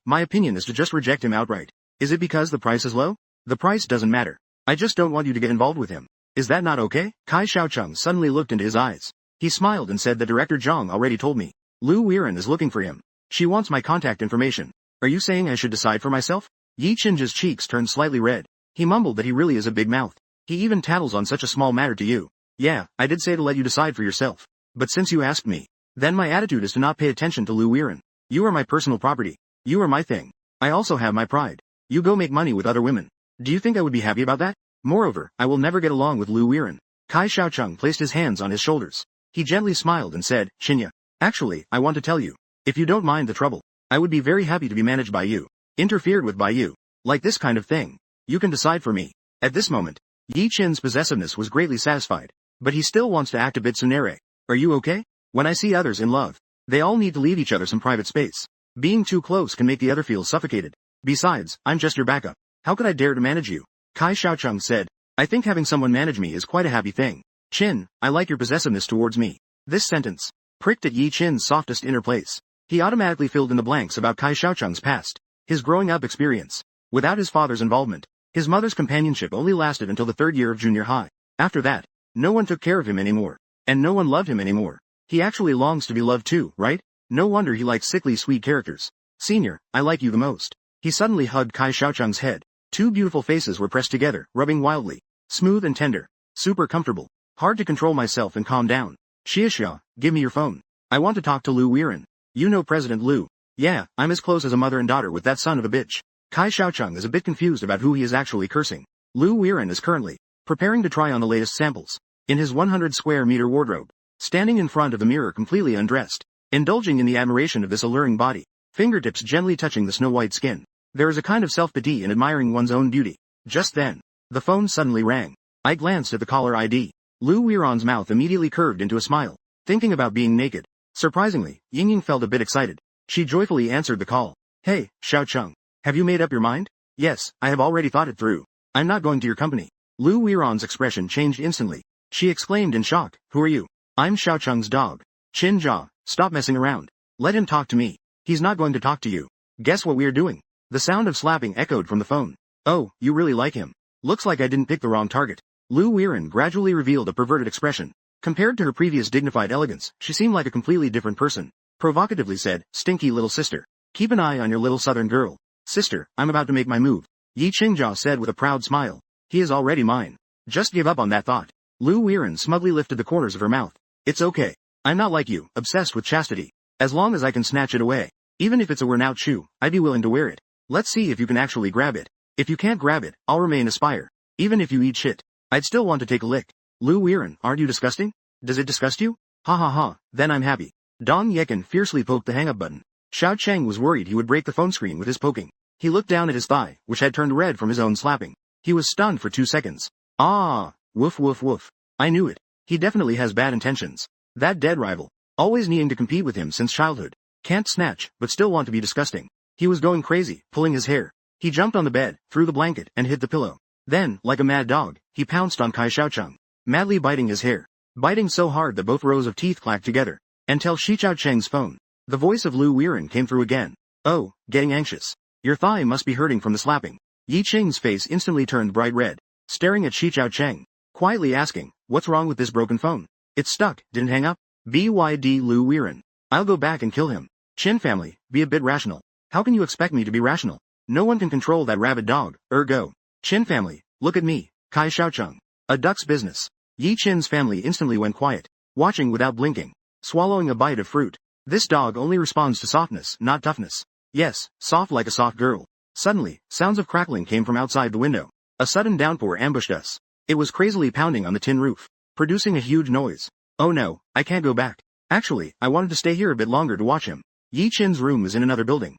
My opinion is to just reject him outright. Is it because the price is low? The price doesn't matter. I just don't want you to get involved with him. Is that not okay? Kai Xiaocheng suddenly looked into his eyes. He smiled and said that Director Zhang already told me. Lu Weiren is looking for him. She wants my contact information. Are you saying I should decide for myself? Yi Qinja's cheeks turned slightly red. He mumbled that he really is a big mouth. He even tattles on such a small matter to you. Yeah, I did say to let you decide for yourself. But since you asked me, then my attitude is to not pay attention to Lu Weiren. You are my personal property. You are my thing. I also have my pride. You go make money with other women. Do you think I would be happy about that? Moreover, I will never get along with Lu Weiren. Kai Xiaocheng placed his hands on his shoulders. He gently smiled and said, Qinya, actually, I want to tell you. If you don't mind the trouble, I would be very happy to be managed by you. Interfered with by you. Like this kind of thing. You can decide for me. At this moment, Yi Qin's possessiveness was greatly satisfied. But he still wants to act a bit tsundere. Are you okay? When I see others in love, they all need to leave each other some private space. Being too close can make the other feel suffocated. Besides, I'm just your backup. How could I dare to manage you? Kai Xiaocheng said, I think having someone manage me is quite a happy thing. Qin, I like your possessiveness towards me. This sentence pricked at Yi Qin's softest inner place. He automatically filled in the blanks about Kai Xiaocheng's past, his growing up experience. Without his father's involvement, his mother's companionship only lasted until the 3rd year of junior high. After that, no one took care of him anymore. And no one loved him anymore. He actually longs to be loved too, right? No wonder he likes sickly sweet characters. Senior, I like you the most. He suddenly hugged Kai Xiaocheng's head. Two beautiful faces were pressed together, rubbing wildly. Smooth and tender. Super comfortable. Hard to control myself and calm down. Xia, give me your phone. I want to talk to Lu Weiren. You know President Lu. Yeah, I'm as close as a mother and daughter with that son of a bitch. Kai Xiaocheng is a bit confused about who he is actually cursing. Lu Weiren is currently preparing to try on the latest samples. In his 100 square meter wardrobe. Standing in front of the mirror completely undressed. Indulging in the admiration of this alluring body. Fingertips gently touching the snow-white skin. There is a kind of self-pity in admiring one's own beauty. Just then, the phone suddenly rang. I glanced at the caller ID. Lu Weiren's mouth immediately curved into a smile. Thinking about being naked. Surprisingly, Yingying felt a bit excited. She joyfully answered the call. Hey, Xiaocheng. Have you made up your mind? Yes, I have already thought it through. I'm not going to your company. Lu Weiren's expression changed instantly. She exclaimed in shock. Who are you? I'm Xiaocheng's dog. Qinjia, stop messing around. Let him talk to me. He's not going to talk to you. Guess what we're doing? The sound of slapping echoed from the phone. Oh, you really like him. Looks like I didn't pick the wrong target. Lu Weiren gradually revealed a perverted expression. Compared to her previous dignified elegance, she seemed like a completely different person. Provocatively said, stinky little sister. Keep an eye on your little southern girl. Sister, I'm about to make my move. Yi Qingjia said with a proud smile. He is already mine. Just give up on that thought. Lu Weiren smugly lifted the corners of her mouth. It's okay. I'm not like you, obsessed with chastity. As long as I can snatch it away. Even if it's a worn-out shoe, I'd be willing to wear it. Let's see if you can actually grab it. If you can't grab it, I'll remain aspire. Even if you eat shit, I'd still want to take a lick. Lu Weiren, aren't you disgusting? Does it disgust you? Ha ha ha, then I'm happy. Dong Yekin fiercely poked the hang-up button. Xiao Cheng was worried he would break the phone screen with his poking. He looked down at his thigh, which had turned red from his own slapping. He was stunned for 2 seconds. Ah, woof woof woof. I knew it. He definitely has bad intentions. That dead rival. Always needing to compete with him since childhood. Can't snatch, but still want to be disgusting. He was going crazy, pulling his hair. He jumped on the bed, threw the blanket, and hit the pillow. Then, like a mad dog, he pounced on Kai Xiaocheng, madly biting his hair. Biting so hard that both rows of teeth clacked together. Until Shi Xiaocheng's phone. The voice of Lu Weiren came through again. Oh, getting anxious. Your thigh must be hurting from the slapping. Yi Qing's face instantly turned bright red. Staring at Shi Xiaocheng. quietly asking, what's wrong with this broken phone? It's stuck, didn't hang up? BYD Lou Weirin. I'll go back and kill him. Chin family, be a bit rational. How can you expect me to be rational? No one can control that rabid dog, ergo. Chin family, look at me, Kai Xiaocheng. A duck's business. Yi Chin's family instantly went quiet, watching without blinking, swallowing a bite of fruit. This dog only responds to softness, not toughness. Yes, soft like a soft girl. Suddenly, sounds of crackling came from outside the window. A sudden downpour ambushed us. It was crazily pounding on the tin roof, producing a huge noise. Oh no, I can't go back. Actually, I wanted to stay here a bit longer to watch him. Yi Chin's room is in another building.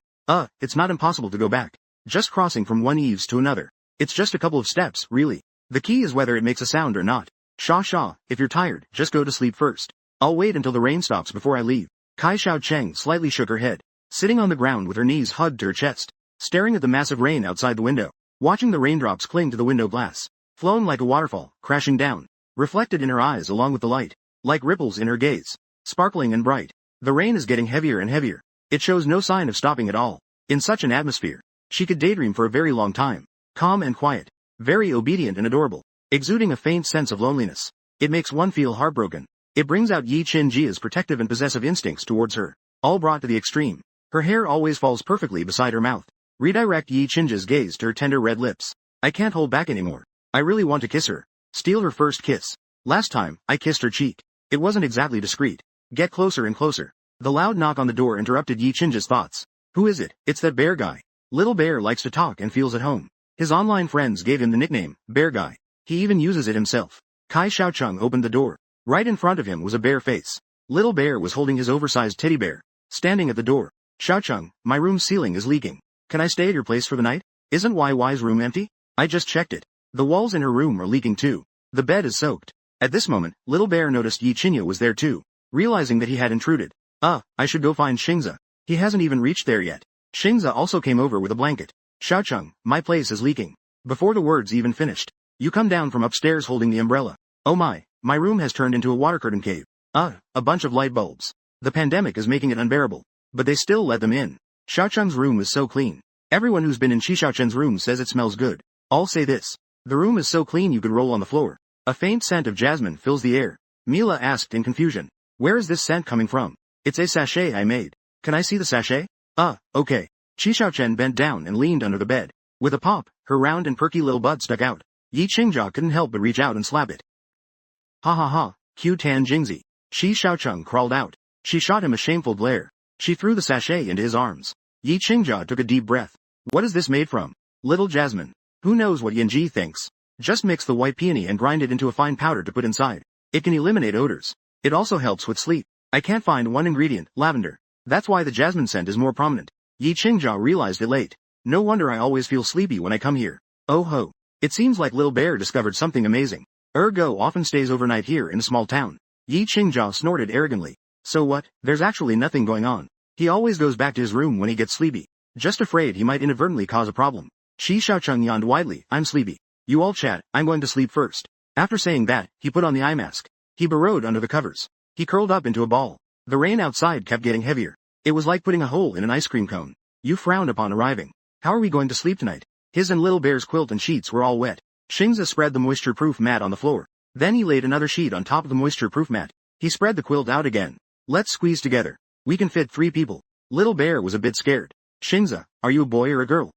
It's not impossible to go back. Just crossing from one eaves to another. It's just a couple of steps, really. The key is whether it makes a sound or not. Shaw, if you're tired, just go to sleep first. I'll wait until the rain stops before I leave. Kai Xiaocheng slightly shook her head, sitting on the ground with her knees hugged to her chest, staring at the massive rain outside the window, watching the raindrops cling to the window glass, flowing like a waterfall, crashing down, reflected in her eyes along with the light, like ripples in her gaze, sparkling and bright. The rain is getting heavier and heavier. It shows no sign of stopping at all. In such an atmosphere, she could daydream for a very long time, calm and quiet, very obedient and adorable, exuding a faint sense of loneliness. It makes one feel heartbroken. It brings out Yi Chin-jia's protective and possessive instincts towards her, all brought to the extreme. Her hair always falls perfectly beside her mouth. Redirect Yi Chin-jia's gaze to her tender red lips. I can't hold back anymore. I really want to kiss her. Steal her first kiss. Last time, I kissed her cheek. It wasn't exactly discreet. Get closer and closer. The loud knock on the door interrupted Yi Chin-jia's thoughts. Who is it? It's that bear guy. Little Bear likes to talk and feels at home. His online friends gave him the nickname, Bear Guy. He even uses it himself. Kai Xiaocheng opened the door. Right in front of him was a bear face. Little Bear was holding his oversized teddy bear, standing at the door. Xiaocheng, my room's ceiling is leaking. Can I stay at your place for the night? Isn't YY's room empty? I just checked it. The walls in her room are leaking too. The bed is soaked. At this moment, Little Bear noticed Yi Qinya was there too, realizing that he had intruded. I should go find Xingza. He hasn't even reached there yet. Xingza also came over with a blanket. Xiaocheng, my place is leaking. Before the words even finished, you come down from upstairs holding the umbrella. Oh my room has turned into a water curtain cave. A bunch of light bulbs. The pandemic is making it unbearable. But they still let them in. Xiaocheng's room is so clean. Everyone who's been in Xiaocheng's room says it smells good. I'll say this. The room is so clean you could roll on the floor. A faint scent of jasmine fills the air. Mila asked in confusion. Where is this scent coming from? It's a sachet I made. Can I see the sachet? Okay. Xiaocheng bent down and leaned under the bed. With a pop, her round and perky little butt stuck out. Yi Qingjia couldn't help but reach out and slap it. Ha ha ha, Q Tan Jingzi. Xiaocheng crawled out. She shot him a shameful glare. She threw the sachet into his arms. Yi Qingjia took a deep breath. What is this made from? Little jasmine. Who knows what Yanji thinks? Just mix the white peony and grind it into a fine powder to put inside. It can eliminate odors. It also helps with sleep. I can't find one ingredient, lavender. That's why the jasmine scent is more prominent. Yi Qingjia realized it late. No wonder I always feel sleepy when I come here. Oh ho. It seems like Little Bear discovered something amazing. Ergo often stays overnight here in a small town. Yi Qingjia snorted arrogantly. So what? There's actually nothing going on. He always goes back to his room when he gets sleepy. Just afraid he might inadvertently cause a problem. Xiaocheng yawned widely. I'm sleepy. You all chat, I'm going to sleep first. After saying that, he put on the eye mask. He burrowed under the covers. He curled up into a ball. The rain outside kept getting heavier. It was like putting a hole in an ice cream cone. You frowned upon arriving. How are we going to sleep tonight? His and Little Bear's quilt and sheets were all wet. Xingza spread the moisture-proof mat on the floor. Then he laid another sheet on top of the moisture-proof mat. He spread the quilt out again. Let's squeeze together. We can fit 3 people. Little Bear was a bit scared. Xingza, are you a boy or a girl?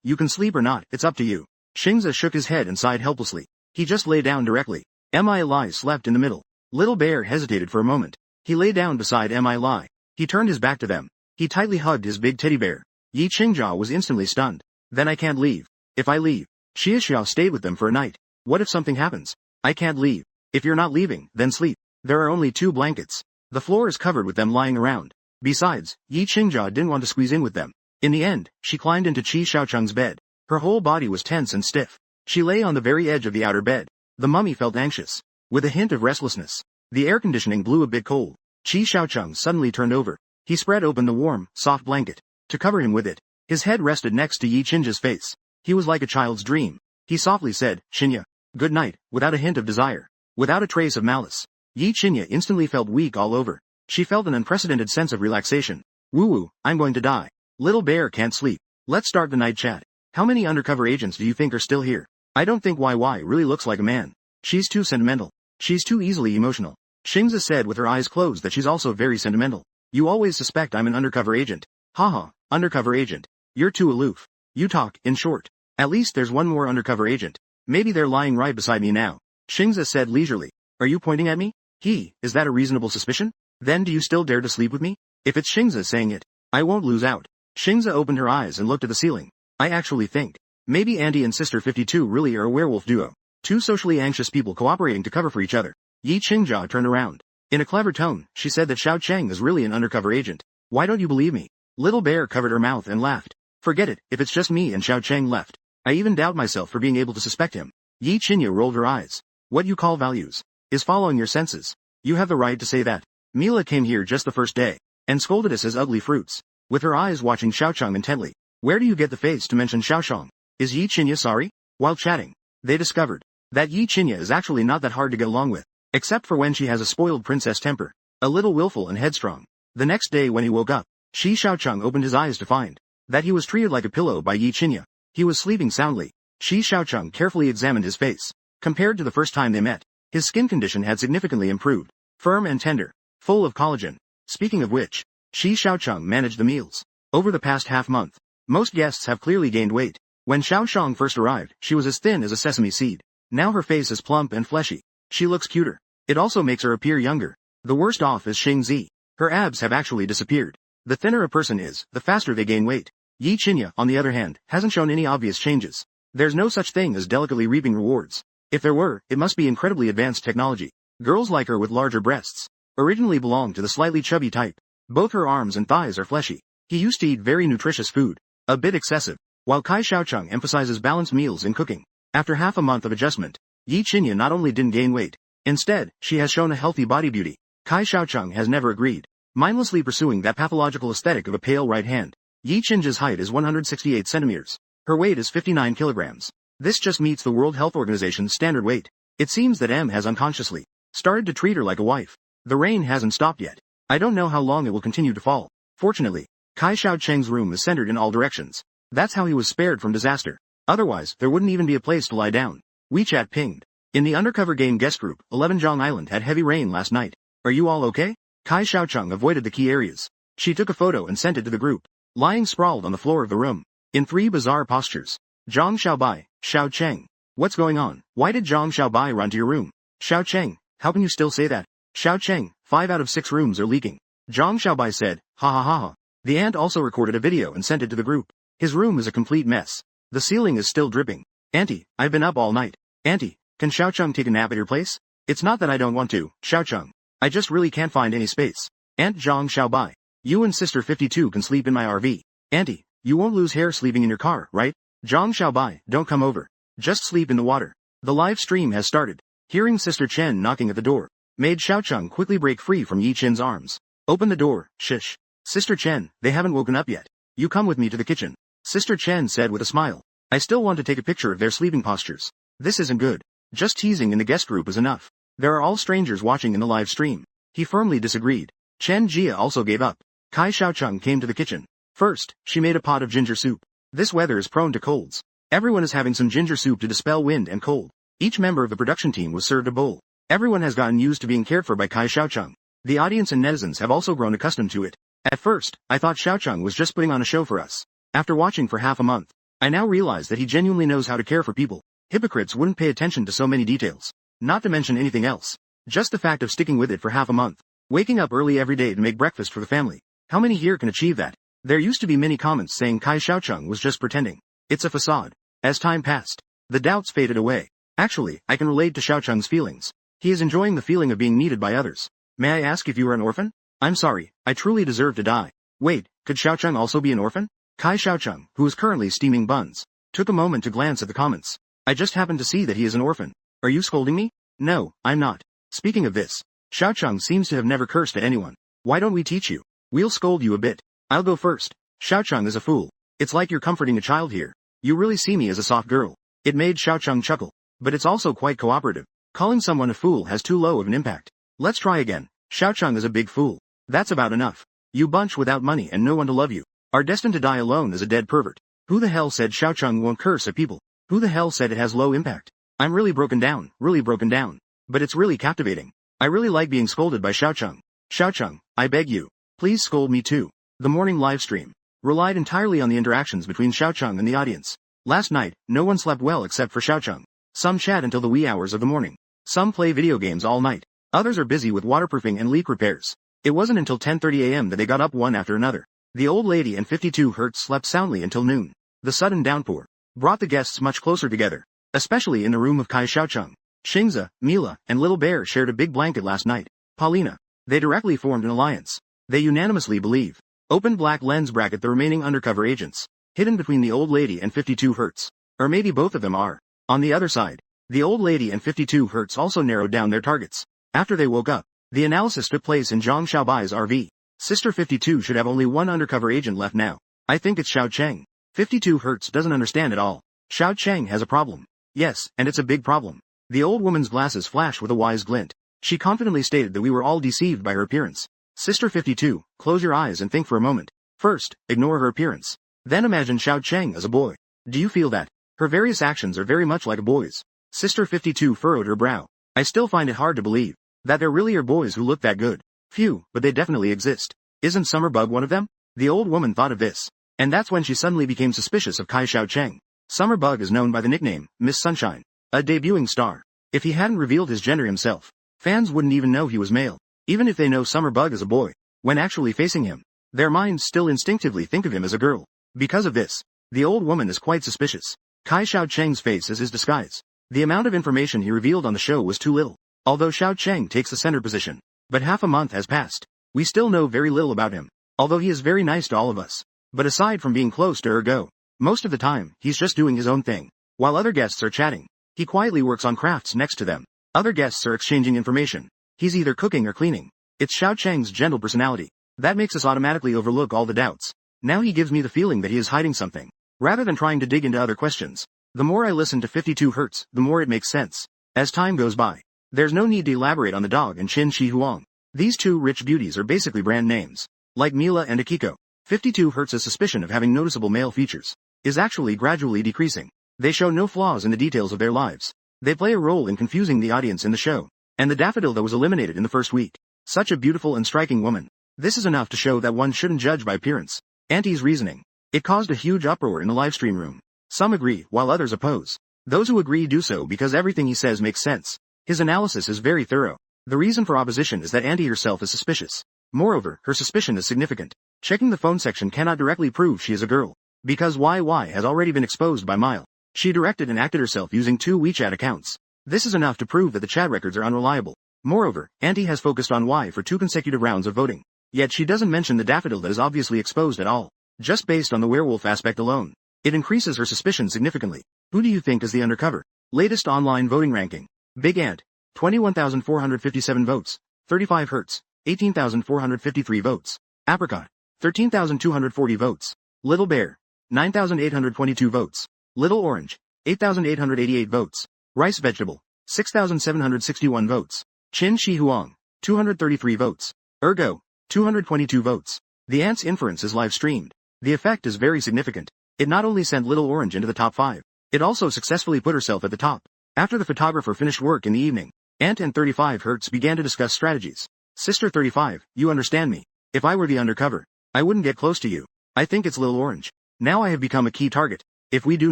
You can sleep or not, it's up to you. Xingza shook his head and sighed helplessly. He just lay down directly. Mi slept in the middle. Little Bear hesitated for a moment. He lay down beside Mi. He turned his back to them. He tightly hugged his big teddy bear. Yi Qingjia was instantly stunned. Then I can't leave. If I leave, Xia stayed with them for a night. What if something happens? I can't leave. If you're not leaving, then sleep. There are only 2 blankets. The floor is covered with them lying around. Besides, Yi Qingjia didn't want to squeeze in with them. In the end, she climbed into Xiaocheng's bed. Her whole body was tense and stiff. She lay on the very edge of the outer bed. The mummy felt anxious, with a hint of restlessness. The air conditioning blew a bit cold. Xiaocheng suddenly turned over. He spread open the warm, soft blanket, to cover him with it. His head rested next to Yi Qinjia's face. He was like a child's dream. He softly said, Qinya, good night, without a hint of desire, without a trace of malice. Yi Qinya instantly felt weak all over. She felt an unprecedented sense of relaxation. Woo-woo, I'm going to die. Little Bear can't sleep. Let's start the night chat. How many undercover agents do you think are still here? I don't think YY really looks like a man. She's too sentimental. She's too easily emotional. Xingzi said with her eyes closed that she's also very sentimental. You always suspect I'm an undercover agent. Haha, undercover agent. You're too aloof. You talk, in short. At least there's one more undercover agent. Maybe they're lying right beside me now. Xingzi said leisurely. Are you pointing at me? Is that a reasonable suspicion? Then do you still dare to sleep with me? If it's Xingzi saying it, I won't lose out. Xingzi opened her eyes and looked at the ceiling. I actually think, maybe Auntie and Sister 52 really are a werewolf duo. Two socially anxious people cooperating to cover for each other. Yi Qingjia turned around. In a clever tone, she said that Xiao Cheng is really an undercover agent. Why don't you believe me? Little Bear covered her mouth and laughed. Forget it, if it's just me and Xiao Cheng left. I even doubt myself for being able to suspect him. Yi Qingjia rolled her eyes. What you call values is following your senses. You have the right to say that. Mila came here just the first day, and scolded us as ugly fruits. With her eyes watching Xiaochang intently. Where do you get the face to mention Xiaochang? Is Yi Qingjia sorry? While chatting, they discovered that Yi Qingjia is actually not that hard to get along with, except for when she has a spoiled princess temper, a little willful and headstrong. The next day when he woke up, Shi Xiaochang opened his eyes to find that he was treated like a pillow by Yi Qingjia. He was sleeping soundly. Shi Xiaochang carefully examined his face. Compared to the first time they met, his skin condition had significantly improved, firm and tender, full of collagen. Speaking of which, Shi Xiaochang managed the meals. Over the past half-month, most guests have clearly gained weight. When Xiaochang first arrived, she was as thin as a sesame seed. Now her face is plump and fleshy. She looks cuter. It also makes her appear younger. The worst off is Xingzi. Her abs have actually disappeared. The thinner a person is, the faster they gain weight. Yi Qingjia, on the other hand, hasn't shown any obvious changes. There's no such thing as delicately reaping rewards. If there were, it must be incredibly advanced technology. Girls like her with larger breasts originally belonged to the slightly chubby type. Both her arms and thighs are fleshy. He used to eat very nutritious food. A bit excessive. While Kai Xiaochang emphasizes balanced meals in cooking. After half a month of adjustment, Yi Qingjia not only didn't gain weight, instead, she has shown a healthy body beauty. Kai Xiaochang has never agreed, mindlessly pursuing that pathological aesthetic of a pale right hand. Yi Qingjia's height is 168 centimeters. Her weight is 59 kilograms. This just meets the World Health Organization's standard weight. It seems that M has unconsciously started to treat her like a wife. The rain hasn't stopped yet. I don't know how long it will continue to fall. Fortunately, Kai Xiaocheng's room is centered in all directions. That's how he was spared from disaster. Otherwise, there wouldn't even be a place to lie down. WeChat pinged. In the undercover game guest group, 11 Zhang Island had heavy rain last night. Are you all okay? Kai Xiaocheng avoided the key areas. She took a photo and sent it to the group. Lying sprawled on the floor of the room, in three bizarre postures. Zhang Xiaobai, Xiao Cheng. What's going on? Why did Zhang Xiaobai run to your room? Xiao Cheng, how can you still say that? Xiao Cheng, 5 out of 6 rooms are leaking. Zhang Xiaobai said, ha ha ha ha. The ant also recorded a video and sent it to the group. His room is a complete mess. The ceiling is still dripping. Auntie, I've been up all night. Auntie, can Xiaocheng take a nap at your place? It's not that I don't want to, Xiaocheng. I just really can't find any space. Aunt Zhang Xiaobai. You and Sister 52 can sleep in my RV. Auntie, you won't lose hair sleeping in your car, right? Zhang Xiaobai, don't come over. Just sleep in the water. The live stream has started. Hearing Sister Chen knocking at the door, made Xiaocheng quickly break free from Yi Chen's arms. Open the door, shish. Sister Chen, they haven't woken up yet. You come with me to the kitchen. Sister Chen said with a smile. I still want to take a picture of their sleeping postures. This isn't good. Just teasing in the guest group is enough. There are all strangers watching in the live stream. He firmly disagreed. Chen Jia also gave up. Kai Xiaocheng came to the kitchen. First, she made a pot of ginger soup. This weather is prone to colds. Everyone is having some ginger soup to dispel wind and cold. Each member of the production team was served a bowl. Everyone has gotten used to being cared for by Kai Xiaocheng. The audience and netizens have also grown accustomed to it. At first, I thought Xiaocheng was just putting on a show for us. After watching for half a month, I now realize that he genuinely knows how to care for people. Hypocrites wouldn't pay attention to so many details. Not to mention anything else. Just the fact of sticking with it for half a month. Waking up early every day to make breakfast for the family. How many here can achieve that? There used to be many comments saying Kai Xiaocheng was just pretending. It's a facade. As time passed, the doubts faded away. Actually, I can relate to Xiaocheng's feelings. He is enjoying the feeling of being needed by others. May I ask if you are an orphan? I'm sorry, I truly deserve to die. Wait, could Xiaocheng also be an orphan? Kai Xiaocheng, who is currently steaming buns, took a moment to glance at the comments. I just happened to see that he is an orphan. Are you scolding me? No, I'm not. Speaking of this, Xiaocheng seems to have never cursed at anyone. Why don't we teach you? We'll scold you a bit. I'll go first. Xiaocheng is a fool. It's like you're comforting a child here. You really see me as a soft girl. It made Xiaocheng chuckle. But it's also quite cooperative. Calling someone a fool has too low of an impact. Let's try again. Xiaocheng is a big fool. That's about enough. You bunch without money and no one to love you are destined to die alone as a dead pervert. Who the hell said Xiaocheng won't curse at people? Who the hell said it has low impact? I'm really broken down, really broken down. But it's really captivating. I really like being scolded by Xiaocheng. Xiaocheng, I beg you. Please scold me too. The morning livestream relied entirely on the interactions between Xiaocheng and the audience. Last night, no one slept well except for Xiaocheng. Some chat until the wee hours of the morning. Some play video games all night. Others are busy with waterproofing and leak repairs. It wasn't until 10:30 a.m. that they got up one after another. The old lady and 52 Hertz slept soundly until noon. The sudden downpour brought the guests much closer together, especially in the room of Kai Xiaocheng. Xingzi, Mila, and Little Bear shared a big blanket last night. Paulina. They directly formed an alliance. They unanimously believe. Open black lens bracket the remaining undercover agents, hidden between the old lady and 52 Hertz. Or maybe both of them are. On the other side, the old lady and 52 Hertz also narrowed down their targets. After they woke up, the analysis took place in Zhang Xiaobai's RV. Sister 52 should have only one undercover agent left now. I think it's Xiaocheng. 52 Hertz doesn't understand at all. Xiaocheng has a problem. Yes, and it's a big problem. The old woman's glasses flashed with a wise glint. She confidently stated that we were all deceived by her appearance. Sister 52, close your eyes and think for a moment. First, ignore her appearance. Then imagine Xiaocheng as a boy. Do you feel that? Her various actions are very much like a boy's. Sister 52 furrowed her brow. I still find it hard to believe that there really are boys who look that good. Phew, but they definitely exist. Isn't Summerbug one of them? The old woman thought of this. And that's when she suddenly became suspicious of Kai Xiaocheng. Summerbug is known by the nickname, Miss Sunshine. A debuting star. If he hadn't revealed his gender himself, fans wouldn't even know he was male. Even if they know Summerbug is a boy, when actually facing him, their minds still instinctively think of him as a girl. Because of this, the old woman is quite suspicious. Kai Xiaocheng's face is his disguise. The amount of information he revealed on the show was too little. Although Xiaocheng takes the center position, but half a month has passed. We still know very little about him. Although he is very nice to all of us. But aside from being close to Ergo, most of the time, he's just doing his own thing. While other guests are chatting, he quietly works on crafts next to them. Other guests are exchanging information. He's either cooking or cleaning. It's Xiaocheng's gentle personality. That makes us automatically overlook all the doubts. Now he gives me the feeling that he is hiding something. Rather than trying to dig into other questions. The more I listen to 52 Hertz, the more it makes sense. As time goes by, there's no need to elaborate on the dog and Qin Shi Huang. These two rich beauties are basically brand names. Like Mila and Akiko, 52 Hertz's suspicion of having noticeable male features is actually gradually decreasing. They show no flaws in the details of their lives. They play a role in confusing the audience in the show. And the daffodil that was eliminated in the first week. Such a beautiful and striking woman. This is enough to show that one shouldn't judge by appearance. Auntie's reasoning. It caused a huge uproar in the livestream room. Some agree, while others oppose. Those who agree do so because everything he says makes sense. His analysis is very thorough. The reason for opposition is that Auntie herself is suspicious. Moreover, her suspicion is significant. Checking the phone section cannot directly prove she is a girl. Because YY has already been exposed by Mile. She directed and acted herself using 2 WeChat accounts. This is enough to prove that the chat records are unreliable. Moreover, Auntie has focused on Y for 2 consecutive rounds of voting. Yet she doesn't mention the daffodil that is obviously exposed at all. Just based on the werewolf aspect alone. It increases her suspicion significantly. Who do you think is the undercover? Latest online voting ranking. Big Ant. 21,457 votes. 35 Hertz. 18,453 votes. Apricot. 13,240 votes. Little Bear. 9,822 votes. Little Orange. 8,888 votes. Rice Vegetable. 6,761 votes. Qin Shi Huang. 233 votes. Ergo. 222 votes. The Ant's inference is live streamed. The effect is very significant. It not only sent Little Orange into the top 5, it also successfully put herself at the top. After the photographer finished work in the evening, Ant and 35 Hertz began to discuss strategies. Sister 35, you understand me. If I were the undercover, I wouldn't get close to you. I think it's Little Orange. Now I have become a key target. If we do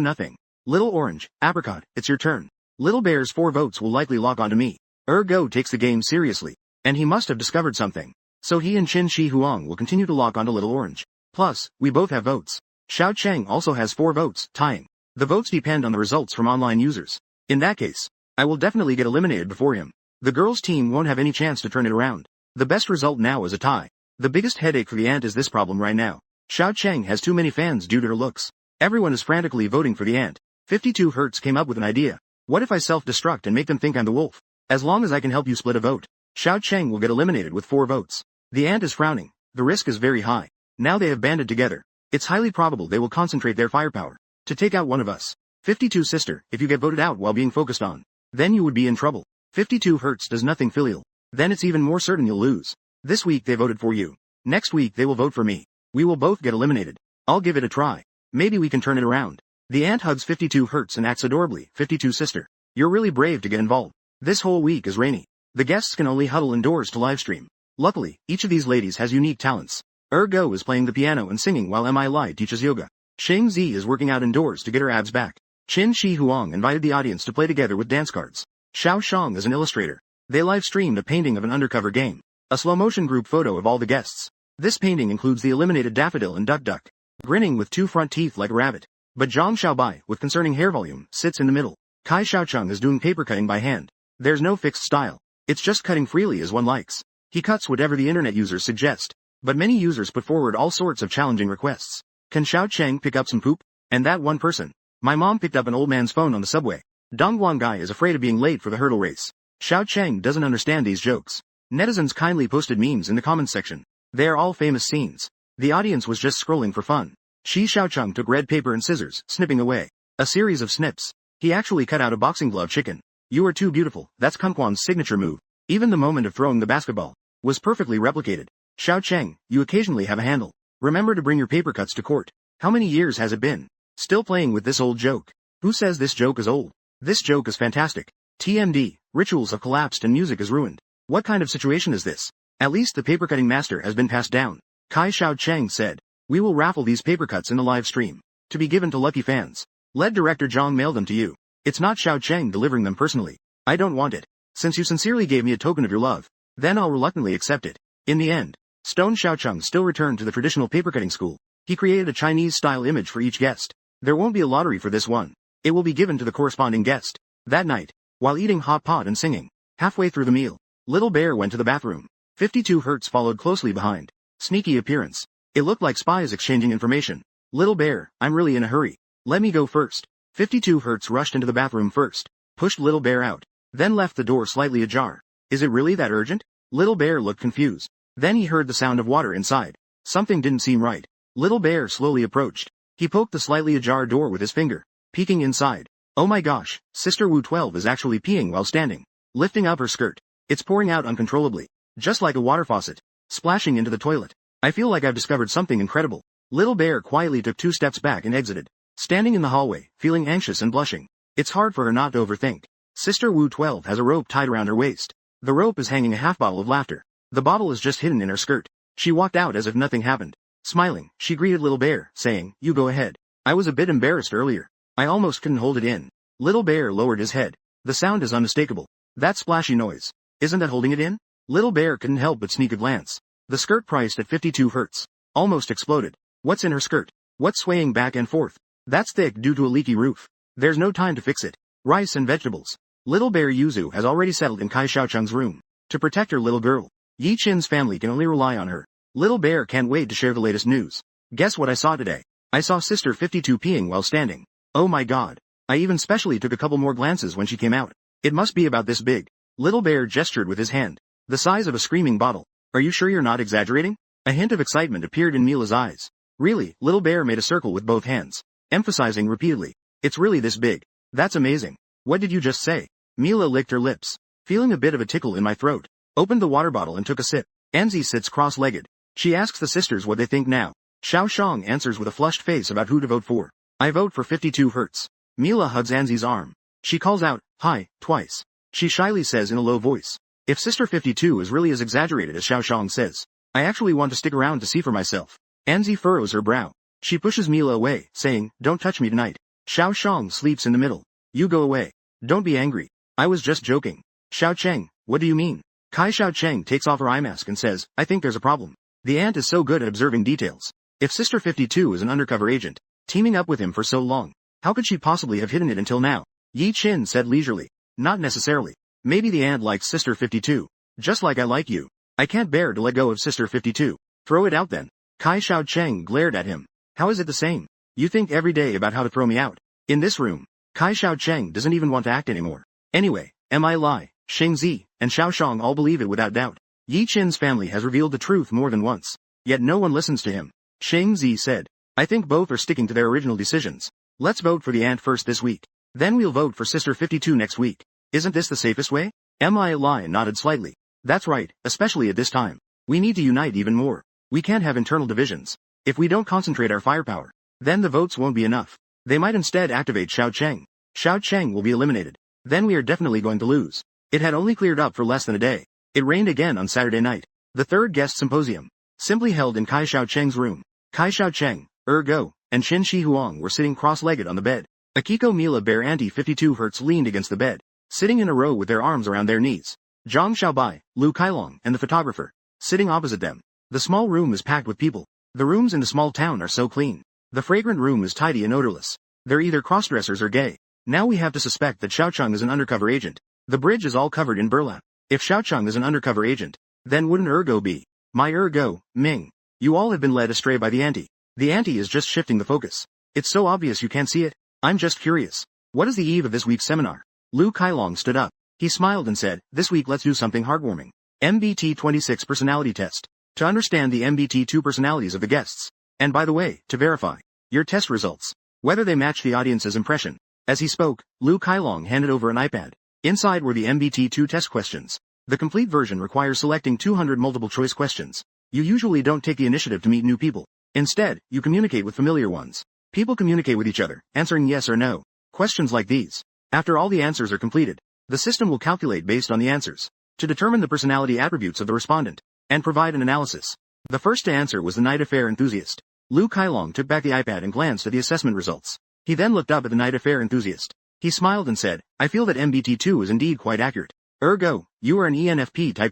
nothing. Little Orange, Apricot, it's your turn. Little Bear's 4 votes will likely lock onto me. Ergo takes the game seriously. And he must have discovered something. So he and Qin Shi Huang will continue to lock onto Little Orange. Plus, we both have votes. Xiaocheng also has 4 votes, tying. The votes depend on the results from online users. In that case, I will definitely get eliminated before him. The girls' team won't have any chance to turn it around. The best result now is a tie. The biggest headache for the Ant is this problem right now. Xiaocheng has too many fans due to her looks. Everyone is frantically voting for the Ant. 52 Hertz came up with an idea. What if I self-destruct and make them think I'm the wolf? As long as I can help you split a vote. Xiaocheng will get eliminated with 4 votes. The Ant is frowning. The risk is very high. Now they have banded together. It's highly probable they will concentrate their firepower to take out one of us. 52 Sister, if you get voted out while being focused on, then you would be in trouble. 52 Hertz does nothing filial. Then it's even more certain you'll lose. This week they voted for you. Next week they will vote for me. We will both get eliminated. I'll give it a try. Maybe we can turn it around. The Ant hugs 52 Hertz and acts adorably. 52 Sister. You're really brave to get involved. This whole week is rainy. The guests can only huddle indoors to livestream. Luckily, each of these ladies has unique talents. Go is playing the piano and singing while Mi Lai teaches yoga. Sheng Zi is working out indoors to get her abs back. Qin Shi Huang invited the audience to play together with dance cards. Xiao Shang is an illustrator. They live-streamed a painting of an undercover game. A slow-motion group photo of all the guests. This painting includes the eliminated Daffodil and Duck Duck, grinning with two front teeth like a rabbit. But Zhang Xiaobai, with concerning hair volume, sits in the middle. Kai Xiaocheng is doing paper cutting by hand. There's no fixed style. It's just cutting freely as one likes. He cuts whatever the internet users suggest. But many users put forward all sorts of challenging requests. Can Xiao Cheng pick up some poop? And that one person. My mom picked up an old man's phone on the subway. Dongguan Guy is afraid of being late for the hurdle race. Xiao Cheng doesn't understand these jokes. Netizens kindly posted memes in the comments section. They are all famous scenes. The audience was just scrolling for fun. Shi Xiaocheng took red paper and scissors, snipping away. A series of snips. He actually cut out a boxing glove chicken. You are too beautiful, that's Kung Quan's signature move. Even the moment of throwing the basketball was perfectly replicated. Xiao Cheng, you occasionally have a handle. Remember to bring your paper cuts to court. How many years has it been? Still playing with this old joke. Who says this joke is old? This joke is fantastic. TMD, rituals have collapsed and music is ruined. What kind of situation is this? At least the paper cutting master has been passed down. Kai Xiao Cheng said. We will raffle these paper cuts in the live stream. To be given to lucky fans. Let director Zhang mail them to you. It's not Xiao Cheng delivering them personally. I don't want it. Since you sincerely gave me a token of your love, then I'll reluctantly accept it. In the end, Stone Xiaocheng still returned to the traditional paper cutting school. He created a Chinese-style image for each guest. There won't be a lottery for this one. It will be given to the corresponding guest. That night, while eating hot pot and singing, halfway through the meal, Little Bear went to the bathroom. 52 Hertz followed closely behind. Sneaky appearance. It looked like spies exchanging information. Little Bear, I'm really in a hurry. Let me go first. 52 Hertz rushed into the bathroom first, pushed Little Bear out, then left the door slightly ajar. Is it really that urgent? Little Bear looked confused. Then he heard the sound of water inside. Something didn't seem right. Little Bear slowly approached. He poked the slightly ajar door with his finger, peeking inside. Oh my gosh, Sister Wu 12 is actually peeing while standing, lifting up her skirt. It's pouring out uncontrollably, just like a water faucet, splashing into the toilet. I feel like I've discovered something incredible. Little Bear quietly took 2 steps back and exited, standing in the hallway, feeling anxious and blushing. It's hard for her not to overthink. Sister Wu 12 has a rope tied around her waist. The rope is hanging a half bottle of laughter. The bottle is just hidden in her skirt. She walked out as if nothing happened. Smiling, she greeted Little Bear, saying, You go ahead. I was a bit embarrassed earlier. I almost couldn't hold it in. Little Bear lowered his head. The sound is unmistakable. That splashy noise. Isn't that holding it in? Little Bear couldn't help but sneak a glance. The skirt priced at 52 Hertz. Almost exploded. What's in her skirt? What's swaying back and forth? That's thick due to a leaky roof. There's no time to fix it. Rice and vegetables. Little Bear Yuzu has already settled in Kai Xiaocheng's room. To protect her little girl. Yi Qin's family can only rely on her. Little Bear can't wait to share the latest news. Guess what I saw today? I saw Sister 52 peeing while standing. Oh my god. I even specially took a couple more glances when she came out. It must be about this big. Little Bear gestured with his hand. The size of a screaming bottle. Are you sure you're not exaggerating? A hint of excitement appeared in Mila's eyes. Really, Little Bear made a circle with both hands, emphasizing repeatedly. It's really this big. That's amazing. What did you just say? Mila licked her lips, feeling a bit of a tickle in my throat. Opened the water bottle and took a sip. Anzi sits cross-legged. She asks the sisters what they think now. Xiao Shang answers with a flushed face about who to vote for. I vote for 52 Hertz. Mila hugs Anzi's arm. She calls out, hi, twice. She shyly says in a low voice. If Sister 52 is really as exaggerated as Xiao Shang says, I actually want to stick around to see for myself. Anzi furrows her brow. She pushes Mila away, saying, don't touch me tonight. Xiao Shang sleeps in the middle. You go away. Don't be angry. I was just joking. Xiao Cheng, what do you mean? Kai Xiao Cheng takes off her eye mask and says, I think there's a problem. The aunt is so good at observing details. If Sister 52 is an undercover agent, teaming up with him for so long, how could she possibly have hidden it until now? Yi Qin said leisurely. Not necessarily. Maybe the aunt likes Sister 52. Just like I like you. I can't bear to let go of Sister 52. Throw it out then. Kai Xiao Cheng glared at him. How is it the same? You think every day about how to throw me out. In this room, Kai Xiao Cheng doesn't even want to act anymore. Anyway, Mi Lai, Sheng Zi, and Xiao Shang all believe it without doubt. Yi Qin's family has revealed the truth more than once. Yet no one listens to him. Sheng Zi said. I think both are sticking to their original decisions. Let's vote for the aunt first this week. Then we'll vote for Sister 52 next week. Isn't this the safest way? Mi Lai nodded slightly. That's right, especially at this time. We need to unite even more. We can't have internal divisions. If we don't concentrate our firepower, then the votes won't be enough. They might instead activate Xiao Cheng. Xiao Cheng will be eliminated. then we are definitely going to lose. It had only cleared up for less than a day. It rained again on Saturday night. The third guest symposium, simply held in Kai Xiaocheng's room. Kai Xiaocheng, Go, and Qin Shi Huang were sitting cross-legged on the bed. Akiko Mila Bear Auntie 52 Hertz leaned against the bed, sitting in a row with their arms around their knees. Zhang Xiaobai, Lu Kailong, and the photographer, sitting opposite them. The small room is packed with people. The rooms in the small town are so clean. The fragrant room is tidy and odorless. They're either crossdressers or gay. Now we have to suspect that Xiaocheng is an undercover agent. The bridge is all covered in burlap. If Xiaocheng is an undercover agent, then wouldn't Go be? My Go, Ming. You all have been led astray by the auntie. The auntie is just shifting the focus. It's so obvious you can't see it. I'm just curious. What is the eve of this week's seminar? Lu Kailong stood up. He smiled and said, this week let's do something heartwarming. MBT 26 personality test. To understand the MBT 2 personalities of the guests. And by the way, to verify your test results, whether they match the audience's impression. As he spoke, Lu Kailong handed over an iPad. Inside were the MBT 2 test questions. The complete version requires selecting 200 multiple-choice questions. You usually don't take the initiative to meet new people. Instead, you communicate with familiar ones. People communicate with each other, answering yes or no. Questions like these. After all the answers are completed, the system will calculate based on the answers, to determine the personality attributes of the respondent, and provide an analysis. The first to answer was the night affair enthusiast. Lu Kailong took back the iPad and glanced at the assessment results. He then looked up at the night affair enthusiast. He smiled and said, I feel that MBT2 is indeed quite accurate. Go, you are an ENFP type